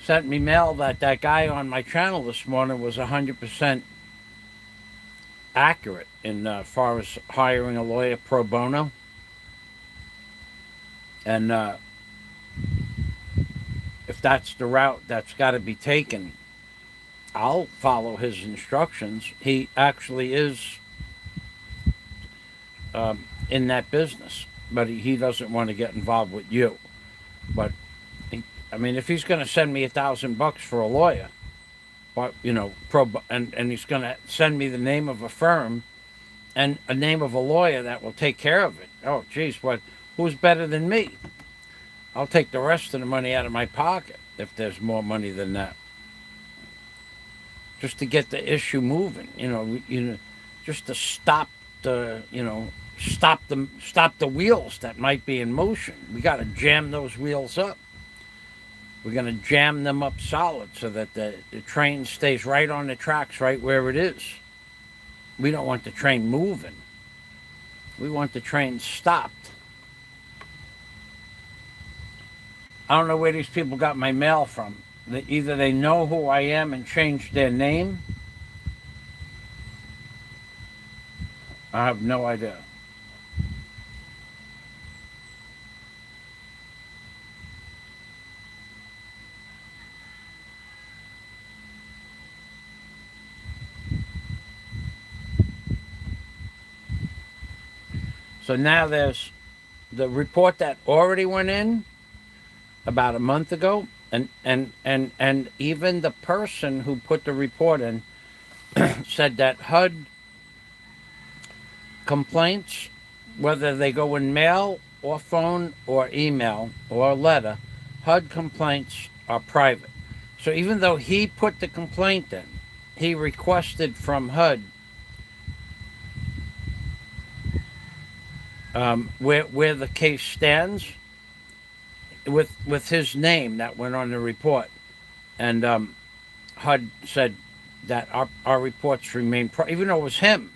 Sent me mail that that guy on my channel this morning was 100% accurate in far as hiring a lawyer pro bono. And if that's the route that's got to be taken, I'll follow his instructions. He actually is in that business, but he doesn't want to get involved with you. But I mean, if he's going to send me $1,000 for a lawyer, but you know, and he's going to send me the name of a firm and a name of a lawyer that will take care of it. Oh, geez, what? Who's better than me? I'll take the rest of the money out of my pocket if there's more money than that, just to get the issue moving. You know, just to stop the, stop the wheels that might be in motion. We got to jam those wheels up. We're going to jam them up solid so that the train stays right on the tracks, right where it is. We don't want the train moving. We want the train stopped. I don't know where these people got my mail from. Either they know who I am and changed their name. I have no idea. So now there's the report that already went in about a month ago, and even the person who put the report in said that HUD complaints, whether they go in mail or phone or email or letter, HUD complaints are private. So even though he put the complaint in, he requested from HUD where the case stands with his name that went on the report, and HUD said that our reports remain even though it was him,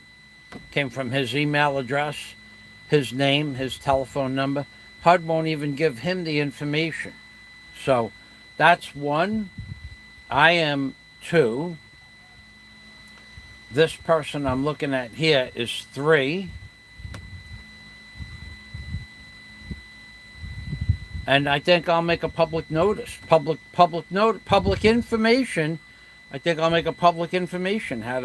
came from his email address, his name, his telephone number. HUD won't even give him the information. So that's one. I am two. This person I'm looking at here is three. And I think I'll make a public notice, public information. I think I'll make a public information how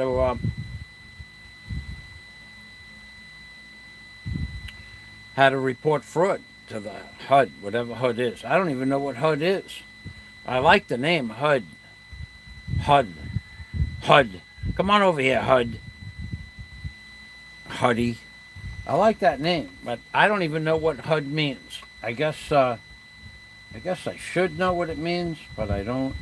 to report fraud to the HUD, whatever HUD is. I don't even know what HUD is. I like the name HUD. HUD. HUD. Come on over here, HUD. HUDdy. I like that name, but I don't even know what HUD means. I guess I should know what it means, but I don't.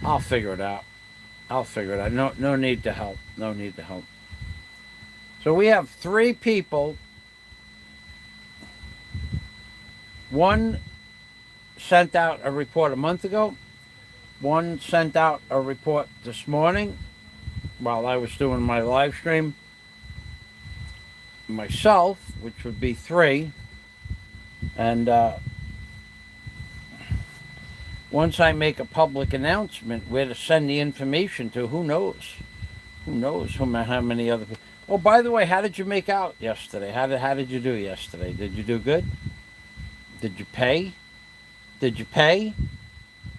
I'll figure it out. No need to help. No need to help. So we have three people One sent out a report a month ago. One sent out a report this morning while I was doing my live stream. Myself, which would be 3. And once I make a public announcement where to send the information to, who knows? Who knows how many other people. Oh, by the way, how did you make out yesterday? How did you do yesterday? Did you do good? Did you pay? Did you pay?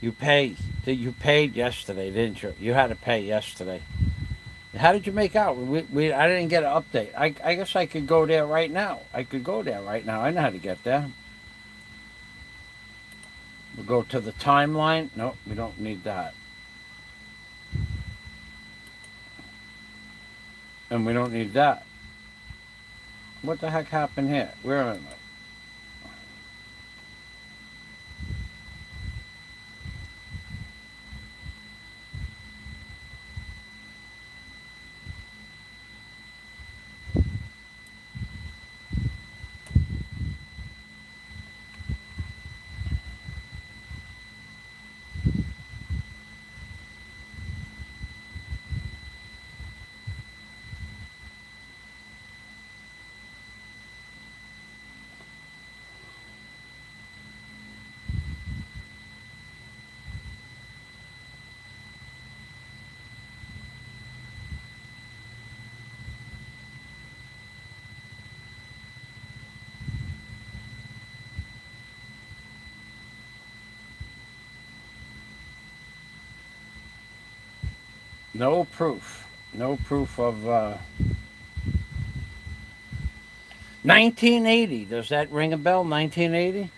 You paid. You paid yesterday, didn't you? You had to pay yesterday. How did you make out? I didn't get an update. I guess I could go there right now. I know how to get there. We'll go to the timeline. No, we don't need that. And we don't need that. What the heck happened here? Where am I? No proof. No proof of 1980. Does that ring a bell? 1980?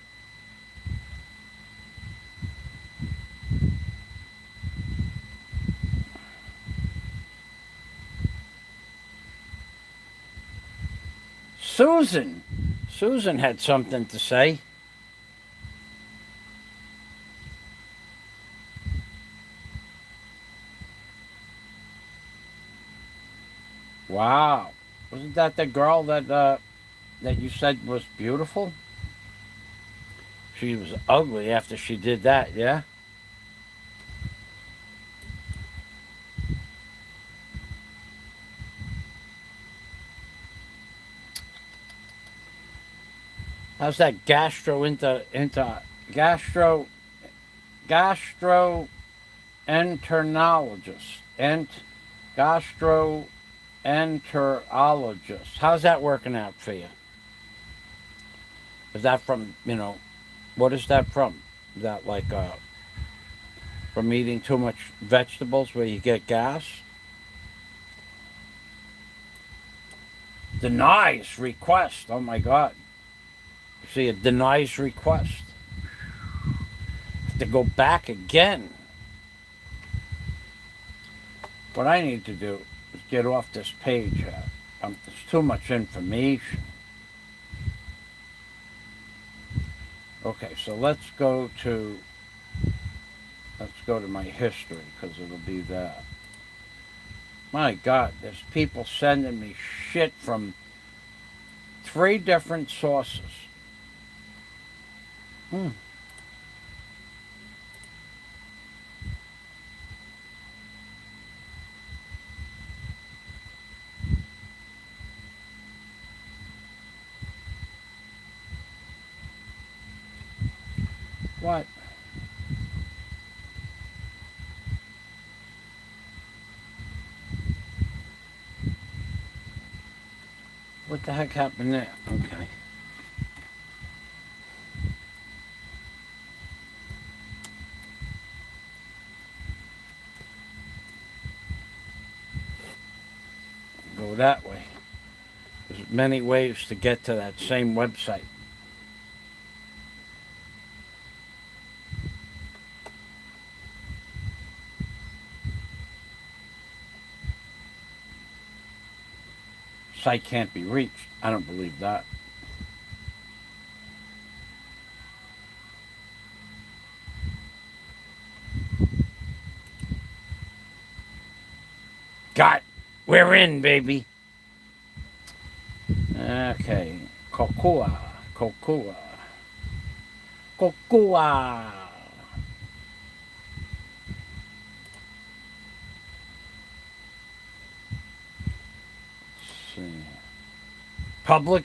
Susan. Susan had something to say. Wow. Wasn't that the girl that you said was beautiful? She was ugly after she did that, yeah? How's that gastroenterologist and gastroenterologist? How's that working out for you? Is that from, what is that from? Is that like from eating too much vegetables where you get gas? Denies request. Oh my God. You see, it denies request. Have to go back again. What I need to do is get off this page. There's too much information. Okay, so let's go to my history, because it'll be that. My God, there's people sending me shit from 3 different sources. What? What the heck happened there? Okay. Go that way. There's many ways to get to that same website. Site can't be reached. I don't believe that. We're in, baby. Okay. Kokua. Kokua. See. Public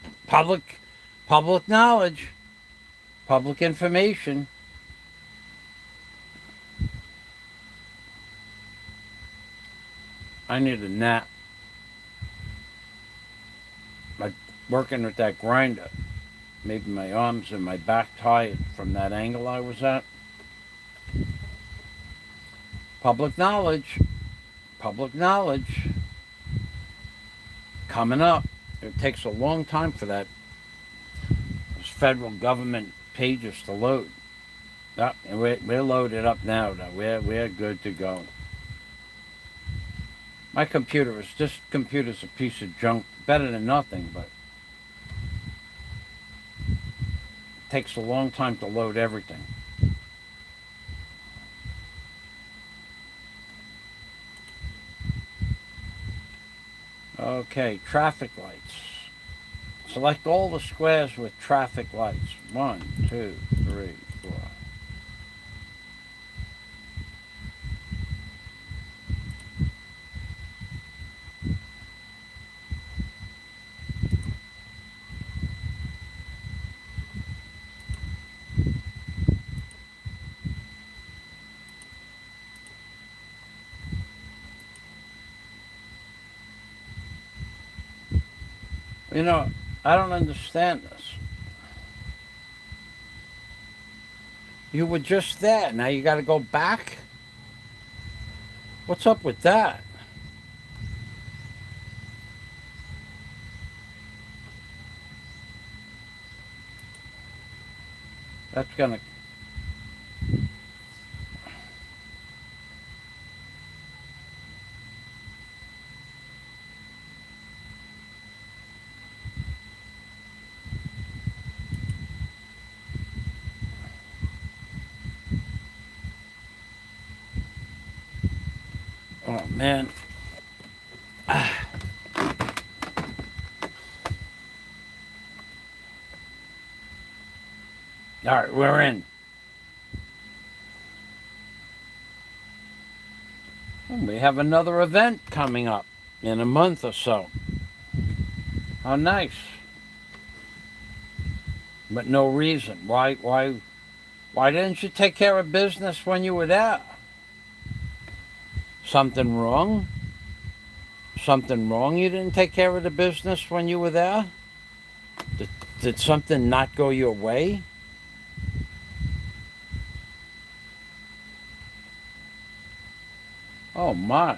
knowledge, public information. I need a nap. Working with that grinder, maybe my arms and my back tired from that angle I was at. Public knowledge, coming up. It takes a long time for those federal government pages to load. We're loaded up now. We're good to go. This computer's a piece of junk. Better than nothing, but it takes a long time to load everything. Okay, traffic lights. Select all the squares with traffic lights. 1, 2, 3, 4. You know, I don't understand this. You were just there. Now you got to go back? What's up with that? That's going to... Oh, man. All right, we're in. We have another event coming up in a month or so. How nice. But no reason. Why didn't you take care of business when you were there? Something wrong? Something wrong? You didn't take care of the business when you were there? Did something not go your way? Oh my.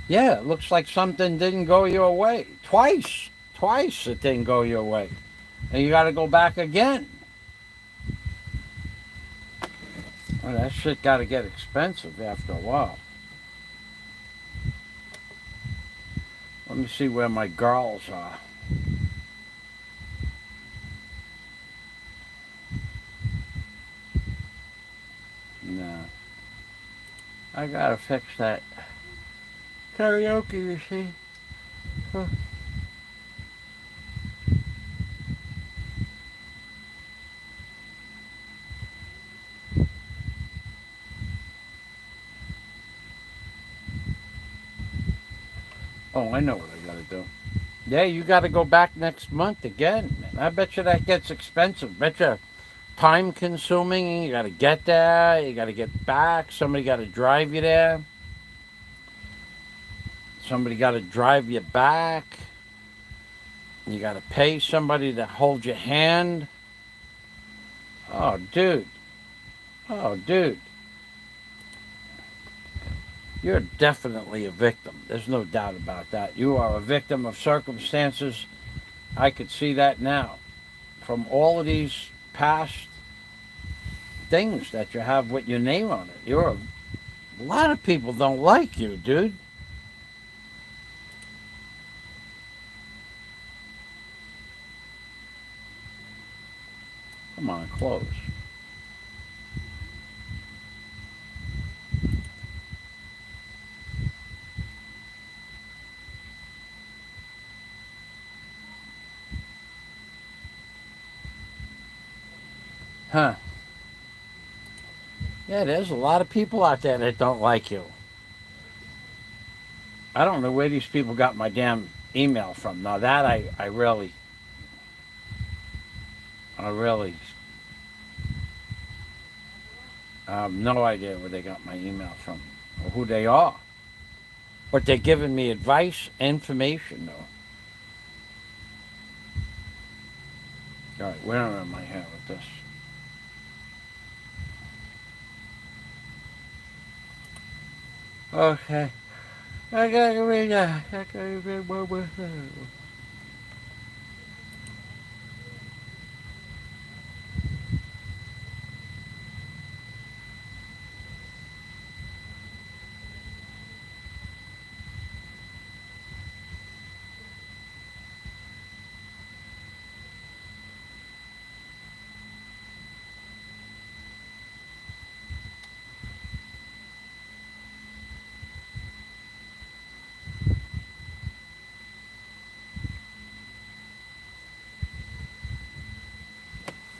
Yeah, it looks like something didn't go your way. Twice it didn't go your way. And you got to go back again. Well, that shit got to get expensive after a while. Let me see where my girls are. No. I got to fix that karaoke machine. Huh. Oh, I know what I gotta do. Yeah, you gotta go back next month again, man. I bet you that gets expensive. Bet you time consuming. You gotta get there, you gotta get back. Somebody gotta drive you there. Somebody gotta drive you back. You gotta pay somebody to hold your hand. Oh, dude. Oh, dude. You're definitely a victim. There's no doubt about that. You are a victim of circumstances. I could see that now. From all of these past things that you have with your name on it. A lot of people don't like you, dude. Huh. Yeah, there's a lot of people out there that don't like you. I don't know where these people got my damn email from. Now that I really have no idea where they got my email from or who they are. But they're giving me advice, information, though. All right, where am I here with this? Okay. I gotta read that. I gotta read one more thing.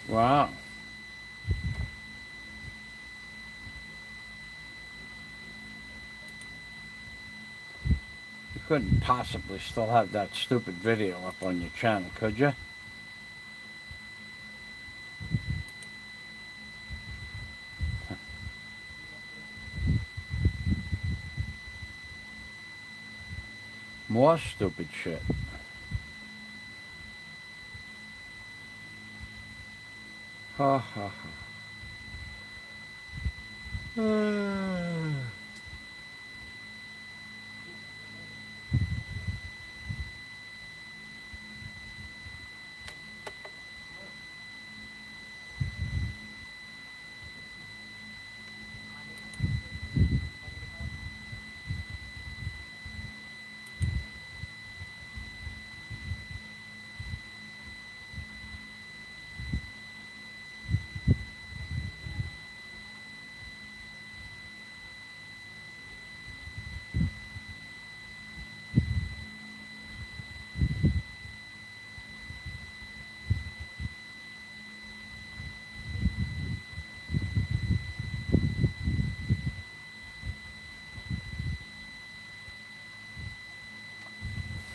Wow. You couldn't possibly still have that stupid video up on your channel, could you? More stupid shit. Ha ha ha.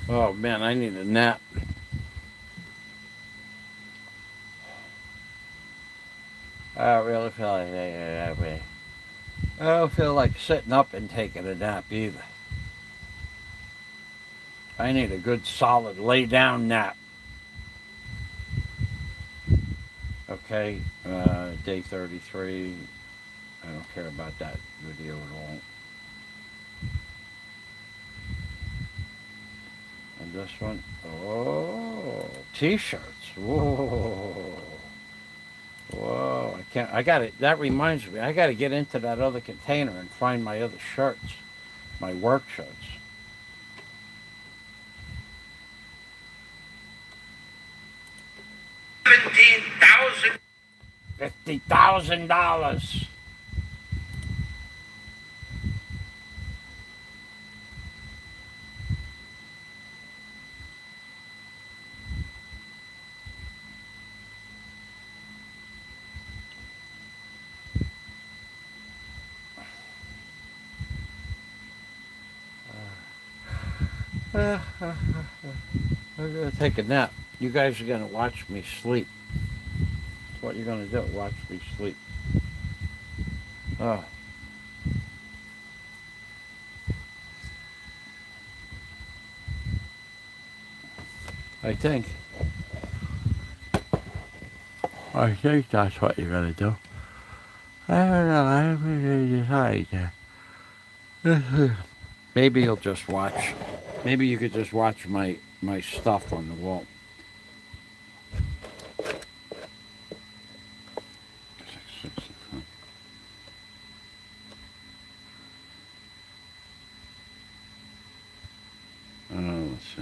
Oh man, I need a nap. I don't really feel like taking a nap. I don't feel like sitting up and taking a nap either. I need a good solid lay down nap. Okay, day 33. I don't care about that video at all. And this one, oh, t-shirts. Whoa. Whoa, I can't, I got it. That reminds me, I got to get into that other container and find my other shirts, my work shirts. $50,000. I'm gonna take a nap. You guys are gonna watch me sleep. That's what you're gonna do. Watch me sleep. Oh. I think that's what you're gonna do. I don't know. I haven't really decided yet. Maybe you'll just watch. Maybe you could just watch my stuff on the wall. Let's see.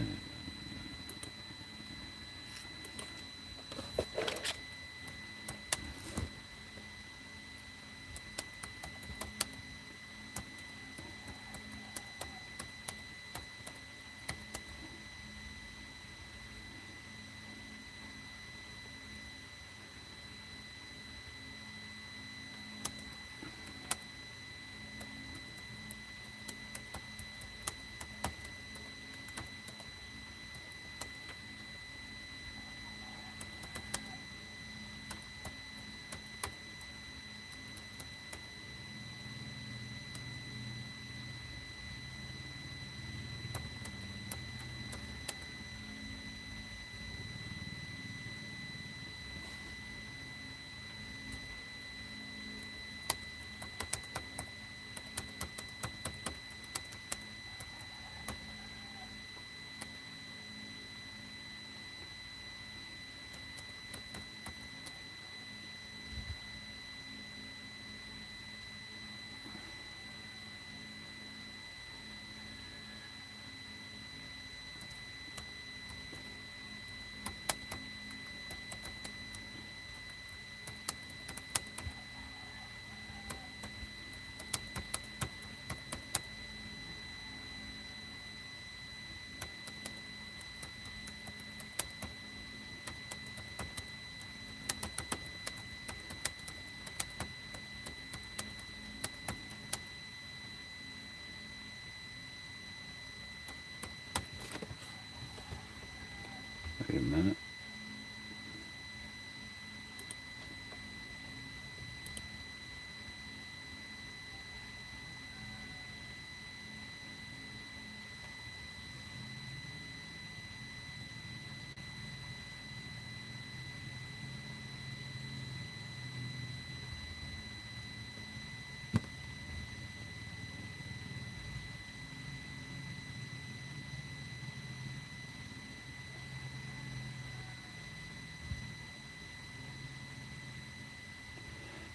a minute.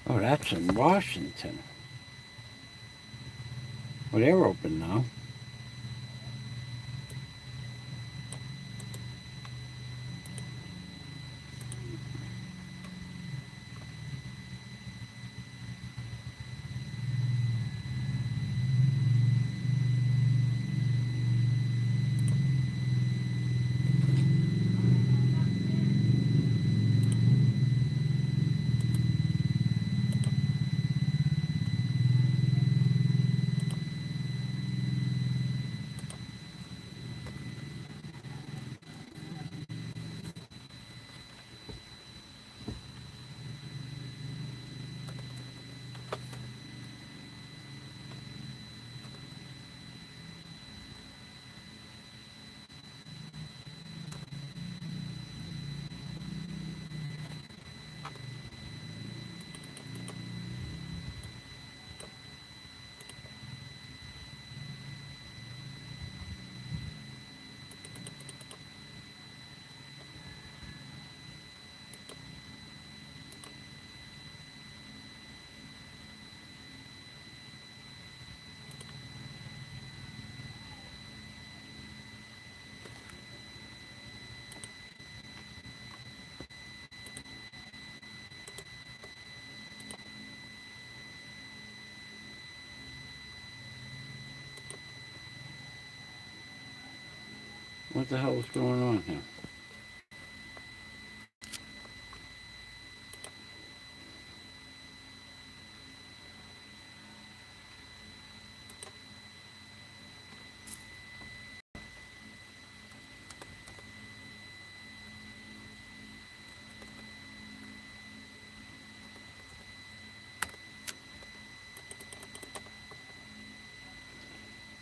Oh, that's in Washington. Well, they're open now. What the hell is going on here?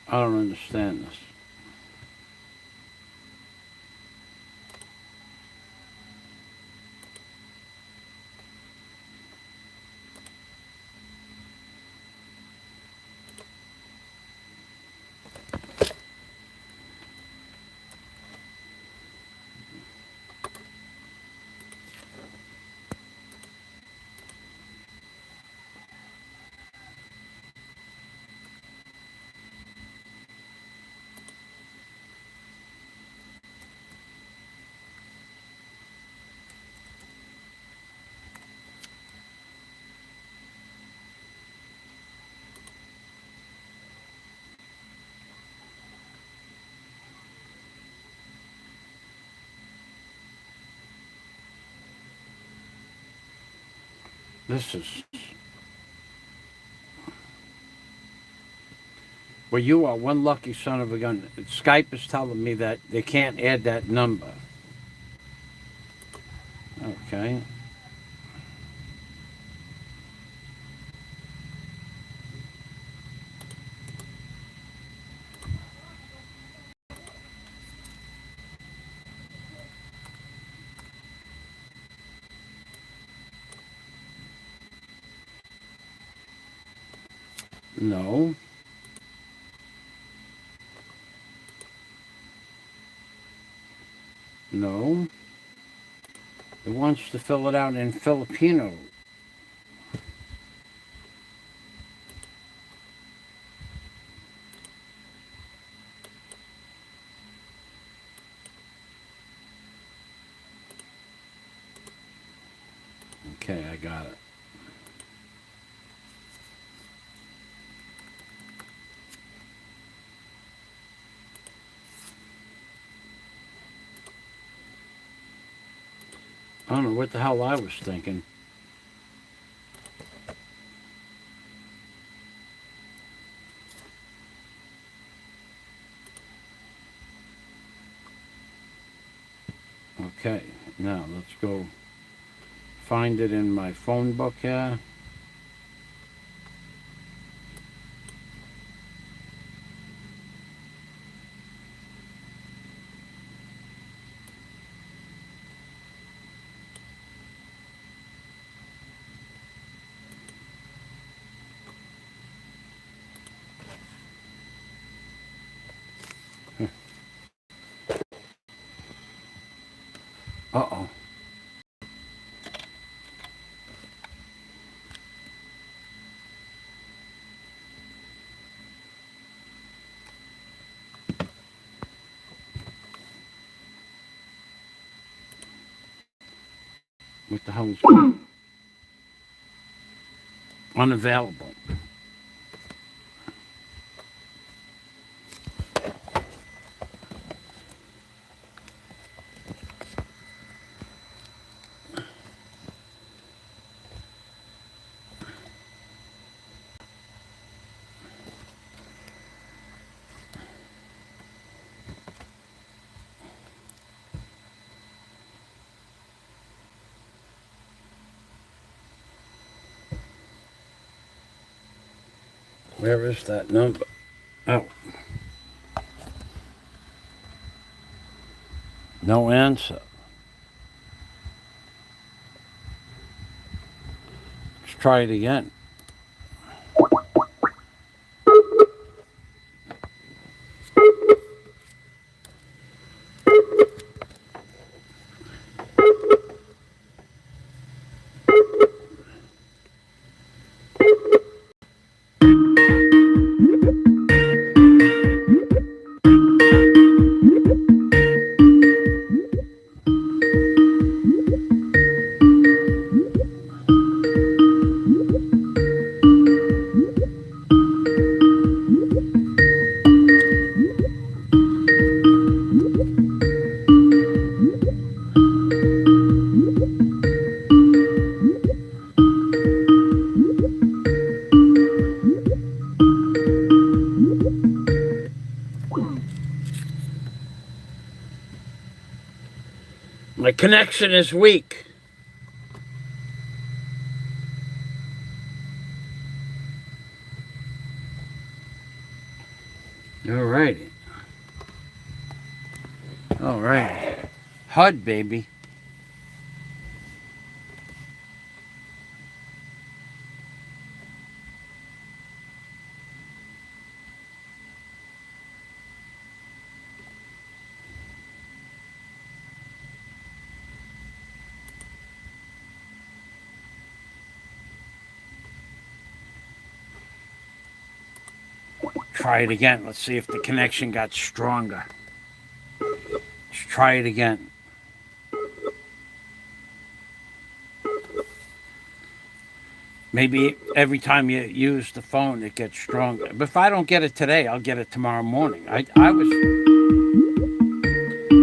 I don't understand this. This is. Well, you are one lucky son of a gun. Skype is telling me that they can't add that number. Okay. No. No. It wants to fill it out in Filipino. Okay, I got it. I don't know what the hell I was thinking. Okay, now let's go find it in my phone book here. Uh-oh. What the hell is going on? Unavailable. Where is that number? Oh. No answer. Let's try it again. My connection is weak. All righty. All right. HUD, baby. Try it again. Let's see if the connection got stronger. Let's try it again. Maybe every time you use the phone, it gets stronger. But if I don't get it today, I'll get it tomorrow morning. I was...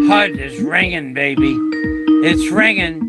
HUD is ringing, baby. It's ringing.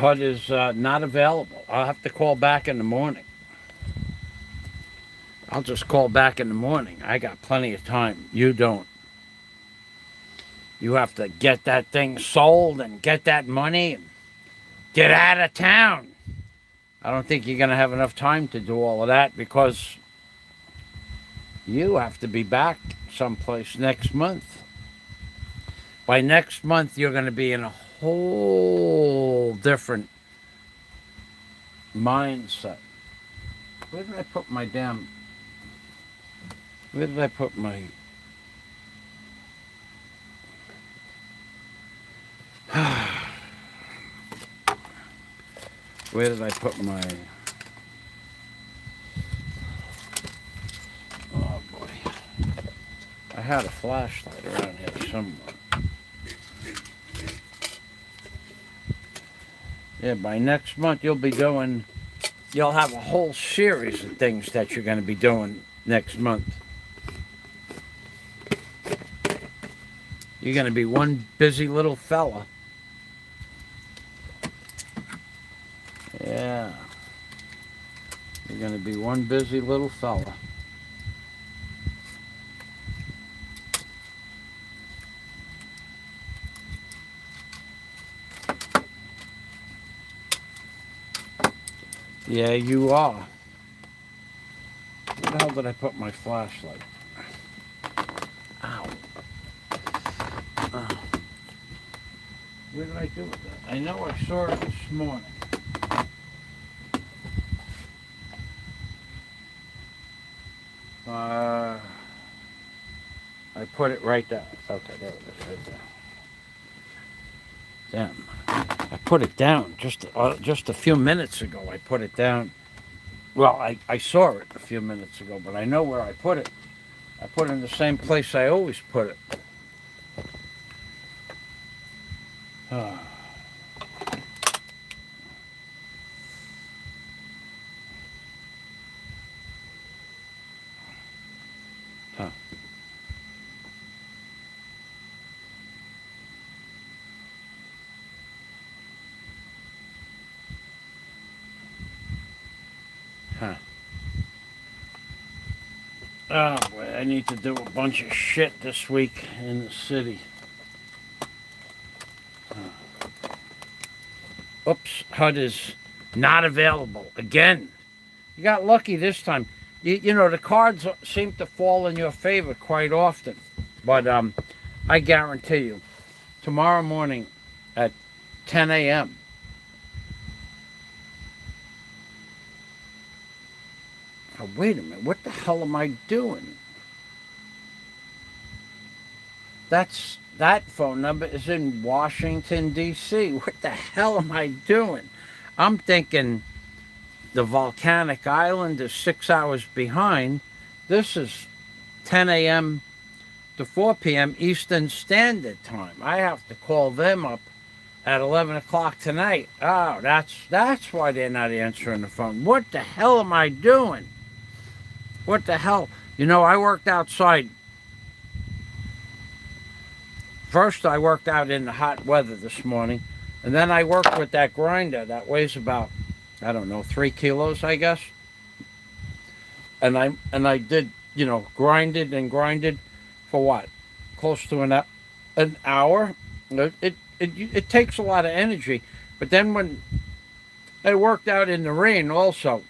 HUD is not available. I'll have to call back in the morning. I'll just call back in the morning. I got plenty of time. You don't. You have to get that thing sold and get that money and get out of town. I don't think you're going to have enough time to do all of that because you have to be back someplace next month. By next month, you're going to be in a whole different mindset. Where did I put my damn... Where did I put my... Where did I put my... Oh, boy. I had a flashlight around here somewhere. Yeah, by next month you'll be doing... You'll have a whole series of things that you're going to be doing next month. You're going to be one busy little fella. Yeah. You're going to be one busy little fella. Yeah, you are. Where the hell did I put my flashlight? Ow. Oh. Where did I do with that? I know I saw it this morning. I put it right there. Okay, there it is, right there. Damn. I put it down just a few minutes ago. I put it down. Well, I saw it a few minutes ago, but I know where I put it. I put it in the same place I always put it. Huh. Huh. Oh boy, I need to do a bunch of shit this week in the city. Oops, HUD is not available again. You got lucky this time. You know, the cards seem to fall in your favor quite often. But I guarantee you, tomorrow morning at 10 a.m., oh, wait a minute, what the hell am I doing? That phone number is in Washington, D.C. What the hell am I doing? I'm thinking the volcanic island is 6 hours behind. This is 10 a.m. to 4 p.m. Eastern Standard Time. I have to call them up at 11 o'clock tonight. Oh, that's why they're not answering the phone. What the hell am I doing? What the hell? You know, I worked outside. First, I worked out in the hot weather this morning, and then I worked with that grinder that weighs about, I don't know, 3 kilos, I guess. And I did, you know, grinded for what? Close to an hour. It takes a lot of energy. But then when I worked out in the rain also,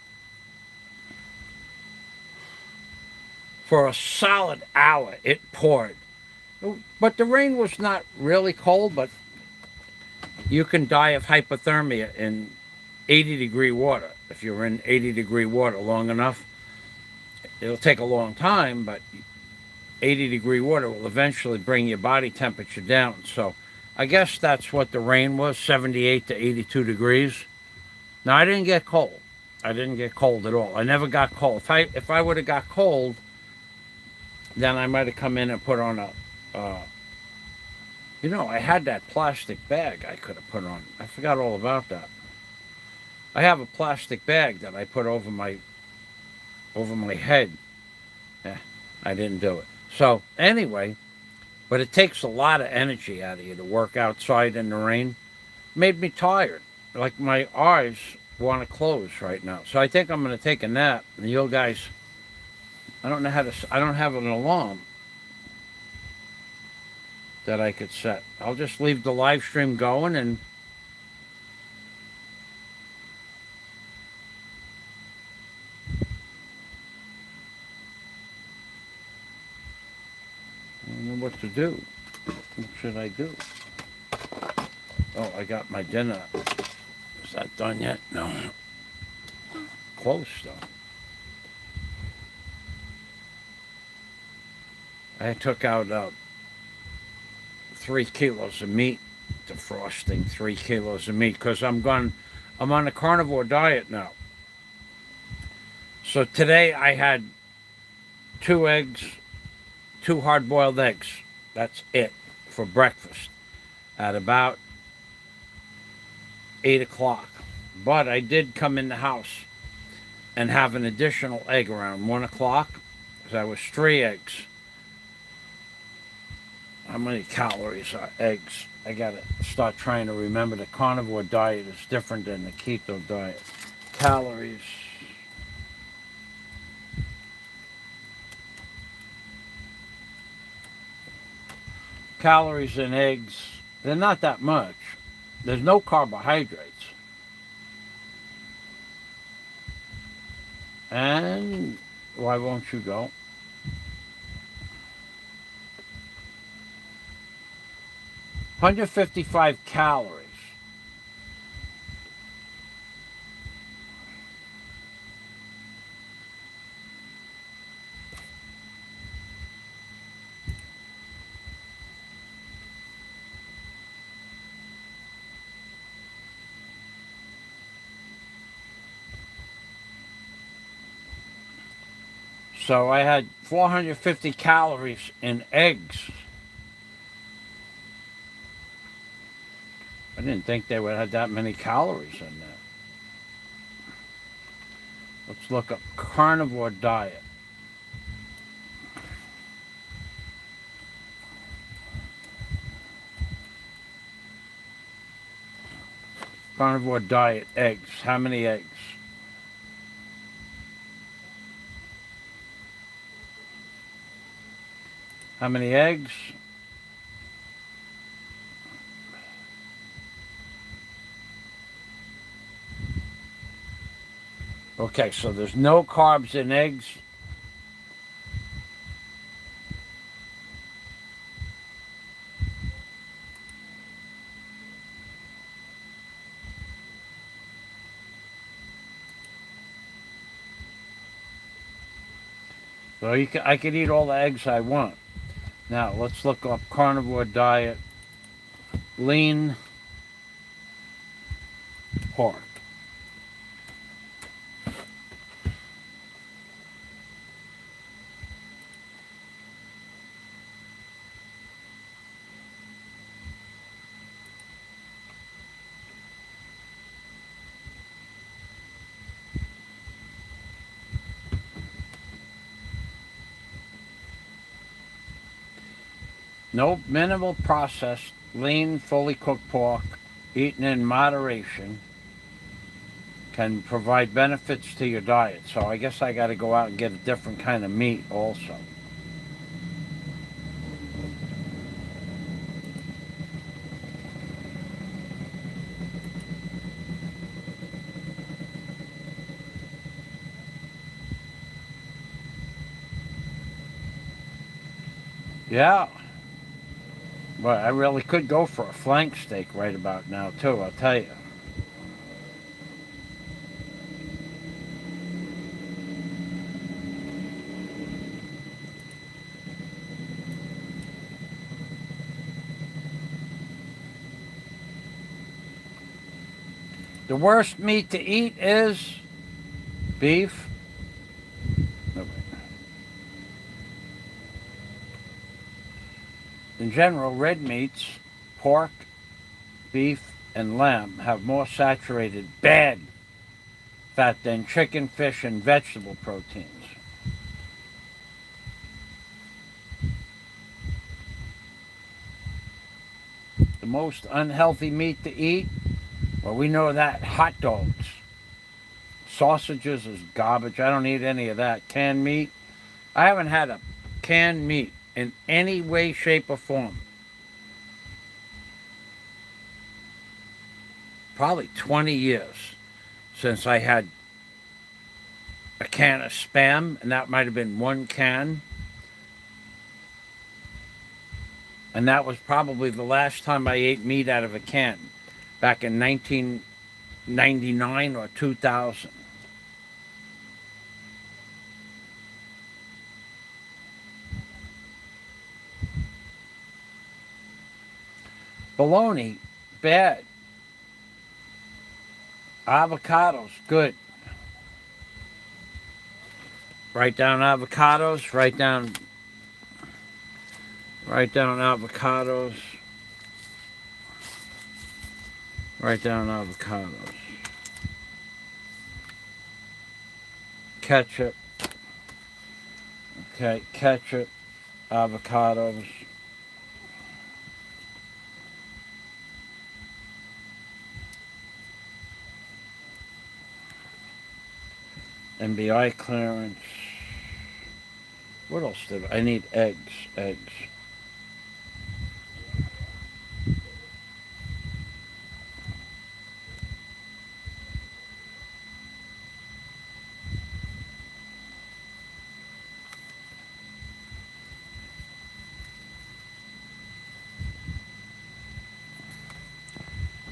for a solid hour, it poured. But the rain was not really cold, but you can die of hypothermia in 80-degree water. If you're in 80-degree water long enough, it'll take a long time, but 80-degree water will eventually bring your body temperature down. So I guess that's what the rain was, 78 to 82 degrees. Now, I didn't get cold. I didn't get cold at all. I never got cold. If I would have got cold, then I might have come in and put on a... you know, I had that plastic bag I could have put on. I forgot all about that. I have a plastic bag that I put over my head. Yeah, I didn't do it. So, anyway, but it takes a lot of energy out of you to work outside in the rain. Made me tired. like my eyes want to close right now. So I think I'm going to take a nap. And you guys, I don't know how to. I don't have an alarm that I could set. I'll just leave the live stream going and. I don't know what to do. What should I do? Oh, I got my dinner. Is that done yet? No. Close, though. I took out 3 kilos of meat, defrosting 3 kilos of meat, because I'm on a carnivore diet now. So today I had 2 eggs, 2 hard-boiled eggs. That's it for breakfast at about 8 o'clock. But I did come in the house and have an additional egg around 1 o'clock. So that was 3 eggs. How many calories are eggs? I gotta start trying to remember. The carnivore diet is different than the keto diet. Calories. Calories in eggs, they're not that much. There's no carbohydrates. And why won't you go? 155 calories. So I had 450 calories in eggs. I didn't think they would have that many calories in that. Let's look up carnivore diet. Carnivore diet, eggs. How many eggs? How many eggs? Okay, so there's no carbs in eggs. So I could eat all the eggs I want. Now, let's look up carnivore diet, lean pork. No, minimal processed, lean, fully cooked pork, eaten in moderation, can provide benefits to your diet. So I guess I got to go out and get a different kind of meat also. Yeah. But I really could go for a flank steak right about now, too, I'll tell you. The worst meat to eat is beef. In general, red meats, pork, beef, and lamb have more saturated bad fat than chicken, fish, and vegetable proteins. The most unhealthy meat to eat Well, we know that. Hot dogs. Sausages is garbage. I don't eat any of that. Canned meat. I haven't had a canned meat in any way, shape, or form. Probably 20 years since I had a can of Spam, and that might have been one can. And that was probably the last time I ate meat out of a can, back in 1999 or 2000. Bologna, bad. Avocados, good. Write down avocados, write down avocados, write down avocados. Ketchup, okay, ketchup, avocados. MBI clearance. What else did I need? Eggs.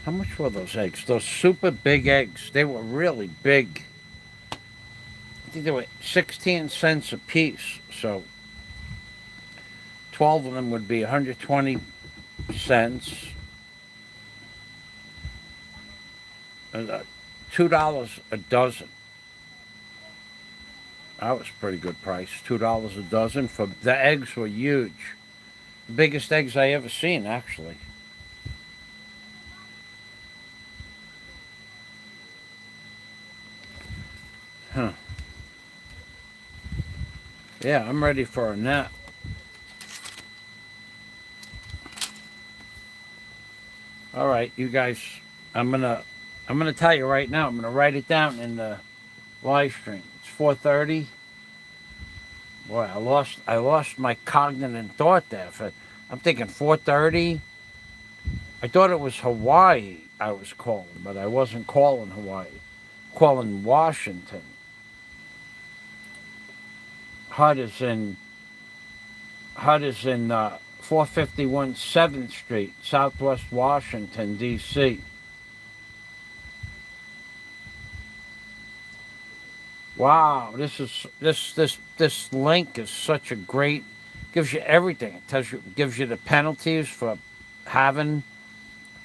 How much were those eggs? Those super big eggs. They were really big. I think they were 16 cents a piece. So 12 of them would be 120 cents. And $2 a dozen. That was a pretty good price. $2 a dozen. For the eggs were huge. The biggest eggs I ever seen, actually. Huh. Yeah, I'm ready for a nap. All right, you guys. I'm gonna tell you right now. I'm gonna write it down in the live stream. It's 4:30. Boy, I lost my cognitive thought there. I'm thinking 4:30. I thought it was Hawaii I was calling, but I wasn't calling Hawaii. Calling Washington. HUD is in 451 7th Street, Southwest Washington, D.C. Wow, this link is such a great, gives you everything. It gives you the penalties for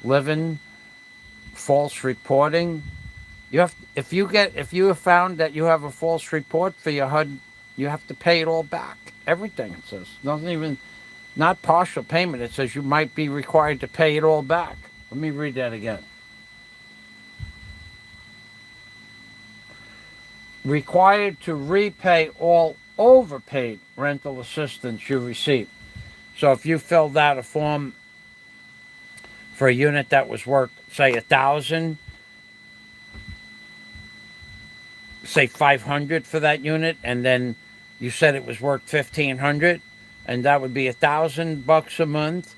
living false reporting. If you have found that you have a false report for your HUD, you have to pay it all back. Everything, it says. Nothing even, not partial payment. It says you might be required to pay it all back. Let me read that again. Required to repay all overpaid rental assistance you received. So if you filled out a form for a unit that was worth, say, 1,000, say 500 for that unit, and then you said it was worth 1,500, and that would be $1,000 a month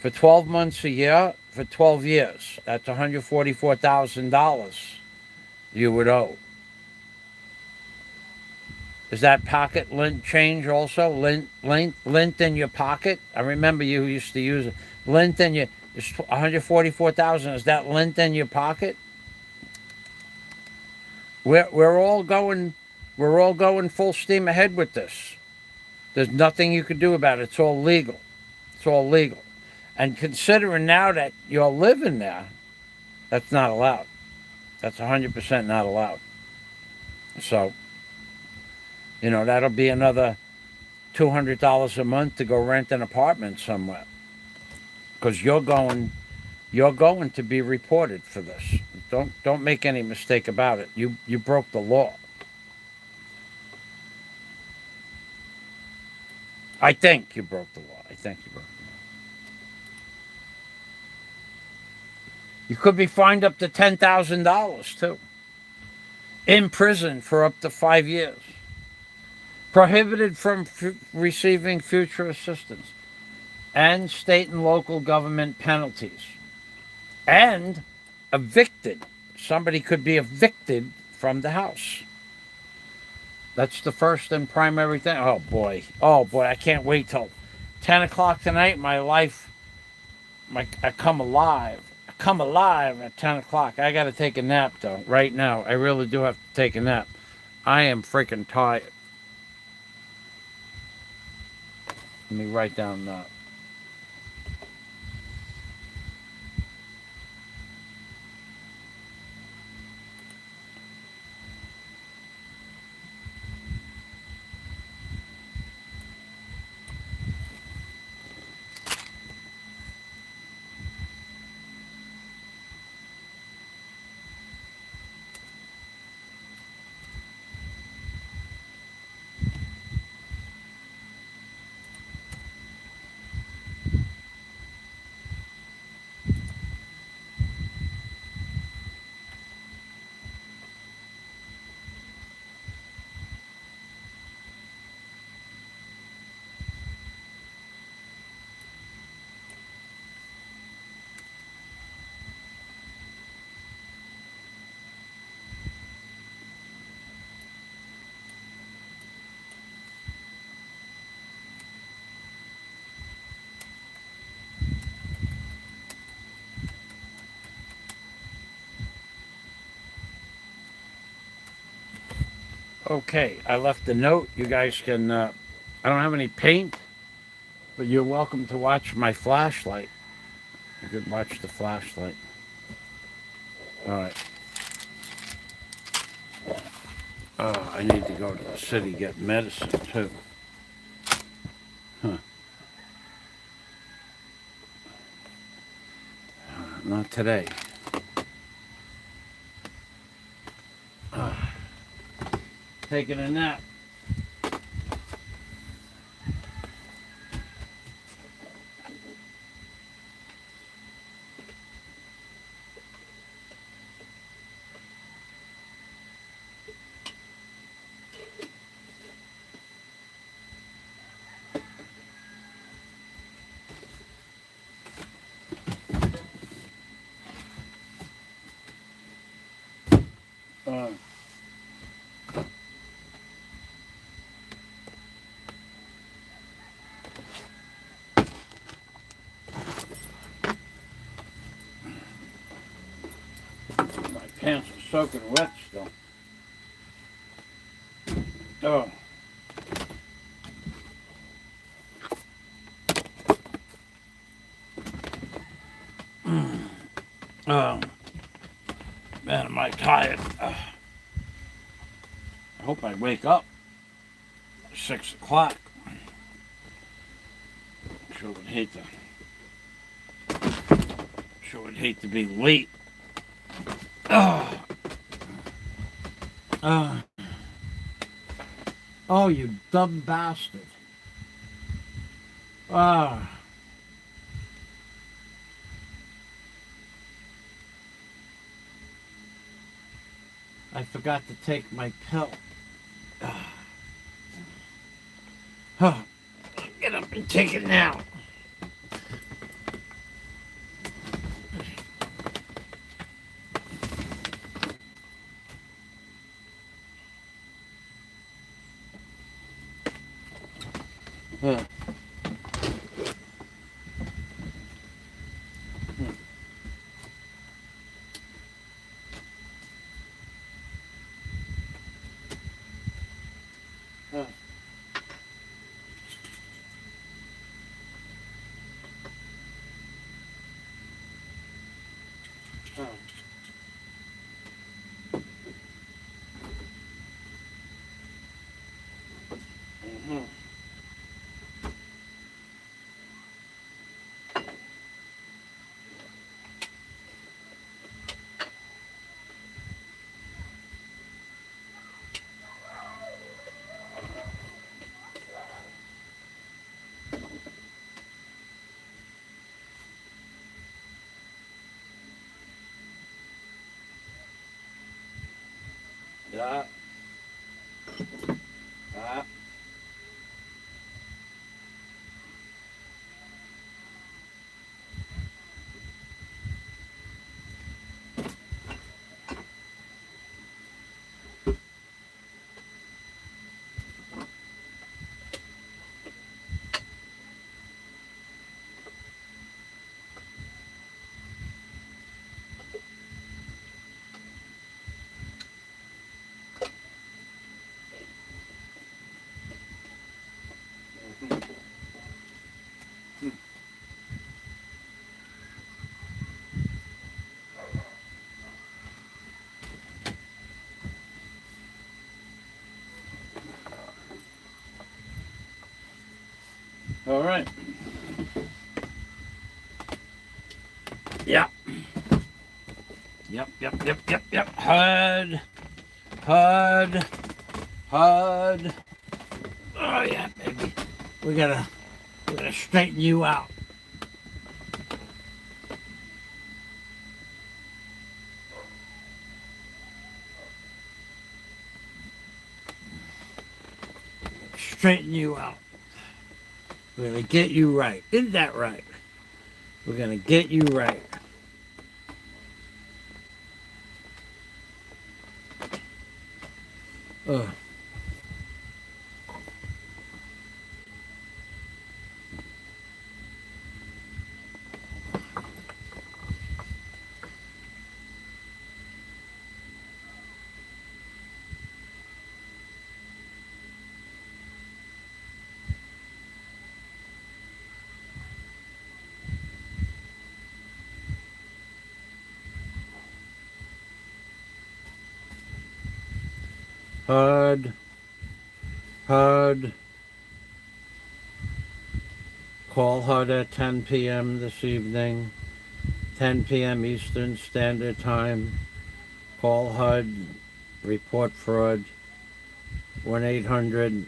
for 12 months a year for 12 years. That's $144,000 you would owe. Is that pocket lint change also? Lint in your pocket? I remember you used to use it. Lint in your, it's $144,000. Is that lint in your pocket? We're all going full steam ahead with this. There's nothing you can do about it. It's all legal. It's all legal. And considering now that you're living there, that's not allowed. That's 100% not allowed. So, that'll be another $200 a month to go rent an apartment somewhere. Because you're going to be reported for this. Don't make any mistake about it. You broke the law. I think you broke the law. You could be fined up to $10,000 too. In prison for up to 5 years. Prohibited from receiving future assistance. And state and local government penalties. And evicted. Somebody could be evicted from the house. That's the first and primary thing. Oh boy, I can't wait till 10 o'clock tonight. My life, I come alive. I come alive at 10 o'clock. I got to take a nap though, right now. I really do have to take a nap. I am freaking tired. Let me write down that. Okay, I left a note. You guys can, I don't have any paint, but you're welcome to watch my flashlight. You could watch the flashlight. All right. Oh, I need to go to the city get medicine too. Huh. Not today. Taking a nap. My pants are soaking wet still. Oh. Oh. Man, am I tired. I hope I wake up. 6 o'clock. Sure would hate to be late. Oh. Oh, you dumb bastard. Ah. I forgot to take my pill. Get up and take it now. Yeah. Yeah. All right. Yep. Yep. Hud. Hud. Hud. Oh yeah, baby. We gotta straighten you out. Straighten you out. We're gonna get you right. Isn't that right? We're gonna get you right. Ugh. Hud. Hud. Call HUD at 10 p.m. this evening. 10 p.m. Eastern Standard Time. Call HUD. Report fraud. 1-800.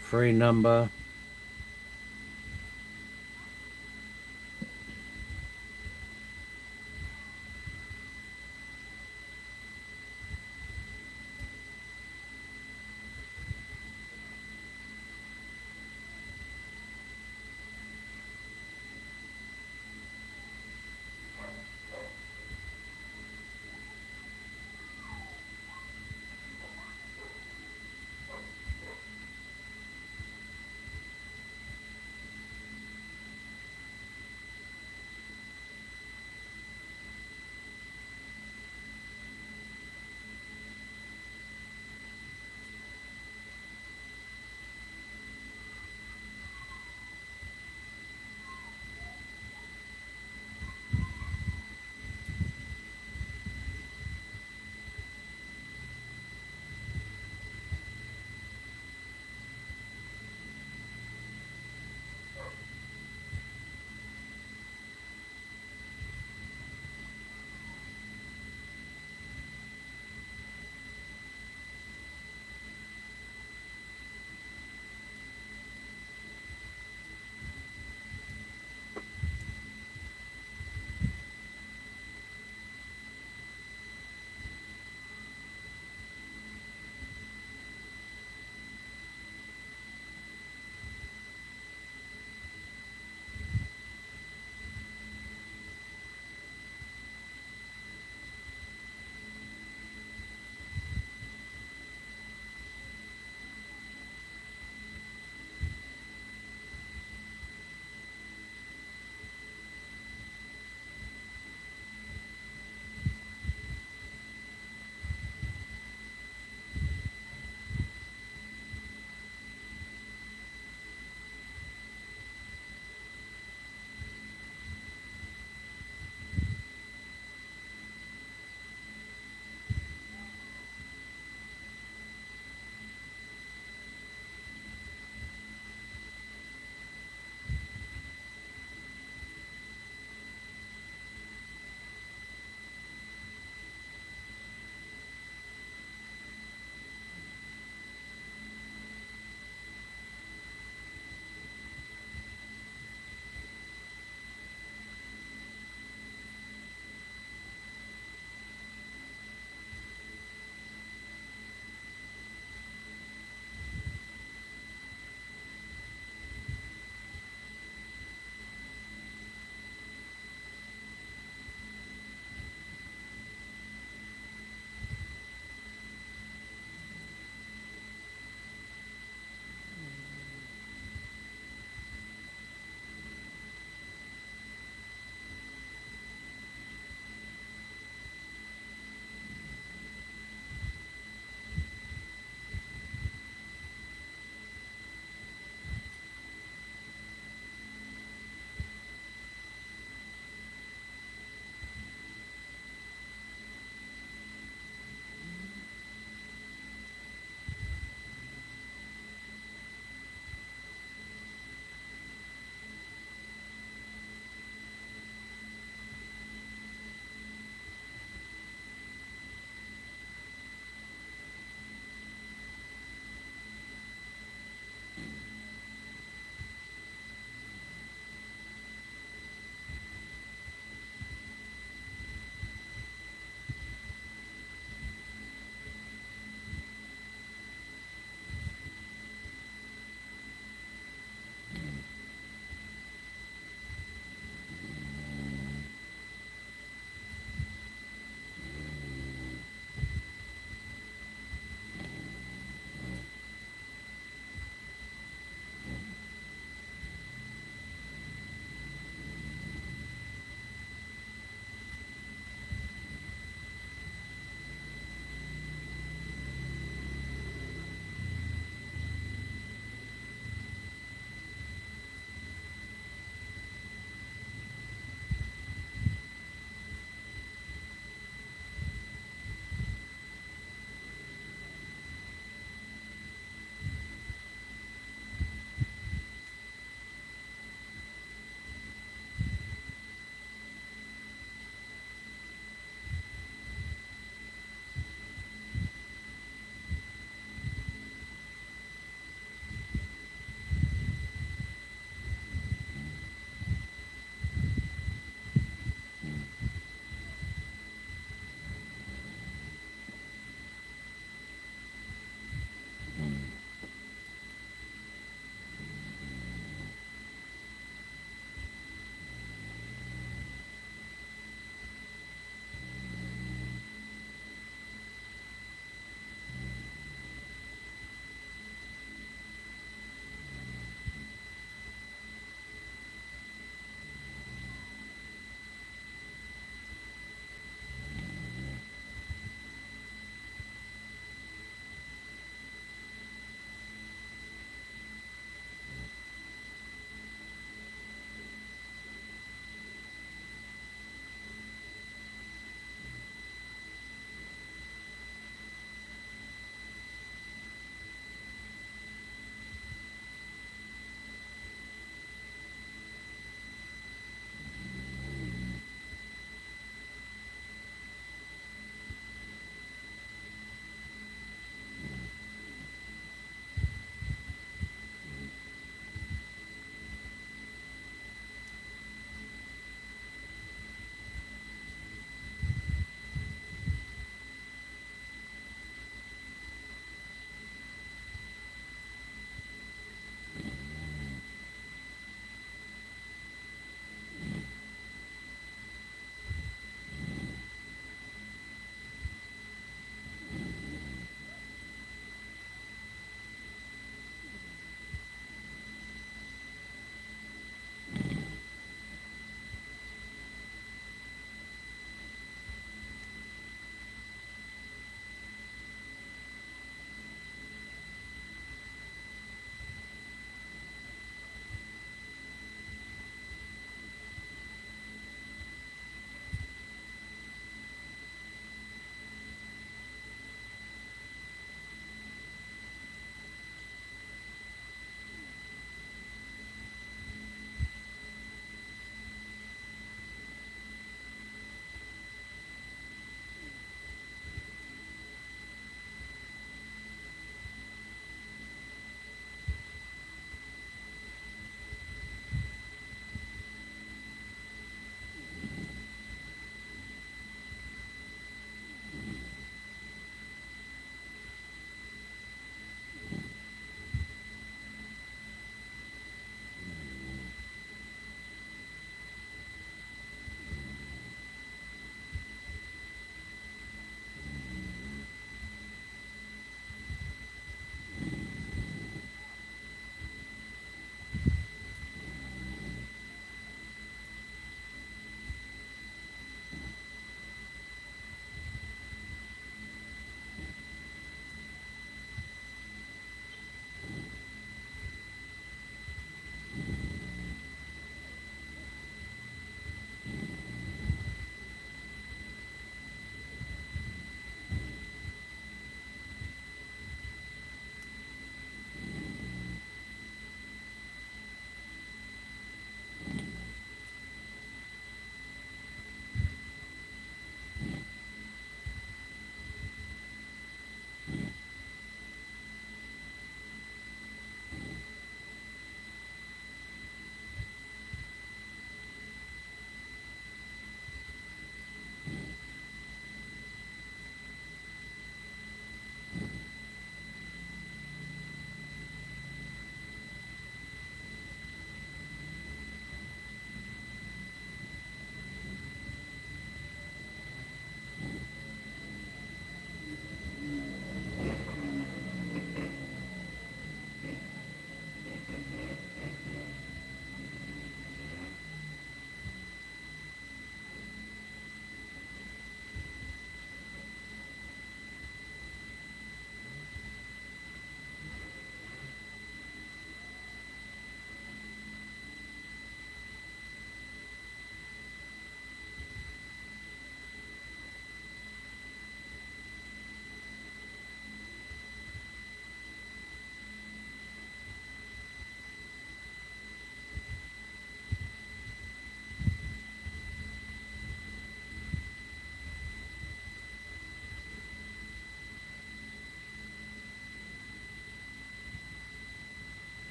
Free number.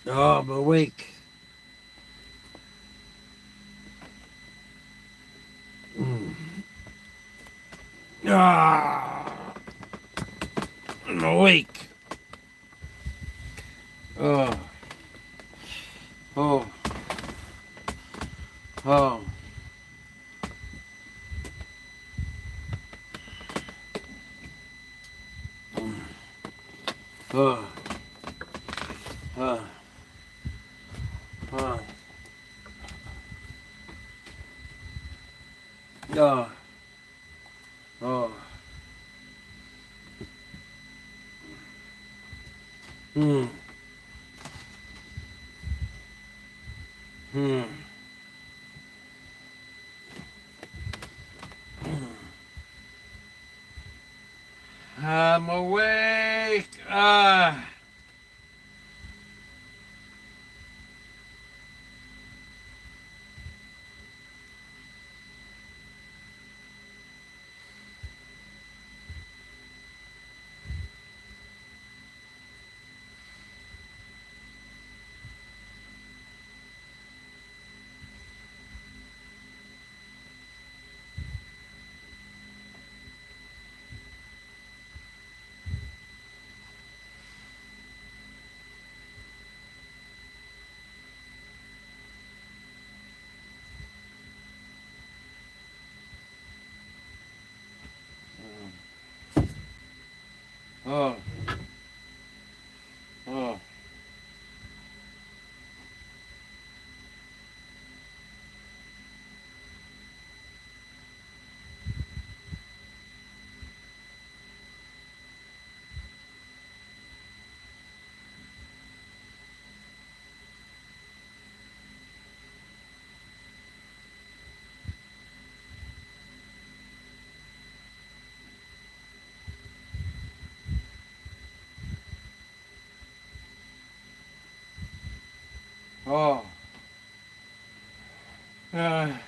Oh, I'm awake. Ah, I'm awake. Oh, oh, oh. Oh, oh, oh, oh, oh. Hmm. Hmm. I'm awake. Ah. Oh, oh. Oh. Ah.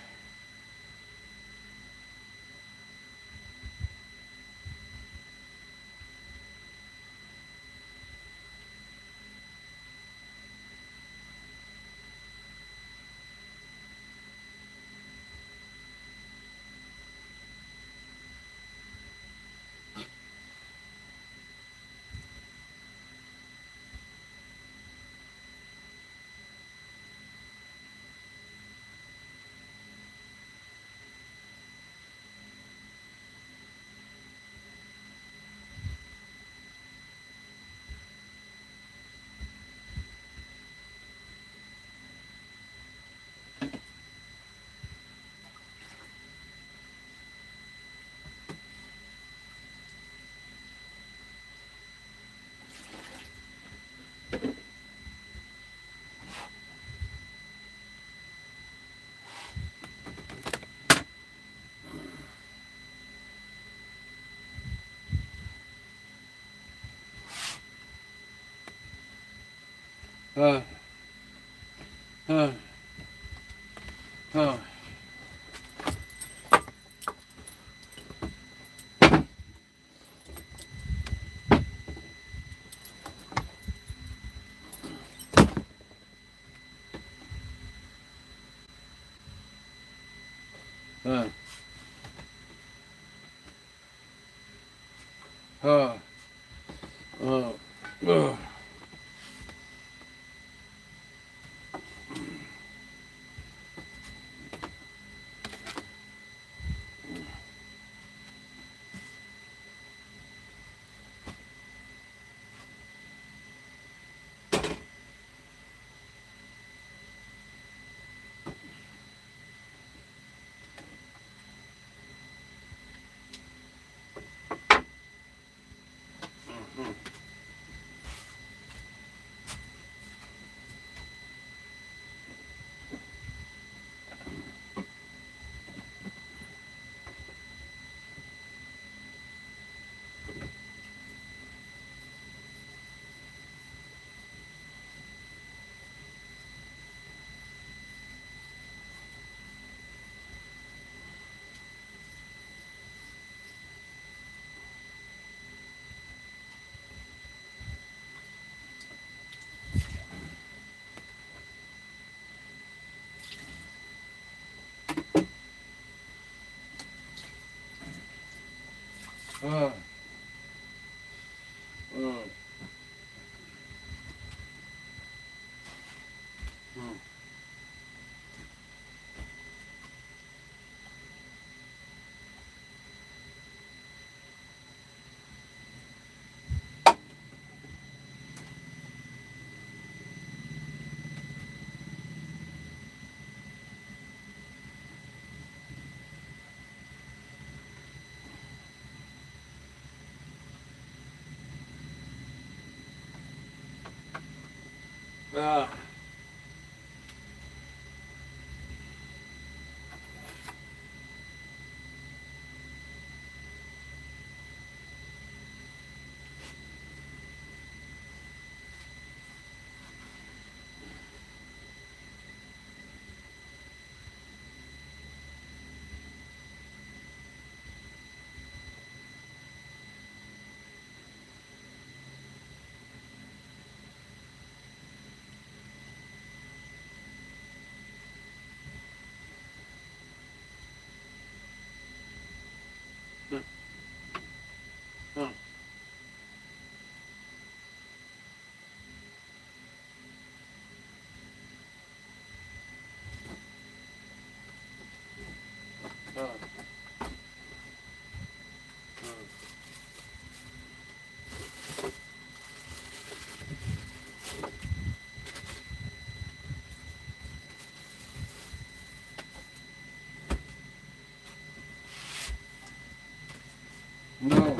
Ah. Ah. Ah. Ah. Uh, uh, uh. Uh, uh, uh. No.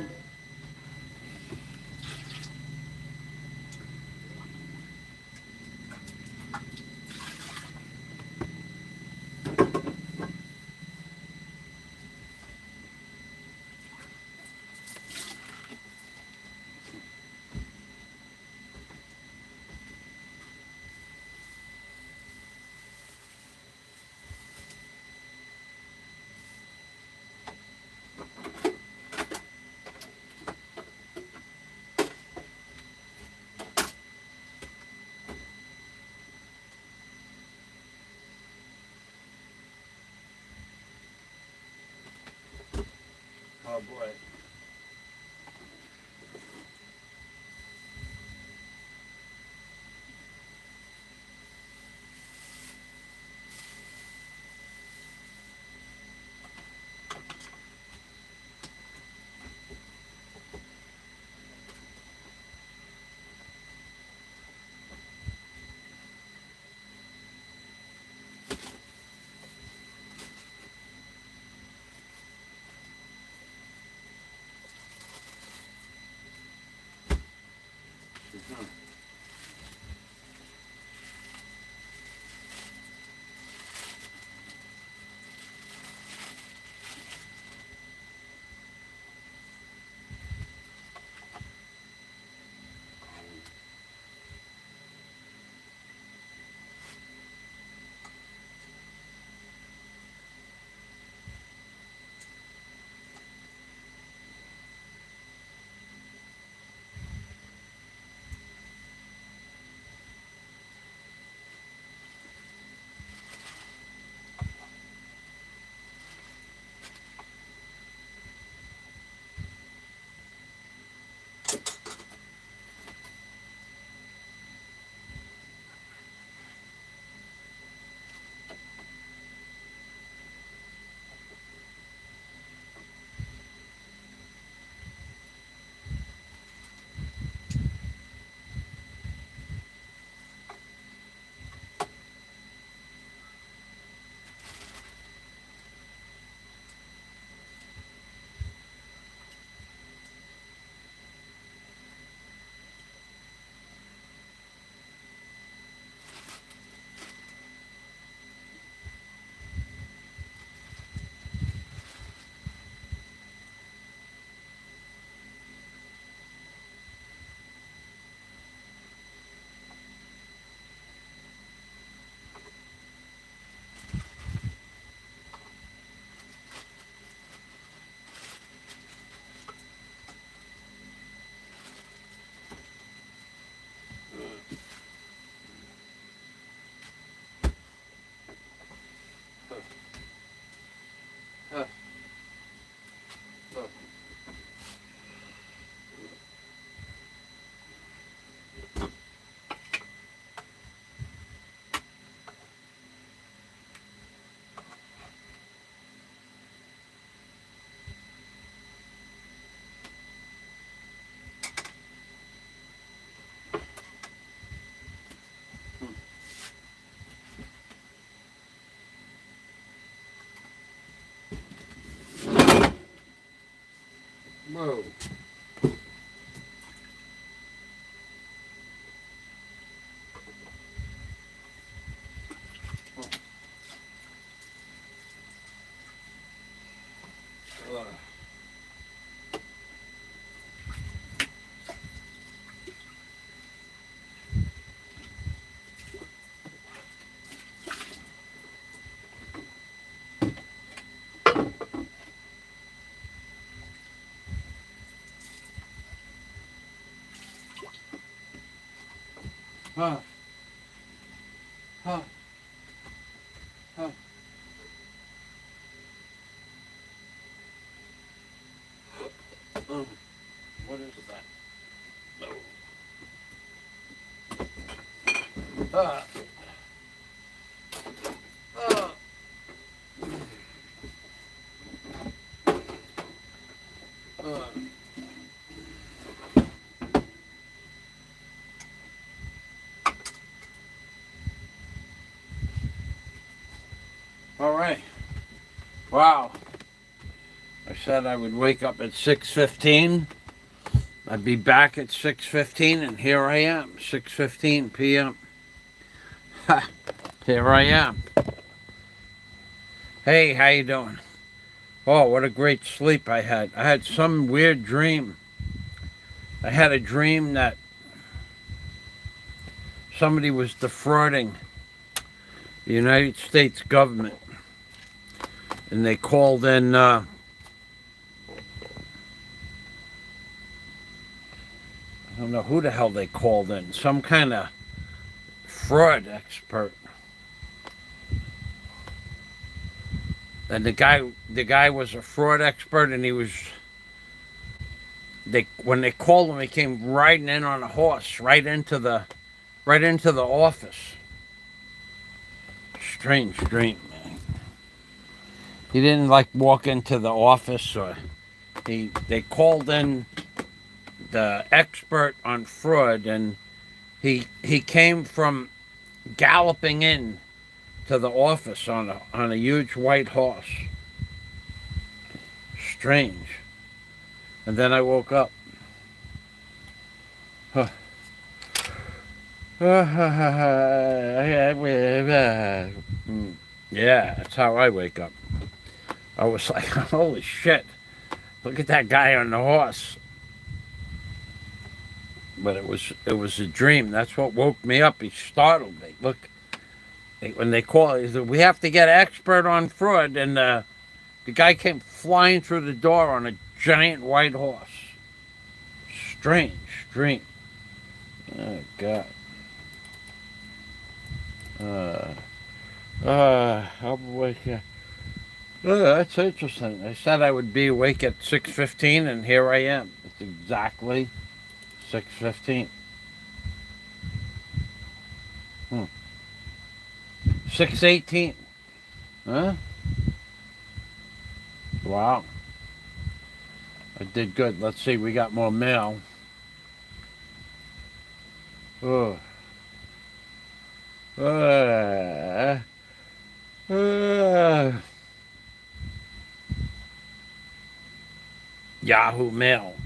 Oh boy. Whoa. Huh. Huh. Huh. What is that? No. Uh. Uh. All right. Wow. I said I would wake up at 6:15. I'd be back at 6:15, and here I am, 6:15 p.m. Ha, here I am. Hey, how you doing? Oh, what a great sleep I had. I had some weird dream. I had a dream that somebody was defrauding the United States government, and they called in I don't know who the hell they called in, some kind of fraud expert. And the guy was a fraud expert, and when they called him, he came riding in on a horse right into the office. Strange dream, man. He didn't like walk into the office, or they called in the expert on fraud, and he came from galloping in to the office on a huge white horse. Strange. And then I woke up. Huh. Yeah, that's how I wake up. I was like, holy shit, look at that guy on the horse. But it was a dream. That's what woke me up. He startled me. Look, when they call, he said, we have to get an expert on fraud, and the guy came flying through the door on a giant white horse. Strange dream. Oh God. I'll wake up. That's interesting. I said I would be awake at 6:15, and here I am. It's exactly 6:15. 6:18. Huh? Wow. I did good. Let's see. We got more mail. Oh. Yahoo Mail.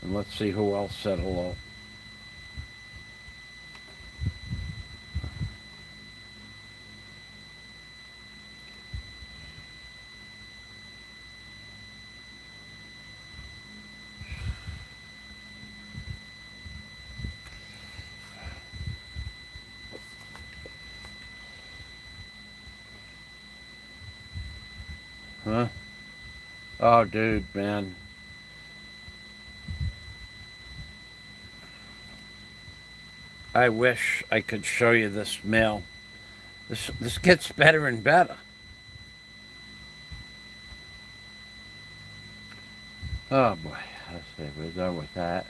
And let's see who else said hello. Huh? Oh, dude, man. I wish I could show you this mail. This gets better and better. Oh boy, let's see, we're done with that.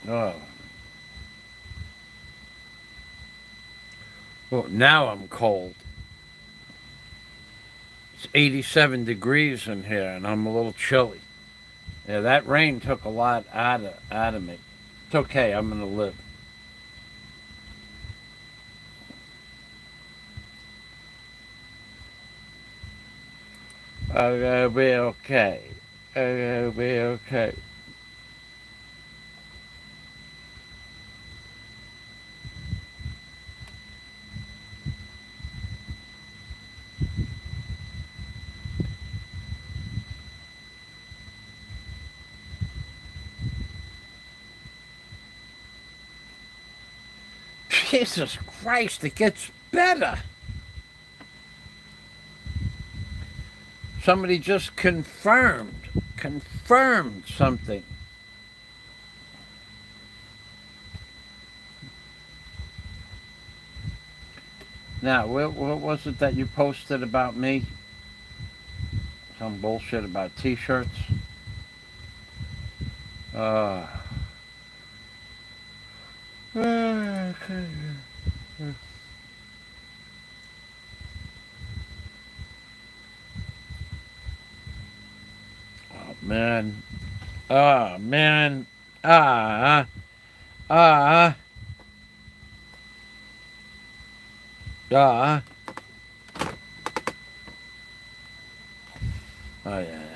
Oh. Well, now I'm cold. It's 87 degrees in here, and I'm a little chilly. Yeah, that rain took a lot out of me. It's okay, I'm gonna live. I'm gonna be okay. I'm gonna be okay. Jesus Christ, it gets better. Somebody just confirmed something. Now, what was it that you posted about me? Some bullshit about t-shirts? Uh, oh, man. Oh, man. Ah, ah, ah. Oh, yeah.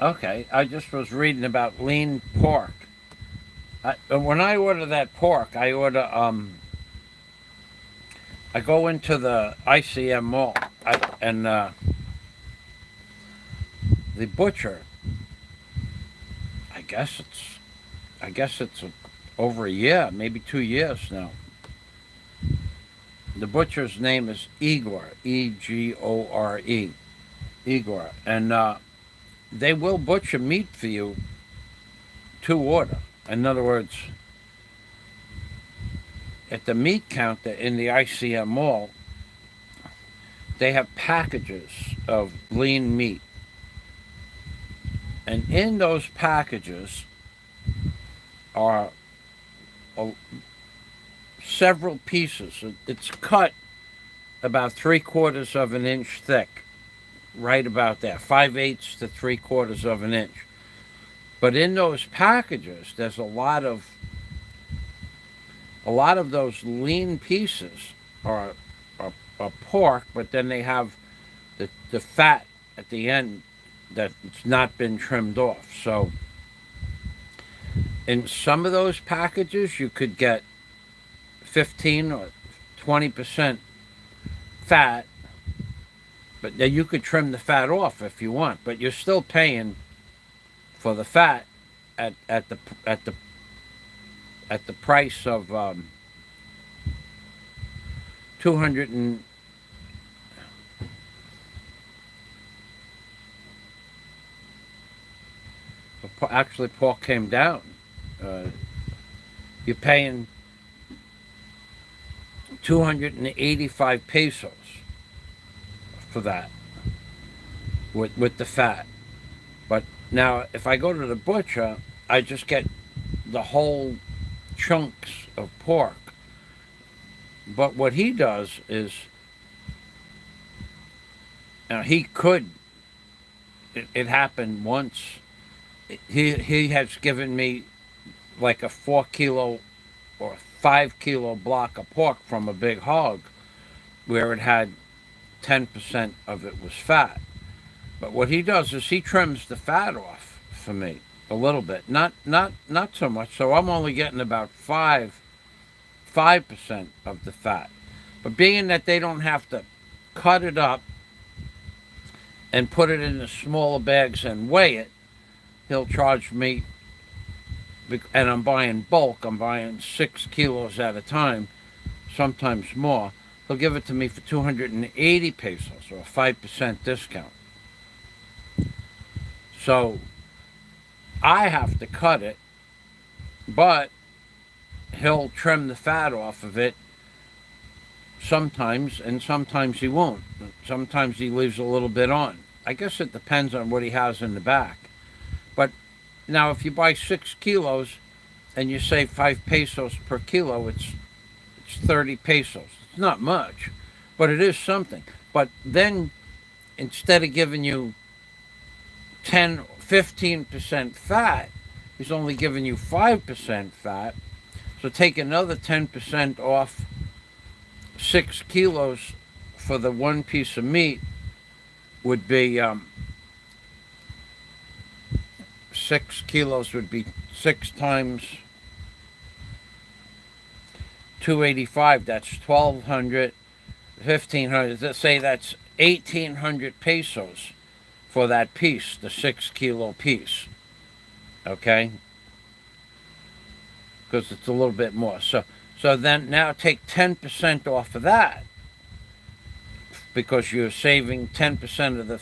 Okay. I just was reading about lean pork. When I order that pork, I go into the ICM mall, and the butcher. I guess it's, I guess it's over a year, maybe 2 years now. The butcher's name is Igor, Egore, Igor, and they will butcher meat for you to order. In other words, at the meat counter in the ICM mall, they have packages of lean meat. And in those packages are several pieces. It's cut about 3/4 of an inch thick, right about there, 5/8 to 3/4 of an inch. But in those packages, there's a lot of those lean pieces are, are pork, but then they have the fat at the end that's not been trimmed off. So in some of those packages, you could get 15 or 20% fat, but then you could trim the fat off if you want. But you're still paying for the fat at the price of 200 and actually pork came down. You're paying 285 pesos for that with the fat. But now, if I go to the butcher, I just get the whole chunks of pork. But what he does is, he could. It happened once. He has given me like a 4 kilo or 5 kilo block of pork from a big hog, where it had 10% of it was fat. But what he does is he trims the fat off for me a little bit, not so much. So I'm only getting about 5% of the fat. But being that they don't have to cut it up and put it in the smaller bags and weigh it, he'll charge me, and I'm buying bulk. I'm buying 6 kilos at a time, sometimes more. He'll give it to me for 280 pesos, or a 5% discount. So I have to cut it, but he'll trim the fat off of it sometimes, and sometimes he won't. Sometimes he leaves a little bit on. I guess it depends on what he has in the back. But now, if you buy 6 kilos and you save 5 pesos per kilo, it's 30 pesos. It's not much, but it is something. But then instead of giving you 15% fat, he's only giving you 5% fat. So take another 10% off 6 kilos for the one piece of meat would be 6 kilos would be 6 times 285. That's 1,200, 1,500. Let's say that's 1,800 pesos for that piece, the 6 kilo piece. Okay, because it's a little bit more. So then now take 10% off of that, because you're saving 10% of the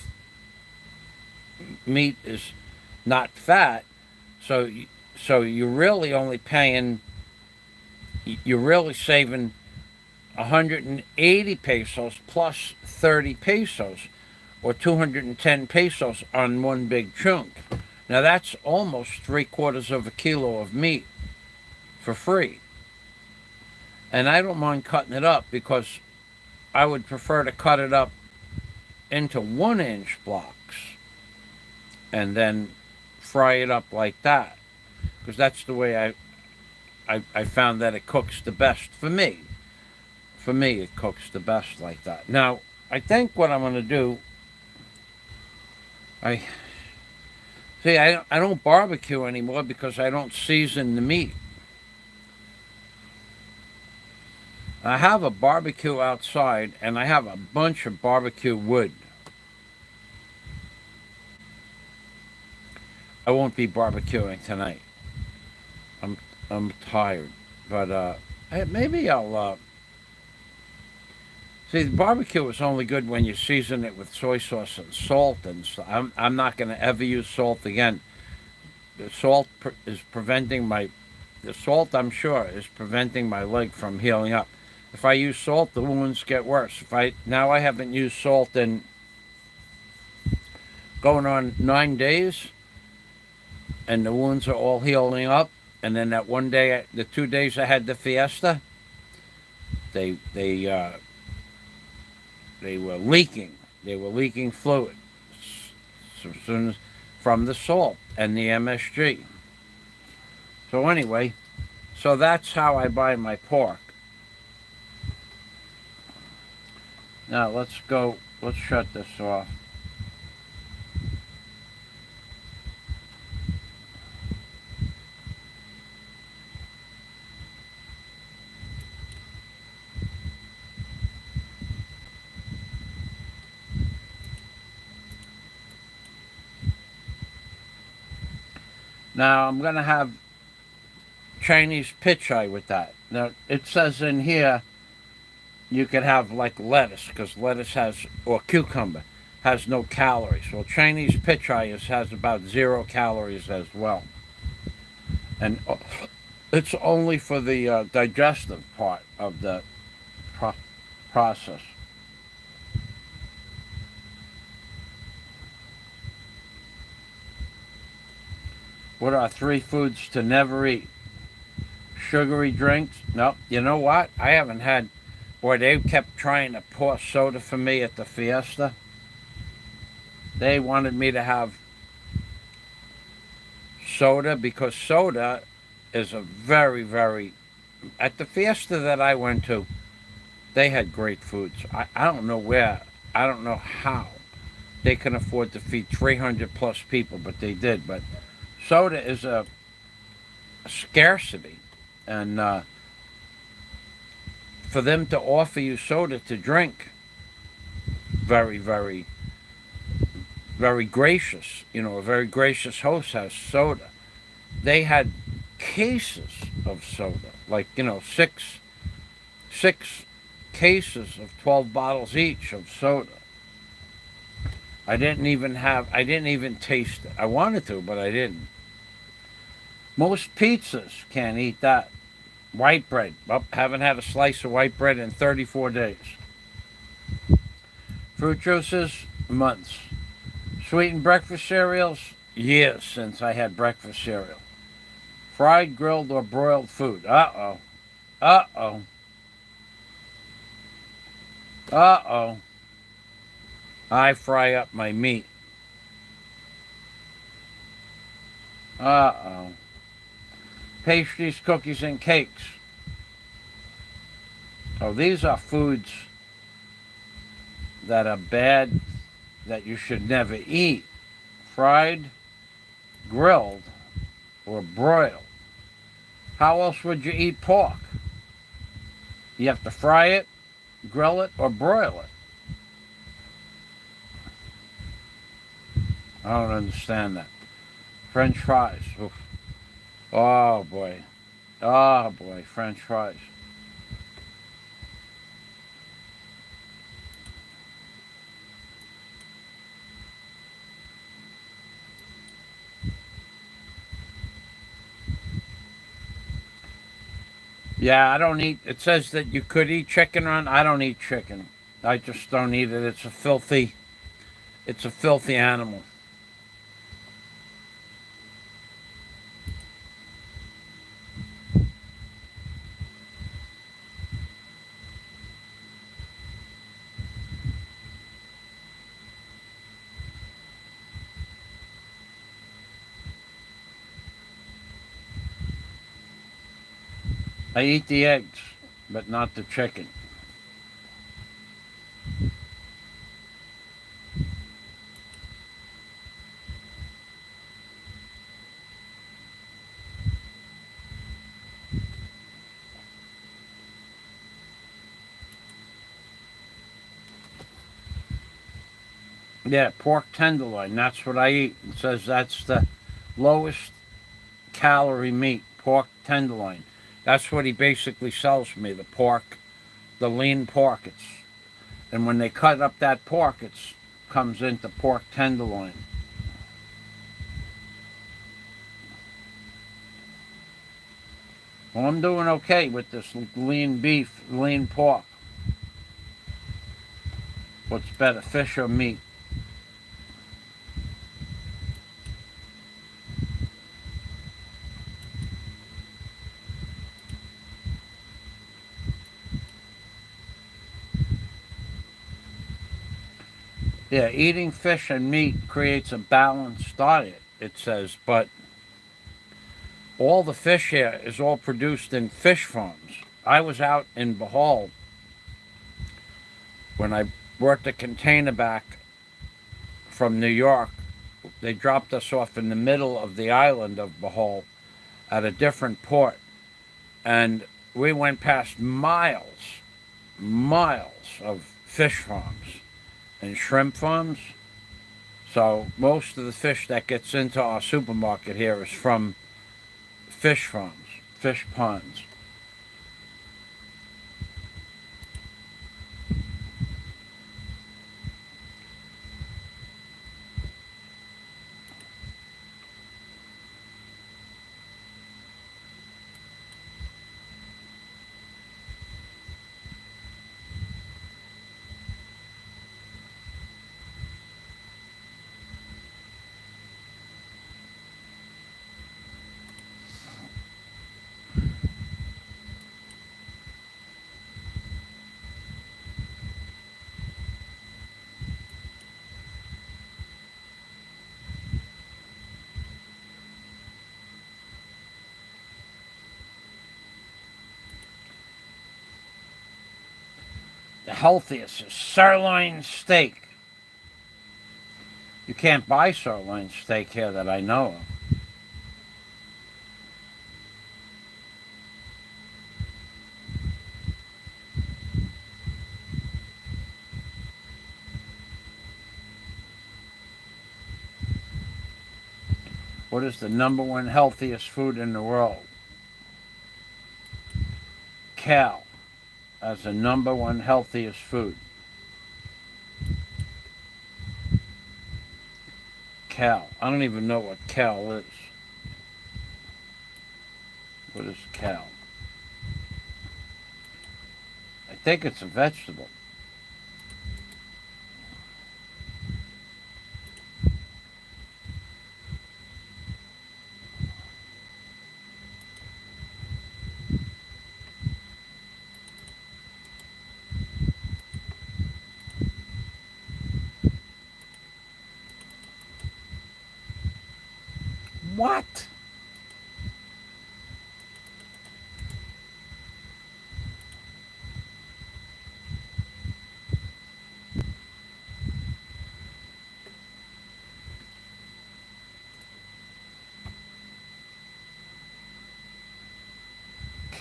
meat is not fat. So you're really only paying, you're really saving 180 pesos plus 30 pesos, or 210 pesos on one big chunk. Now that's almost 3/4 of a kilo of meat for free. And I don't mind cutting it up, because I would prefer to cut it up into 1-inch blocks and then fry it up like that, because that's the way I found that it cooks the best for me. For me, it cooks the best like that. Now, I think what I'm going to do, I don't barbecue anymore because I don't season the meat. I have a barbecue outside, and I have a bunch of barbecue wood. I won't be barbecuing tonight. I'm tired, but maybe I'll. See, the barbecue is only good when you season it with soy sauce and salt, and I'm not going to ever use salt again. The salt is preventing the salt, I'm sure, is preventing my leg from healing up. If I use salt, the wounds get worse. Now I haven't used salt in going on 9 days, and the wounds are all healing up. And then that one day, the 2 days I had the fiesta, they were leaking. They were leaking fluid from the salt and the MSG. So anyway, so that's how I buy my pork. Now let's shut this off. Now I'm going to have Chinese pichay with that. Now it says in here you could have like lettuce, because lettuce or cucumber has no calories. Well, Chinese pichay has about 0 calories as well. And it's only for the digestive part of the process. What are 3 foods to never eat? Sugary drinks? No. You know what? I haven't had... Boy, they kept trying to pour soda for me at the fiesta. They wanted me to have soda, because soda is a very, very... At the fiesta that I went to, they had great foods. I don't know where, I don't know how they can afford to feed 300 plus people, but they did. But soda is a scarcity, and for them to offer you soda to drink, very, very, very gracious. You know, a very gracious host has soda. They had cases of soda, like, you know, six cases of 12 bottles each of soda. I didn't even taste it. I wanted to, but I didn't. Most pizzas can't eat that. White bread. Well, haven't had a slice of white bread in 34 days. Fruit juices, months. Sweetened breakfast cereals? Years since I had breakfast cereal. Fried, grilled, or broiled food? Uh-oh. Uh-oh. Uh-oh. I fry up my meat. Uh-oh. Pastries, cookies, and cakes. Oh, these are foods that are bad, that you should never eat. Fried, grilled, or broiled. How else would you eat pork? You have to fry it, grill it, or broil it. I don't understand that. French fries. Oof. Oh boy. Oh boy, French fries. Yeah, I don't eat. It says that you could eat chicken on. I don't eat chicken. I just don't eat it. It's a filthy animal. I eat the eggs, but not the chicken. Yeah, pork tenderloin. That's what I eat. It says that's the lowest calorie meat, pork tenderloin. That's what he basically sells me, the pork, the lean pork. And when they cut up that pork, it comes into pork tenderloin. Well, I'm doing okay with this lean beef, lean pork. What's better, fish or meat? Yeah, eating fish and meat creates a balanced diet, it says, but all the fish here is all produced in fish farms. I was out in Bohol when I brought the container back from New York. They dropped us off in the middle of the island of Bohol at a different port, and we went past miles of fish farms and shrimp farms. So most of the fish that gets into our supermarket here is from fish farms, fish ponds. The healthiest is sirloin steak. You can't buy sirloin steak here that I know of. What is the number one healthiest food in the world? Kale as the number one healthiest food. Kale. I don't even know what kale is. What is kale? I think it's a vegetable.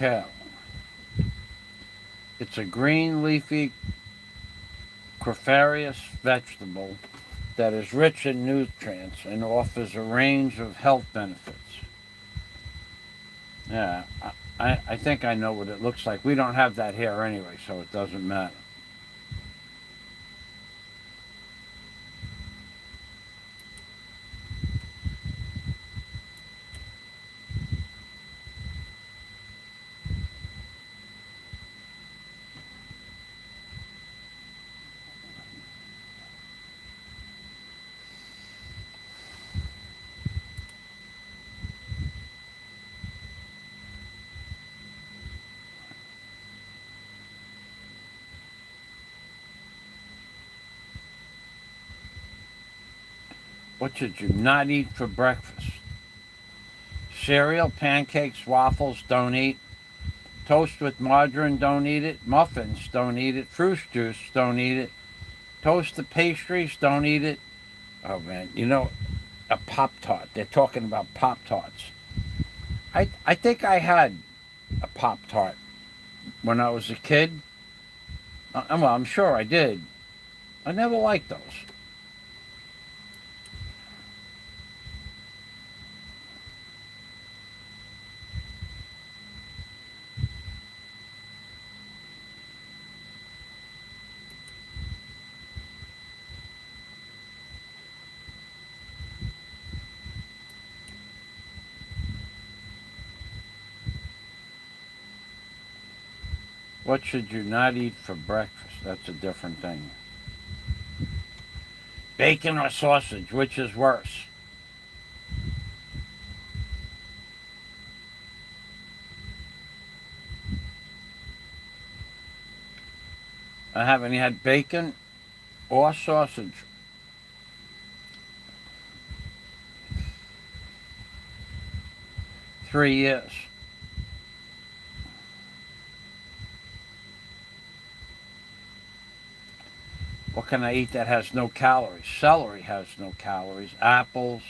kale. It's a green leafy cruciferous vegetable that is rich in nutrients and offers a range of health benefits. Yeah, I think I know what it looks like. We don't have that here anyway, so it doesn't matter. What should you not eat for breakfast? Cereal, pancakes, waffles, don't eat. Toast with margarine, don't eat it. Muffins, don't eat it. Fruit juice, don't eat it. Toasted pastries, don't eat it. Oh man, a Pop-Tart. They're talking about Pop-Tarts. I think I had a Pop-Tart when I was a kid. Well, I'm sure I did. I never liked those. What should you not eat for breakfast? That's a different thing. Bacon or sausage, which is worse? I haven't had bacon or sausage. Three years. What can I eat that has no calories? Celery has no calories. Apples.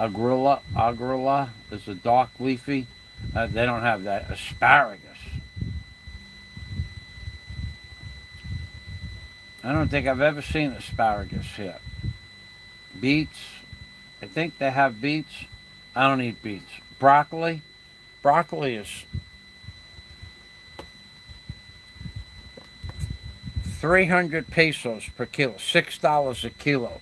Agrula is a dark leafy. They don't have that. Asparagus. I don't think I've ever seen asparagus here. Beets. I think they have beets. I don't eat beets. Broccoli. Broccoli is 300 pesos per kilo, $6 a kilo.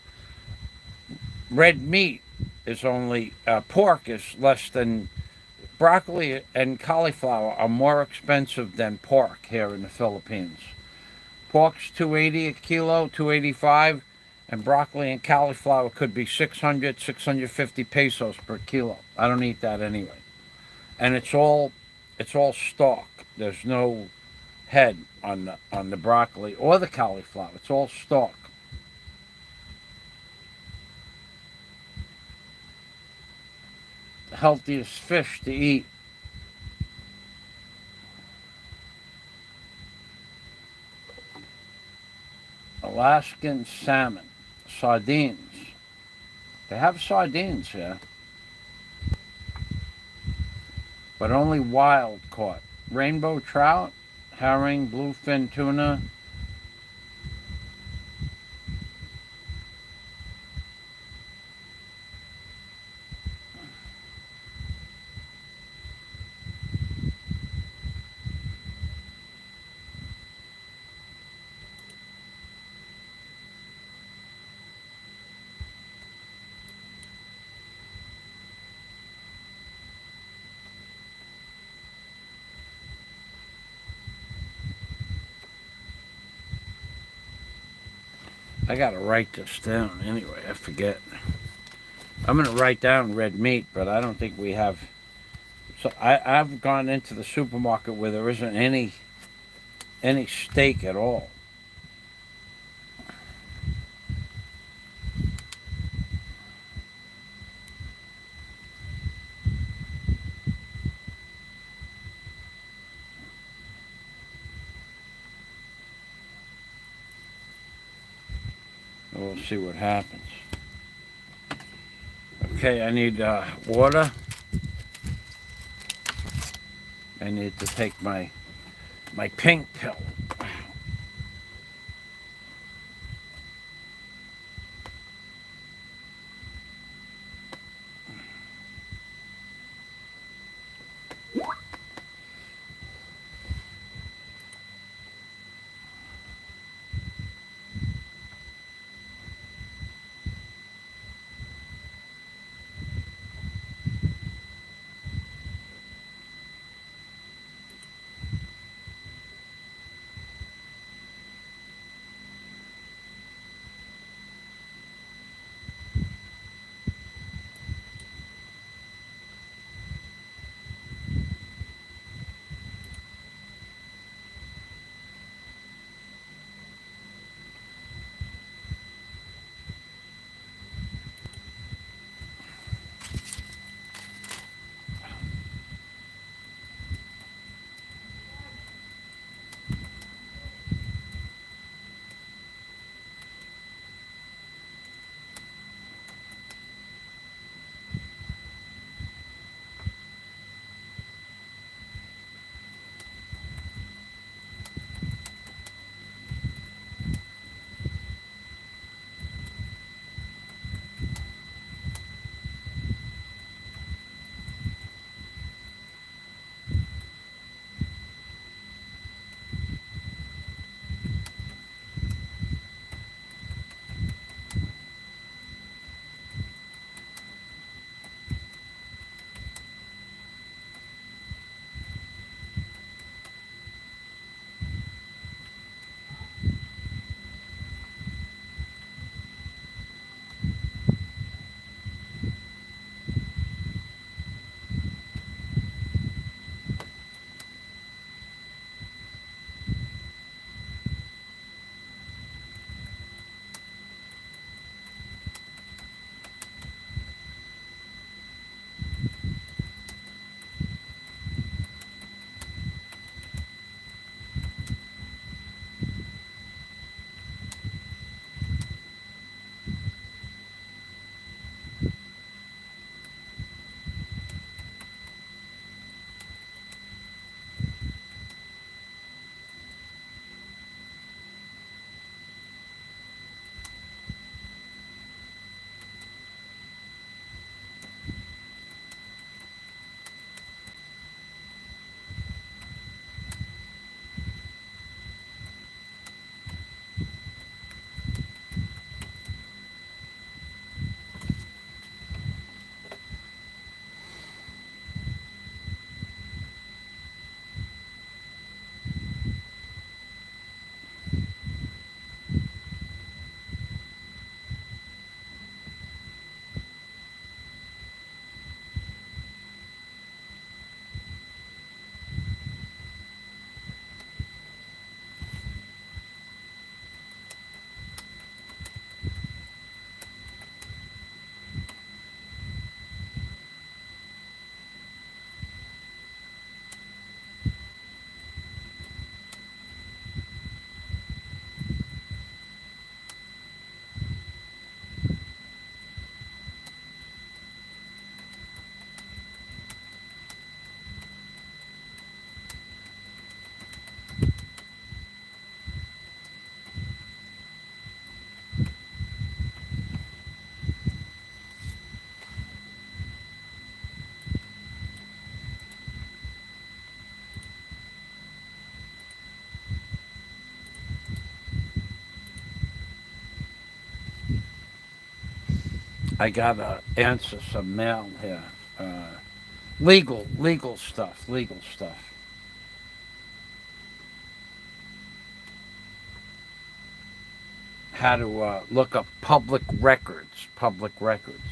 Red meat is only, pork is less than, broccoli and cauliflower are more expensive than pork here in the Philippines. Pork's 280 a kilo, 285, and broccoli and cauliflower could be 600, 650 pesos per kilo. I don't eat that anyway. And it's all stalk. There's no head on the broccoli or the cauliflower. It's all stalk. The healthiest fish to eat. Alaskan salmon, sardines. They have sardines here, but only wild caught. Rainbow trout, herring, bluefin tuna. I gotta write this down anyway. I forget. I'm gonna write down red meat, but I don't think we have. So I've gone into the supermarket where there isn't any steak at all. We'll see what happens. Okay, I need water. I need to take my pink pill. I gotta answer some mail here. Legal stuff. Legal stuff. How to look up public records. Public records.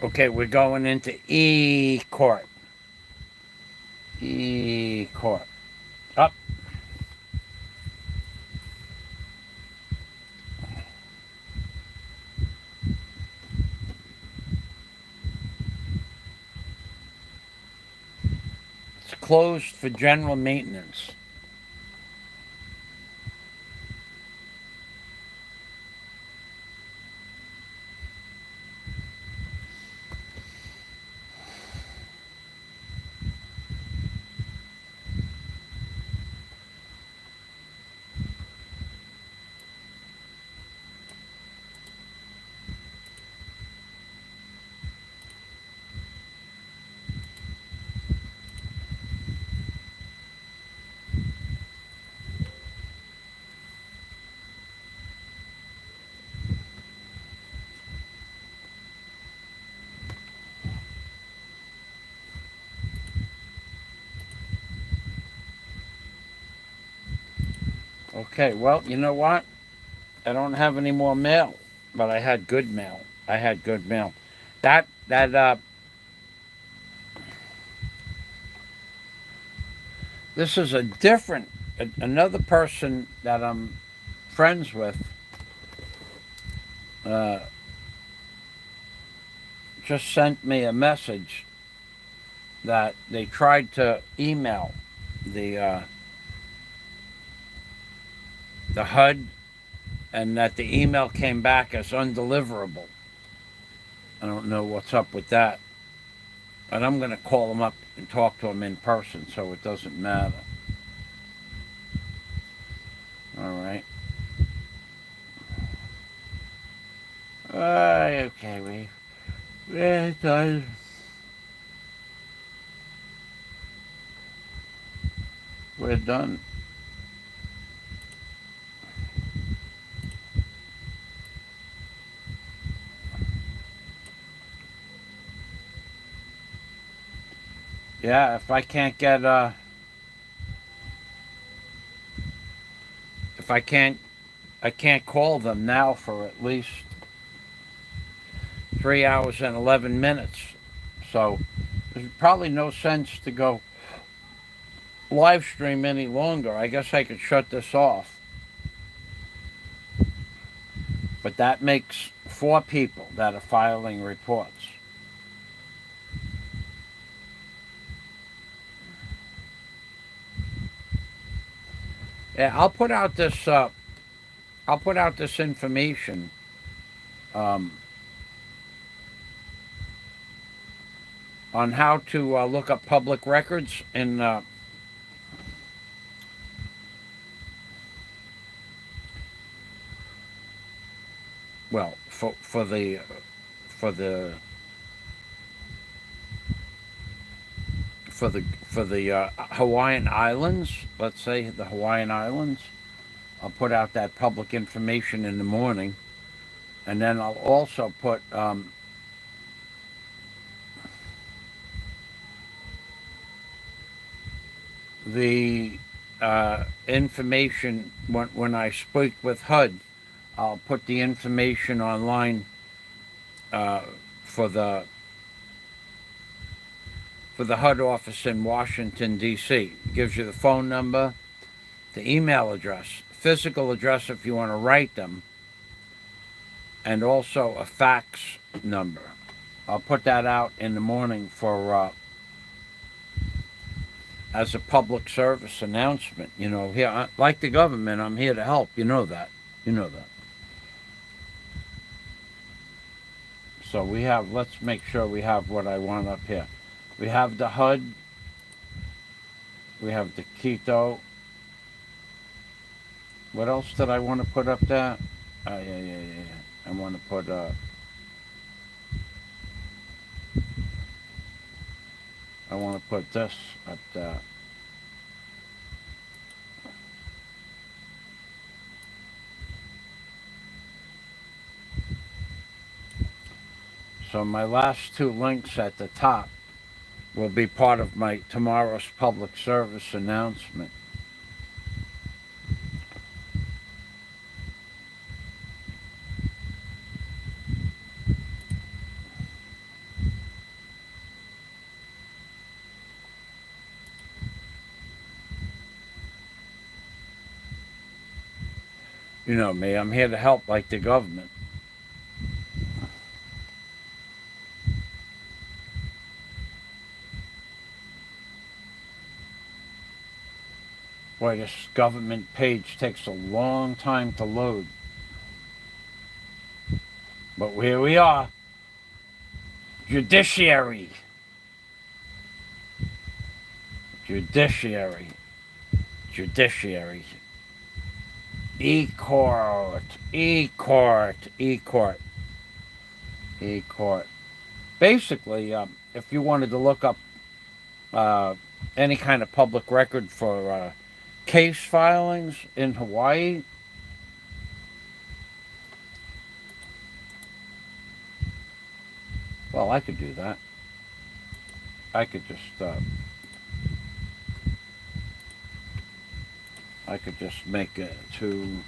Okay, we're going into E court. E court. Up. It's closed for general maintenance. Okay, well, you know what? I don't have any more mail, but I had good mail. I had good mail. That this is a different another person that I'm friends with uh, just sent me a message that they tried to email the the HUD, and that the email came back as undeliverable. I don't know what's up with that, and I'm going to call them up and talk to them in person, so it doesn't matter. All right. Okay, we're done. We're done. Yeah, if I can't get if I can't call them now for at least 3 hours and 11 minutes. So there's probably no sense to go live stream any longer. I guess I could shut this off. But that makes 4 people that are filing reports. Yeah, I'll put out this information um, on how to look up public records in well, for the for the for the Hawaiian Islands. Let's say the Hawaiian Islands. I'll put out that public information in the morning, and then I'll also put the information when I speak with HUD. I'll put the information online uh, for the HUD office in Washington, D.C. It gives you the phone number, the email address, physical address if you want to write them, and also a fax number. I'll put that out in the morning for as a public service announcement. You know, here, like the government, I'm here to help. You know that. You know that. So we have, let's make sure we have what I want up here. We have the HUD. We have the Keto. What else did I want to put up there? Yeah. I want to put I want to put this up there. So my last 2 links at the top will be part of my tomorrow's public service announcement. You know me, I'm here to help like the government. Boy, this government page takes a long time to load. But here we are. Judiciary. Judiciary. Judiciary. E-court. E-court. E-court. E-court. Basically, if you wanted to look up any kind of public record for case filings in Hawaii, well, I could do that. I could just make it to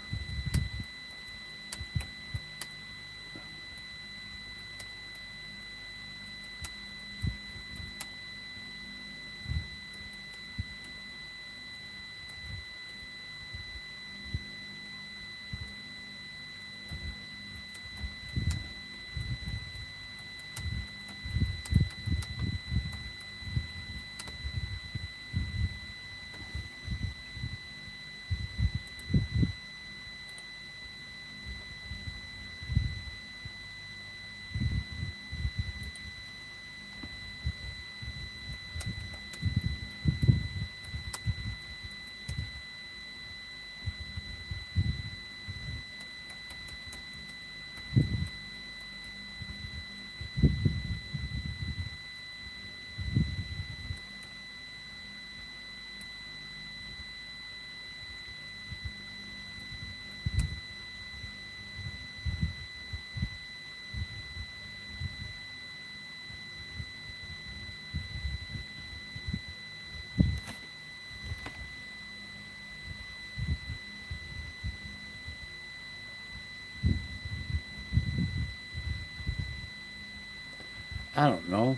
I don't know.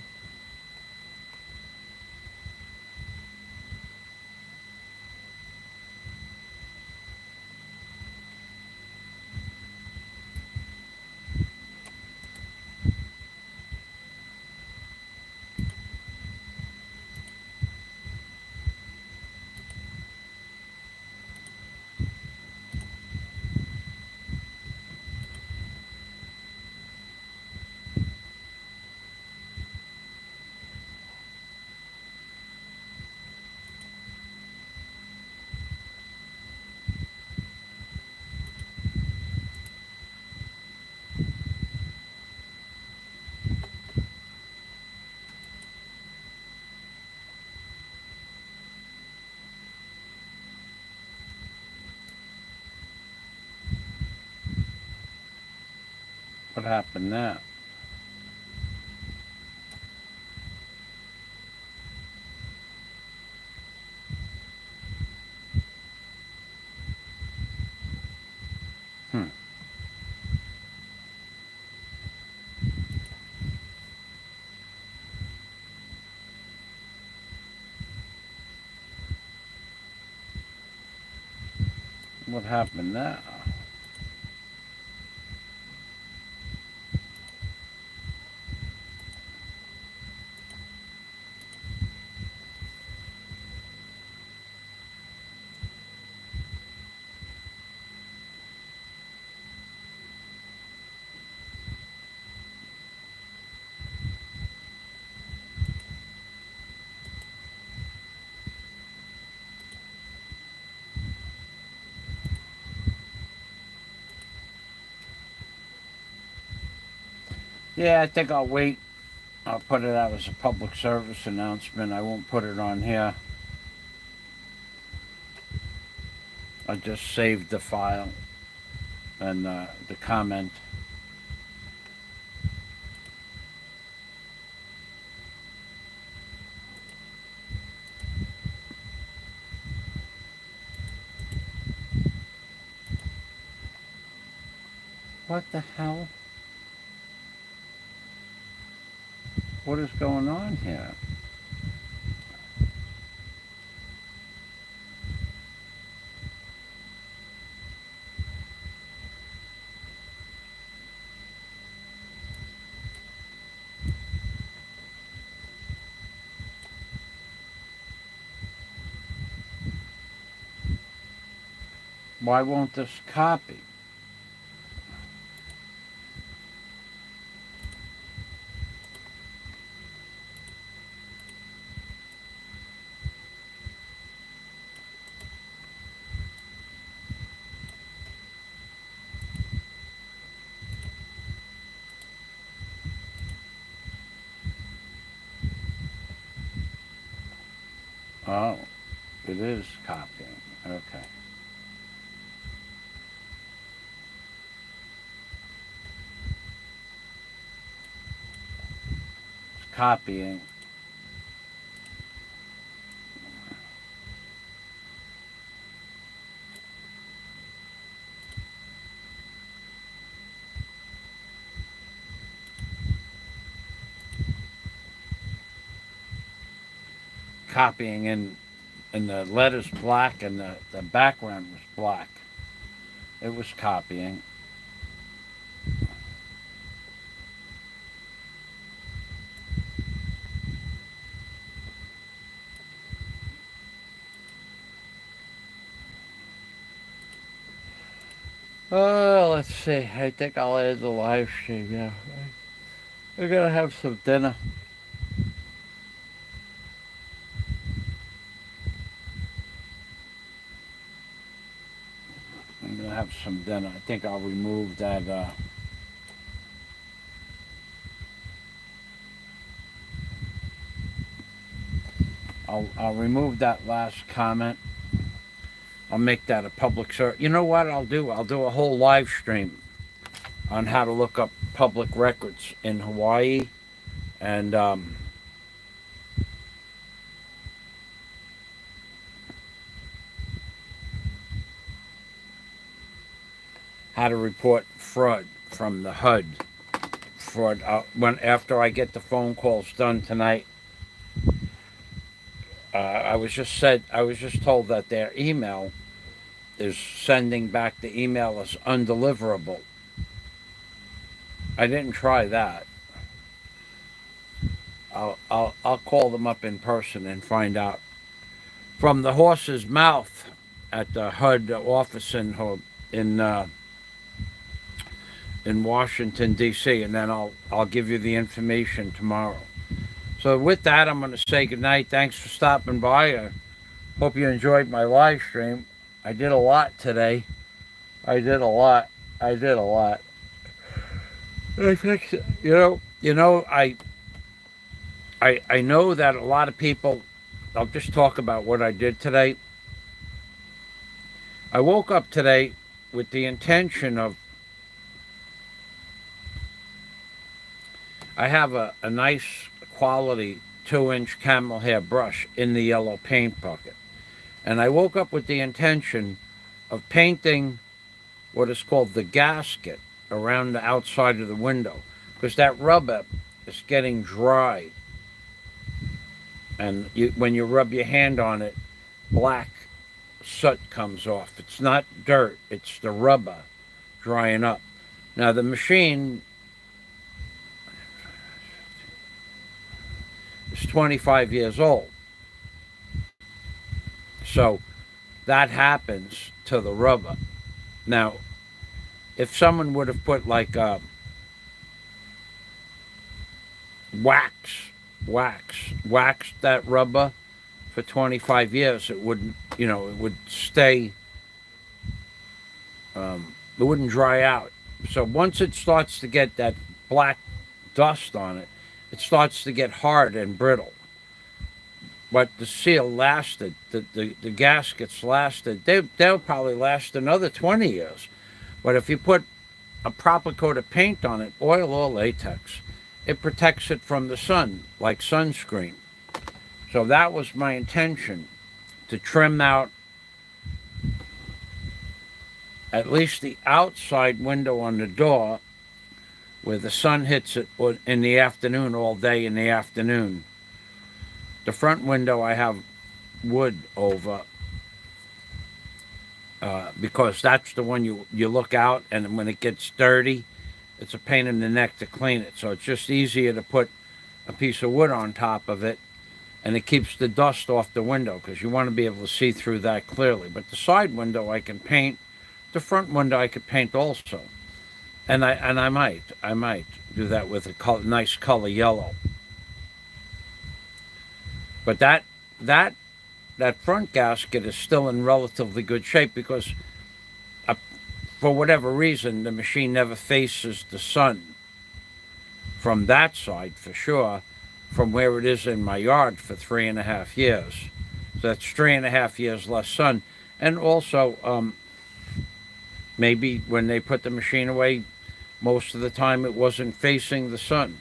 What happened now? Hmm. What happened now? Yeah, I think I'll wait. I'll put it out as a public service announcement. I won't put it on here. I just saved the file and the comment. What the hell? What is going on here? Why won't this copy? Oh, it is copying. Okay. It's copying. Copying and the letters black and the background was black. It was copying. Let's see. I think I'll end the live stream. Yeah, we're gonna have some dinner. I'm gonna have some dinner. I think I'll remove that. I'll remove that last comment. I'll make that a public service. You know what I'll do? I'll do a whole live stream on how to look up public records in Hawaii, and how to report fraud from the HUD. Fraud. After I get the phone calls done tonight, I was just told that their email is sending back the email as undeliverable. I didn't try that. I'll call them up in person and find out from the horse's mouth at the HUD office in Washington D.C. and then I'll give you the information tomorrow. So with that, I'm going to say goodnight. Thanks for stopping by. I hope you enjoyed my live stream. I did a lot today. I did a lot. I think I know that a lot of people. I'll just talk about what I did today. I woke up today with the intention of. I have a nice quality 2-inch camel hair brush in the Yello paint bucket. And I woke up with the intention of painting what is called the gasket around the outside of the window, because that rubber is getting dry. And when you rub your hand on it, black soot comes off. It's not dirt, it's the rubber drying up. Now the machine is 25 years old. So that happens to the rubber. Now, if someone would have put like waxed that rubber for 25 years, it wouldn't, it would stay, it wouldn't dry out. So once it starts to get that black dust on it, it starts to get hard and brittle. But the seal lasted, the gaskets lasted. They'll probably last another 20 years. But if you put a proper coat of paint on it, oil or latex, it protects it from the sun, like sunscreen. So that was my intention, to trim out at least the outside window on the door where the sun hits it in the afternoon, all day in the afternoon. The front window I have wood over because that's the one you look out, and when it gets dirty, it's a pain in the neck to clean it. So it's just easier to put a piece of wood on top of it, and it keeps the dust off the window because you want to be able to see through that clearly. But the side window I can paint the front window I could paint also, and I might do that with a nice color yellow. But that that front gasket is still in relatively good shape because, uh, for whatever reason, the machine never faces the sun from that side for sure, from where it is in my yard for 3.5 years. So that's 3.5 years less sun. And also, maybe when they put the machine away, most of the time it wasn't facing the sun.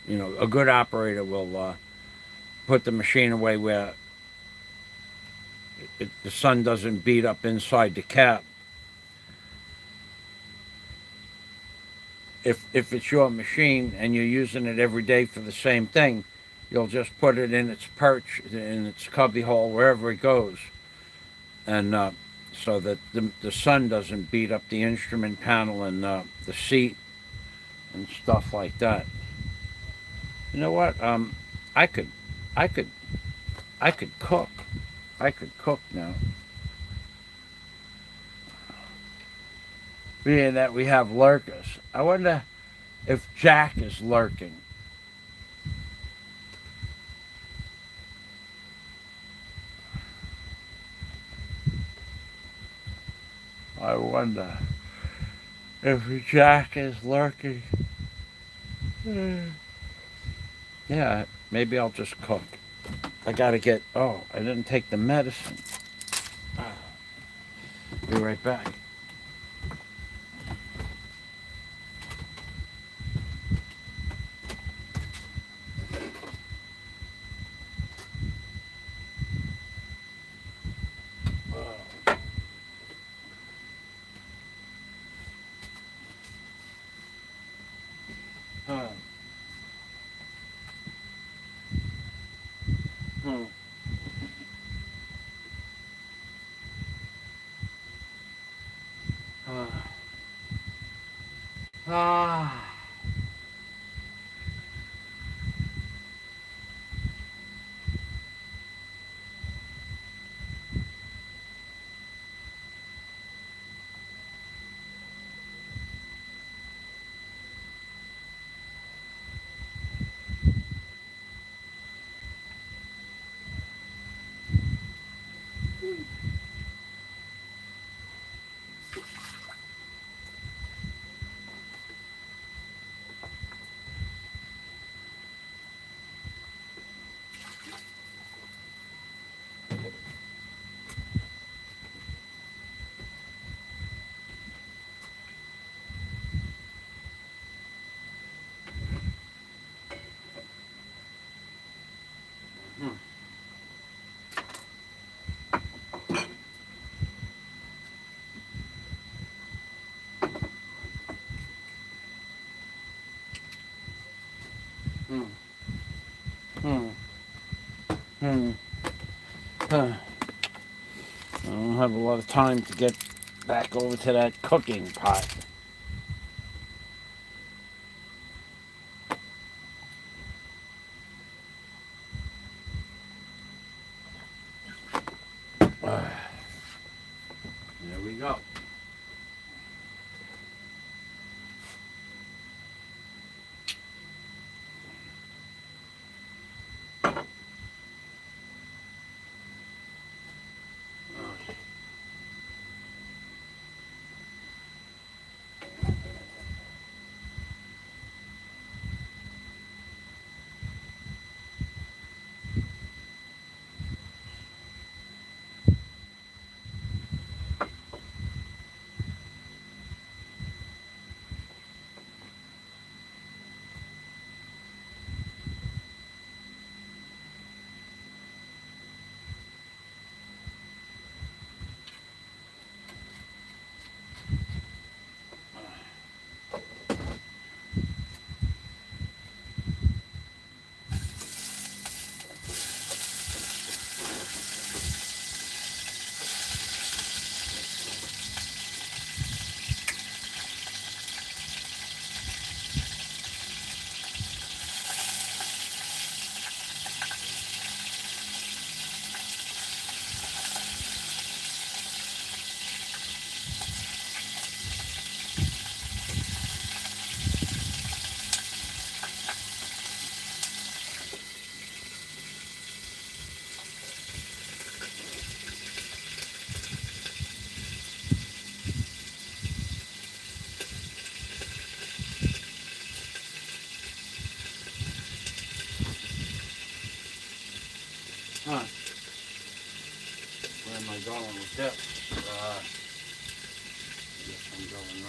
You know, a good operator will put the machine away where the sun doesn't beat up inside the cab. If it's your machine and you're using it every day for the same thing, you'll just put it in its perch, in its cubby hole, wherever it goes, and so that the sun doesn't beat up the instrument panel and the seat and stuff like that. You know what? I could, I could, I could cook. I could cook now. Being that we have lurkers, I wonder if Jack is lurking. I wonder if Jack is lurking. Yeah, maybe I'll just cook. I gotta get. Oh, I didn't take the medicine. Be right back. Uh, hmm. uh, ah. Hmm. Hmm. Hmm. Hmm. Huh. I don't have a lot of time to get back over to that cooking pot. There we go.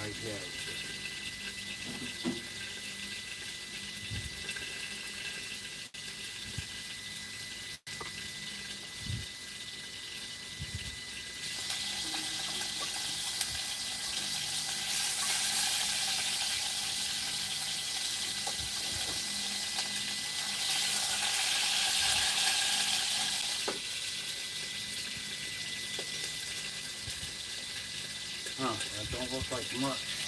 right here. That don't look like much.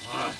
Alright.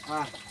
Ah.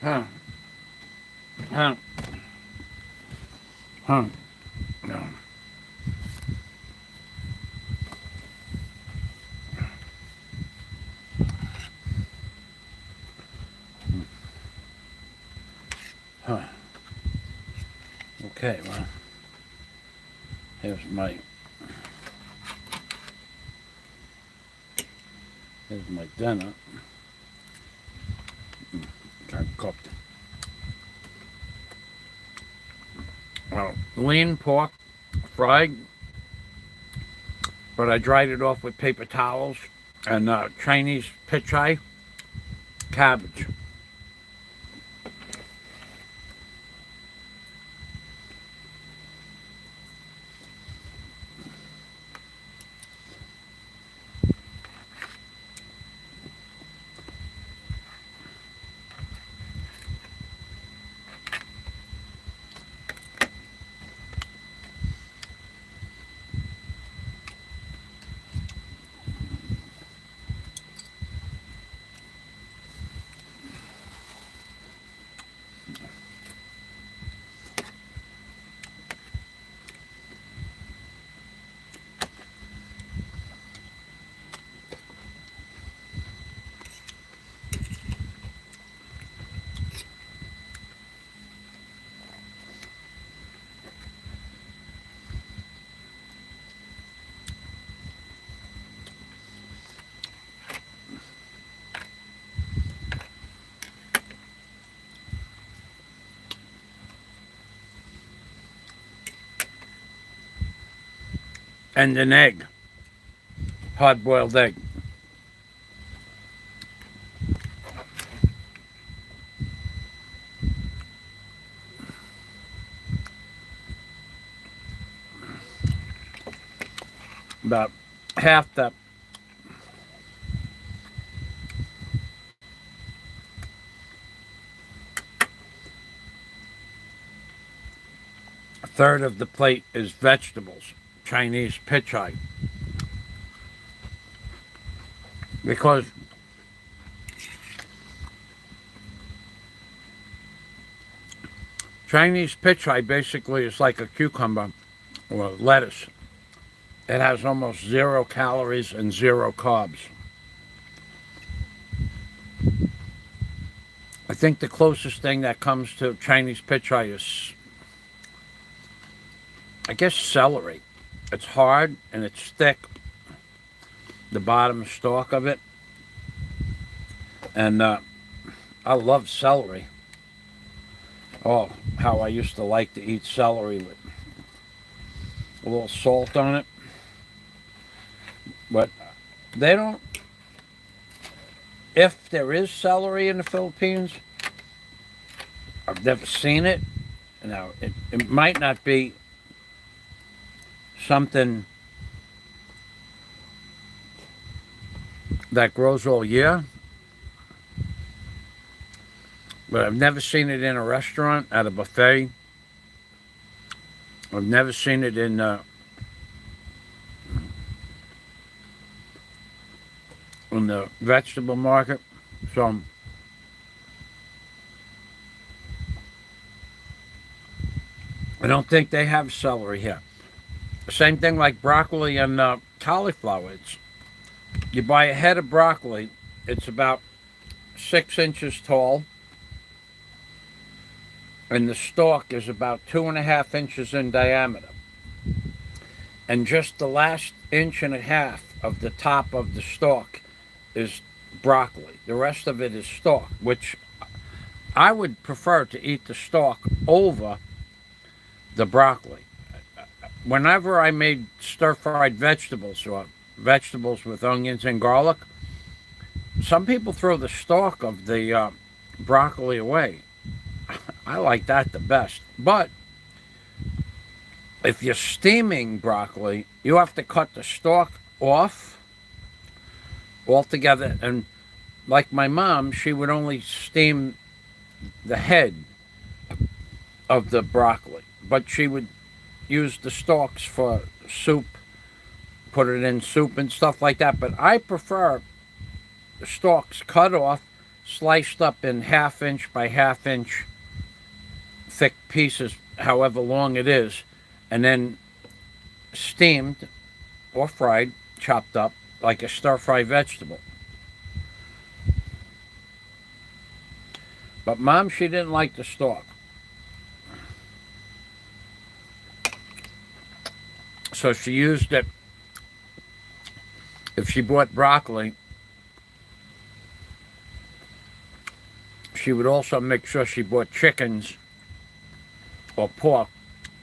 Huh. Huh. Huh. No. Huh. Okay, well, here's my dinner. I'm cooked. Well, lean pork, fried, but I dried it off with paper towels, and Chinese pichay, cabbage. And an egg, hard-boiled egg. About half the a third of the plate is vegetables, Chinese pichay. Because Chinese pichay basically is like a cucumber or lettuce. It has almost 0 calories and 0 carbs. I think the closest thing that comes to Chinese pichay is, I guess, celery. It's hard and it's thick, the bottom stalk of it. And I love celery. Oh, how I used to like to eat celery with a little salt on it. But they don't, if there is celery in the Philippines, I've never seen it. Now, it might not be something that grows all year, but I've never seen it in a restaurant, at a buffet. I've never seen it in the vegetable market. So I don't think they have celery here. Same thing like broccoli and cauliflower. You buy a head of broccoli, it's about 6 inches tall, and the stalk is about 2.5 inches in diameter. And just the last 1.5 inches of the top of the stalk is broccoli. The rest of it is stalk, which I would prefer to eat the stalk over the broccoli. Whenever I made stir-fried vegetables or vegetables with onions and garlic, some people throw the stalk of the broccoli away. I like that the best. But if you're steaming broccoli, you have to cut the stalk off altogether. And like my mom, she would only steam the head of the broccoli, but she would use the stalks for soup, put it in soup and stuff like that. But I prefer the stalks cut off sliced up in half-inch by half-inch thick pieces, however long it is, and then steamed or fried, chopped up like a stir-fry vegetable. But Mom, she didn't like the stalk. So she used it. If she bought broccoli, she would also make sure she bought chickens or pork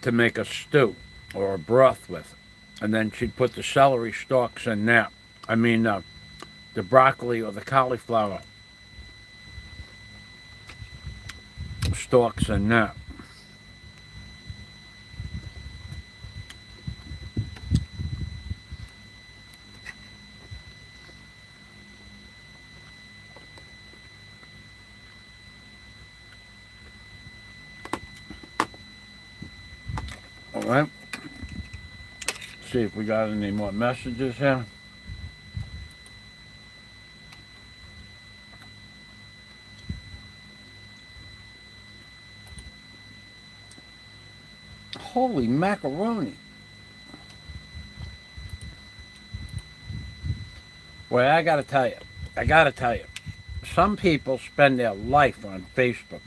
to make a stew or a broth with. And then she'd put the celery stalks in that. The broccoli or the cauliflower stalks in that. All right. See if we got any more messages here. Holy macaroni. Well, I gotta tell you, some people spend their life on Facebook.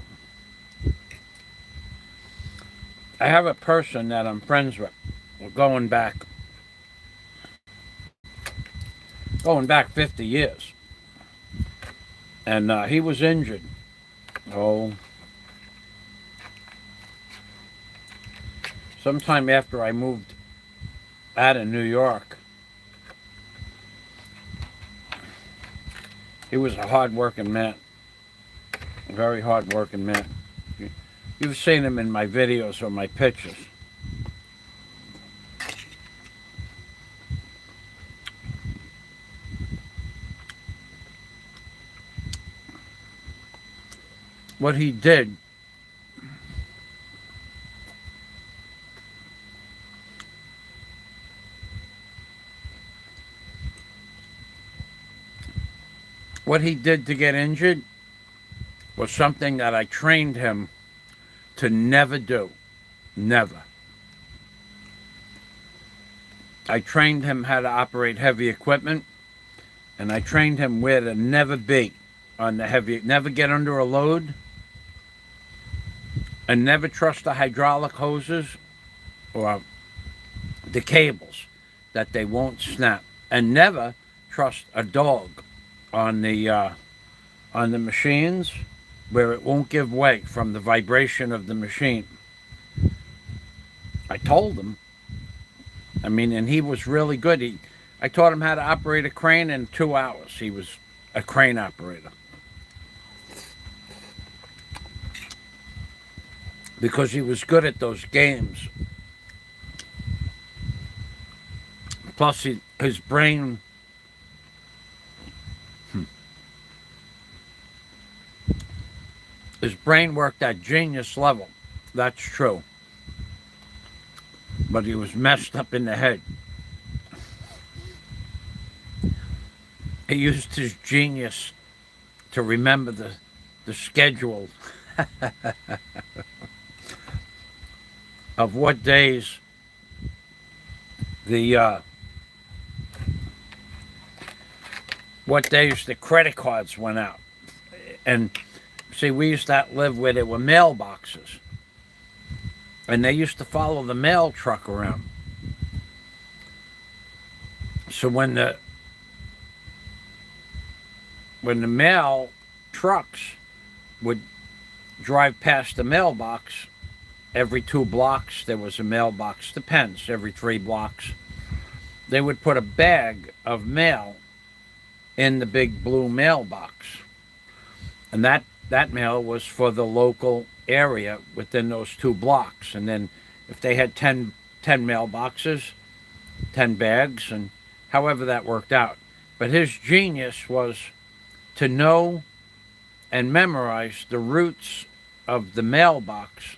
I have a person that I'm friends with. We're going back 50 years. And he was injured. Sometime after I moved out of New York. He was a hard-working man. A very hard-working man. You've seen him in my videos or my pictures. What he did to get injured was something that I trained him to never do. Never. I trained him how to operate heavy equipment, and I trained him where to never be on the heavy, never get under a load, and never trust the hydraulic hoses or the cables that they won't snap, and never trust a dog on the machines where it won't give way from the vibration of the machine. I told him. And he was really good. I taught him how to operate a crane in 2 hours. He was a crane operator. Because he was good at those games. Plus, his brain... His brain worked at genius level. That's true. But he was messed up in the head. He used his genius to remember the schedule of what days the credit cards went out. And see, we used to live where there were mailboxes. And they used to follow the mail truck around. So when the mail trucks would drive past the mailbox, every 2 blocks there was a mailbox. Depends, every 3 blocks. They would put a bag of mail in the big blue mailbox. And that mail was for the local area within those 2 blocks. And then if they had 10 mailboxes, 10 bags, and however that worked out. But his genius was to know and memorize the routes of the mailbox,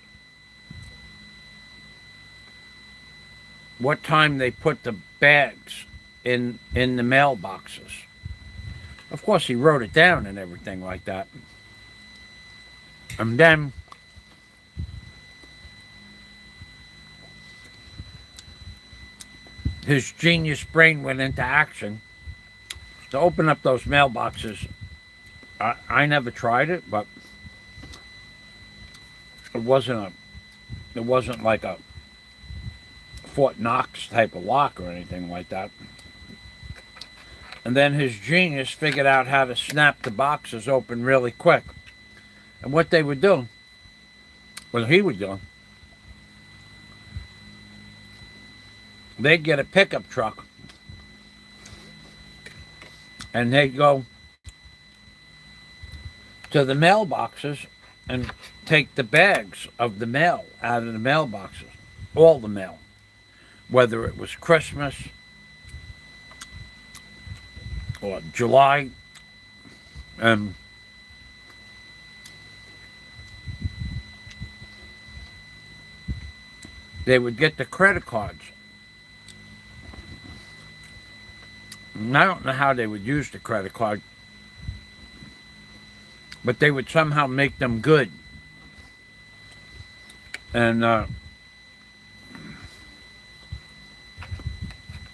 what time they put the bags in the mailboxes. Of course, he wrote it down and everything like that. And then his genius brain went into action to open up those mailboxes. I never tried it, but it wasn't like a Fort Knox type of lock or anything like that. And then his genius figured out how to snap the boxes open really quick. And what they would do, what he would do, they'd get a pickup truck and they'd go to the mailboxes and take the bags of the mail out of the mailboxes, all the mail, whether it was Christmas or July, and they would get the credit cards. And I don't know how they would use the credit card, but they would somehow make them good. And I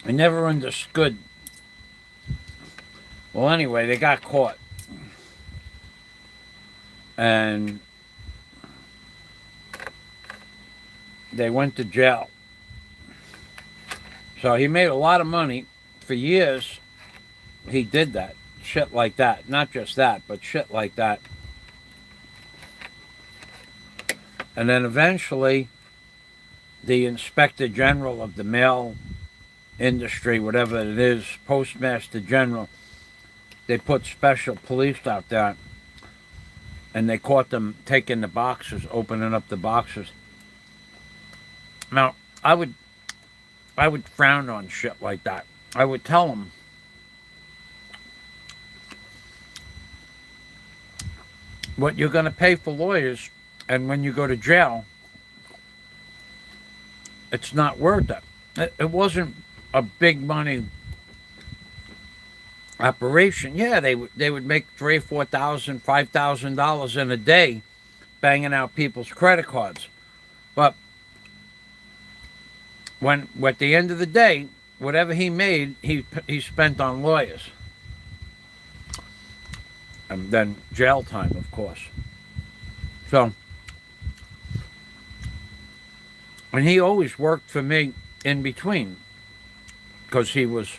never understood. Well, anyway, they got caught. And they went to jail. So he made a lot of money. For years, he did that. Shit like that. Not just that, but shit like that. And then eventually, the Inspector General of the mail industry, whatever it is, Postmaster General, they put special police out there, and they caught them taking the boxes, opening up the boxes. Now, I would frown on shit like that. I would tell them, what you're going to pay for lawyers, and when you go to jail, it's not worth it. It wasn't a big money operation. Yeah, they would make $3,000, $4,000, $5,000 in a day, banging out people's credit cards. But at the end of the day, whatever he made, he spent on lawyers. And then jail time, of course. So, and he always worked for me in between, because he was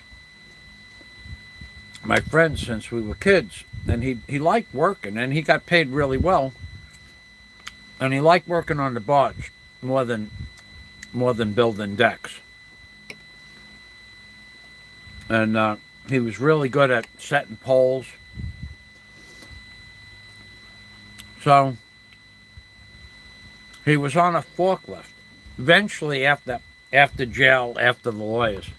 my friend since we were kids, and he liked working, and he got paid really well, and he liked working on the barge more than building decks. And he was really good at setting poles. So he was on a forklift. Eventually, after jail, after the lawyers,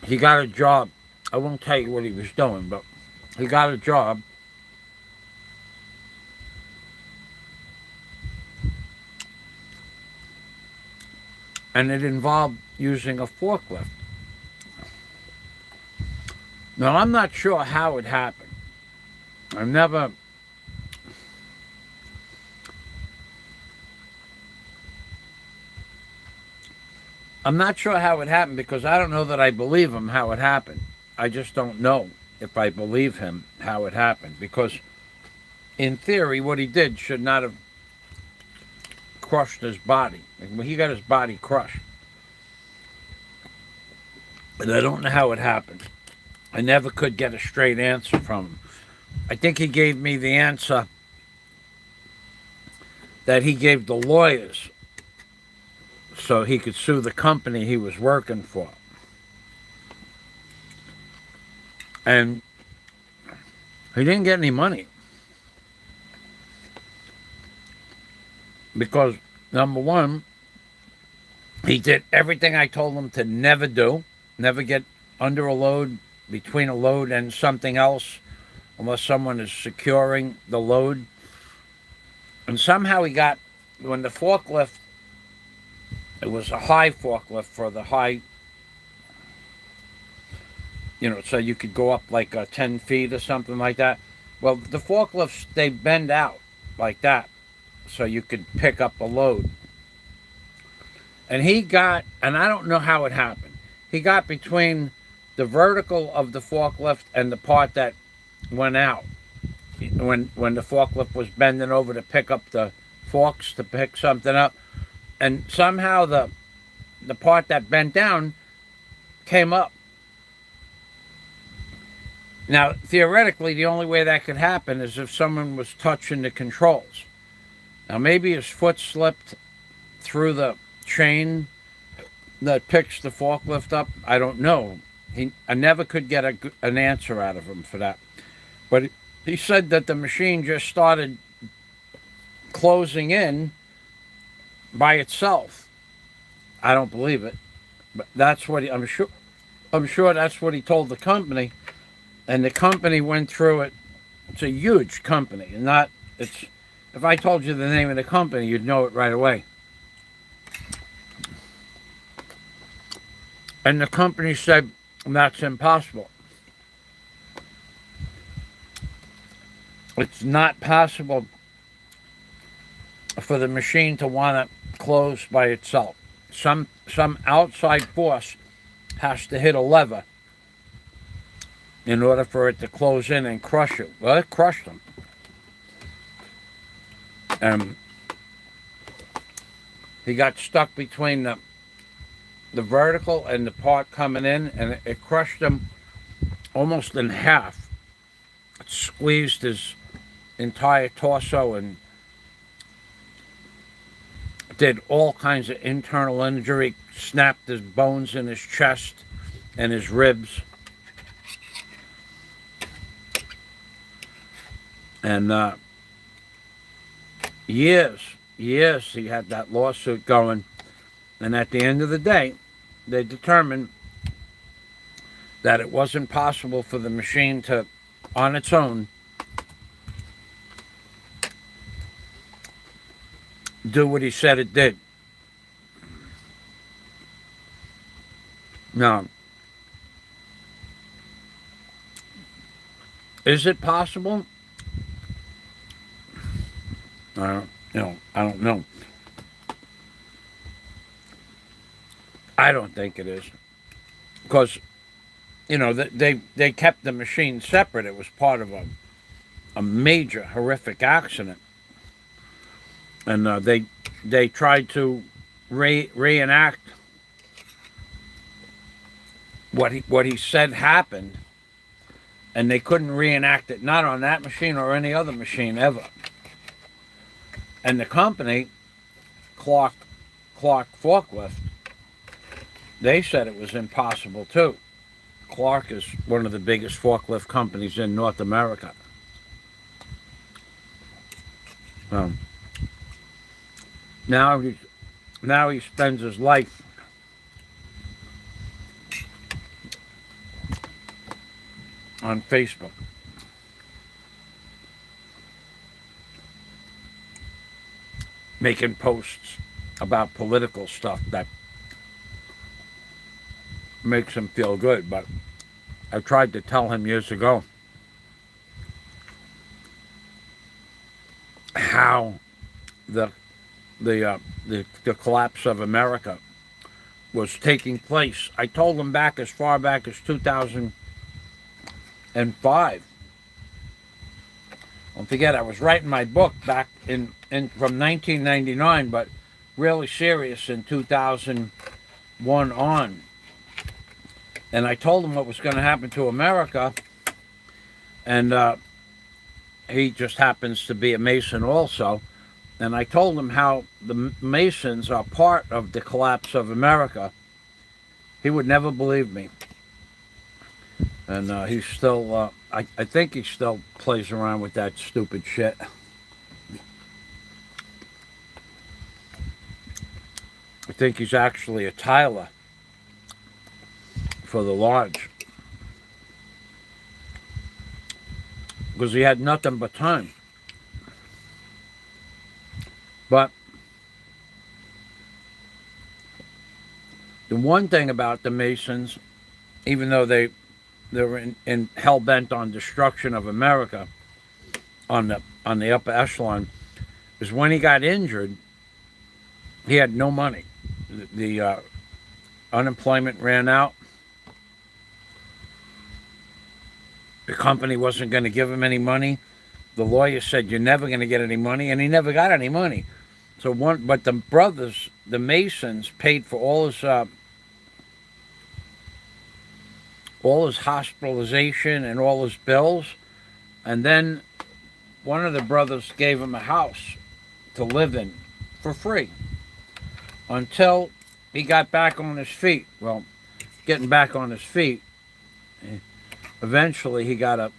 he got a job. I won't tell you what he was doing, but he got a job. And it involved using a forklift. Now, I'm not sure how it happened. I'm not sure how it happened, because I don't know that I believe him how it happened. I just don't know if I believe him how it happened, because in theory, what he did should not have crushed his body. He got his body crushed. But I don't know how it happened. I never could get a straight answer from him. I think he gave me the answer that he gave the lawyers so he could sue the company he was working for. And he didn't get any money. Because, number one, he did everything I told him to never do. Never get under a load, between a load and something else, unless someone is securing the load. And somehow he got, when the forklift, it was a high forklift for the high, so you could go up like 10 feet or something like that. Well, the forklifts, they bend out like that so you could pick up a load. And and I don't know how it happened, he got between the vertical of the forklift and the part that went out. When the forklift was bending over to pick up the forks to pick something up, and somehow the part that bent down came up. Now, theoretically, the only way that could happen is if someone was touching the controls. Now, maybe his foot slipped through the chain that picks the forklift up. I don't know. I never could get an answer out of him for that. But he said that the machine just started closing in by itself. I don't believe it, but that's what I'm sure. I'm sure that's what he told the company, and the company went through it. It's a huge company, and not it's. If I told you the name of the company, you'd know it right away. And the company said that's impossible. It's not possible for the machine to want to close by itself. Some outside force has to hit a lever in order for it to close in and crush it. Well, it crushed them. He got stuck between the vertical and the part coming in, and it crushed him almost in half. It squeezed his entire torso and did all kinds of internal injury, snapped his bones in his chest and his ribs. And years he had that lawsuit going. And at the end of the day, they determined that it wasn't possible for the machine to, on its own, do what he said it did. Now, is it possible? I don't know. I don't think it is, because they kept the machine separate. It was part of a major horrific accident, and they tried to reenact what he said happened, and they couldn't reenact it, not on that machine or any other machine ever. And the company, Clark Forklift, they said it was impossible too. Clark is one of the biggest forklift companies in North America. Now he spends his life on Facebook. Making posts about political stuff that makes him feel good. But I tried to tell him years ago how the collapse of America was taking place. I told him back as far back as 2005. Don't forget, I was writing my book back in from 1999, but really serious in 2001 on. And I told him what was going to happen to America, and he just happens to be a Mason also. And I told him how the Masons are part of the collapse of America. He would never believe me. And he's still, I think he still plays around with that stupid shit. I think he's actually a tiler for the lodge, because he had nothing but time. But the one thing about the Masons, even though they that were in hell bent on destruction of America on the upper echelon, is when he got injured, he had no money. The unemployment ran out. The company wasn't going to give him any money. The lawyer said, "You're never going to get any money," and he never got any money. But the brothers, the Masons, paid for all his hospitalization and all his bills, and then one of the brothers gave him a house to live in for free until he got back on his feet. Well, getting back on his feet, eventually he got a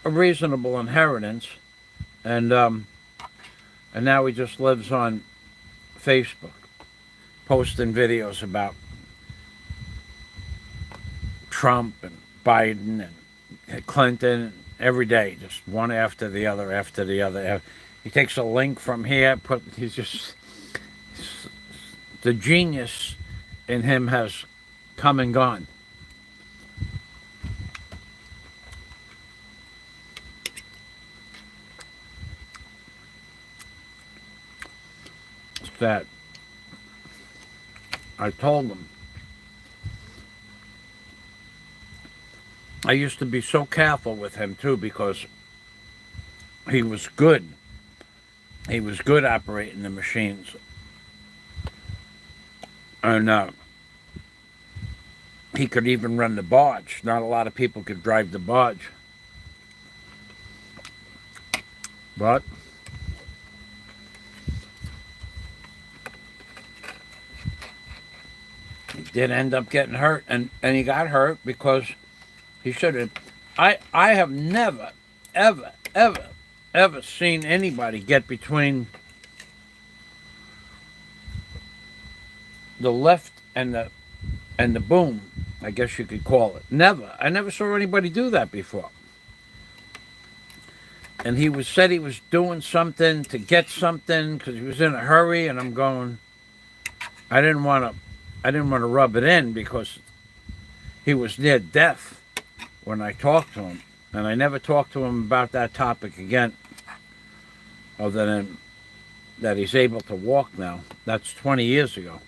reasonable inheritance, and now he just lives on Facebook, posting videos about Trump and Biden and Clinton every day, just one after the other. He takes a link from here, the genius in him has come and gone. It's that I told him, I used to be so careful with him too, because he was good. He was good operating the machines. And he could even run the barge. Not a lot of people could drive the barge. But he did end up getting hurt. And he got hurt because he should have. I have never, ever seen anybody get between the lift and the boom, I guess you could call it. Never. I never saw anybody do that before. And said he was doing something to get something because he was in a hurry, and I'm going, I didn't want to rub it in because he was near death when I talked to him. And I never talked to him about that topic again, other than that he's able to walk now. That's 20 years ago.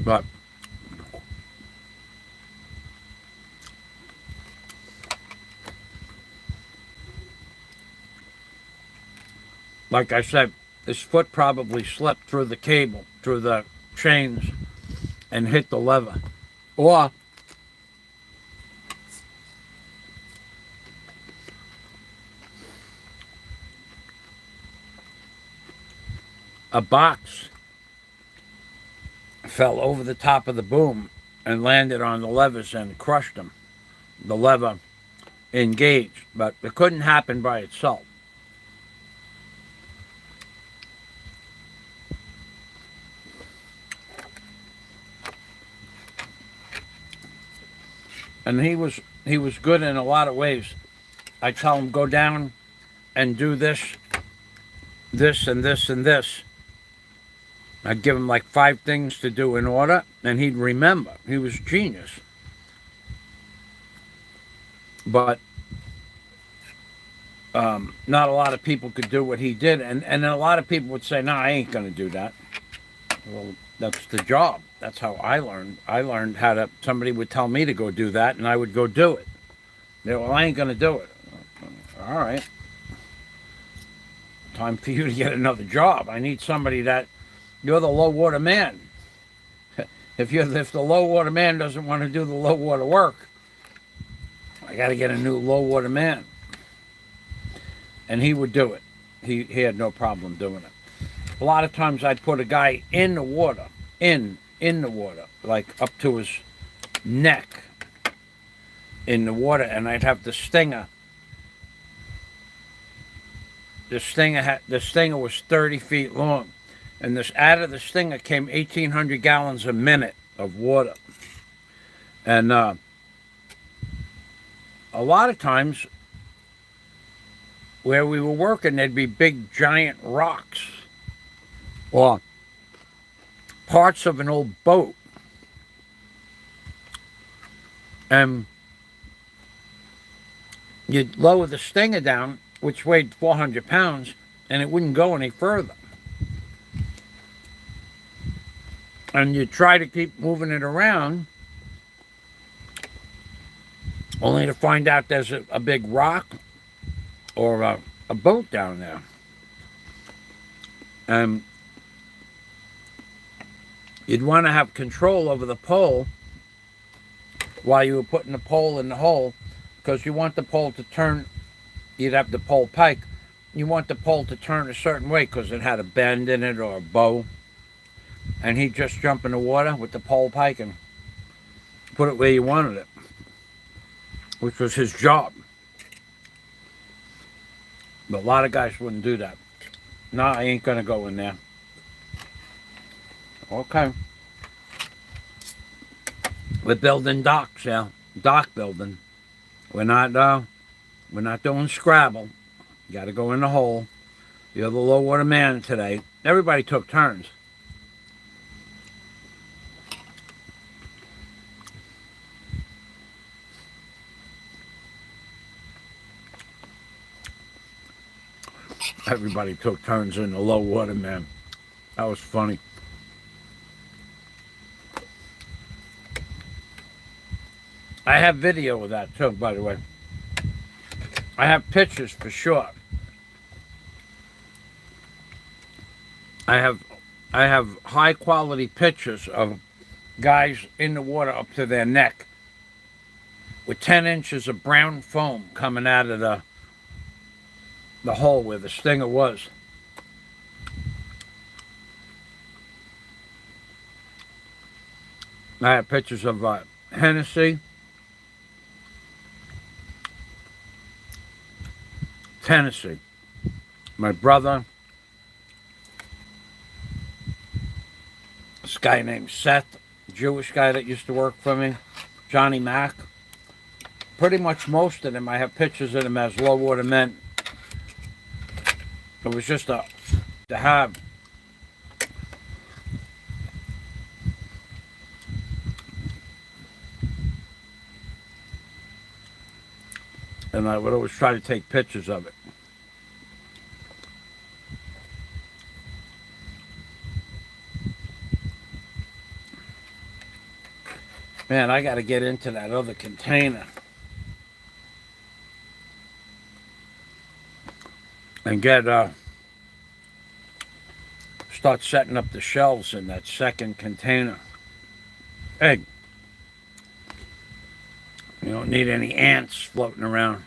But like I said, his foot probably slipped through the cable, through the chains, and hit the lever. Or a box fell over the top of the boom and landed on the levers and crushed them. The lever engaged, but it couldn't happen by itself. And he was good in a lot of ways. I tell him, go down and do this, this, and this, and this. I'd give him like 5 things to do in order, and he'd remember. He was genius. But not a lot of people could do what he did. And a lot of people would say, no, I ain't going to do that. Well, that's the job. That's how I learned. I learned how to, somebody would tell me to go do that, and I would go do it. They go, well, I ain't going to do it. All right. Time for you to get another job. I need somebody that, you're the low water man. If the low water man doesn't want to do the low water work, I got to get a new low water man. And he would do it. He had no problem doing it. A lot of times I'd put a guy in the water, in the water, like up to his neck in the water, and I'd have the stinger. The stinger was 30 feet long, and out of the stinger came 1,800 gallons a minute of water. And a lot of times where we were working, there'd be big giant rocks. Or parts of an old boat. And you'd lower the stinger down, which weighed 400 pounds, and it wouldn't go any further. And you try to keep moving it around, only to find out there's a big rock or a boat down there. And you'd want to have control over the pole while you were putting the pole in the hole, because you want the pole to turn. You'd have the pole pike. You want the pole to turn a certain way because it had a bend in it or a bow. And he'd just jump in the water with the pole pike and put it where you wanted it, which was his job. But a lot of guys wouldn't do that. No, I ain't going to go in there. Okay. We're building docks, yeah. Dock building. We're not doing Scrabble. You got to go in the hole. You're the low water man today. Everybody took turns. Everybody took turns in the low water man. That was funny. I have video of that too, by the way. I have pictures for sure. I have high quality pictures of guys in the water up to their neck with 10 inches of brown foam coming out of the hole where the stinger was. I have pictures of Hennessy, Tennessee, my brother, this guy named Seth, a Jewish guy that used to work for me, Johnny Mack. Pretty much most of them, I have pictures of them as low water men. It was just to have. And I would always try to take pictures of it. Man, I got to get into that other container and start setting up the shelves in that second container. Hey, you don't need any ants floating around.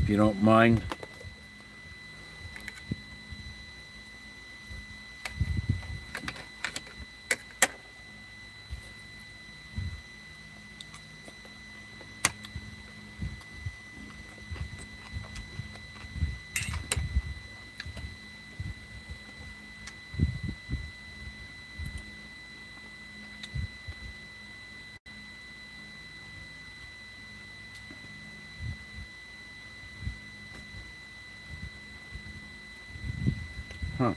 If you don't mind. Huh.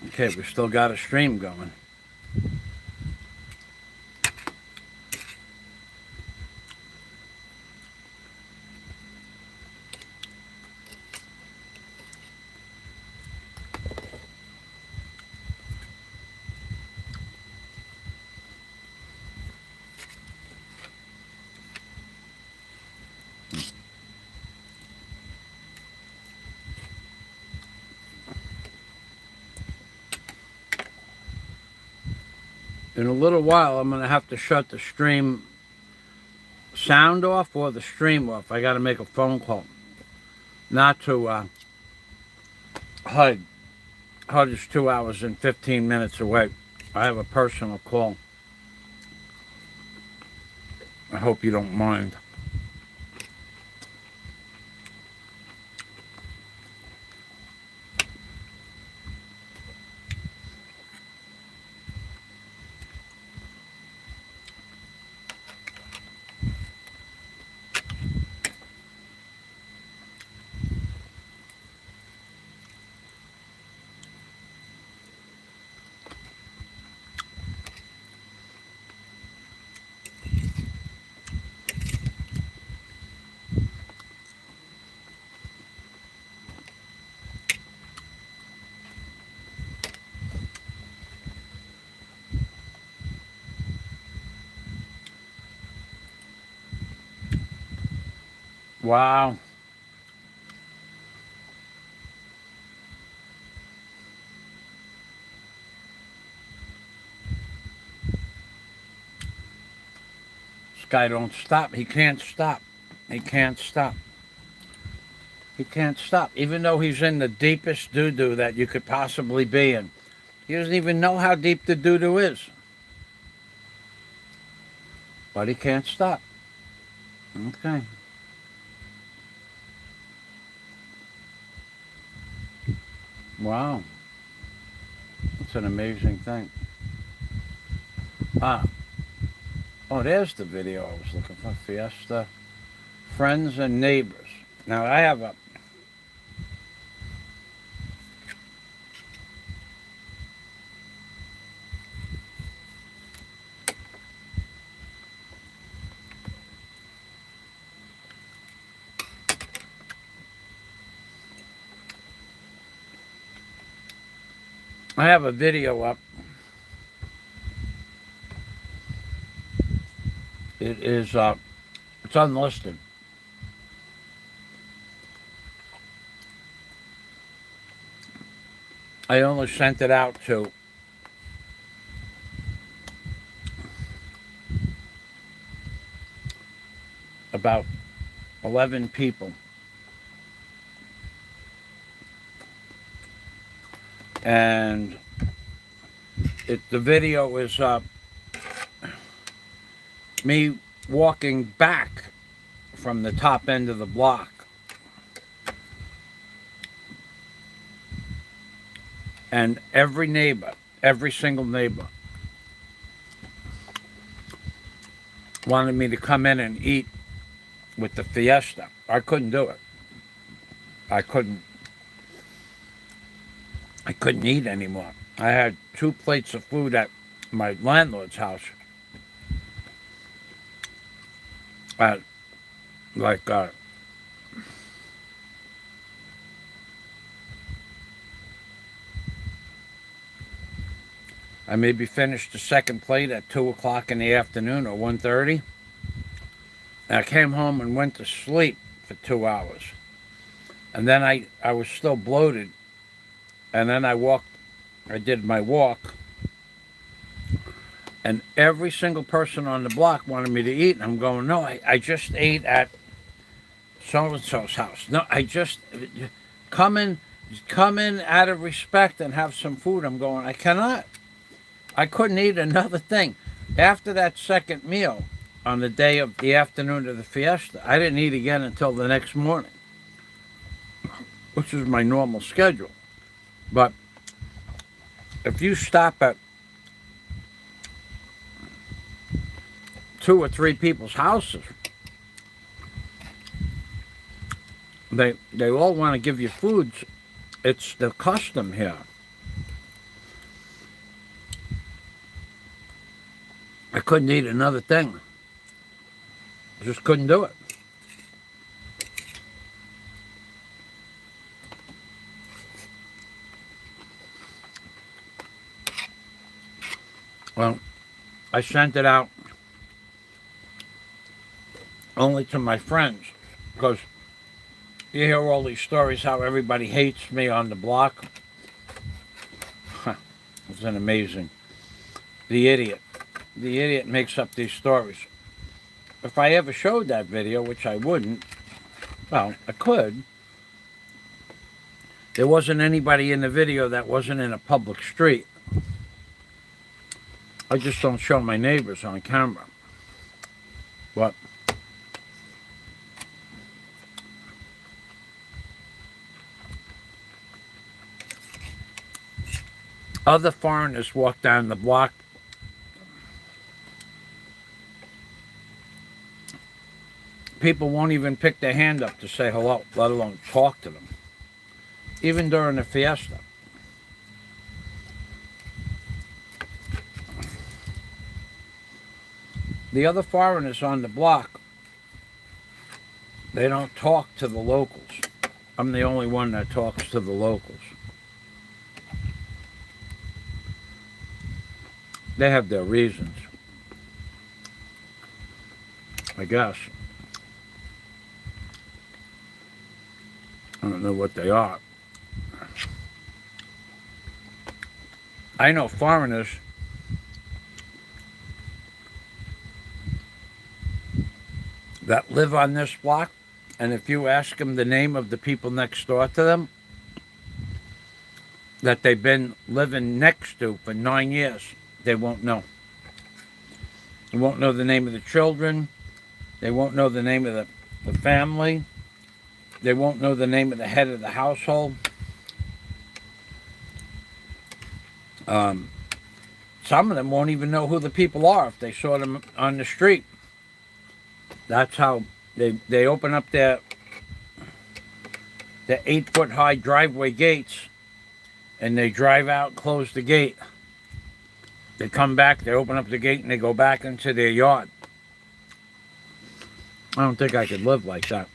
Okay, we still got a stream going. In a little while, I'm going to have to shut the stream sound off or the stream off. I got to make a phone call. Not to HUD. HUD is 2 hours and 15 minutes away. I have a personal call. I hope you don't mind. Wow. This guy don't stop. He can't stop. He can't stop. He can't stop. Even though he's in the deepest doo-doo that you could possibly be in. He doesn't even know how deep the doo-doo is. But he can't stop. Okay. Wow. It's an amazing thing. Ah. Oh, there's the video I was looking for. Fiesta. Friends and neighbors. Now, I have a video up. It is, it's unlisted. I only sent it out to about 11 people. And the video is me walking back from the top end of the block. And every neighbor, every single neighbor, wanted me to come in and eat with the Fiesta. I couldn't do it. I couldn't eat anymore. I had 2 plates of food at my landlord's house. At like I maybe finished the second plate at 2 o'clock in the afternoon or 1:30. I came home and went to sleep for 2 hours. And then I was still bloated. And then I did my walk. And every single person on the block wanted me to eat. And I'm going, no, I just ate at so-and-so's house. No, I just come in out of respect and have some food. I'm going, I cannot. I couldn't eat another thing. After that second meal on the day of the afternoon of the Fiesta, I didn't eat again until the next morning, which is my normal schedule. But if you stop at 2 or 3 people's houses, they all want to give you food. It's the custom here. I couldn't eat another thing. I just couldn't do it. Well, I sent it out only to my friends because you hear all these stories how everybody hates me on the block. It's an amazing. The idiot makes up these stories. If I ever showed that video, which I wouldn't, well, I could. There wasn't anybody in the video that wasn't in a public street. I just don't show my neighbors on camera. But other foreigners walk down the block. People won't even pick their hand up to say hello, let alone talk to them. Even during the fiesta. The other foreigners on the block, they don't talk to the locals. I'm the only one that talks to the locals. They have their reasons, I guess. I don't know what they are. I know foreigners that live on this block, and if you ask them the name of the people next door to them that they've been living next to for 9 years, they won't know. They won't know the name of the children. They won't know the name of the family. They won't know the name of the head of the household. Some of them won't even know who the people are if they saw them on the street. That's how they open up their 8-foot-high driveway gates, and they drive out, close the gate. They come back, they open up the gate, and they go back into their yard. I don't think I could live like that.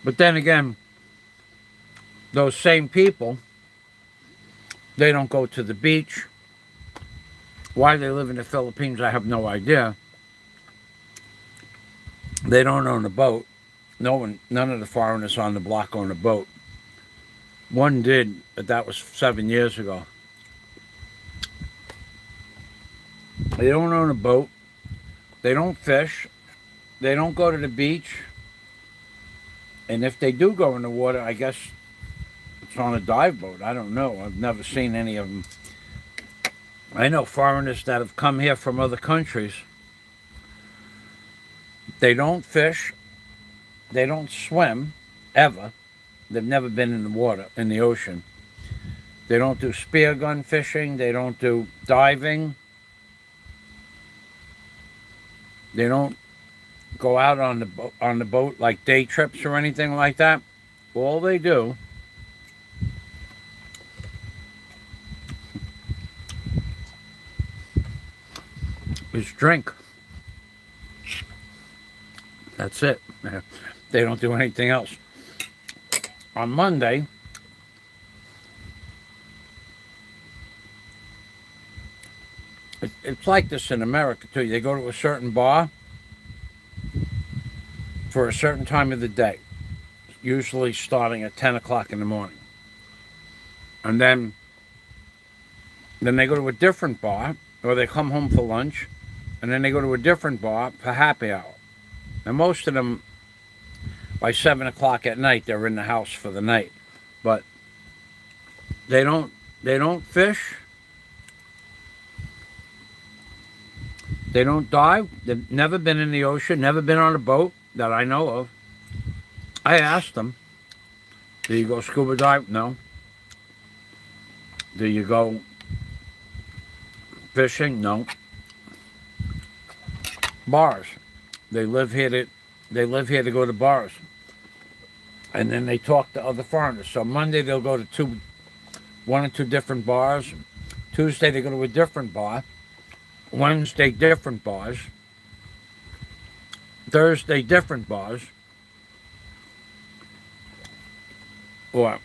But then again, those same people, they don't go to the beach. Why they live in the Philippines, I have no idea. They don't own a boat. None of the foreigners on the block own a boat. One did, but that was 7 years ago. They don't own a boat. They don't fish. They don't go to the beach. And if they do go in the water, I guess it's on a dive boat. I don't know. I've never seen any of them. I know foreigners that have come here from other countries. They don't fish. They don't swim, ever. They've never been in the water, in the ocean. They don't do spear gun fishing. They don't do diving. They don't go out on the boat like day trips or anything like that. All they do is drink. That's it. They don't do anything else. On Monday, it's like this in America too. They go to a certain bar for a certain time of the day, usually starting at 10 o'clock in the morning. And then they go to a different bar, or they come home for lunch, and then they go to a different bar for happy hour. And most of them, by 7 o'clock at night, they're in the house for the night. But they don't fish. They don't dive. They've never been in the ocean, never been on a boat that I know of. I asked them, do you go scuba dive? No. Do you go fishing? No. Bars. They live here to go to bars. And then they talk to other foreigners. So Monday they'll go to one or two different bars. Tuesday they go to a different bar. Wednesday different bars. Thursday different bars. Or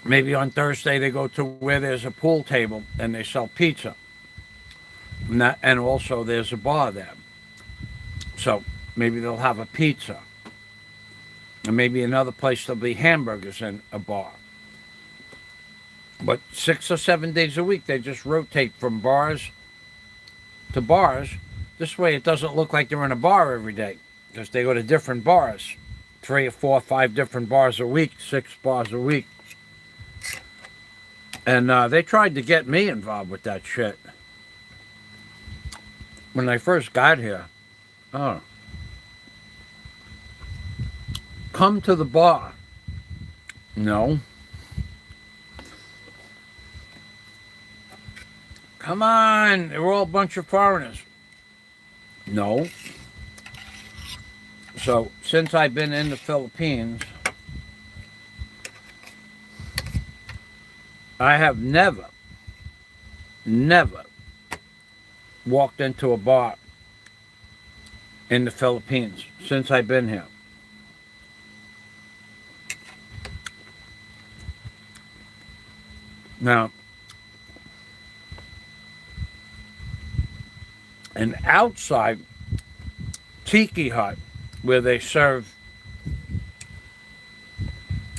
maybe on Thursday they go to where there's a pool table and they sell pizza. And also there's a bar there. So maybe they'll have a pizza. And maybe another place there'll be hamburgers and a bar. But 6 or 7 days a week, they just rotate from bars to bars. This way it doesn't look like they're in a bar every day, because they go to different bars. 3 or 4 or 5 different bars a week, 6 bars a week. And they tried to get me involved with that shit when I first got here. Oh, come to the bar. No. Come on, they're all a bunch of foreigners. No. So, since I've been in the Philippines, I have never walked into a bar in the Philippines since I've been here. Now, an outside tiki hut where they serve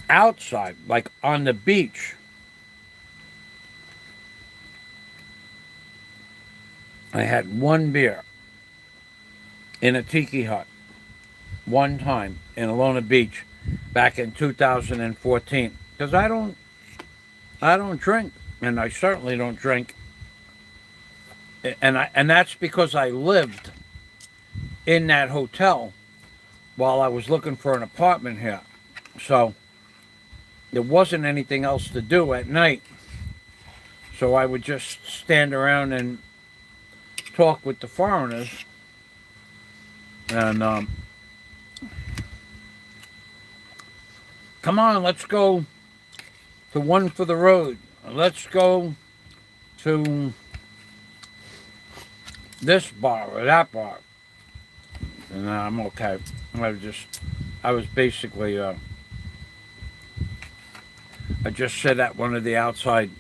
outside, like on the beach, I had one beer in a tiki hut one time in Alona Beach back in 2014 because I don't drink, and I certainly don't drink, and that's because I lived in that hotel while I was looking for an apartment here, so there wasn't anything else to do at night, so I would just stand around and talk with the foreigners, and come on, let's go to One for the Road. Let's go to this bar or that bar. And I'm okay. I was basically, I just sat at one of the outside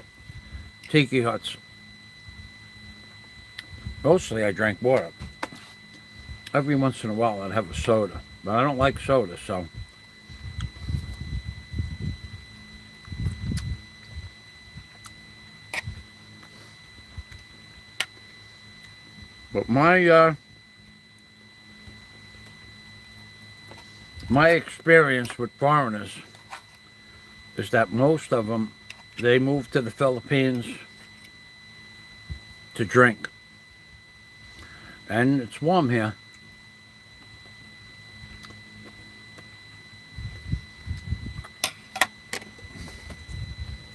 tiki huts. Mostly I drank water. Every once in a while I'd have a soda, but I don't like soda, so. But my experience with foreigners is that most of them, they move to the Philippines to drink. And it's warm here.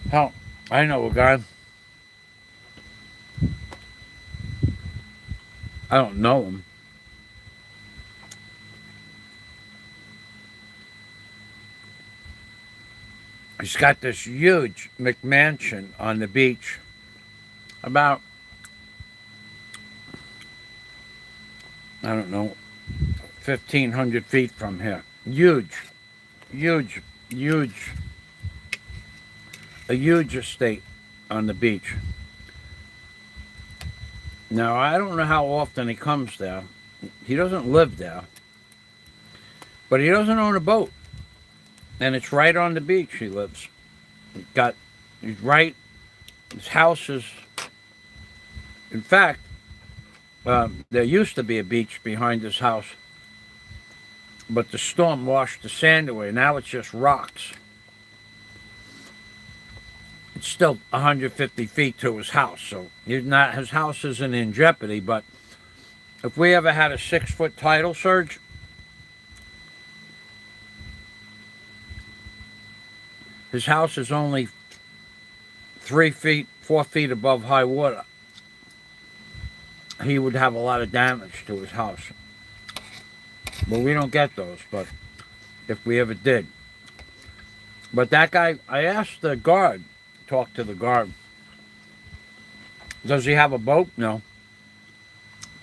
Hell, I know a guy. I don't know him. He's got this huge McMansion on the beach, about, I don't know, 1,500 feet from here. Huge, huge, huge, a huge estate on the beach. Now, I don't know how often he comes there. He doesn't live there. But he doesn't own a boat. And it's right on the beach he lives. He's right, his house is, in fact, there used to be a beach behind his house. But the storm washed the sand away. Now it's just rocks. It's still 150 feet to his house, so his house isn't in jeopardy, but if we ever had a 6-foot tidal surge, his house is only 4 feet above high water. He would have a lot of damage to his house. Well, we don't get those, but if we ever did. But that guy, I asked the guard, talked to the guard, does he have a boat? No.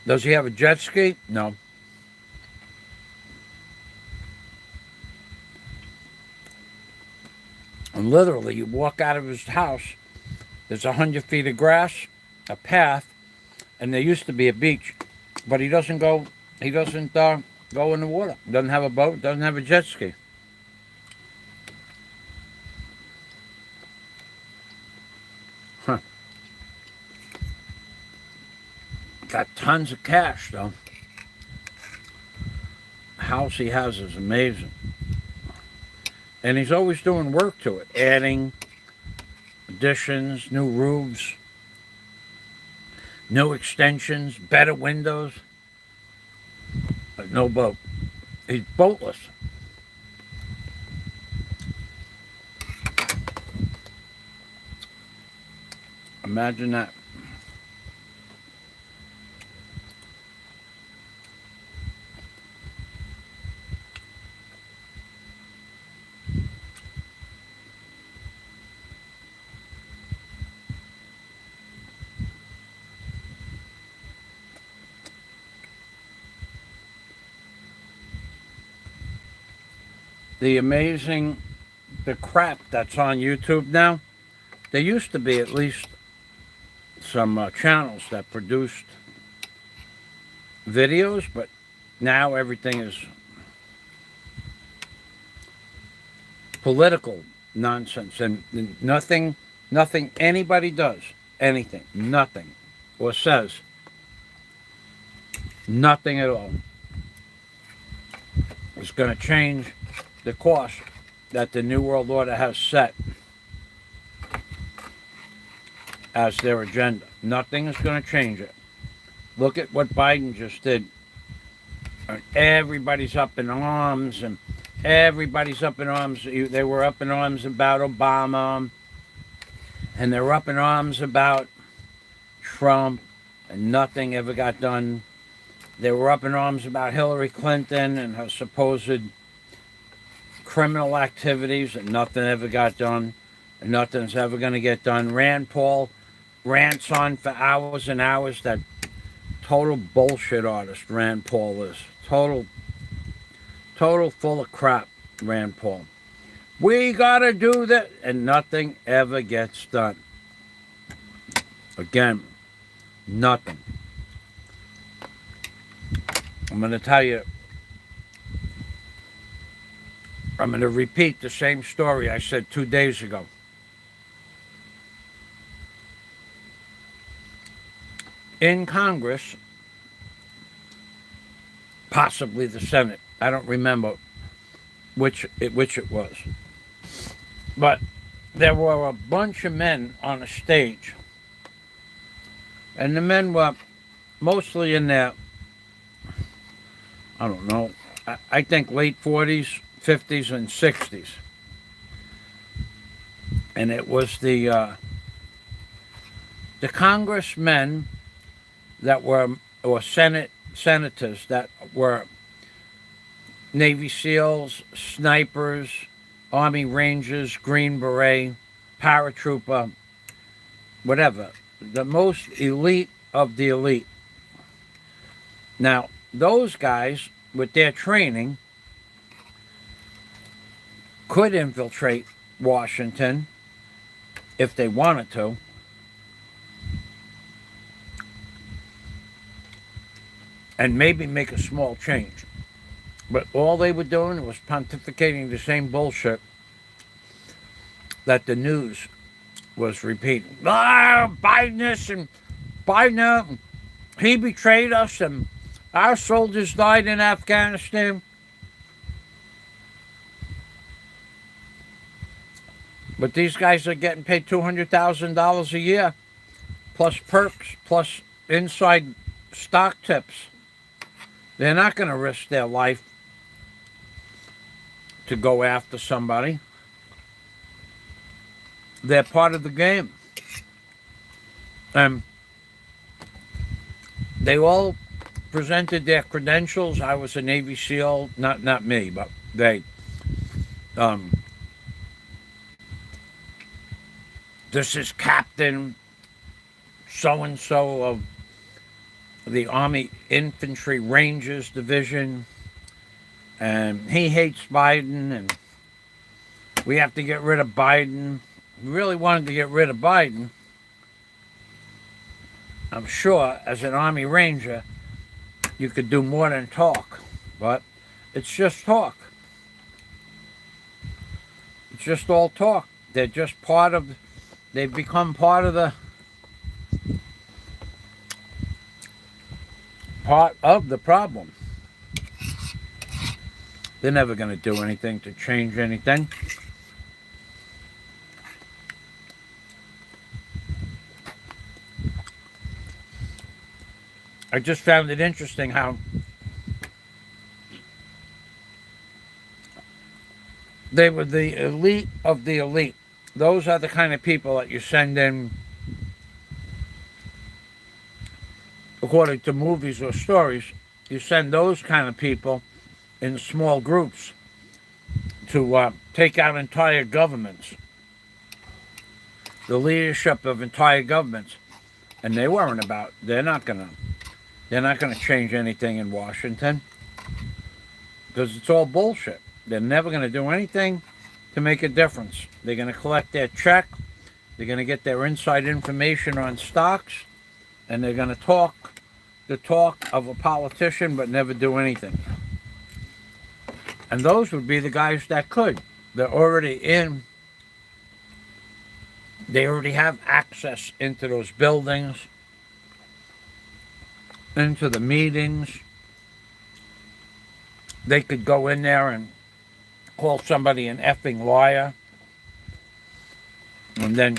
Does he have a jet ski? No. And literally, you walk out of his house, there's 100 feet of grass, a path, and there used to be a beach, but he doesn't go in the water. Doesn't have a boat, doesn't have a jet ski. Huh. Got tons of cash, though. The house he has is amazing. And he's always doing work to it, adding additions, new roofs, new extensions, better windows. But no boat. He's boatless. Imagine that. The crap that's on YouTube now. There used to be at least some channels that produced videos, but now everything is political nonsense, and nothing anybody does, anything, nothing, or says, nothing at all is going to change the course that the New World Order has set as their agenda. Nothing is going to change it. Look at what Biden just did. Everybody's up in arms, and everybody's up in arms. They were up in arms about Obama, and they were up in arms about Trump, and nothing ever got done. They were up in arms about Hillary Clinton and her supposed criminal activities, and nothing ever got done, and nothing's ever going to get done. Rand Paul rants on for hours and hours. That total bullshit artist Rand Paul is. Total full of crap, Rand Paul. We gotta do that, and nothing ever gets done. Again, nothing. I'm gonna tell you, I'm gonna repeat the same story I said 2 days ago. In Congress, possibly the Senate, I don't remember which it was, but there were a bunch of men on a stage, and the men were mostly in their, I don't know, I think late 40s, 50s, and 60s, and it was the congressmen that were, or senators that were Navy SEALs, snipers, Army Rangers, Green Beret, paratrooper, whatever. The most elite of the elite. Now, those guys, with their training, could infiltrate Washington if they wanted to. And maybe make a small change. But all they were doing was pontificating the same bullshit that the news was repeating. Biden this and Biden that, he betrayed us, and our soldiers died in Afghanistan. But these guys are getting paid $200,000 a year, plus perks, plus inside stock tips. They're not going to risk their life to go after somebody. They're part of the game. And they all presented their credentials. I was a Navy SEAL, not me, but they. This is Captain so-and-so of the Army Infantry Rangers Division, and he hates Biden, and we have to get rid of Biden. We really wanted to get rid of Biden. I'm sure as an Army Ranger, you could do more than talk, but it's just talk. It's just all talk. They're just they've become part of the problem. They're never going to do anything to change anything. I just found it interesting how they were the elite of the elite. Those are the kind of people that you send in, according to movies or stories, you send those kind of people in small groups to take out entire governments, the leadership of entire governments. And they weren't about, they're not gonna change anything in Washington because it's all bullshit. They're never gonna do anything to make a difference. They're gonna collect their check, they're gonna get their inside information on stocks, and they're gonna talk the talk of a politician but never do anything. And those would be the guys that could. They're already in. They already have access into those buildings, into the meetings. They could go in there and call somebody an effing liar. And then,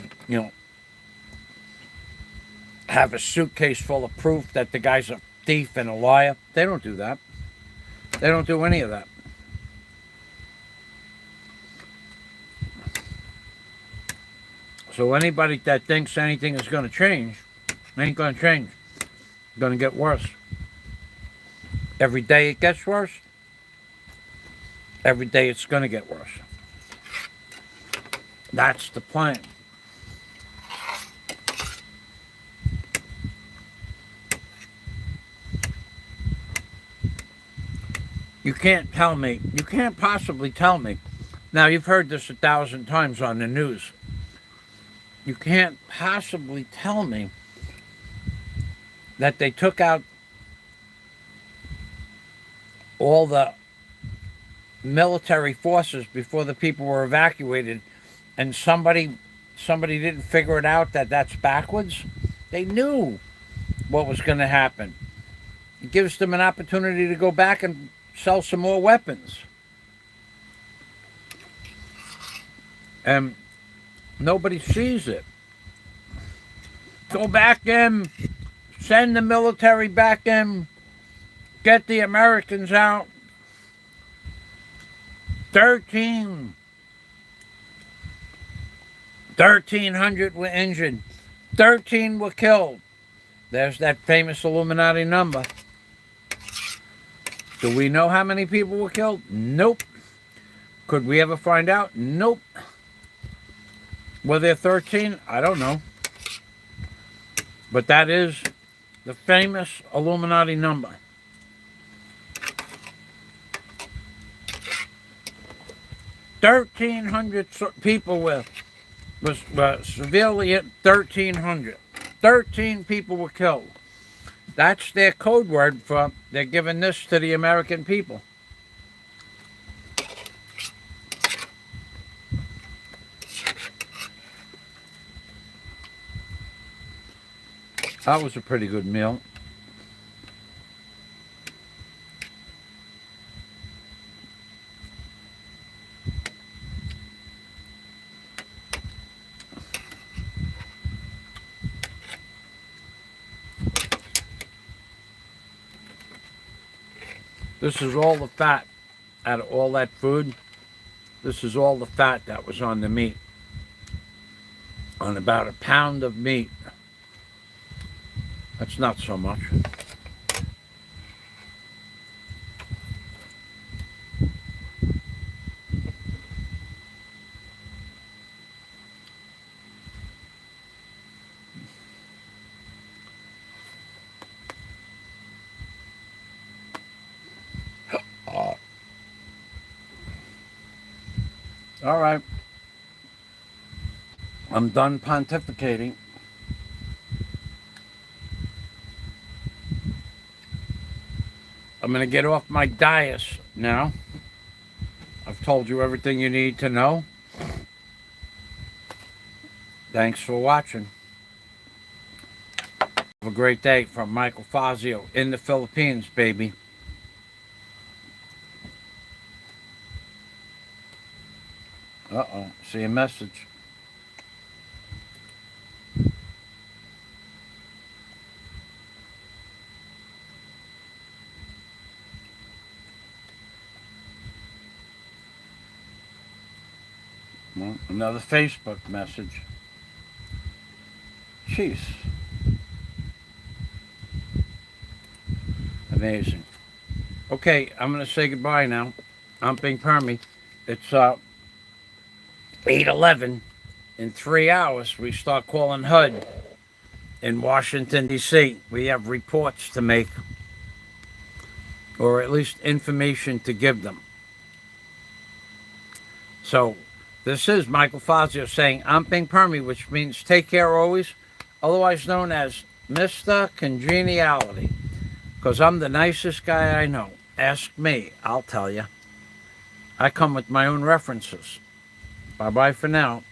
have a suitcase full of proof that the guy's a thief and a liar. They don't do that. They don't do any of that. So anybody that thinks anything is going to change, ain't going to change. It's going to get worse. Every day it gets worse. Every day it's going to get worse. That's the plan. You can't possibly tell me. Now, you've heard this 1,000 times on the news. You can't possibly tell me that they took out all the military forces before the people were evacuated, and somebody didn't figure it out that that's backwards. They knew what was going to happen. It gives them an opportunity to go back and sell some more weapons. And nobody sees it. Go back in, send the military back in, get the Americans out. 1,300 were injured. 13 were killed. There's that famous Illuminati number. Do we know how many people were killed? Nope. Could we ever find out? Nope. Were there 13? I don't know. But that is the famous Illuminati number. People was severely hit. 1,300. 13 people were killed. That's their code word for they're giving this to the American people. That was a pretty good meal. This is all the fat out of all that food. This is all the fat that was on the meat. On about a pound of meat. That's not so much. All right. I'm done pontificating. I'm going to get off my dais now. I've told you everything you need to know. Thanks for watching. Have a great day from Michael Fazio in the Philippines, baby. Uh-oh. See a message. Well, another Facebook message. Jeez. Amazing. Okay, I'm going to say goodbye now. I'm Bing Permy. It's 8:11. In 3 hours, we start calling HUD in Washington, D.C. We have reports to make, or at least information to give them. So, this is Michael Fazio saying, I'm Bing Permy, which means take care always, otherwise known as Mr. Congeniality, because I'm the nicest guy I know. Ask me, I'll tell you. I come with my own references. Bye-bye for now.